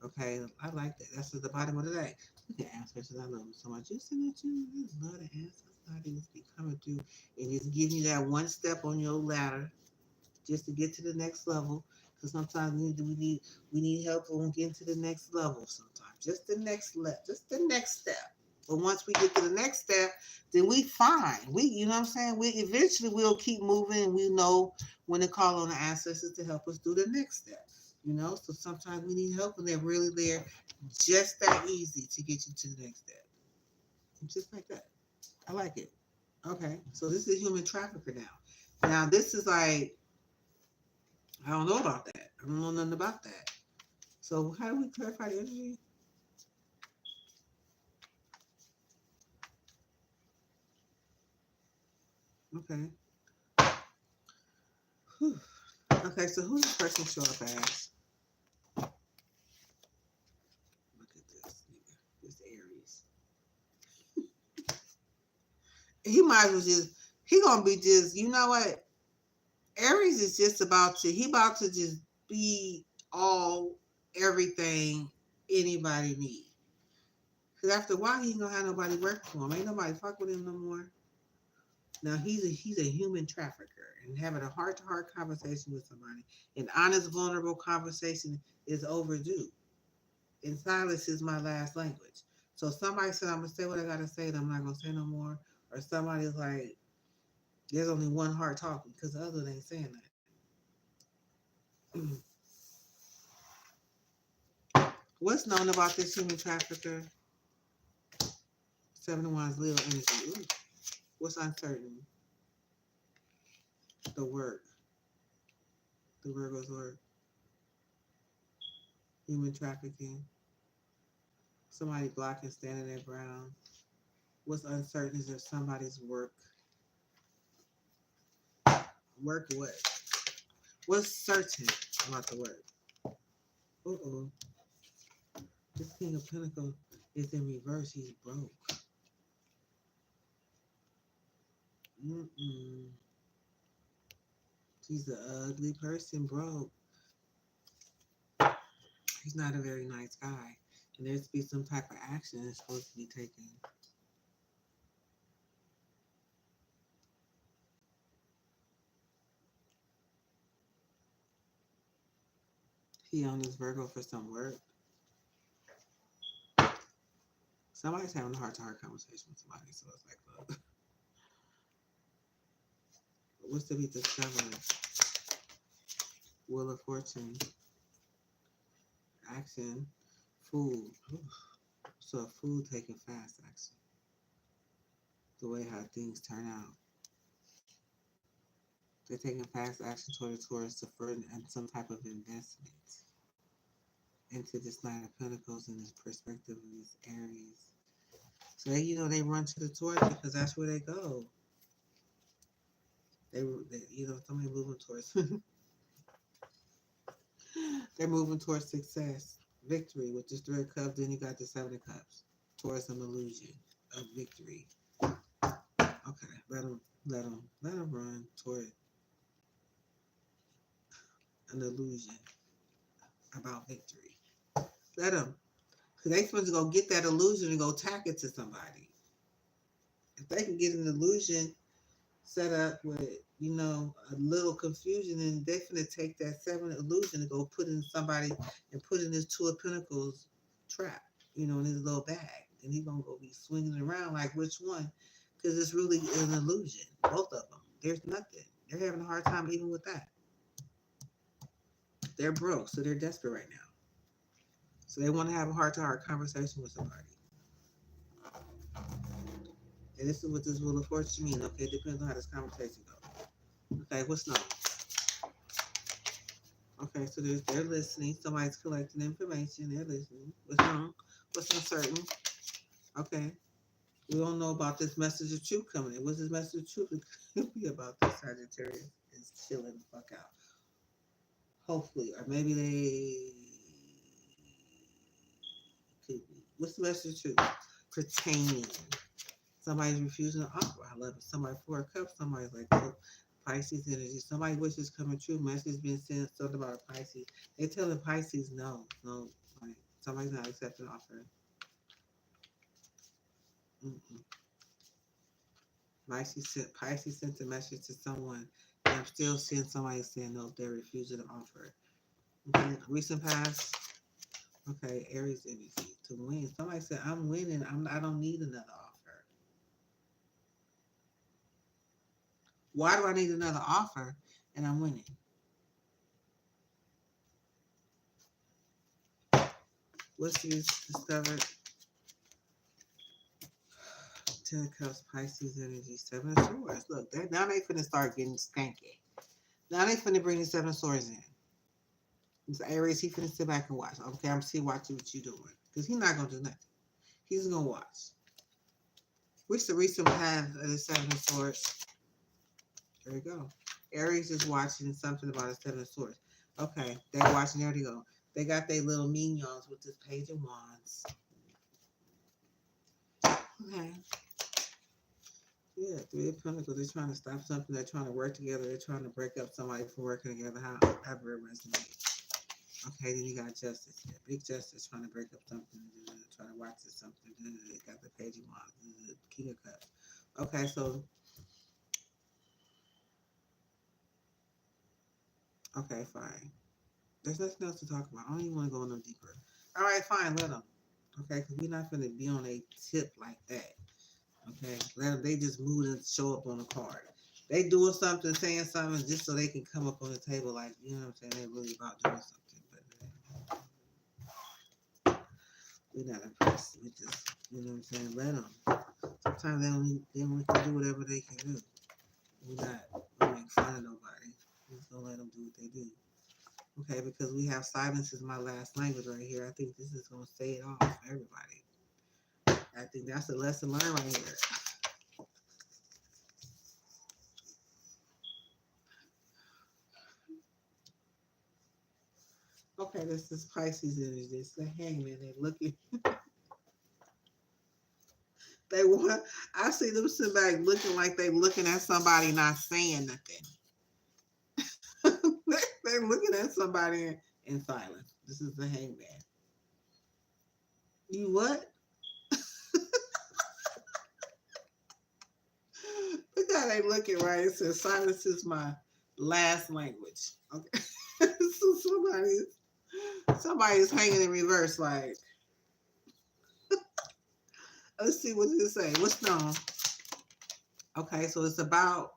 Okay, I like that. That's at the bottom of the day. Look at ancestors. I love them so much. You see that you just love the ancestors. How they just be coming through and just giving you that one step on your ladder just to get to the next level. Because sometimes we need help when we get to the next level. Sometimes just the just the next step. But once we get to the next step, then we fine. You know what I'm saying? We eventually we'll keep moving, and we know when to call on the ancestors to help us do the next step. So sometimes we need help, and they're really there, just that easy to get you to the next step, just like that. I like it. Okay, so this is human trafficker now. Now this is like I don't know about that. I don't know nothing about that. So how do we clarify the energy? Okay. Whew. Okay, so who does this person show up as? Look at this nigga. This Aries. He might as well he gonna be just, you know what? Aries is just he about to just be all everything anybody need. Cause after a while he ain't gonna have nobody work for him. Ain't nobody fuck with him no more. Now he's a human trafficker, and having a heart to heart conversation with somebody, an honest, vulnerable conversation is overdue. And silence is my last language. So if somebody said I'm gonna say what I gotta say, and I'm not gonna say no more, or somebody's like, there's only one heart talking because the other ain't saying that. What's known about this human trafficker? Seven of Wands, Leo energy. Ooh. What's uncertain? The work. The Virgo's work. Human trafficking. Somebody blocking, standing their ground. What's uncertain is if somebody's work. Work what? What's certain about the work? Uh-oh. This King of Pentacles is in reverse. He's broke. Mm-mm. He's an ugly person, broke. He's not a very nice guy. And there's to be some type of action that's supposed to be taken. He on this Virgo for some work. Somebody's having a heart-to-heart conversation with somebody, so it's like, look. What's to be discovered? Wheel of Fortune. Action. Food. Oof. So food taking fast action. The way how things turn out. They're taking fast action towards the first and some type of investment into this Nine of Pentacles and this perspective of these Aries. So they run to the torch because that's where they go. They somebody moving towards they're moving towards success, victory with this Three of Cups. Then you got the Seven of Cups towards an illusion of victory. Okay, let them run toward an illusion about victory. Let them, because they supposed to go get that illusion and go tack it to somebody. If they can get an illusion set up with, a little confusion, and they finna take that seven illusion and go put in somebody and put in this Two of Pentacles trap, in his little bag. And he's gonna go be swinging around like which one? Because it's really an illusion. Both of them. There's nothing. They're having a hard time even with that. They're broke, so they're desperate right now. So they want to have a heart-to-heart conversation with somebody. And this is what this Wheel of Fortune means. Okay, it depends on how this conversation goes. Okay, what's known? Okay, so they're listening. Somebody's collecting information. They're listening. What's known? What's uncertain? Okay. We don't know about this message of truth coming in. What's this message of truth? It could be about this Sagittarius is chilling the fuck out. Hopefully, or maybe they could be. What's the message to pertaining? Somebody's refusing to offer. I love it. Somebody for a cup. Somebody's like, oh, Pisces energy. Somebody wishes coming true. Message being sent. Something about a Pisces. They telling Pisces no, no. Like somebody's not accepting offer. Mm-mm. Pisces sent a message to someone. And I'm still seeing somebody saying no if they're refusing to offer. Okay. Recent past. Okay, Aries energy to win. Somebody said, I'm winning. I don't need another offer. Why do I need another offer and I'm winning? What's you discovered? Ten of Cups, Pisces energy, Seven of Swords. Look, now they finna start getting skanky. Now they finna bring the Seven of Swords in. It's Aries, he finna sit back and watch. Okay, I'm still watching what you doing. Because he's not gonna do nothing. He's gonna watch. What's the recent path of the Seven of Swords? There we go. Aries is watching something about a Seven of Swords. Okay, they're watching. There they go. They got their little minions with this Page of Wands. Okay. Yeah, Three of Pentacles. They're trying to stop something. They're trying to work together. They're trying to break up somebody from working together. However it resonates. Okay, then you got Justice here. Big Justice trying to break up something. Trying to watch this something. They got the Page of Wands. The King of Cups. Okay, so okay, fine. There's nothing else to talk about. I don't even want to go no deeper. All right, fine. Let them. Okay, because we're not going to be on a tip like that. Okay, let them. They just move and show up on the card. They doing something, saying something, just so they can come up on the table. Like you know what I'm saying? They're really about doing something, but we're not impressed. We just, you know what I'm saying? Let them. Sometimes they only can do whatever they can do. We're not gonna make fun of nobody. We're just gonna let them do what they do. Okay, because we have silence is my last language right here. I think this is gonna say it all for everybody. I think that's a lesson learned right here. Okay, this is Pisces energy. It's the hangman. They looking. They want. I see them sit back looking like they looking at somebody, not saying nothing. They're looking at somebody in silence. This is the hangman. You what? Look how they looking, right? It says silence is my last language. Okay. So somebody's hanging in reverse, like, let's see what does it say. What's known? Okay, so it's about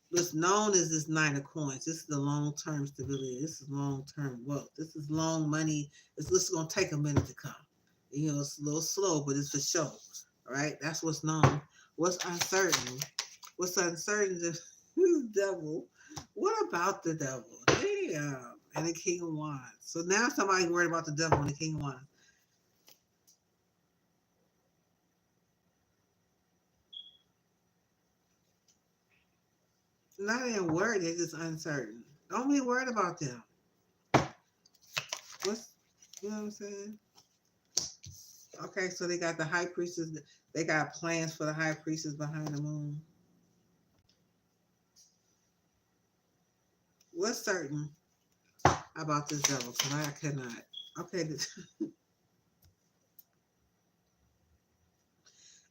what's known as this Nine of Coins. This is the long-term stability. This is long-term wealth. This is long money. It's gonna take a minute to come. You know, it's a little slow, but it's for show. All right, that's what's known. What's uncertain? What's uncertain is the devil. What about the devil? Damn. And the King of Wands. So now somebody's worried about the devil and the King of Wands. Not even worried, they're just uncertain. Don't be worried about them. What's you know what I'm saying? Okay, so they got the high priestess. They got plans for the high priestess behind the moon. What's certain about this devil? Because I cannot. Okay,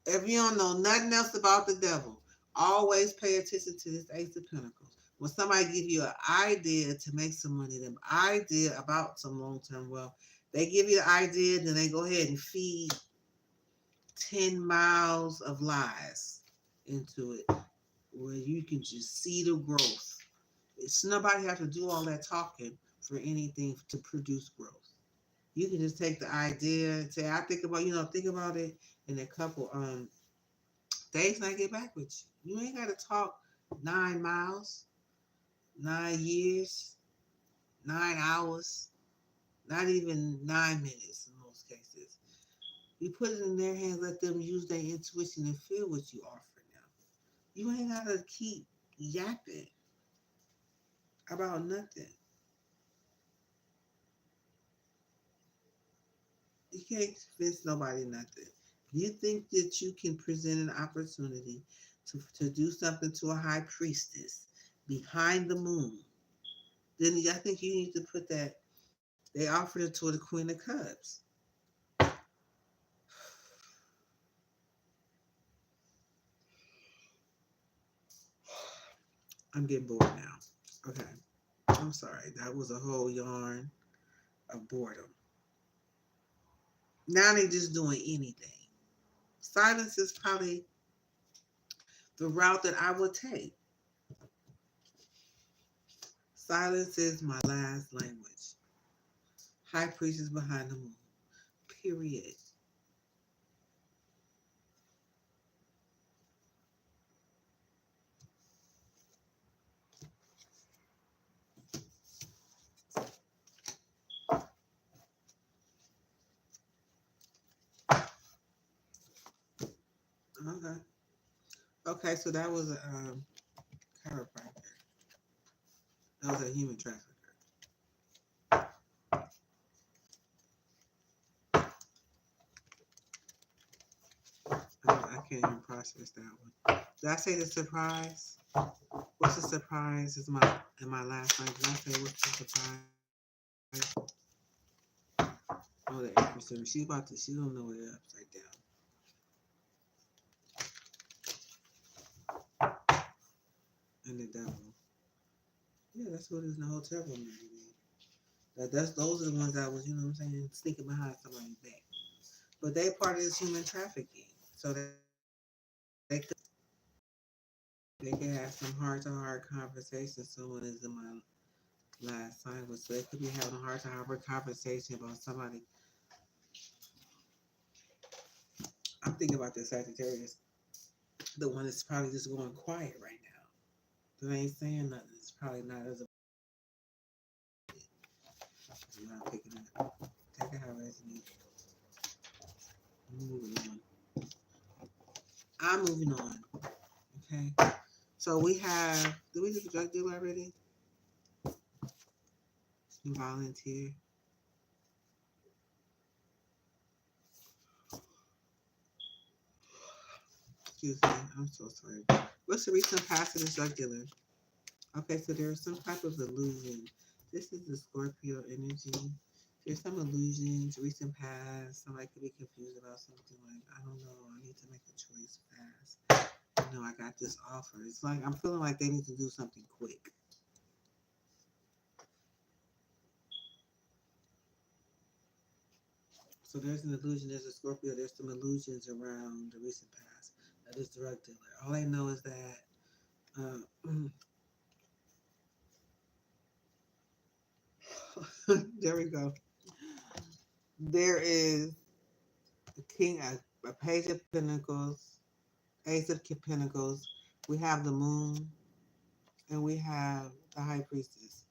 if you don't know nothing else about the devil, always pay attention to this Ace of Pentacles. When somebody give you an idea to make some money, the idea about some long-term wealth, they give you an idea, then they go ahead and feed 10 miles of lies into it where you can just see the growth. It's nobody have to do all that talking for anything to produce growth. You can just take the idea and say, I think about, think about it in a couple days and I get back with you. You ain't got to talk 9 miles, 9 years, 9 hours, not even 9 minutes in most cases. You put it in their hands, let them use their intuition and feel what you offer them. You ain't got to keep yapping about nothing. You can't convince nobody nothing. You think that you can present an opportunity to do something to a high priestess behind the moon, then I think you need to put that. They offered it to the Queen of Cups. I'm getting bored now. Okay. I'm sorry. That was a whole yarn of boredom. Now they just doing anything. Silence is probably the route that I would take. Silence is my last language. High priest is behind the moon. Period. Okay. Okay, so that was a chiropractor. That was a human trafficker. I can't even process that one. Did I say the surprise? What's the surprise? Is my in my last night? Did I say what's the surprise? Oh, the April. She about to. She don't know it upside down. And the devil. Yeah, that's what it is in the hotel room. That's those are the ones that was, you know what I'm saying, sneaking behind somebody's back. But they part of this human trafficking. So they can have some heart to heart conversations. Someone is in my last language. So they could be having a heart to heart conversation about somebody. I'm thinking about the Sagittarius, the one that's probably just going quiet right now. They ain't saying nothing. It's probably not as a I'm not picking it up. Take it how it resonates. I'm moving on. I'm moving on. Okay. So we have, did we do the drug dealer already? Volunteer. Excuse me. I'm so sorry. What's the recent past of the drug dealer? Okay, so there's some type of illusion. This is the Scorpio energy. There's some illusions, recent past. Somebody could be confused about something like, I don't know, I need to make a choice fast. You know, I got this offer. It's like I'm feeling like they need to do something quick. So there's an illusion, there's a Scorpio, there's some illusions around the recent past of this drug dealer. All I know is that there we go. There is a king, a page of pentacles, ace of pentacles. We have the moon, and we have the high priestess.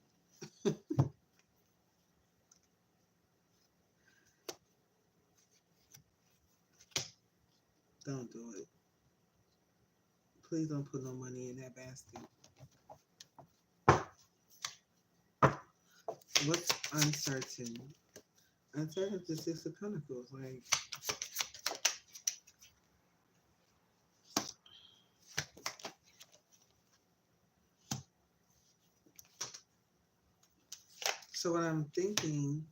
Don't do it. Please don't put no money in that basket. What's uncertain? Uncertain is the six of pentacles. Like, so what I'm thinking,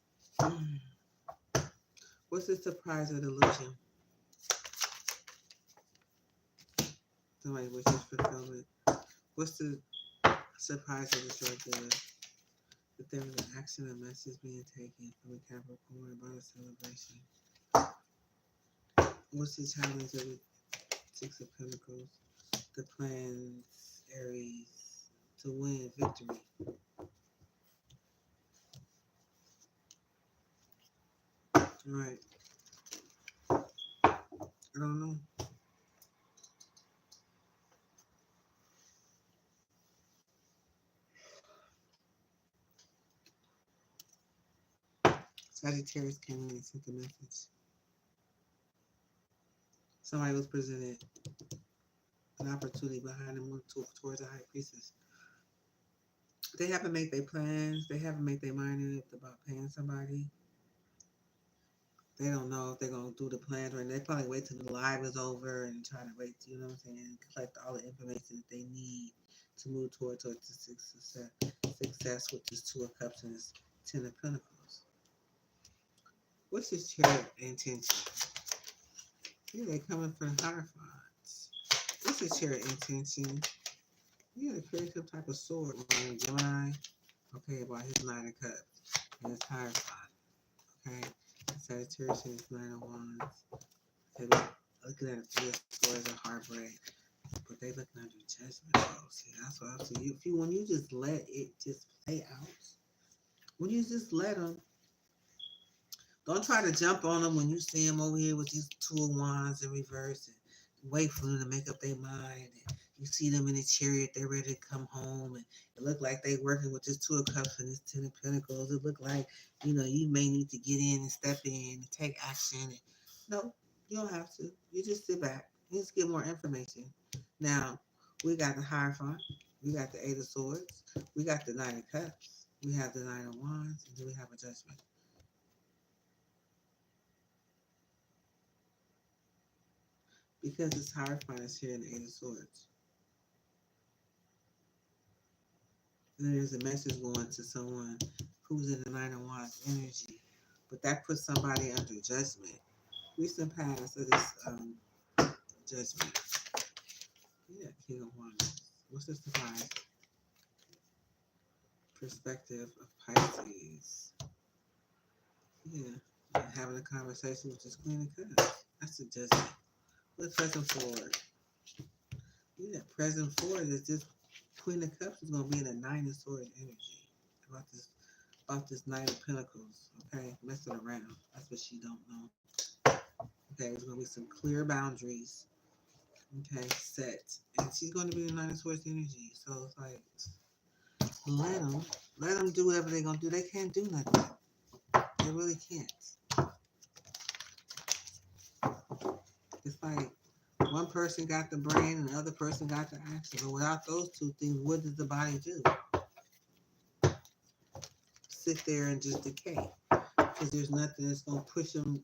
what's the surprise or delusion? Somebody wishes fulfillment. What's the surprise or the drug dealer? That there was an action or message being taken from a Capricorn about a celebration. What's the challenge of the Six of Pentacles? The plans, Aries, to win victory. Right. I don't know. Sagittarius came in and sent the message. Somebody was presented an opportunity behind them towards a high priestess. They haven't made their plans. They haven't made their mind up about paying somebody. They don't know if they're gonna do the plans or they probably wait till the live is over and try to wait, you know what I'm saying, collect all the information that they need to move towards the success with this Two of Cups and this Ten of Pentacles. What's this Chariot intention? Yeah, they coming for the Hierophants. What's this Chariot intention? Yeah, they create some type of sword on Gemini. Okay, about his Nine of Cups and his Hierophant. Okay, Sagittarius and his Nine of Wands. They looking at the swords of heartbreak, but they looking under judgment. Oh, see, that's what I'm saying. If you when you just let it just play out, when you just let them, don't try to jump on them when you see them over here with these Two of Wands in reverse and wait for them to make up their mind. And you see them in a chariot, they're ready to come home, and it look like they working with this Two of Cups and this Ten of Pentacles. It look like you may need to get in and step in and take action. And, no, you don't have to. You just sit back. You just get more information. Now we got the Hierophant, we got the Eight of Swords, we got the Nine of Cups, we have the Nine of Wands, and then we have a Judgment. Because it's Hierophant is here in the Eight of Swords. And then there's a message going to someone who's in the Nine of Wands energy. But that puts somebody under judgment. Recent past of this judgment. Yeah, King of Wands. What's this divine perspective of Pisces? Yeah, having a conversation with this Queen of Cups. That's a judgment. What's present forward? Yeah, present forward is this Queen of Cups is going to be in a Nine of Swords energy. About this Knight of Pentacles, okay? Messing around. That's what she don't know. Okay, there's gonna be some clear boundaries, okay, set. And she's gonna be the Knight of Swords energy. So it's like let them do whatever they're gonna do. They can't do nothing. They really can't. It's like one person got the brain and the other person got the action. But without those two things, what does the body do? Sit there and just decay. Because there's nothing that's gonna push them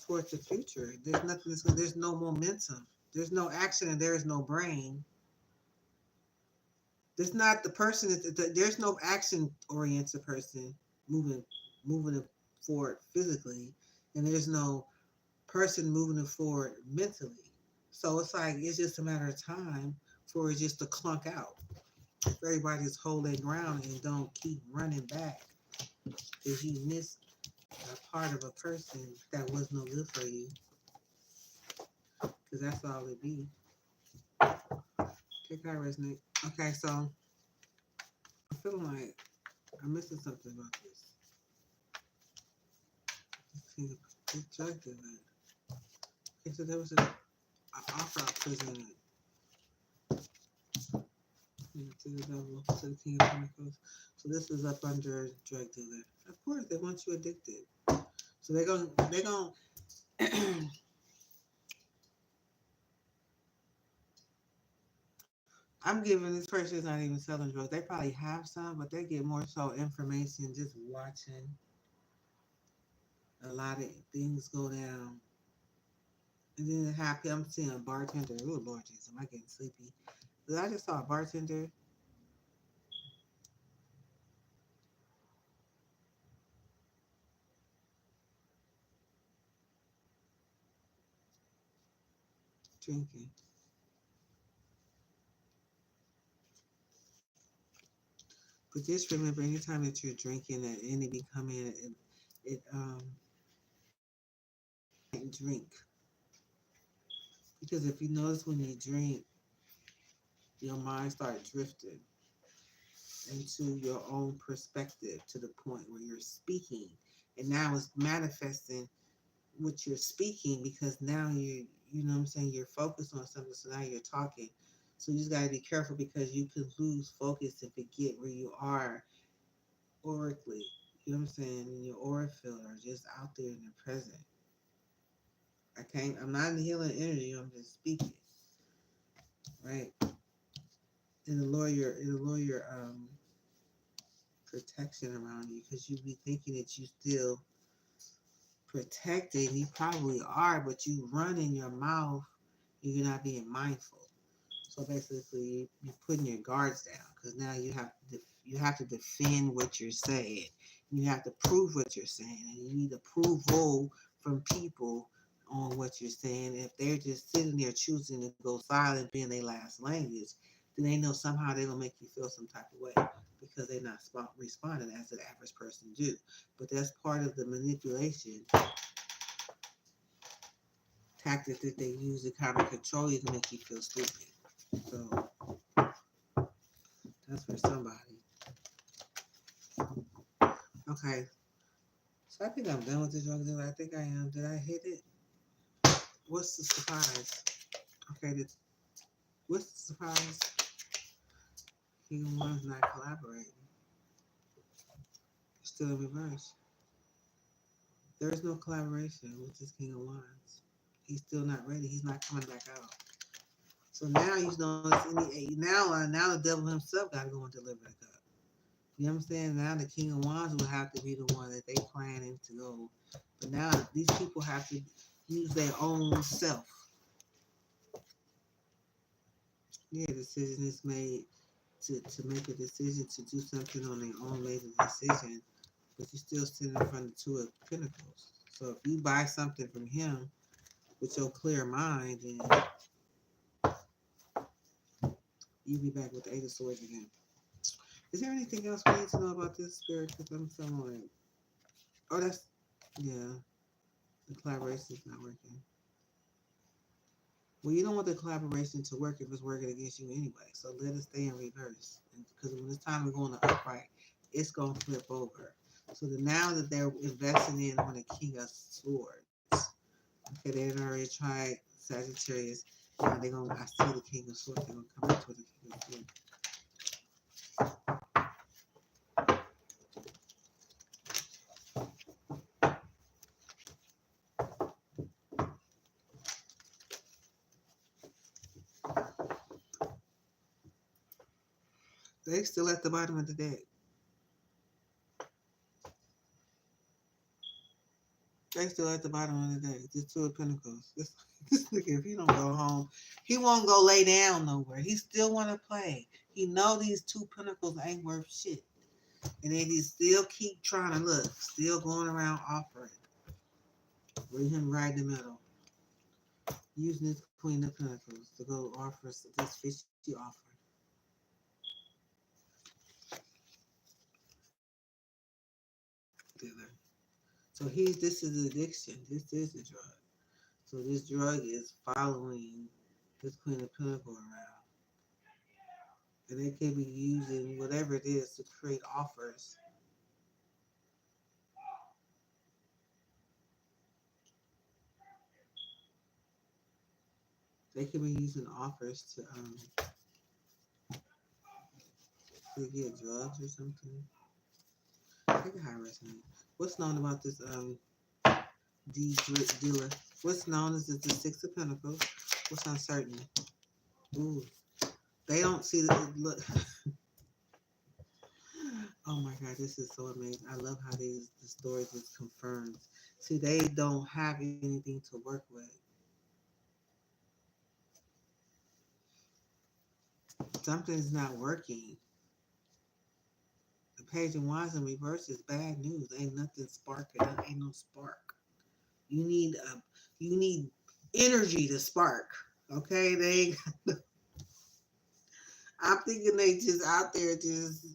towards the future. There's nothing. There's no momentum. There's no action, and there is no brain. There's not the person. There's no action-oriented person moving it forward physically, and there's no person moving it forward mentally. So it's like it's just a matter of time for it just to clunk out. If everybody just hold their ground and don't keep running back, because you missed a part of a person that was no good for you. Because that's all it be. Okay, I resonate. Okay, so I'm feeling like I'm missing something about this. Rejected it. Okay, so there was an offer I presented to the devil, to the King of Pentacles. So this is up under drug dealer. Of course, they want you addicted. So they're gonna I'm giving this person is not even selling drugs. They probably have some, but they get more so information just watching a lot of things go down. And then it happened. I'm seeing a bartender. Oh Lord Jesus, am I getting sleepy? But I just saw a bartender drinking. But just remember, anytime that you're drinking, that enemy come in, it drink. Because if you notice when you drink, your mind starts drifting into your own perspective to the point where you're speaking, and now it's manifesting what you're speaking because now you know what I'm saying, you're focused on something, so now you're talking. So you just got to be careful because you could lose focus and forget where you are oracally. You know what I'm saying? In your aura field or just out there in the present. I'm not in the healing energy, I'm just speaking. Right? And the lawyer protection around you because you be thinking that you still protected. You probably are, but you run in your mouth. You're not being mindful. So basically, you're putting your guards down because now you have to defend what you're saying. You have to prove what you're saying, and you need approval from people on what you're saying. If they're just sitting there choosing to go silent, being their last language, then they know somehow they're gonna make you feel some type of way because they're not responding as the average person do. But that's part of the manipulation tactic that they use to kind of control you to make you feel stupid. So that's for somebody. Okay, so I think I'm done with the drug dealer. I think I am. Did I hit it? What's the surprise? Okay, what's the surprise? King of Wands not collaborating. It's still in reverse. There is no collaboration with this King of Wands. He's still not ready. He's not coming back out. So now you notice now the devil himself got to go and deliver the cup. You understand? Now the King of Wands will have to be the one that they planning to go. But now these people have to use their own self. Yeah, decision is made to make a decision to do something on their own, made a decision, but you're still sitting in front of two of pentacles. So if you buy something from him with your clear mind, then you'll be back with the Eight of Swords again. Is there anything else we need to know about this spirit? Because I'm so like, oh, that's, yeah, the collaboration is not working. Well, you don't want the collaboration to work if it's working against you anyway. So let it stay in reverse. Because when it's time to go on the upright, it's going to flip over. So now that they're investing in on the King of Swords, okay, they had already tried Sagittarius. Now they're going to, I see the King of Swords. They're going to come back to the King of Swords. They still at the bottom of the deck. They still at the bottom of the deck. Just Two of Pentacles. This nigga, if he don't go home, he won't go lay down nowhere. He still want to play. He know these Two Pentacles ain't worth shit. And then he still keep trying to look. Still going around offering. Bring him right in the middle. Using this Queen of Pentacles to go offer this fishy offer. So this is addiction. This is a drug. So this drug is following this Queen of Pentacles around. And they can be using whatever it is to create offers. They can be using offers to get drugs or something. I think I resonate. What's known about this dealer? What's known as the Six of Pentacles? What's uncertain? Ooh, they don't see the look. Oh my God, this is so amazing. I love how the story just confirms. See, they don't have anything to work with. Something's not working. The Page of Wands in reverse is bad news. Ain't nothing sparking. Ain't no spark. You need energy to spark. Okay, I'm thinking they just out there just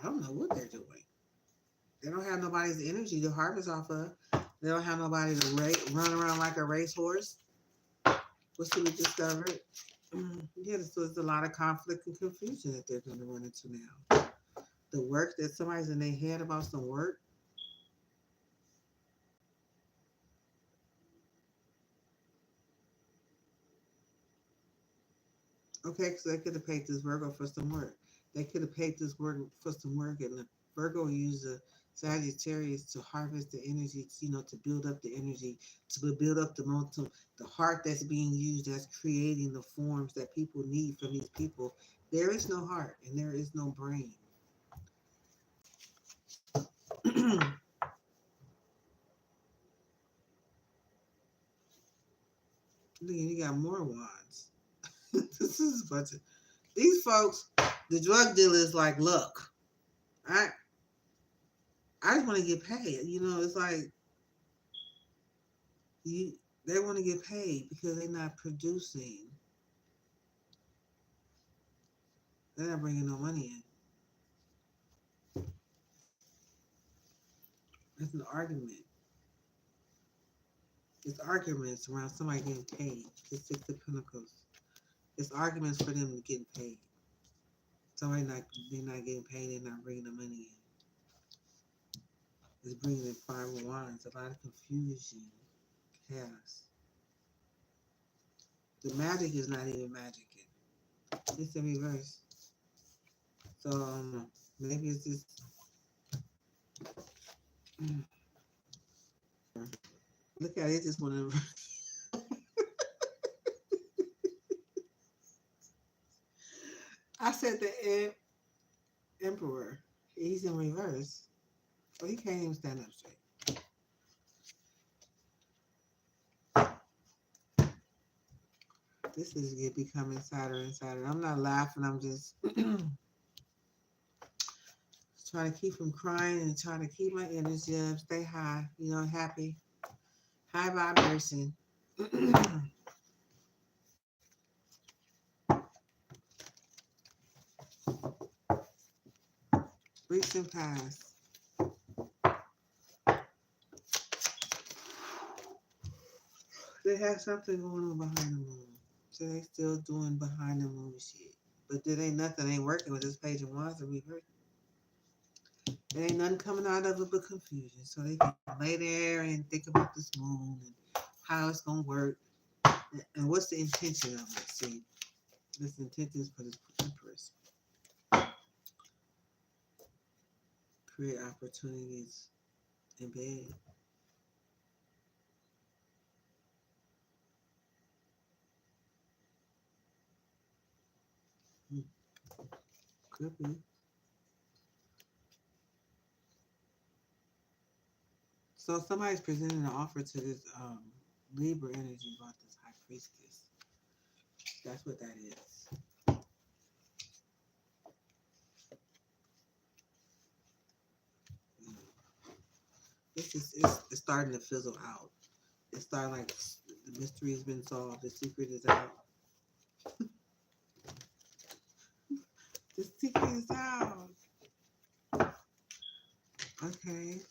I don't know what they're doing. They don't have nobody's energy to harvest off of. They don't have nobody to run around like a racehorse. What's to be discovered? Yeah, so there's a lot of conflict and confusion that they're going to run into now. The work that somebody's in their head about some work. Okay, so they could have paid this Virgo for some work. They could have paid this work for some work, and the Virgo used the Sagittarius to harvest the energy, to build up the energy, to build up the momentum, the heart that's being used, that's creating the forms that people need from these people. There is no heart and there is no brain. Then you got more wands. This is a bunch of these folks. The drug dealer is like, look, I I just want to get paid. You know, it's like you they want to get paid because they're not producing. They're not bringing no money in. It's an argument. It's arguments around somebody getting paid. It's Six of Pentacles. It's arguments for them getting paid. Somebody not they're not getting paid. They're not bringing the money in. It's bringing in Five of Wands. A lot of confusion, chaos. The magic is not even magic. It's in reverse. So I don't know. Maybe it's just. Look at it. Just want to. I said the emperor. He's in reverse. So he can't even stand up straight. This is becoming sadder and sadder. I'm not laughing. I'm just trying to keep from crying and trying to keep my energy up, stay high, you know, happy, high vibration. Recent past. They have something going on behind the moon. So they still doing behind the moon shit. But there ain't nothing ain't working with this page of wands and reverse. There ain't nothing coming out of it but confusion. So they can lay there and think about this moon and how it's gonna work. And what's the intention of it? See, this intention is for this empress. Create opportunities in bed. Hmm, could be. So somebody's presenting an offer to this Libra energy about this high priestess. That's what that is. It's starting to fizzle out. It's starting like the mystery has been solved. The secret is out. The secret is out. Okay.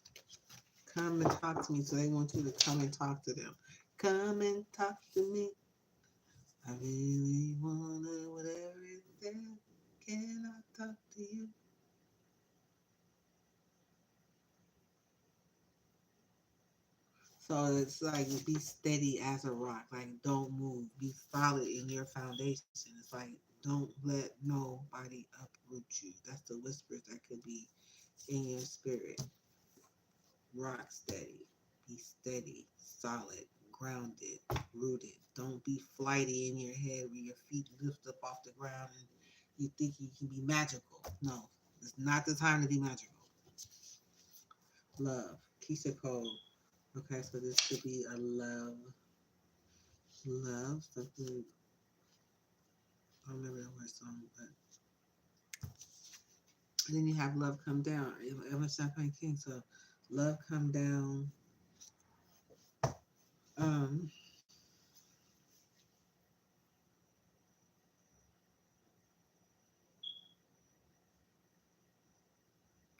Come and talk to me. So they want you to come and talk to them. Come and talk to me. I really wanna whatever it is. Can I talk to you? So it's like be steady as a rock. Like don't move. Be solid in your foundation. It's like don't let nobody uproot you. That's the whispers that could be in your spirit. Rock steady. Be steady, solid, grounded, rooted. Don't be flighty in your head where your feet lift up off the ground and you think you can be magical. No, it's not the time to be magical. Love. Keisha Cole. Okay, so this could be a love, something. I don't remember the word song, but and then you have love come down. Evan Champagne King, so love come down. Um,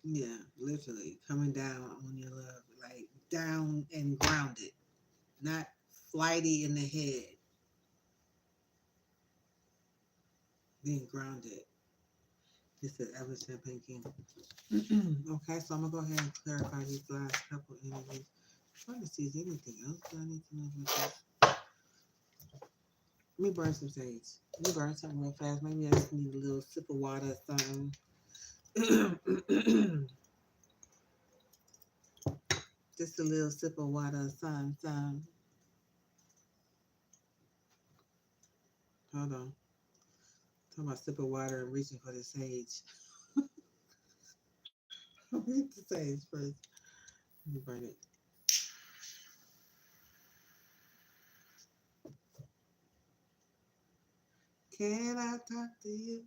yeah, literally coming down on your love, like down and grounded, not flighty in the head, being grounded. This is Evan Champagne King. Okay, so I'm gonna go ahead and clarify these last couple energies. I'm trying to see is anything else that I need to know about this. Let me burn some sage. Let me burn something real fast. Maybe I just need a little sip of water or something. Just a little sip of water or something. Hold on. Talking about sip of water and reaching for the sage. I'll eat the sage first. Let me burn it. Can I talk to you?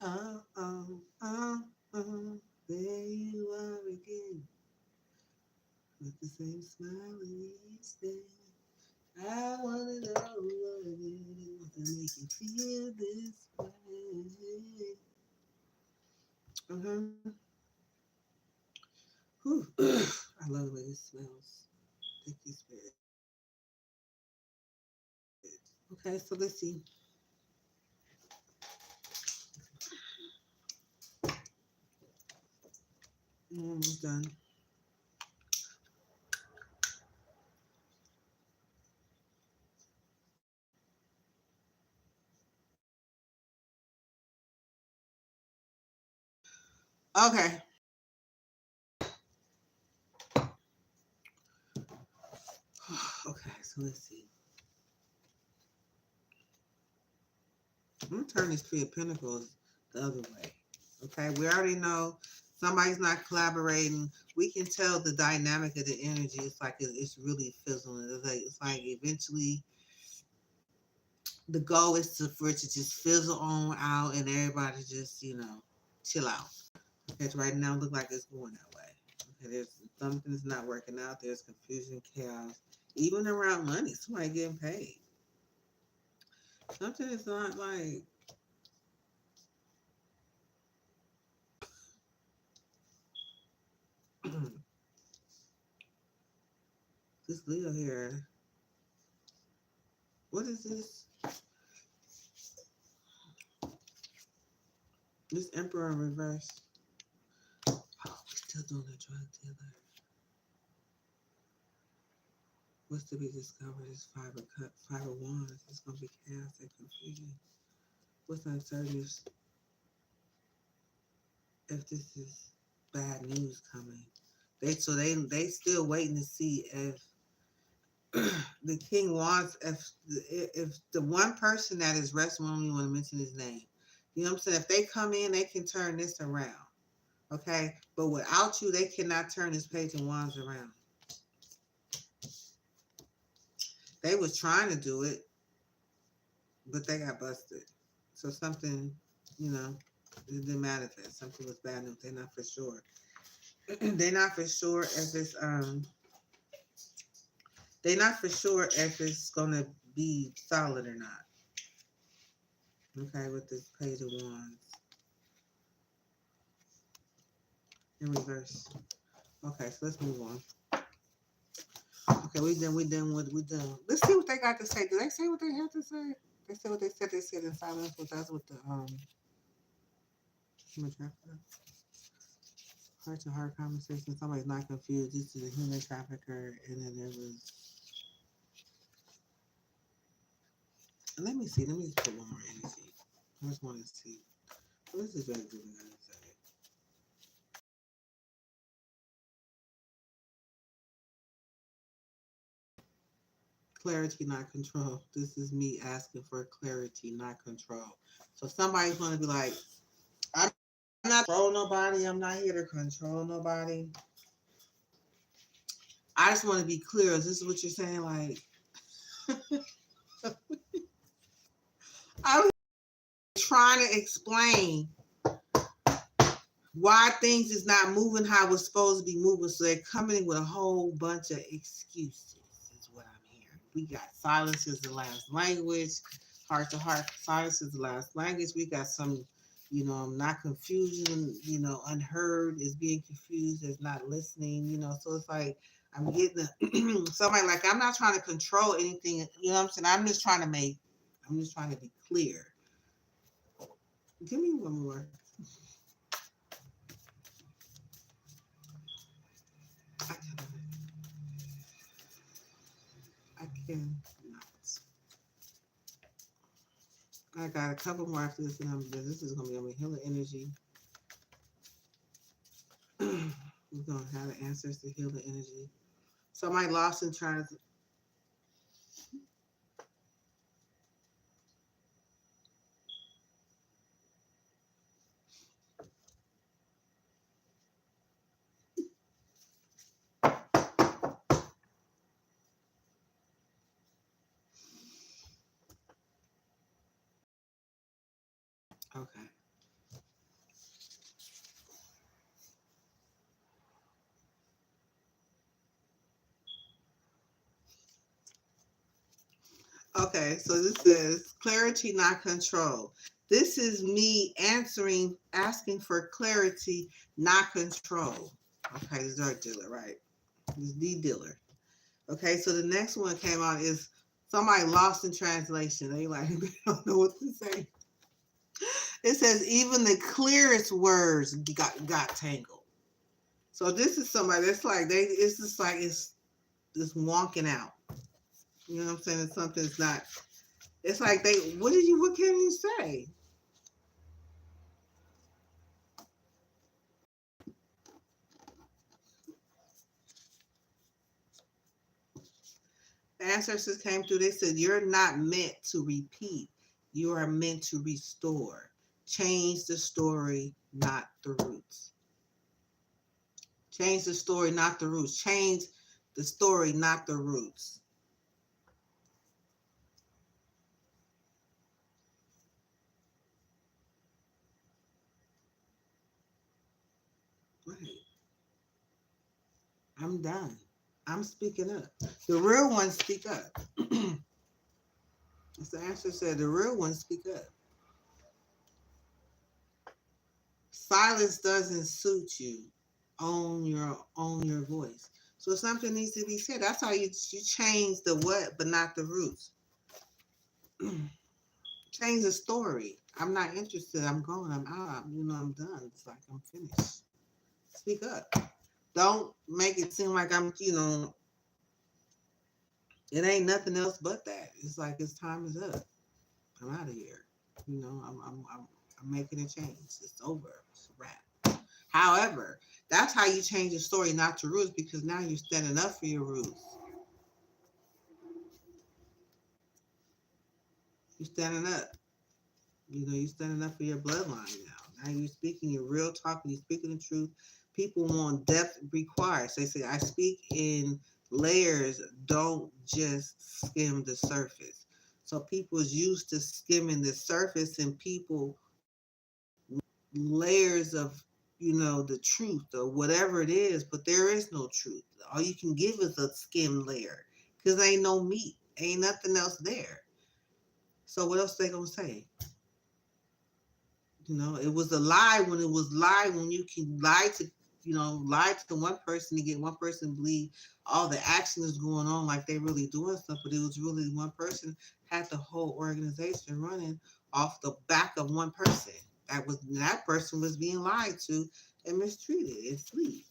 Oh, oh, oh, oh, there you are again, with the same smile each day. I wanna know what it is to make you feel this way. Uh-huh. Whew. I love the way it smells. Thank you, Spirit. Okay, so let's see. I'm almost done. Okay. Okay, so let's see. I'm gonna turn this Three of Pentacles the other way. Okay, we already know somebody's not collaborating. We can tell the dynamic of the energy. It's like it's really fizzling. It's like eventually the goal is for it to just fizzle on out and everybody just chill out. Because right now it looks like it's going that way. Okay, there's something that's not working out. There's confusion, chaos, even around money. Somebody getting paid. Something is not like this Leo here. What is this? This Emperor in reverse. Oh, we're still doing the drug dealer. What's to be discovered is five of wands. It's gonna be chaos and confusion. What's uncertain is if this is bad news coming. They still waiting to see if the king wants if the one person that is resting, I don't even want to mention his name. You know what I'm saying? If they come in, they can turn this around. Okay, but without you, they cannot turn this page of wands around. They was trying to do it, but they got busted. So something, you know, it didn't manifest. Something was bad news. They're not for sure. They're not for sure if it's They're not for sure if it's gonna be solid or not. Okay, with this page of wands in reverse. Okay, so let's move on. Okay, we done. Let's see what they got to say. Did they say what they had to say? They said what they said. They said in silence with us with the human trafficker. Heart to heart conversation. Somebody's not confused. This is a human trafficker, and then there was. Let me see. Let me just put one more energy. I just want to see. What is this red doing? Clarity, not control. This is me asking for clarity, not control. So somebody's going to be like, I'm not control nobody. I'm not here to control nobody. I just want to be clear. Is this what you're saying? Like, I was trying to explain why things is not moving how it's supposed to be moving. So they're coming in with a whole bunch of excuses, is what I'm hearing. We got silence is the last language, heart to heart, silence is the last language. We got some, not confusion, unheard is being confused as not listening, so it's like I'm getting somebody like I'm not trying to control anything, you know what I'm saying? I'm just trying to be clear. Give me one more. I cannot. I cannot. I got a couple more after this, and this is gonna be on healer energy. We're gonna have the answers to heal the energy. So my lost in terms. Okay. Okay, so this says clarity, not control. This is me asking for clarity, not control. Okay, this is our dealer, right? This is the dealer. Okay, so the next one came out is somebody lost in translation. They like they don't know what to say. It says even the clearest words got tangled. So this is somebody that's like they. It's just like it's wonking out. You know what I'm saying? It's something that's not. It's like they. What did you? What can you say? The ancestors came through. They said you're not meant to repeat. You are meant to restore. Change the story, not the roots. Change the story, not the roots. Change the story, not the roots. Right. I'm done. I'm speaking up. The real ones speak up. As the answer said, the real ones speak up. Silence doesn't suit you. Own your voice. So something needs to be said. That's how you change the what, but not the roots. Change the story. I'm not interested. I'm going. I'm out. I'm done. It's like I'm finished. Speak up. Don't make it seem like it ain't nothing else but that. It's like it's time is up. I'm out of here. I'm making a change. It's over. It's a wrap. However, that's how you change the story, not to roots, because now you're standing up for your roots. You're standing up. You're standing up for your bloodline now. Now you're speaking your real talk. You're speaking the truth. People want depth requires. They say, I speak in layers, don't just skim the surface. So people's used to skimming the surface, and people layers of the truth or whatever it is, but there is no truth. All you can give is a skim layer because ain't no meat, ain't nothing else there. So what else they gonna say? It was a lie when it was lie when you can lie to one person to get one person to believe all the action is going on like they really doing stuff, but it was really one person had the whole organization running off the back of one person. That person was being lied to and mistreated and sleep.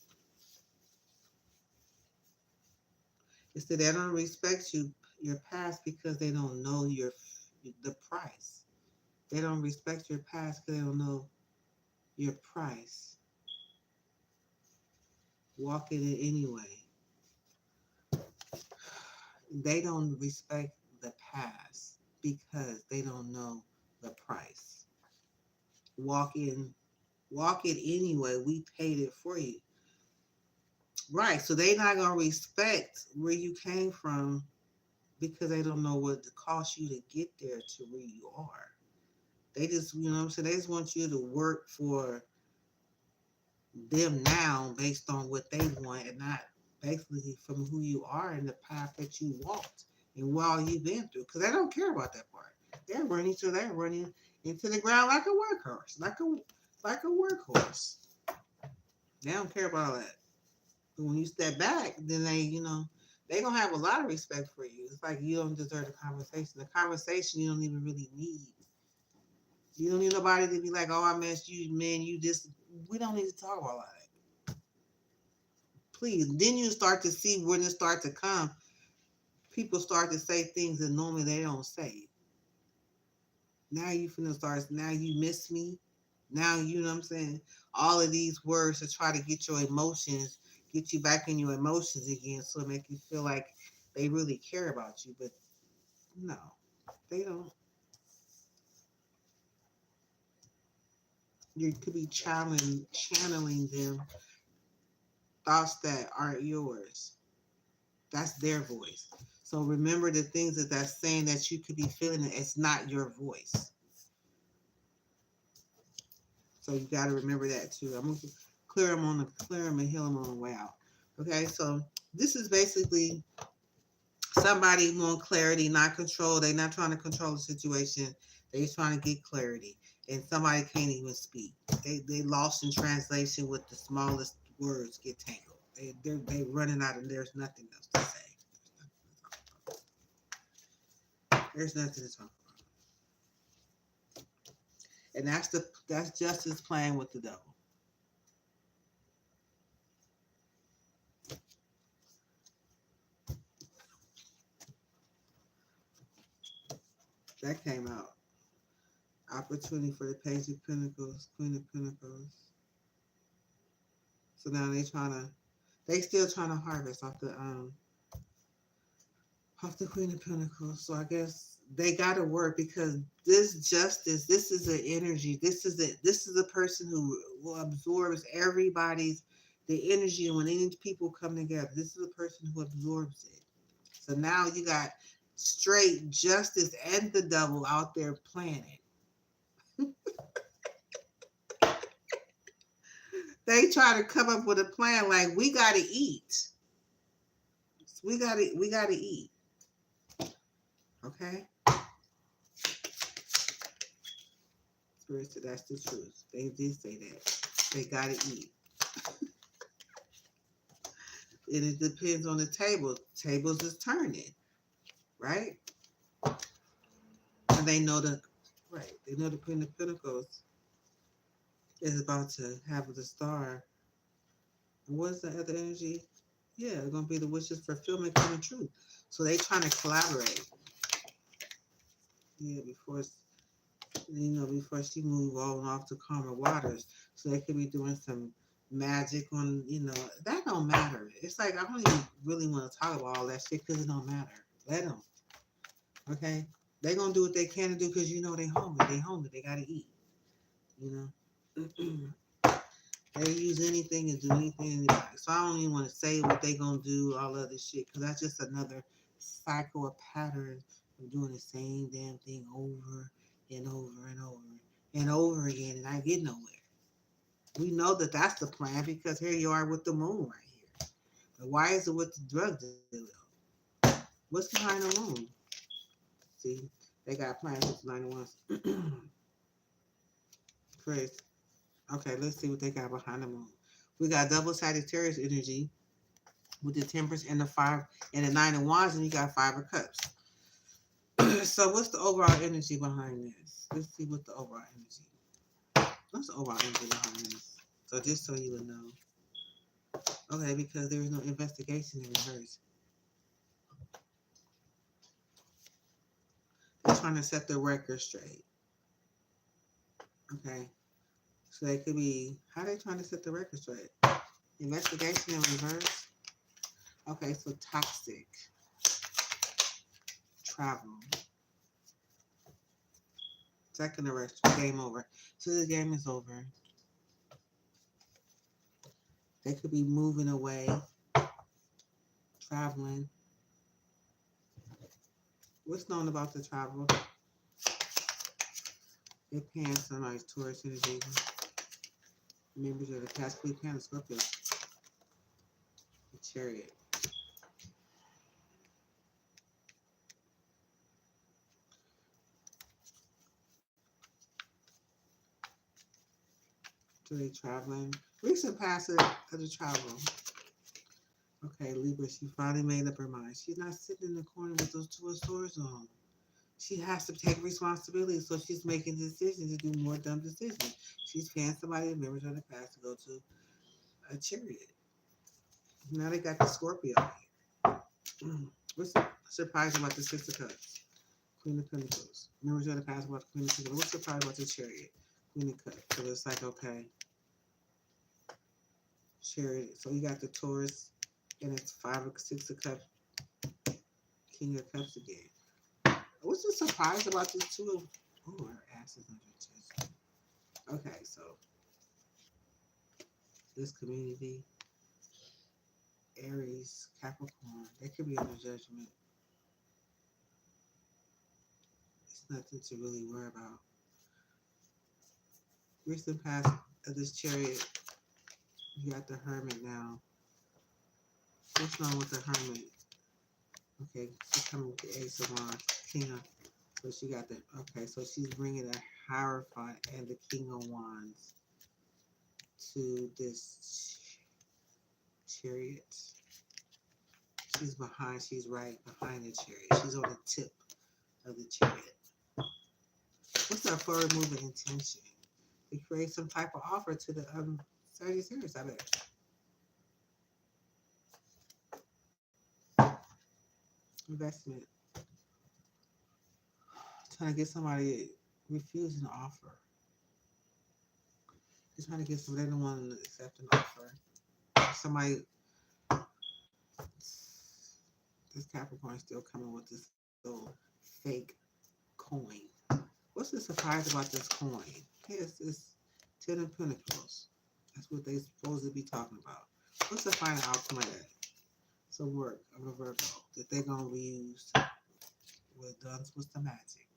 Instead, they don't respect your past because they don't know the price. They don't respect your past because they don't know your price. Walk in it anyway. They don't respect the past because they don't know the price. Walk in, walk it anyway. We paid it for you. Right. So they not gonna respect where you came from because they don't know what it cost you to get there to where you are. They just, what I'm saying, they just want you to work for them now based on what they want and not basically from who you are and the path that you walked and what all you've been through. Because they don't care about that part. They're running into the ground like a workhorse, like a workhorse. They don't care about all that. But when you step back, then they gonna have a lot of respect for you. It's like you don't deserve the conversation. The conversation you don't even really need. You don't need nobody to be like, "Oh, I missed you, man. You just." We don't need to talk about all that. Please. Then you start to see when it start to come. People start to say things that normally they don't say. Now you finna start. Now you miss me. Now you know what I'm saying. All of these words to try to get your emotions, get you back in your emotions again, so it make you feel like they really care about you. But no, they don't. You could be channeling them thoughts that aren't yours. That's their voice. So remember the things that that's saying that you could be feeling it. It's not your voice. So you got to remember that too. I'm gonna clear them and heal them on the way out. Okay, so this is basically somebody want clarity, not control. They're not trying to control the situation. They're trying to get clarity, and somebody can't even speak. They lost in translation with the smallest words get tangled. They running out and there's nothing else to say. There's nothing to talk about, and that's justice playing with the devil. That came out. Opportunity for the Page of Pentacles, Queen of Pentacles. So now they still trying to harvest off the Queen of Pentacles. So I guess they got to work because this justice, this is an energy. This is a person who absorbs everybody's the energy, and when any people come together, this is a person who absorbs it. So now you got straight justice and the devil out there playing it. They try to come up with a plan like we gotta eat. We gotta eat. Okay? Spirit said that's the truth. They did say that. They gotta eat. And it depends on the table. Tables is turning, right? And they know the Queen of Pentacles is about to have the star. And what's the other energy? Yeah, it's gonna be the wishes fulfillment coming true. So they trying to collaborate. Yeah, before she move on off to calmer waters. So they could be doing some magic on, that don't matter. It's like I don't even really want to talk about all that shit because it don't matter. Let them. Okay? They gonna do what they can do because they hungry. They hungry. They gotta eat. You know. They use anything and do anything anybody. So I don't even want to say what they gonna do, all of this shit, because that's just another cycle, a pattern of doing the same damn thing over and over and over and over again, and I get nowhere. We know that that's the plan because here you are with the moon right here. But why is it with the drug dealer? What's behind the moon? See, they got plans with the 91s. Chris. Okay, let's see what they got behind the moon. We got double Sagittarius energy with the Temperance and the 5 and the 9 of Wands, and you got 5 of Cups. So what's the overall energy behind this? Let's see what the overall energy. What's the overall energy behind this? So just so you would know. Okay, because there is no investigation in reverse. They're trying to set the record straight. Okay. So they could be, how are they trying to set the record straight? Investigation in reverse. Okay, so toxic. Travel. Second arrest. Game over. So the game is over. They could be moving away, traveling. What's known about the travel? They're paying somebody's tourist energy. Members of the past week, Pan Scorpio. The Chariot. So they traveling. Recent past of the travel. Okay, Libra, she finally made up her mind. She's not sitting in the corner with those 2 of Swords on. She has to take responsibility, so she's making decisions to do more dumb decisions. She's paying somebody, members of the past, to go to a chariot. Now they got the Scorpio here. What's surprising about the 6 of Cups? Queen of Pentacles. Members of the past about the Queen of Pentacles. What's surprising about the Chariot? Queen of Cups. So it's like, okay, Chariot. So you got the Taurus, and it's 5 of 6 of Cups, King of Cups again. What's the surprise about this 2 of... Oh, her ass is under chest. Okay, so this community, Aries, Capricorn, they could be under judgment. It's nothing to really worry about. Recent past of this chariot. You got the hermit now. What's wrong with the hermit? Okay, she's coming with the ace of wands. King of, so she got the, okay, so she's bringing a Hierophant and the king of wands to this chariot. She's behind, she's right behind the chariot. She's on the tip of the chariot. What's our forward moving intention? To create some type of offer to the Sagittarius, I bet. Investment. Trying to get somebody refusing an offer. Just trying to get somebody, they don't want to accept an offer. Somebody, this Capricorn still coming with this little fake coin. What's the surprise about this coin? Yes, it's Ten of Pentacles. That's what they supposed to be talking about. What's the final outcome of that? Some work of a Virgo that they're going to reuse with done with the magic.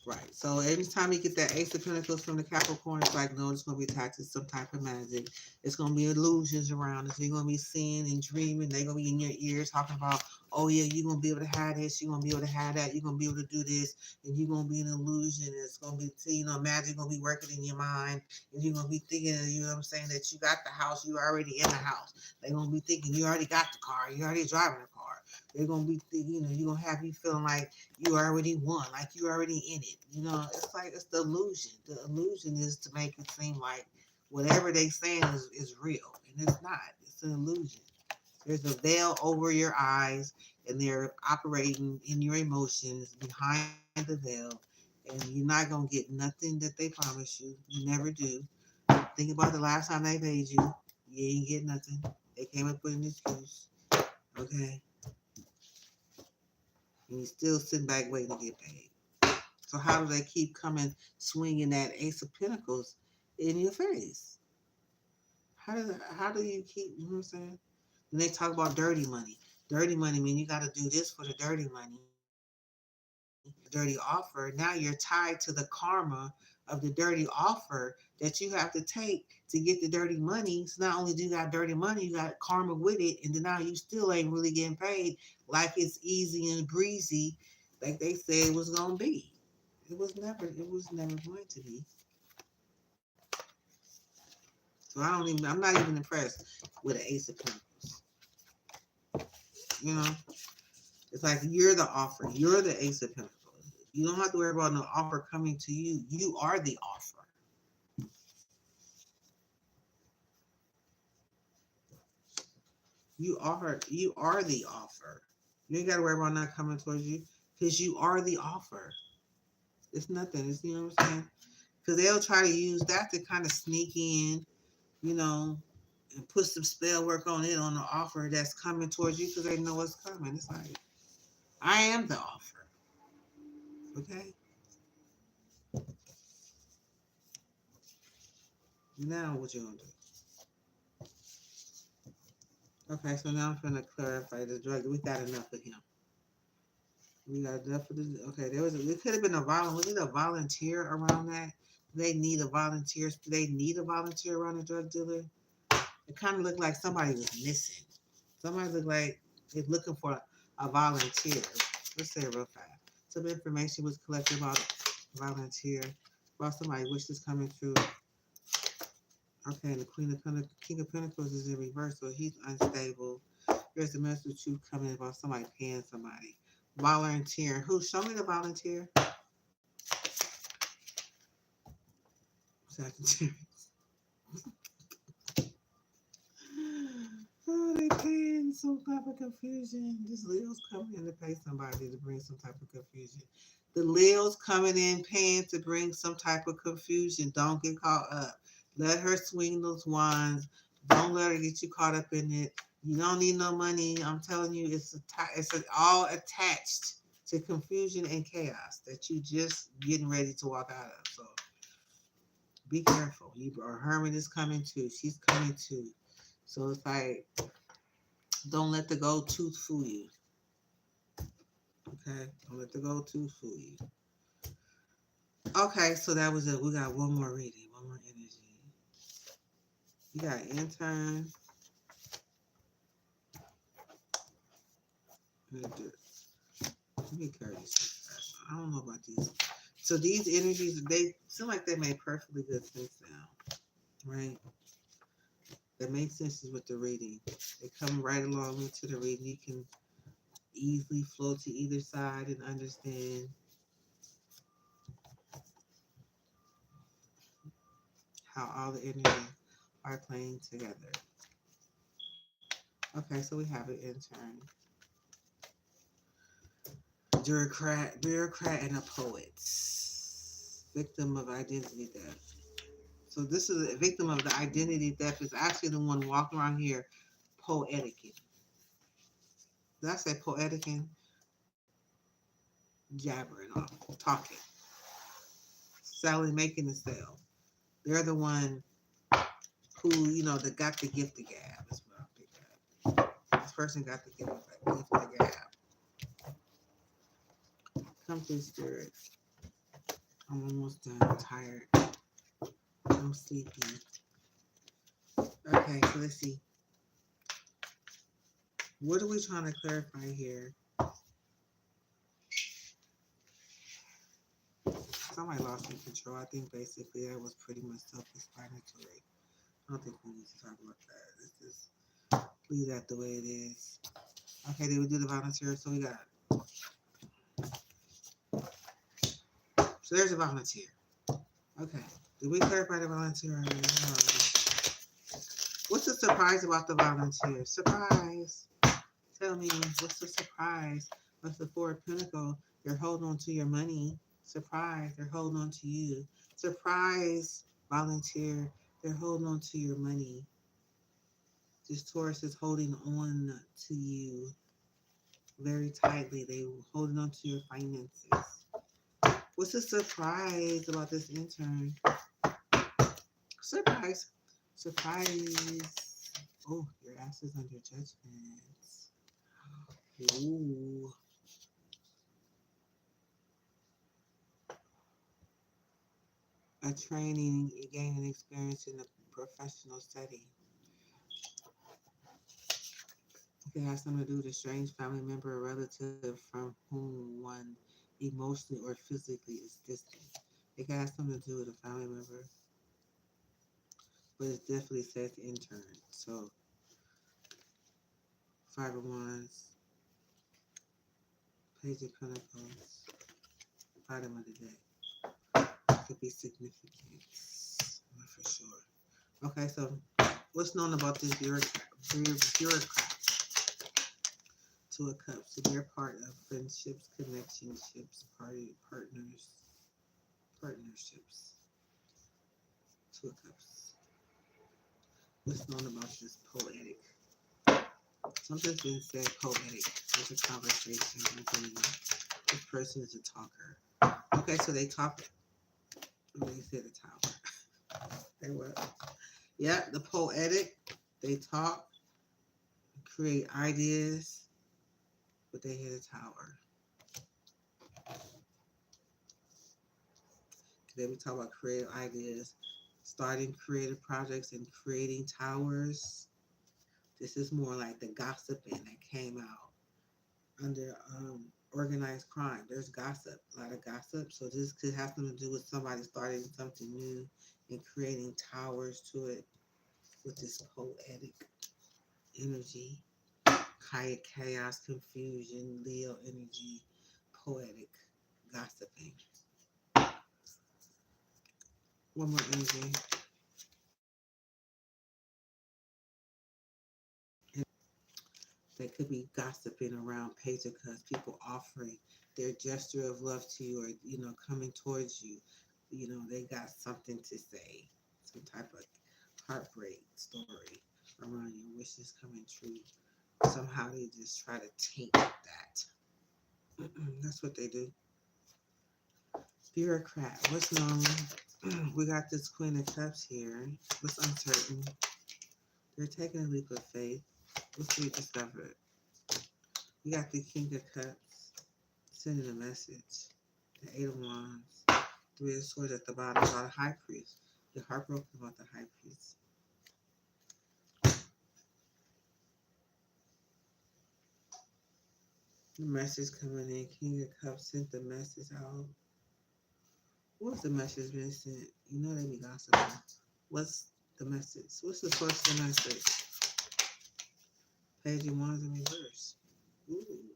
Right. So anytime you get that Ace of Pentacles from the Capricorn, it's like, no, it's going to be attached to some type of magic. It's going to be illusions around us. You're going to be seeing and dreaming. They're going to be in your ears talking about, oh, yeah, you're going to be able to have this. You're going to be able to have that. You're going to be able to do this. And you're going to be an illusion. It's going to be, magic going to be working in your mind. And you're going to be thinking, you know what I'm saying, that you got the house. You're already in the house. They're going to be thinking you already got the car. You're already driving the car. They're going to be, you're going to have you feeling like you already won, like you're already in it. It's like, it's the illusion. The illusion is to make it seem like whatever they saying is real. And it's not. It's an illusion. There's a veil over your eyes, and they're operating in your emotions behind the veil. And you're not going to get nothing that they promise you. You never do. Think about the last time they paid you. You ain't get nothing. They came up with an excuse. Okay? And you're still sitting back waiting to get paid. So how do they keep coming, swinging that Ace of Pentacles in your face? How do you keep, you know what I'm saying? Then they talk about dirty money. Dirty money mean you got to do this for the dirty money. Dirty offer. Now you're tied to the karma of the dirty offer that you have to take to get the dirty money. So not only do you got dirty money, you got karma with it, and then now you still ain't really getting paid like it's easy and breezy, like they said it was gonna be. It was never going to be. So I'm not even impressed with an Ace of Pentacles. You know, it's like you're the offer. You're the Ace of Pentacles. You don't have to worry about no offer coming to you. You are the offer. You are the offer. You ain't got to worry about not coming towards you because you are the offer. It's nothing. It's, you know what I'm saying? Because they'll try to use that to kind of sneak in, you know, and put some spell work on it on the offer that's coming towards you because they know it's coming. It's like, I am the offer. Okay? Now what you gonna do? Okay, so now I'm gonna clarify the drug. We got enough of him. We got enough of the, okay, it could have been was it a volunteer around that? They need a volunteer. They need a volunteer around the drug dealer. It kind of looked like somebody was missing. Somebody looked like they're looking for a volunteer. Let's say it real fast. Some information was collected about a volunteer, about somebody wishes coming through. Okay, and the King of Pentacles is in reverse, so he's unstable. There's a message of truth coming about somebody paying somebody. Volunteer. Who? Show me the volunteer. Sagittarius. Oh, they paying some type of confusion. This Leo's coming in to pay somebody to bring some type of confusion. The Leo's coming in paying to bring some type of confusion. Don't get caught up. Let her swing those wands. Don't let her get you caught up in it. You don't need no money. I'm telling you, it's all attached to confusion and chaos that you just getting ready to walk out of. So be careful. Or Herman is coming too. She's coming too. So it's like, don't let the gold tooth fool you. Okay? Don't let the gold tooth fool you. Okay, so that was it. We got one more reading, one more energy. You got intern. Let me carry this. I don't know about these. So these energies, they seem like they make perfectly good sense now, right? That makes sense with the reading. They come right along into the reading. You can easily flow to either side and understand how all the energies are playing together. Okay, so we have an intern, bureaucrat, and a poet. Victim of identity theft. So this is a victim of the identity theft is actually the one walking around here poeticking. Did I say poeticking? Jabbering off, talking, selling, making the sale. They're the one who, that got the gift of gab. That's what I picked up. This person got the gift of gab. Come through, spirit. I'm almost done. I'm tired. I'm sleepy. Okay, so let's see. What are we trying to clarify here? Somebody lost in control. I think basically that was pretty much self-explanatory. I don't think we need to talk about that. Let's just leave that the way it is. Okay, did we do the volunteer? So we got. So there's a volunteer. Okay. Did we clarify the volunteer already? What's the surprise about the volunteer? Surprise. Tell me, what's the surprise? What's the Four of Pentacles? They're holding on to your money. Surprise. They're holding on to you. Surprise, volunteer. They're holding on to your money. This Taurus is holding on to you very tightly. They holding on to your finances. What's the surprise about this intern? Surprise. Surprise. Oh, your ass is under judgment. Ooh. A training, gaining experience in a professional setting. It has something to do with a strange family member or relative from whom one emotionally or physically is distant. It has something to do with a family member, but it definitely says intern. So, Five of Wands, Page of Pentacles, bottom of the deck. Could be significant, not for sure. Okay, so what's known about this bureaucrat? Two of Cups. So they're part of friendships, connectionships, partnerships. Two of Cups. What's known about this poetic? Something's been said poetic. There's a conversation. This person is a talker. Okay, so they talk. They said a tower. They were. Yeah, the poetic. They talk, create ideas, but they hit a tower. Then we talk about creative ideas, starting creative projects and creating towers. This is more like the gossiping that came out under organized crime. There's gossip, a lot of gossip. So this could have something to do with somebody starting something new and creating towers to it with this poetic energy. Chaos, confusion, Leo energy, poetic, gossiping. One more energy. They could be gossiping around Page of Cups, people offering their gesture of love to you or, coming towards you. They got something to say, some type of heartbreak story around your wishes coming true. Somehow they just try to taint that. That's what they do. Bureaucrat, what's known? We got this Queen of Cups here. What's uncertain? They're taking a leap of faith. What's to be discovered? We got the King of Cups sending a message. The Eight of Wands. Three of Swords at the bottom about a high priest. You're heartbroken about the high priest. The message coming in. King of Cups sent the message out. What's the message been sent? You know they be gossiping. What's the message? What's the source of the message? Page of Wands in reverse. Ooh.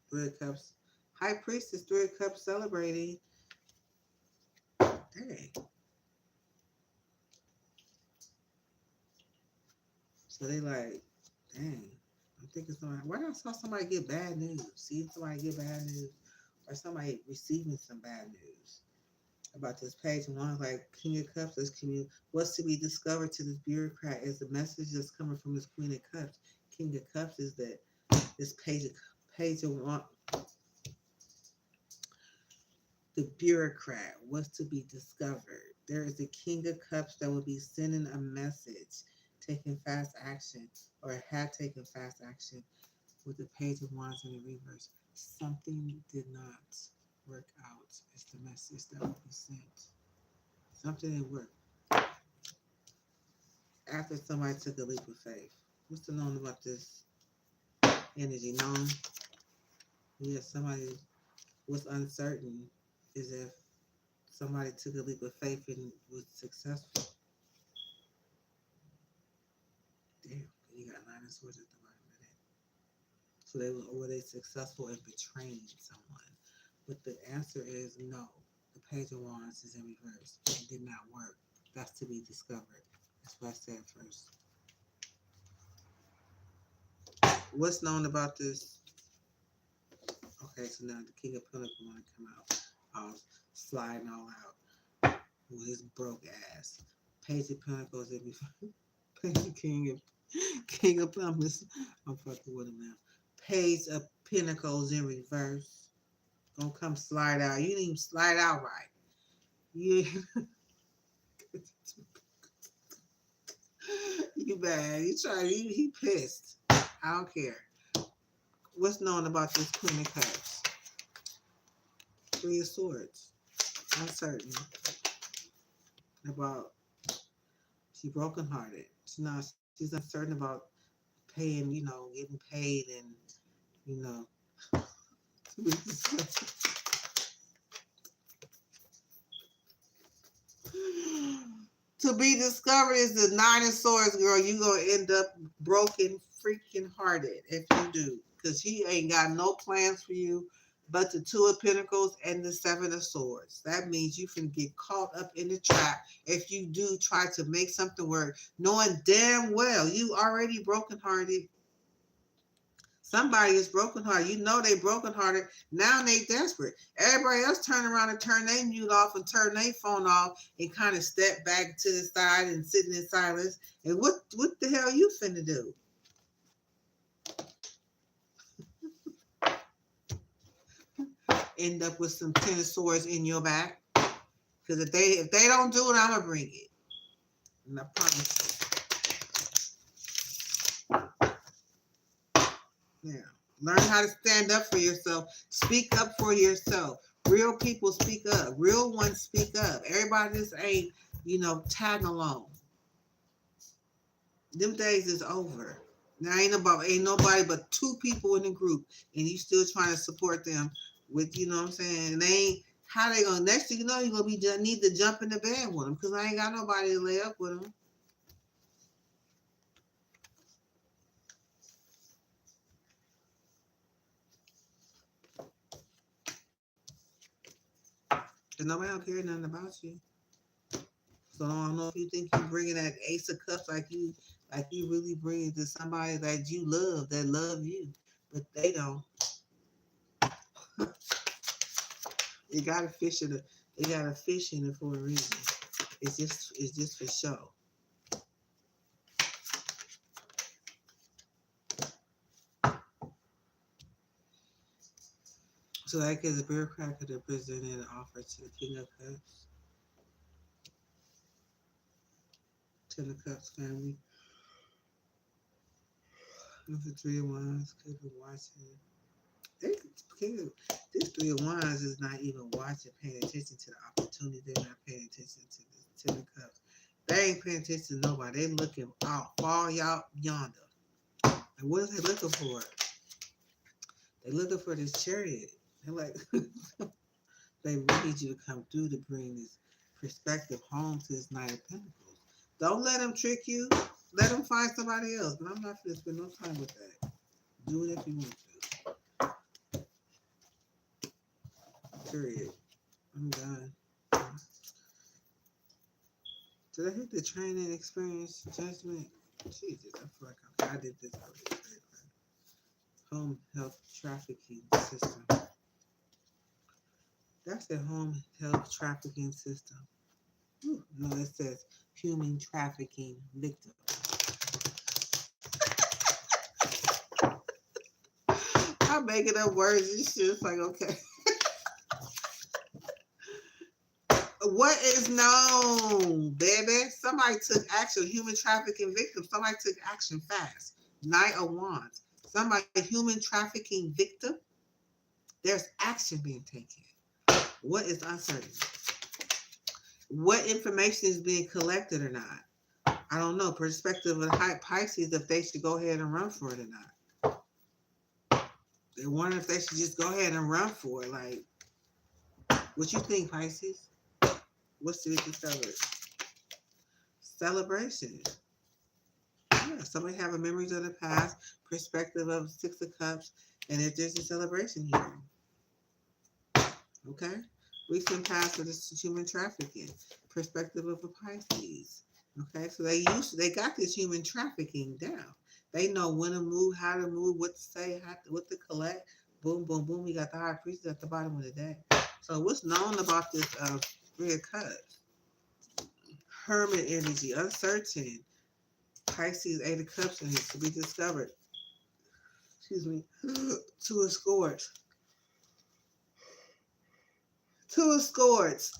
Three of Cups. High Priestess, Three of Cups celebrating. Dang. So they like, dang. I'm thinking somebody. Why don't I saw somebody get bad news? See somebody get bad news, or somebody receiving some bad news about this page. And one like King of Cups is what's to be discovered to this bureaucrat is the message that's coming from this Queen of Cups. King of Cups is that this page of one. The bureaucrat was to be discovered. There is a King of Cups that will be sending a message, taking fast action, or had taken fast action with the Page of Wands in the reverse. Something did not work out. It's the message that will be sent. Something didn't work. After somebody took a leap of faith. What's the known about this energy? Known? Yeah, somebody was uncertain is if somebody took a leap of faith and was successful. Damn, you got Nine of Swords at the bottom of that. So were they successful in betraying someone? But the answer is no. The Page of Wands is in reverse. It did not work. That's to be discovered. That's what I said first. What's known about this? Okay, so now the King of Pentacles want to come out. Sliding all out with his broke ass. Page of Pentacles in reverse. Page of King of Pentacles. I'm fucking with him now. Page of Pentacles in reverse. Gonna come slide out. You didn't even slide out right. You you bad. He pissed. I don't care. What's known about this Queen of Cups? Three of Swords. Uncertain about she's brokenhearted. She's uncertain about paying, getting paid and you know to be discovered is the Nine of Swords, girl. You gonna end up broken freaking hearted if you do, because he ain't got no plans for you but the Two of Pentacles and the Seven of Swords. That means you can get caught up in the trap if you do try to make something work, knowing damn well you already brokenhearted. Somebody is brokenhearted. You know they brokenhearted. Now they desperate. Everybody else turn around and turn their mute off and turn their phone off and kind of step back to the side and sitting in silence. And what the hell you finna do? End up with some Ten of Swords in your back. Because if they don't do it, I'm gonna bring it. And I promise. Yeah. Learn how to stand up for yourself. Speak up for yourself. Real people speak up. Real ones speak up. Everybody just ain't, tagging along. Them days is over. Now ain't nobody but two people in the group, and you still trying to support them with, you know what I'm saying? And they ain't how they gonna. Next thing you know, you're gonna need to jump in the bed with them because I ain't got nobody to lay up with them. Cause nobody don't care nothing about you. So I don't know if you think you bringing that Ace of Cups like you really bring it to somebody that you love, that love you, but they don't. You gotta fish it. They gotta fish in it for a reason. It's just for show. So like as a bureaucrat could have presented an offer to the King of Cups, to the Cups family. With the Three of Wands could be watching. They, this Three of Wands is not even watching, paying attention to the opportunity. They're not paying attention to the cups. They ain't paying attention to nobody. They looking out, far out yonder. And what are they looking for? They looking for this chariot. They're like, they need you to come through to bring this perspective home to this Knight of Pentacles. Don't let them trick you. Let them find somebody else. But I'm not going to spend no time with that. Do it if you want to. Period. I'm done. Did I hit the training experience judgment? Jesus, I feel like I did this already. Home health trafficking system. That's the home health trafficking system. Ooh, no, it says human trafficking victim. I'm making up words and shit. It's like, okay. What is known, baby? Somebody took action. Human trafficking victim. Somebody took action fast. Knight of Wands. Somebody, human trafficking victim. There's action being taken. What is uncertain? What information is being collected or not? I don't know. Perspective of the Pisces, if they should go ahead and run for it or not. They wonder if they should just go ahead and run for it. Like, what you think, Pisces? What's the discovered? Celebration. Yeah, somebody have a memories of the past, perspective of Six of Cups, and if there's a celebration here. Okay? Recent past of this human trafficking, perspective of a Pisces. Okay, so they got this human trafficking down. They know when to move, how to move, what to say, what to collect. Boom, boom, boom. We got the high priest at the bottom of the deck. So what's known about this Three of Cups? Hermit energy, uncertain. Pisces, Eight of Cups in here to be discovered. Excuse me. Two of Swords. Two of Swords.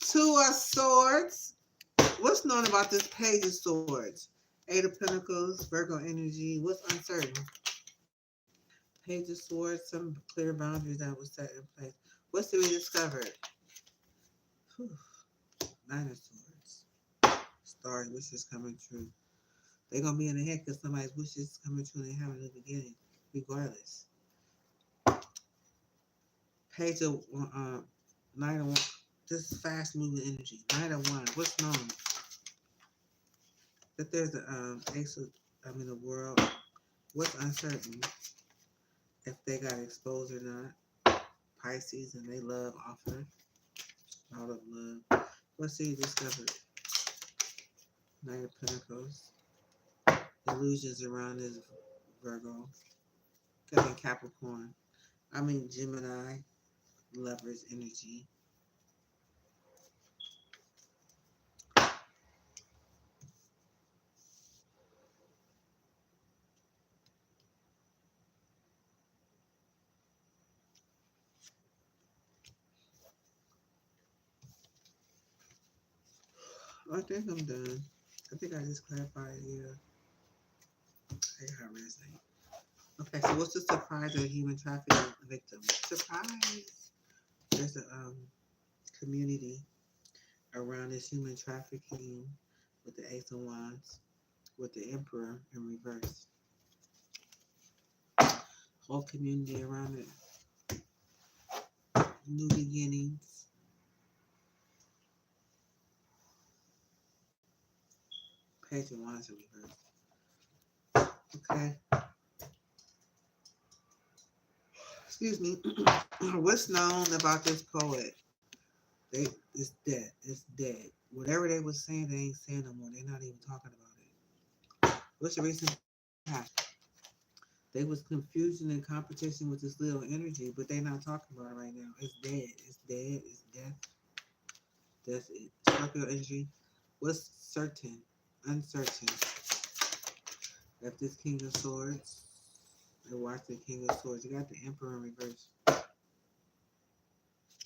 Two of Swords. What's known about this Page of Swords? Eight of Pentacles, Virgo energy. What's uncertain? Page of Swords, some clear boundaries that was set in place. What's to be discovered? Whew. Nine of Swords. Stars, wishes coming true. They're going to be in the head because somebody's wishes coming true and they have a new beginning, regardless. Page of Knight of Wands. This is fast moving energy. Knight of Wands. What's known? That there's a ace of, the world. What's uncertain? If they got exposed or not. Pisces and they love offer. All of love. What's he discovered? Knight of Pentacles. Illusions around his Virgo. Could be Capricorn. Gemini. Lover's energy. I think I'm done. I think I just clarified, yeah. I got resonate. Okay, so what's the surprise of a human trafficking victim? Surprise! There's a community around this human trafficking with the Ace of Wands, with the Emperor in reverse. Whole community around it. New beginnings. Page of Wands in reverse. Okay. Excuse me. What's known about this poet? It's dead. It's dead. Whatever they were saying, they ain't saying no more. They're not even talking about it. What's the reason? They was confusion and competition with this little energy, but they're not talking about it right now. It's dead. It's dead. It's death. That's it. Scorpio energy. What's certain? Uncertain. Got this King of Swords. And watch the King of Swords. You got the Emperor in reverse.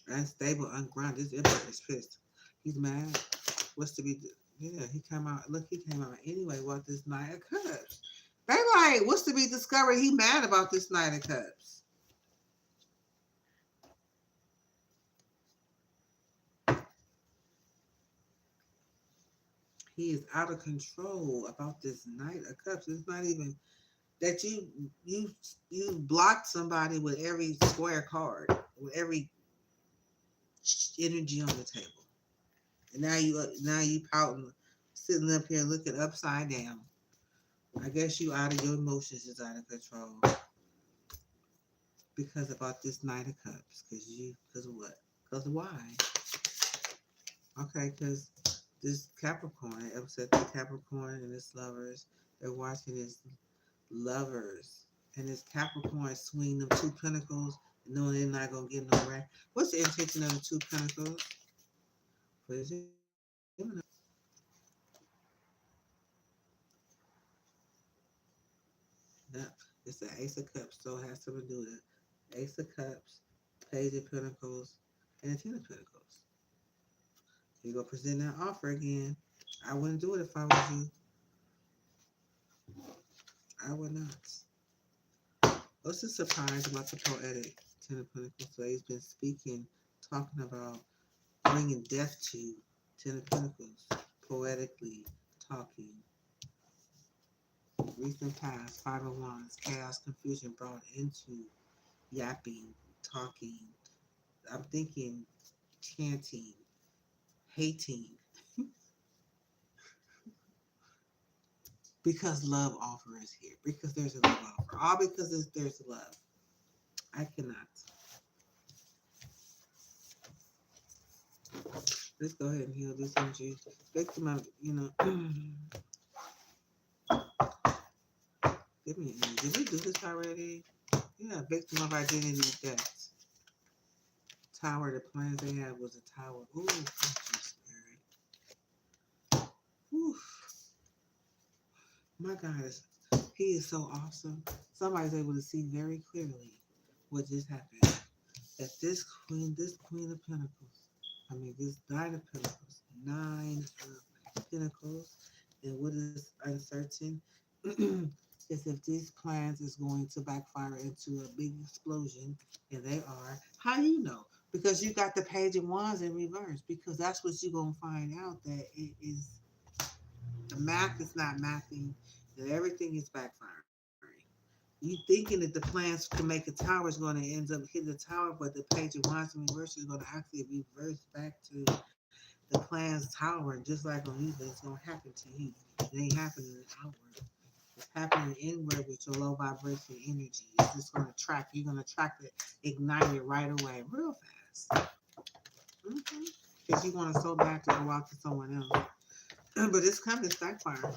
Unstable, ungrounded. This Emperor is pissed. He's mad. What's to be? Yeah, he came out. Look, he came out anyway. What this Knight of Cups? They right. What's to be discovered? He mad about this Knight of Cups. He is out of control about this Knight of Cups. It's not even that you blocked somebody with every square card, with every energy on the table, and now you pouting, sitting up here looking upside down. I guess you out of your emotions is out of control because about this Knight of Cups. Because of what? Because of why? Okay, because this Capricorn upset the Capricorn and his lovers. They're watching his lovers and his Capricorn swing them two pentacles, knowing they're not gonna get no right. What's the intention of the two pentacles? For the Gemini? Yeah, it's the Ace of Cups, so it has something to do with it. Ace of Cups, Page of Pentacles, and the Ten of Pentacles. You go present that offer again. I wouldn't do it if I was you. I would not. What's the surprise about the poetic Ten of Pentacles? So he's been speaking, talking about bringing death to Ten of Pentacles, poetically talking. Recent past, Five of Wands, chaos, confusion brought into yapping, talking. I'm thinking chanting, hating, because love offer is here. Because there's a love offer. All because there's love. I cannot. Let's go ahead and heal this energy. Victim of, give me an energy. Did we do this already? Yeah, victim of identity theft. Tower, the plans they had was a tower. Ooh, thank you, Spirit. Ooh, my God, he is so awesome. Somebody's able to see very clearly what just happened. That this Queen of Pentacles, this Nine of Pentacles, and what is uncertain is if these plans is going to backfire into a big explosion, and they are. How do you know? Because you got the Page of Wands in reverse. Because that's what you're gonna find out, that it is the math is not mathing, that everything is backfiring. You thinking that the plans to make a tower is going to end up hitting the tower, but the Page of Wands in reverse is going to actually reverse back to the plan's tower, and just like on you, it's going to happen to you. It ain't happening outward. It's happening inward with your low vibration energy. It's just going to track. You're going to track it, ignite it right away, real fast. Because you want to so bad to go out to someone else. But it's coming to backfire.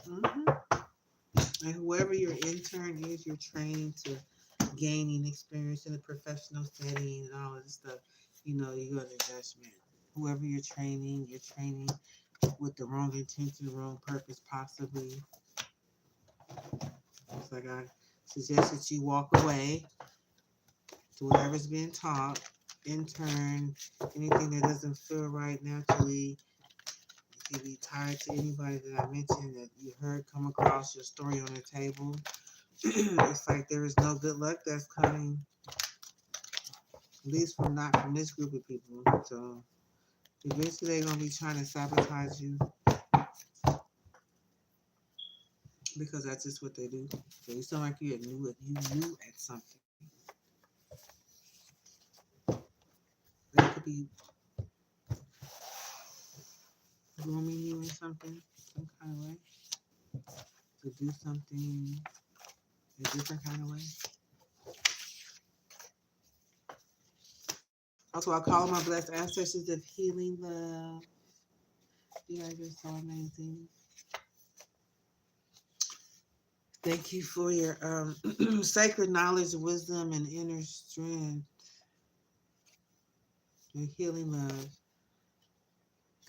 And whoever your intern is, you're training to gaining experience in a professional setting and all of this stuff. You go to judgment. Whoever you're training with the wrong intention, the wrong purpose, possibly. It's like I suggest that you walk away to whatever's being taught, intern, anything that doesn't feel right naturally. You can be tied to anybody that I mentioned that you heard come across your story on the table. It's like there is no good luck that's coming, at least not from this group of people. So eventually they're gonna be trying to sabotage you because that's just what they do. So you sound like you knew at something. They could be grooming you in something, some kind of way, to do something a different kind of way. Also, I call my blessed ancestors of healing love. You guys are so amazing. Thank you for your sacred knowledge, wisdom, and inner strength. And healing love.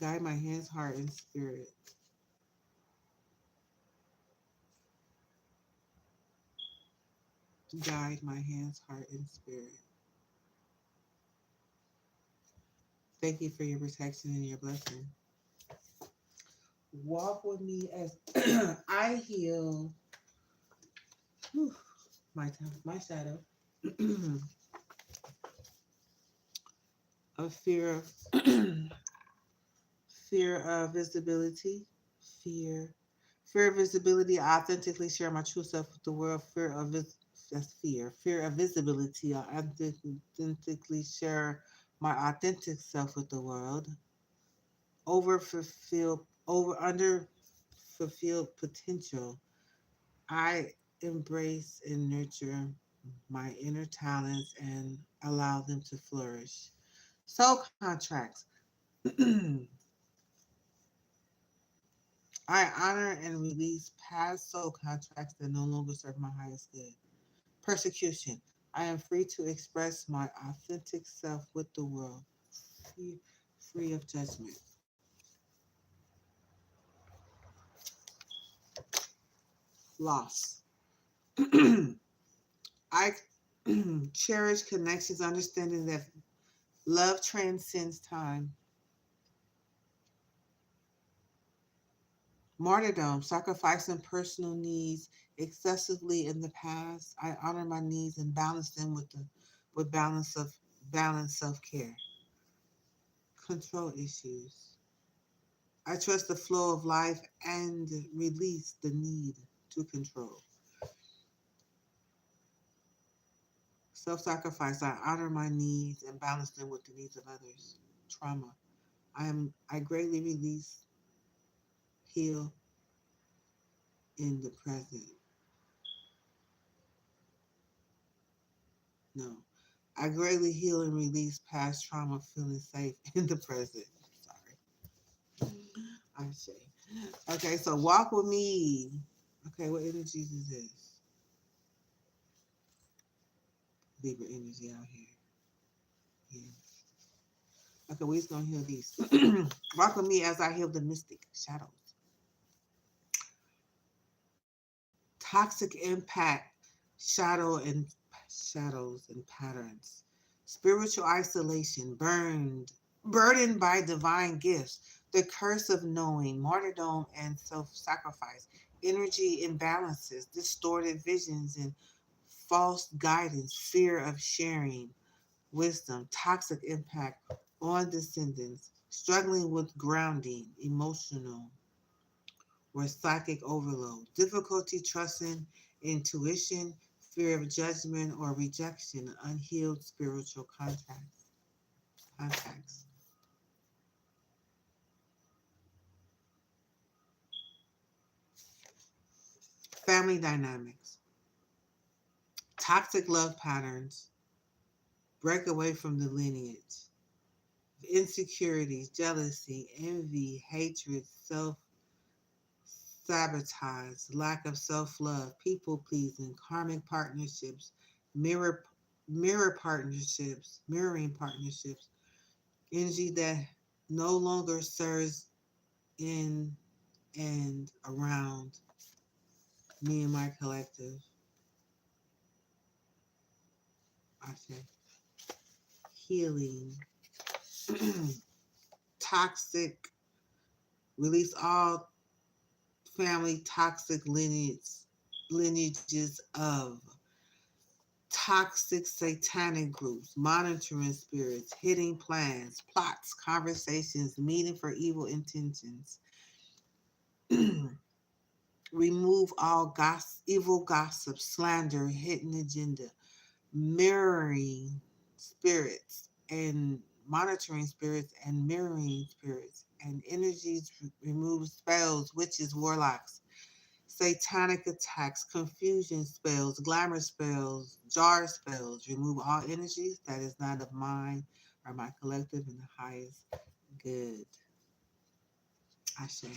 Guide my hands, heart, and spirit. Guide my hands, heart, and spirit. Thank you for your protection and your blessing. Walk with me as I heal Whew, my shadow. A fear of fear of visibility, fear, fear of visibility. I authentically share my true self with the world. That's fear. Fear of visibility. I authentically share my authentic self with the world. Under fulfilled potential. I embrace and nurture my inner talents and allow them to flourish. Soul contracts. I honor and release past soul contracts that no longer serve my highest good. Persecution. I am free to express my authentic self with the world, free, free of judgment. Loss. I cherish connections, understanding that love transcends time. Martyrdom, sacrificing personal needs excessively in the past. I honor my needs and balance them with balanced self care. Control issues. I trust the flow of life and release the need to control. Self sacrifice. I honor my needs and balance them with the needs of others. Trauma. I greatly release, heal in the present. No. I greatly heal and release past trauma, feeling safe in the present. Sorry. I'm saying. Okay, so walk with me. Okay, what energies is this? Libra energy out here. Yeah. Okay, we're just gonna heal these. Walk with me as I heal the mystic shadows. Toxic impact, shadow and shadows and patterns. Spiritual isolation, burdened by divine gifts. The curse of knowing, martyrdom and self-sacrifice. Energy imbalances, distorted visions and false guidance, fear of sharing, wisdom, toxic impact on descendants, struggling with grounding, emotional or psychic overload, difficulty trusting intuition, fear of judgment or rejection, unhealed spiritual contacts. Family dynamics, toxic love patterns, break away from the lineage, insecurities, jealousy, envy, hatred, self sabotage, lack of self love, people pleasing, karmic partnerships, mirror mirroring partnerships, energy that no longer serves in and around me and my collective. I say healing, toxic, release all family toxic lineages of toxic satanic groups, monitoring spirits, hidden plans, plots, conversations, meeting for evil intentions. Remove all evil gossip, slander, hidden agenda, mirroring spirits and monitoring spirits and mirroring spirits and energies. Remove spells, witches, warlocks, satanic attacks, confusion spells, glamour spells, jar spells. Remove all energies that is not of mine or my collective in the highest good. I say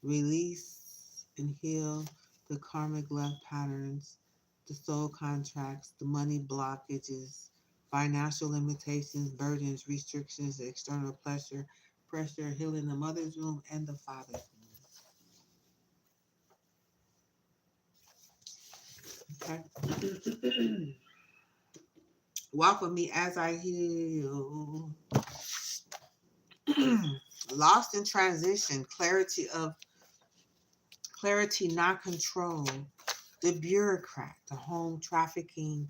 release and heal the karmic love patterns, the soul contracts, the money blockages, financial limitations, burdens, restrictions, external pressure, healing the mother's womb and the father's womb. Okay. Walk with me as I heal. Lost in transition, clarity of Clarity, not control. The bureaucrat, the home trafficking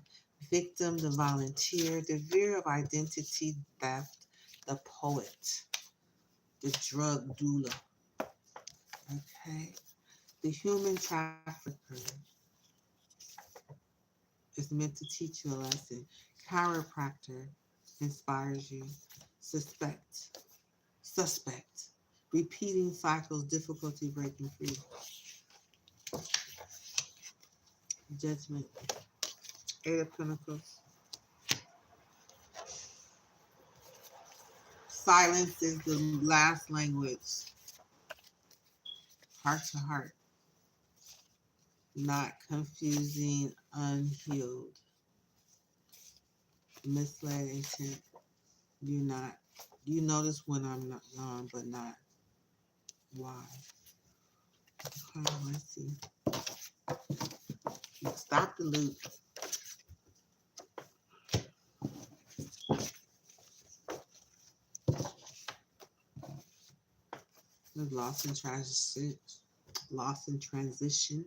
victim, the volunteer, the fear of identity theft, the poet, the drug doula. Okay. The human trafficker is meant to teach you a lesson. Chiropractor inspires you. Suspect. Repeating cycles, difficulty breaking free. Judgment. Eight of Pentacles. Silence is the last language. Heart to heart. Not confusing, unhealed. Misled intent. You're not. You notice when I'm not gone, but not why. Okay, let's see. Stop the loop. Lost in transition. Lost in transition.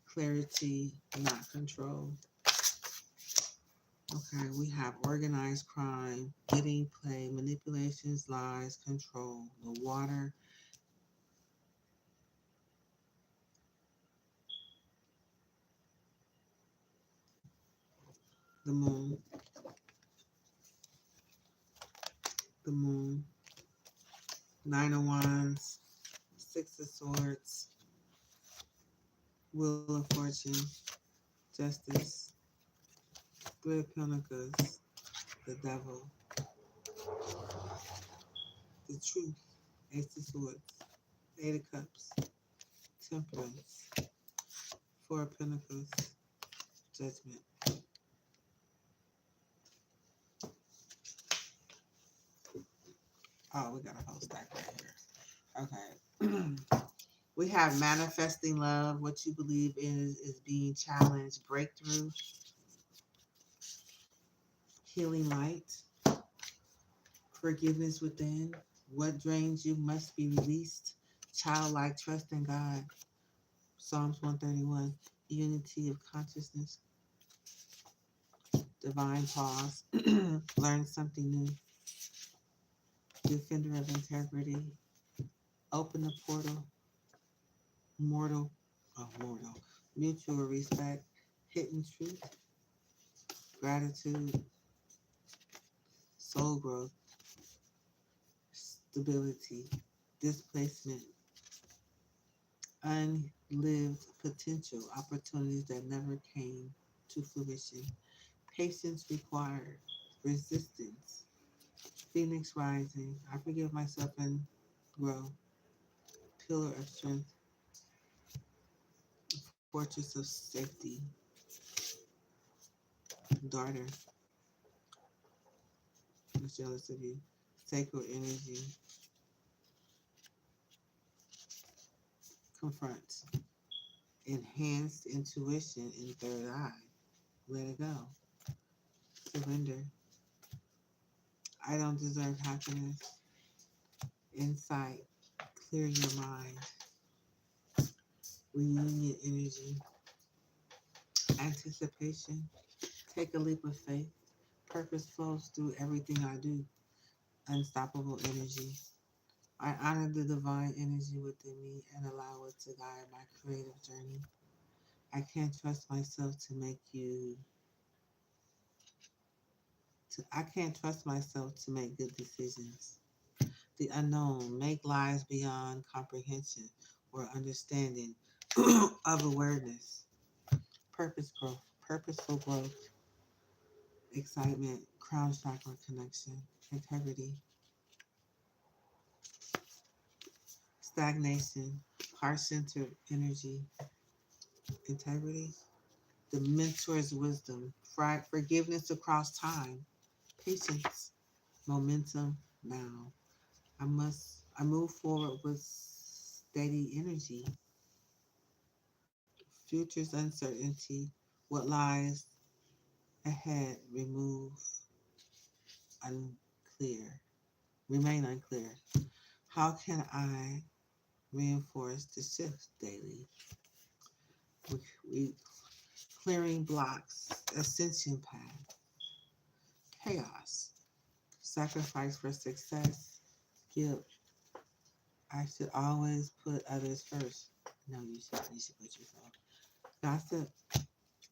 Clarity, not control. Okay, we have organized crime, getting play, manipulations, lies, control. The water. The moon. The moon. Nine of Wands. Six of Swords. Wheel of Fortune. Justice. Three of Pentacles. The Devil. The Truth. Ace of Swords. Eight of Cups. Temperance. Four of Pentacles. Judgment. Oh, we got a whole stack right here. Okay. We have manifesting love. What you believe in is being challenged. Breakthrough. Healing light. Forgiveness within. What drains you must be released. Childlike trust in God. Psalms 131. Unity of consciousness. Divine pause. Learn something new. Defender of integrity. Open the portal. Mortal. Mutual respect. Hidden truth. Gratitude. Soul growth. Stability. Displacement. Unlived potential. Opportunities that never came to fruition. Patience required. Resistance. Phoenix rising. I forgive myself and grow. Pillar of strength. Fortress of safety. Daughter. I'm jealous of you. Sacred energy. Confront. Enhanced intuition in third eye. Let it go. Surrender. I don't deserve happiness. Insight. Clear your mind. Reunion energy. Anticipation. Take a leap of faith. Purpose flows through everything I do. Unstoppable energy. I honor the divine energy within me and allow it to guide my creative journey. I can't trust myself to make you I can't trust myself to make good decisions. The unknown, make lives beyond comprehension or understanding of awareness. Purposeful growth, excitement, crown chakra connection, integrity, stagnation, heart-centered energy, integrity, the mentor's wisdom, forgiveness across time, patience, momentum now. I move forward with steady energy. Future's uncertainty. What lies ahead unclear. Remain unclear. How can I Reinforce the shift daily. We clearing blocks, ascension path, chaos, sacrifice for success, guilt. I should always put others first. No, you should. You should put yourself. Gossip,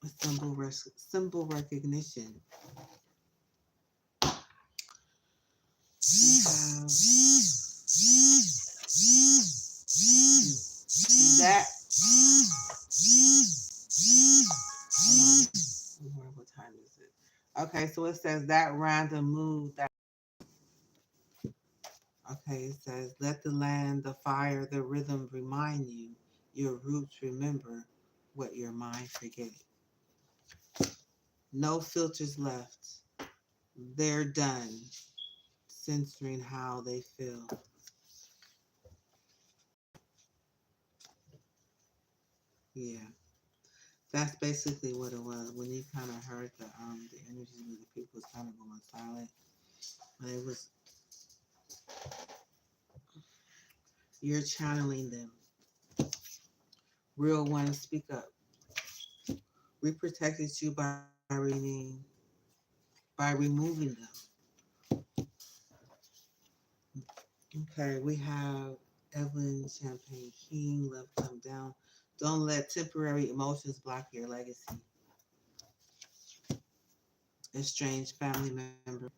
symbol recognition. We have that. What time is it? Okay, so it says that random move. That okay. It says let the land, the fire, the rhythm remind you. Your roots remember what your mind forget. No filters left. They're done censoring how they feel. Yeah, that's basically what it was. When you kind of heard the energies of the people was kind of going silent. But it was you're channeling them. Real ones speak up. We protected you by removing them. Okay, we have Evelyn Champagne King, Love Come Down. Don't let temporary emotions block your legacy. Estranged family member,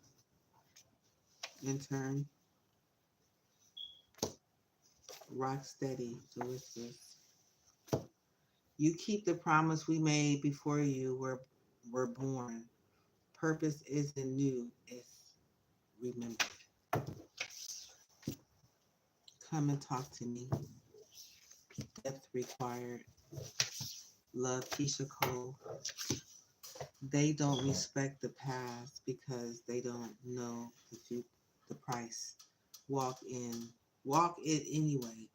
intern, rock steady, delicious. You keep the promise we made before you were born. Purpose isn't new, it's remembered. Come and talk to me. Depth required. Love Keisha Cole. They don't respect the past because they don't know the price. Walk in, walk it anyway.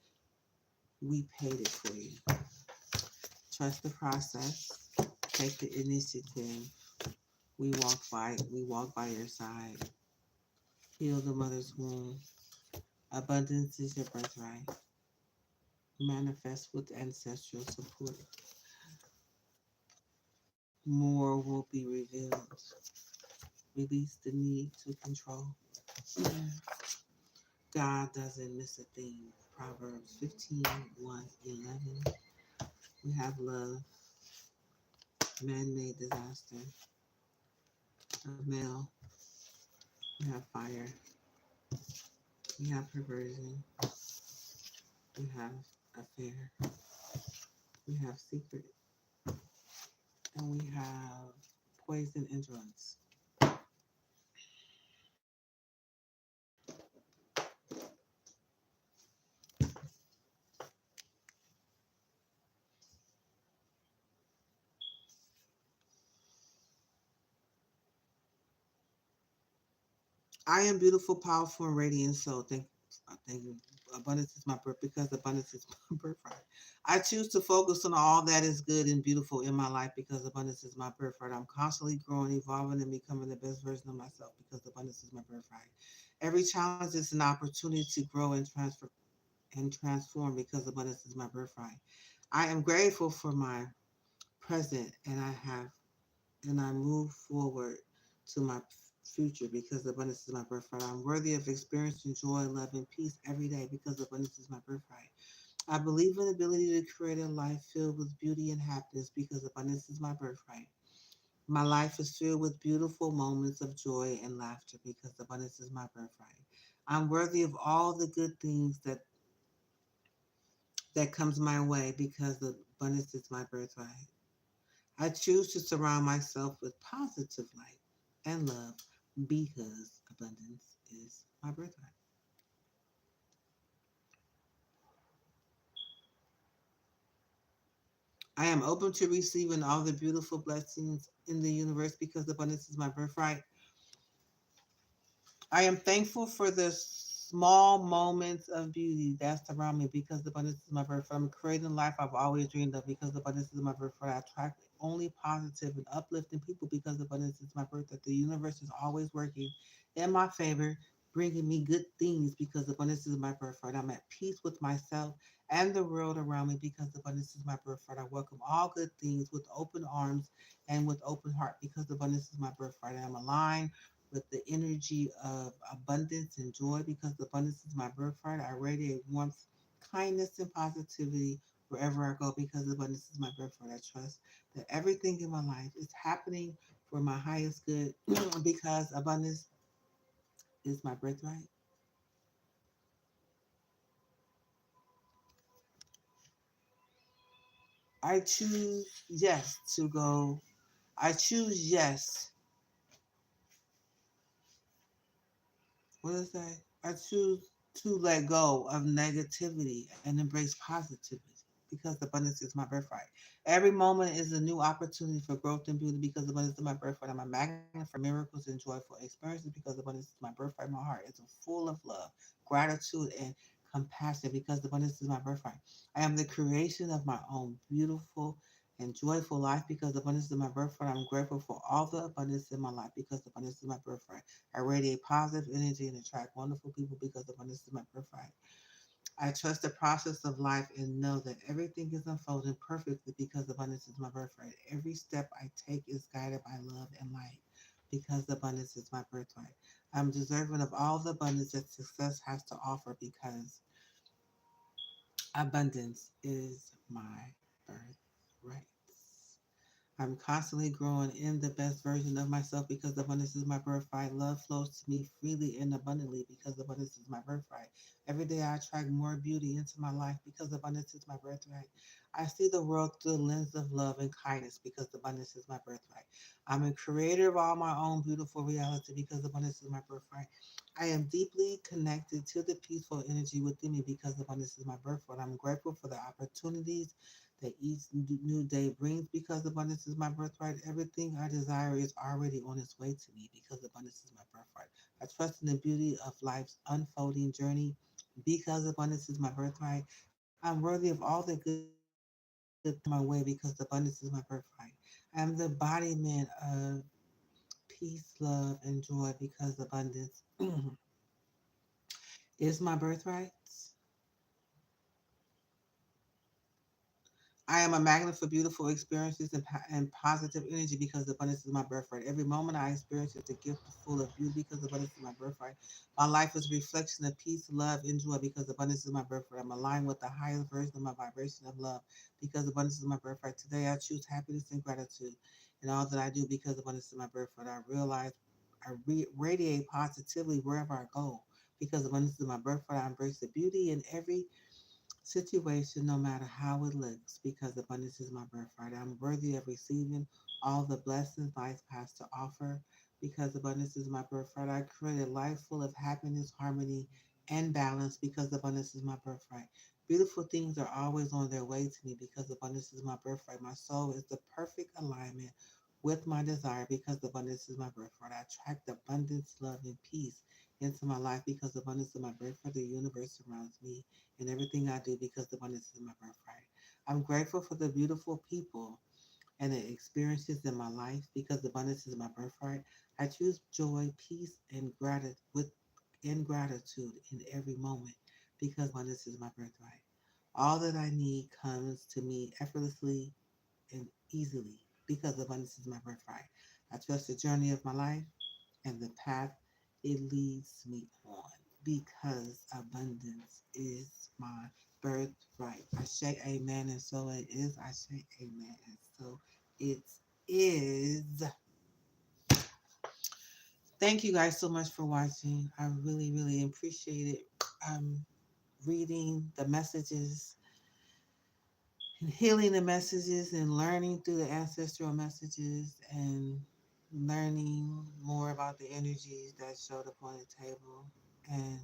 We paid it for you. Trust the process. Take the initiative. We walk by your side. Heal the mother's wound. Abundance is your birthright. Manifest with ancestral support. More will be revealed. Release the need to control. God doesn't miss a thing. Proverbs 15:1-11. We have love, man-made disaster, a male. We have fire. We have perversion. We have affair. We have secret. And we have poison and drugs. I am beautiful, powerful, and radiant. So I think abundance is my birth because abundance is my birthright. I choose to focus on all that is good and beautiful in my life because abundance is my birthright. I'm constantly growing, evolving, and becoming the best version of myself because abundance is my birthright. Every challenge is an opportunity to grow and transform because abundance is my birthright. I am grateful for my present, and I move forward to my future because abundance is my birthright. I'm worthy of experiencing joy, love, and peace every day because abundance is my birthright. I believe in the ability to create a life filled with beauty and happiness because abundance is my birthright. My life is filled with beautiful moments of joy and laughter because abundance is my birthright. I'm worthy of all the good things that comes my way because abundance is my birthright. I choose to surround myself with positive light and love because abundance is my birthright. I am open to receiving all the beautiful blessings in the universe because abundance is my birthright. I am thankful for the small moments of beauty that surround me because abundance is my birthright. I'm creating the life I've always dreamed of because abundance is my birthright. I attract only positive and uplifting people because abundance is my birthright. The universe is always working in my favor bringing me good things because abundance is my birthright. I'm at peace with myself and the world around me because abundance is my birthright. I welcome all good things with open arms and with open heart because abundance is my birthright. I'm aligned with the energy of abundance and joy because abundance is my birthright. I radiate warmth, kindness, and positivity wherever I go because abundance is my birthright. I trust that everything in my life is happening for my highest good because abundance is my birthright. I choose yes to go. I choose yes. What is that? I choose to let go of negativity and embrace positivity because abundance is my birthright. Every moment is a new opportunity for growth and beauty because abundance is my birthright. I'm a magnet for miracles and joyful experiences because abundance is my birthright. My heart is full of love, gratitude, and compassion because abundance is my birthright. I am the creation of my own beautiful and joyful life because abundance is my birthright. I'm grateful for all the abundance in my life because abundance is my birthright. I radiate positive energy and attract wonderful people because abundance is my birthright. I trust the process of life and know that everything is unfolding perfectly because abundance is my birthright. Every step I take is guided by love and light because abundance is my birthright. I'm deserving of all the abundance that success has to offer because abundance is my birthright. I'm constantly growing in the best version of myself because abundance is my birthright. Love flows to me freely and abundantly because abundance is my birthright. Every day I attract more beauty into my life because abundance is my birthright. I see the world through the lens of love and kindness because abundance is my birthright. I'm a creator of all my own beautiful reality because abundance is my birthright. I am deeply connected to the peaceful energy within me because abundance is my birthright. I'm grateful for the opportunities that each new day brings because abundance is my birthright. Everything I desire is already on its way to me because abundance is my birthright. I trust in the beauty of life's unfolding journey because abundance is my birthright. I'm worthy of all the good things that come my way because abundance is my birthright. I am the embodiment of peace, love, and joy because abundance is my birthright. I am a magnet for beautiful experiences and positive energy because abundance is my birthright. Every moment I experience is a gift full of beauty because abundance is my birthright. My life is a reflection of peace, love, and joy because abundance is my birthright. I'm aligned with the highest version of my vibration of love because abundance is my birthright. Today I choose happiness and gratitude in all that I do because abundance is my birthright. I realize I radiate positively wherever I go because abundance is my birthright. I embrace the beauty in every situation, no matter how it looks, because abundance is my birthright. I'm worthy of receiving all the blessings life has to offer, because abundance is my birthright. I create a life full of happiness, harmony, and balance, because abundance is my birthright. Beautiful things are always on their way to me because abundance is my birthright. My soul is the perfect alignment with my desire because abundance is my birthright. I attract abundance, love, and peace into my life because abundance is my birthright. The universe surrounds me in everything I do because abundance is my birthright. I'm grateful for the beautiful people and the experiences in my life because abundance is my birthright. I choose joy, peace, and gratitude in every moment because abundance is my birthright. All that I need comes to me effortlessly and easily because abundance is my birthright. I trust the journey of my life and the path it leads me on because abundance is my birthright. I say amen, and so it is. I say amen, and so it is. Thank you guys so much for watching. I really, really appreciate it. Reading the messages and healing the messages and learning through the ancestral messages and learning more about the energies that showed up on the table. And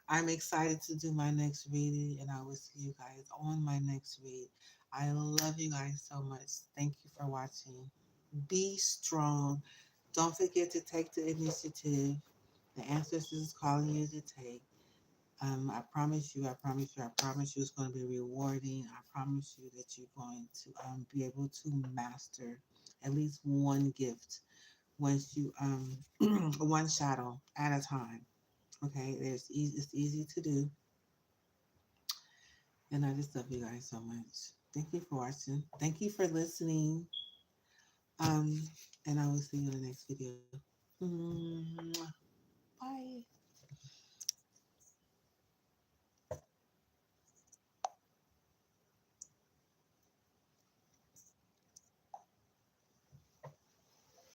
I'm excited to do my next reading, and I will see you guys on my next read. I love you guys so much. Thank you for watching. Be strong. Don't forget to take the initiative. The ancestors is calling you to take. I promise you, I promise you, I promise you it's going to be rewarding. I promise you that you're going to be able to master at least one gift once you, one shadow at a time. Okay, it's easy to do, and I just love you guys so much. Thank you for watching. Thank you for listening. Um, and I will see you in the next video. Mwah.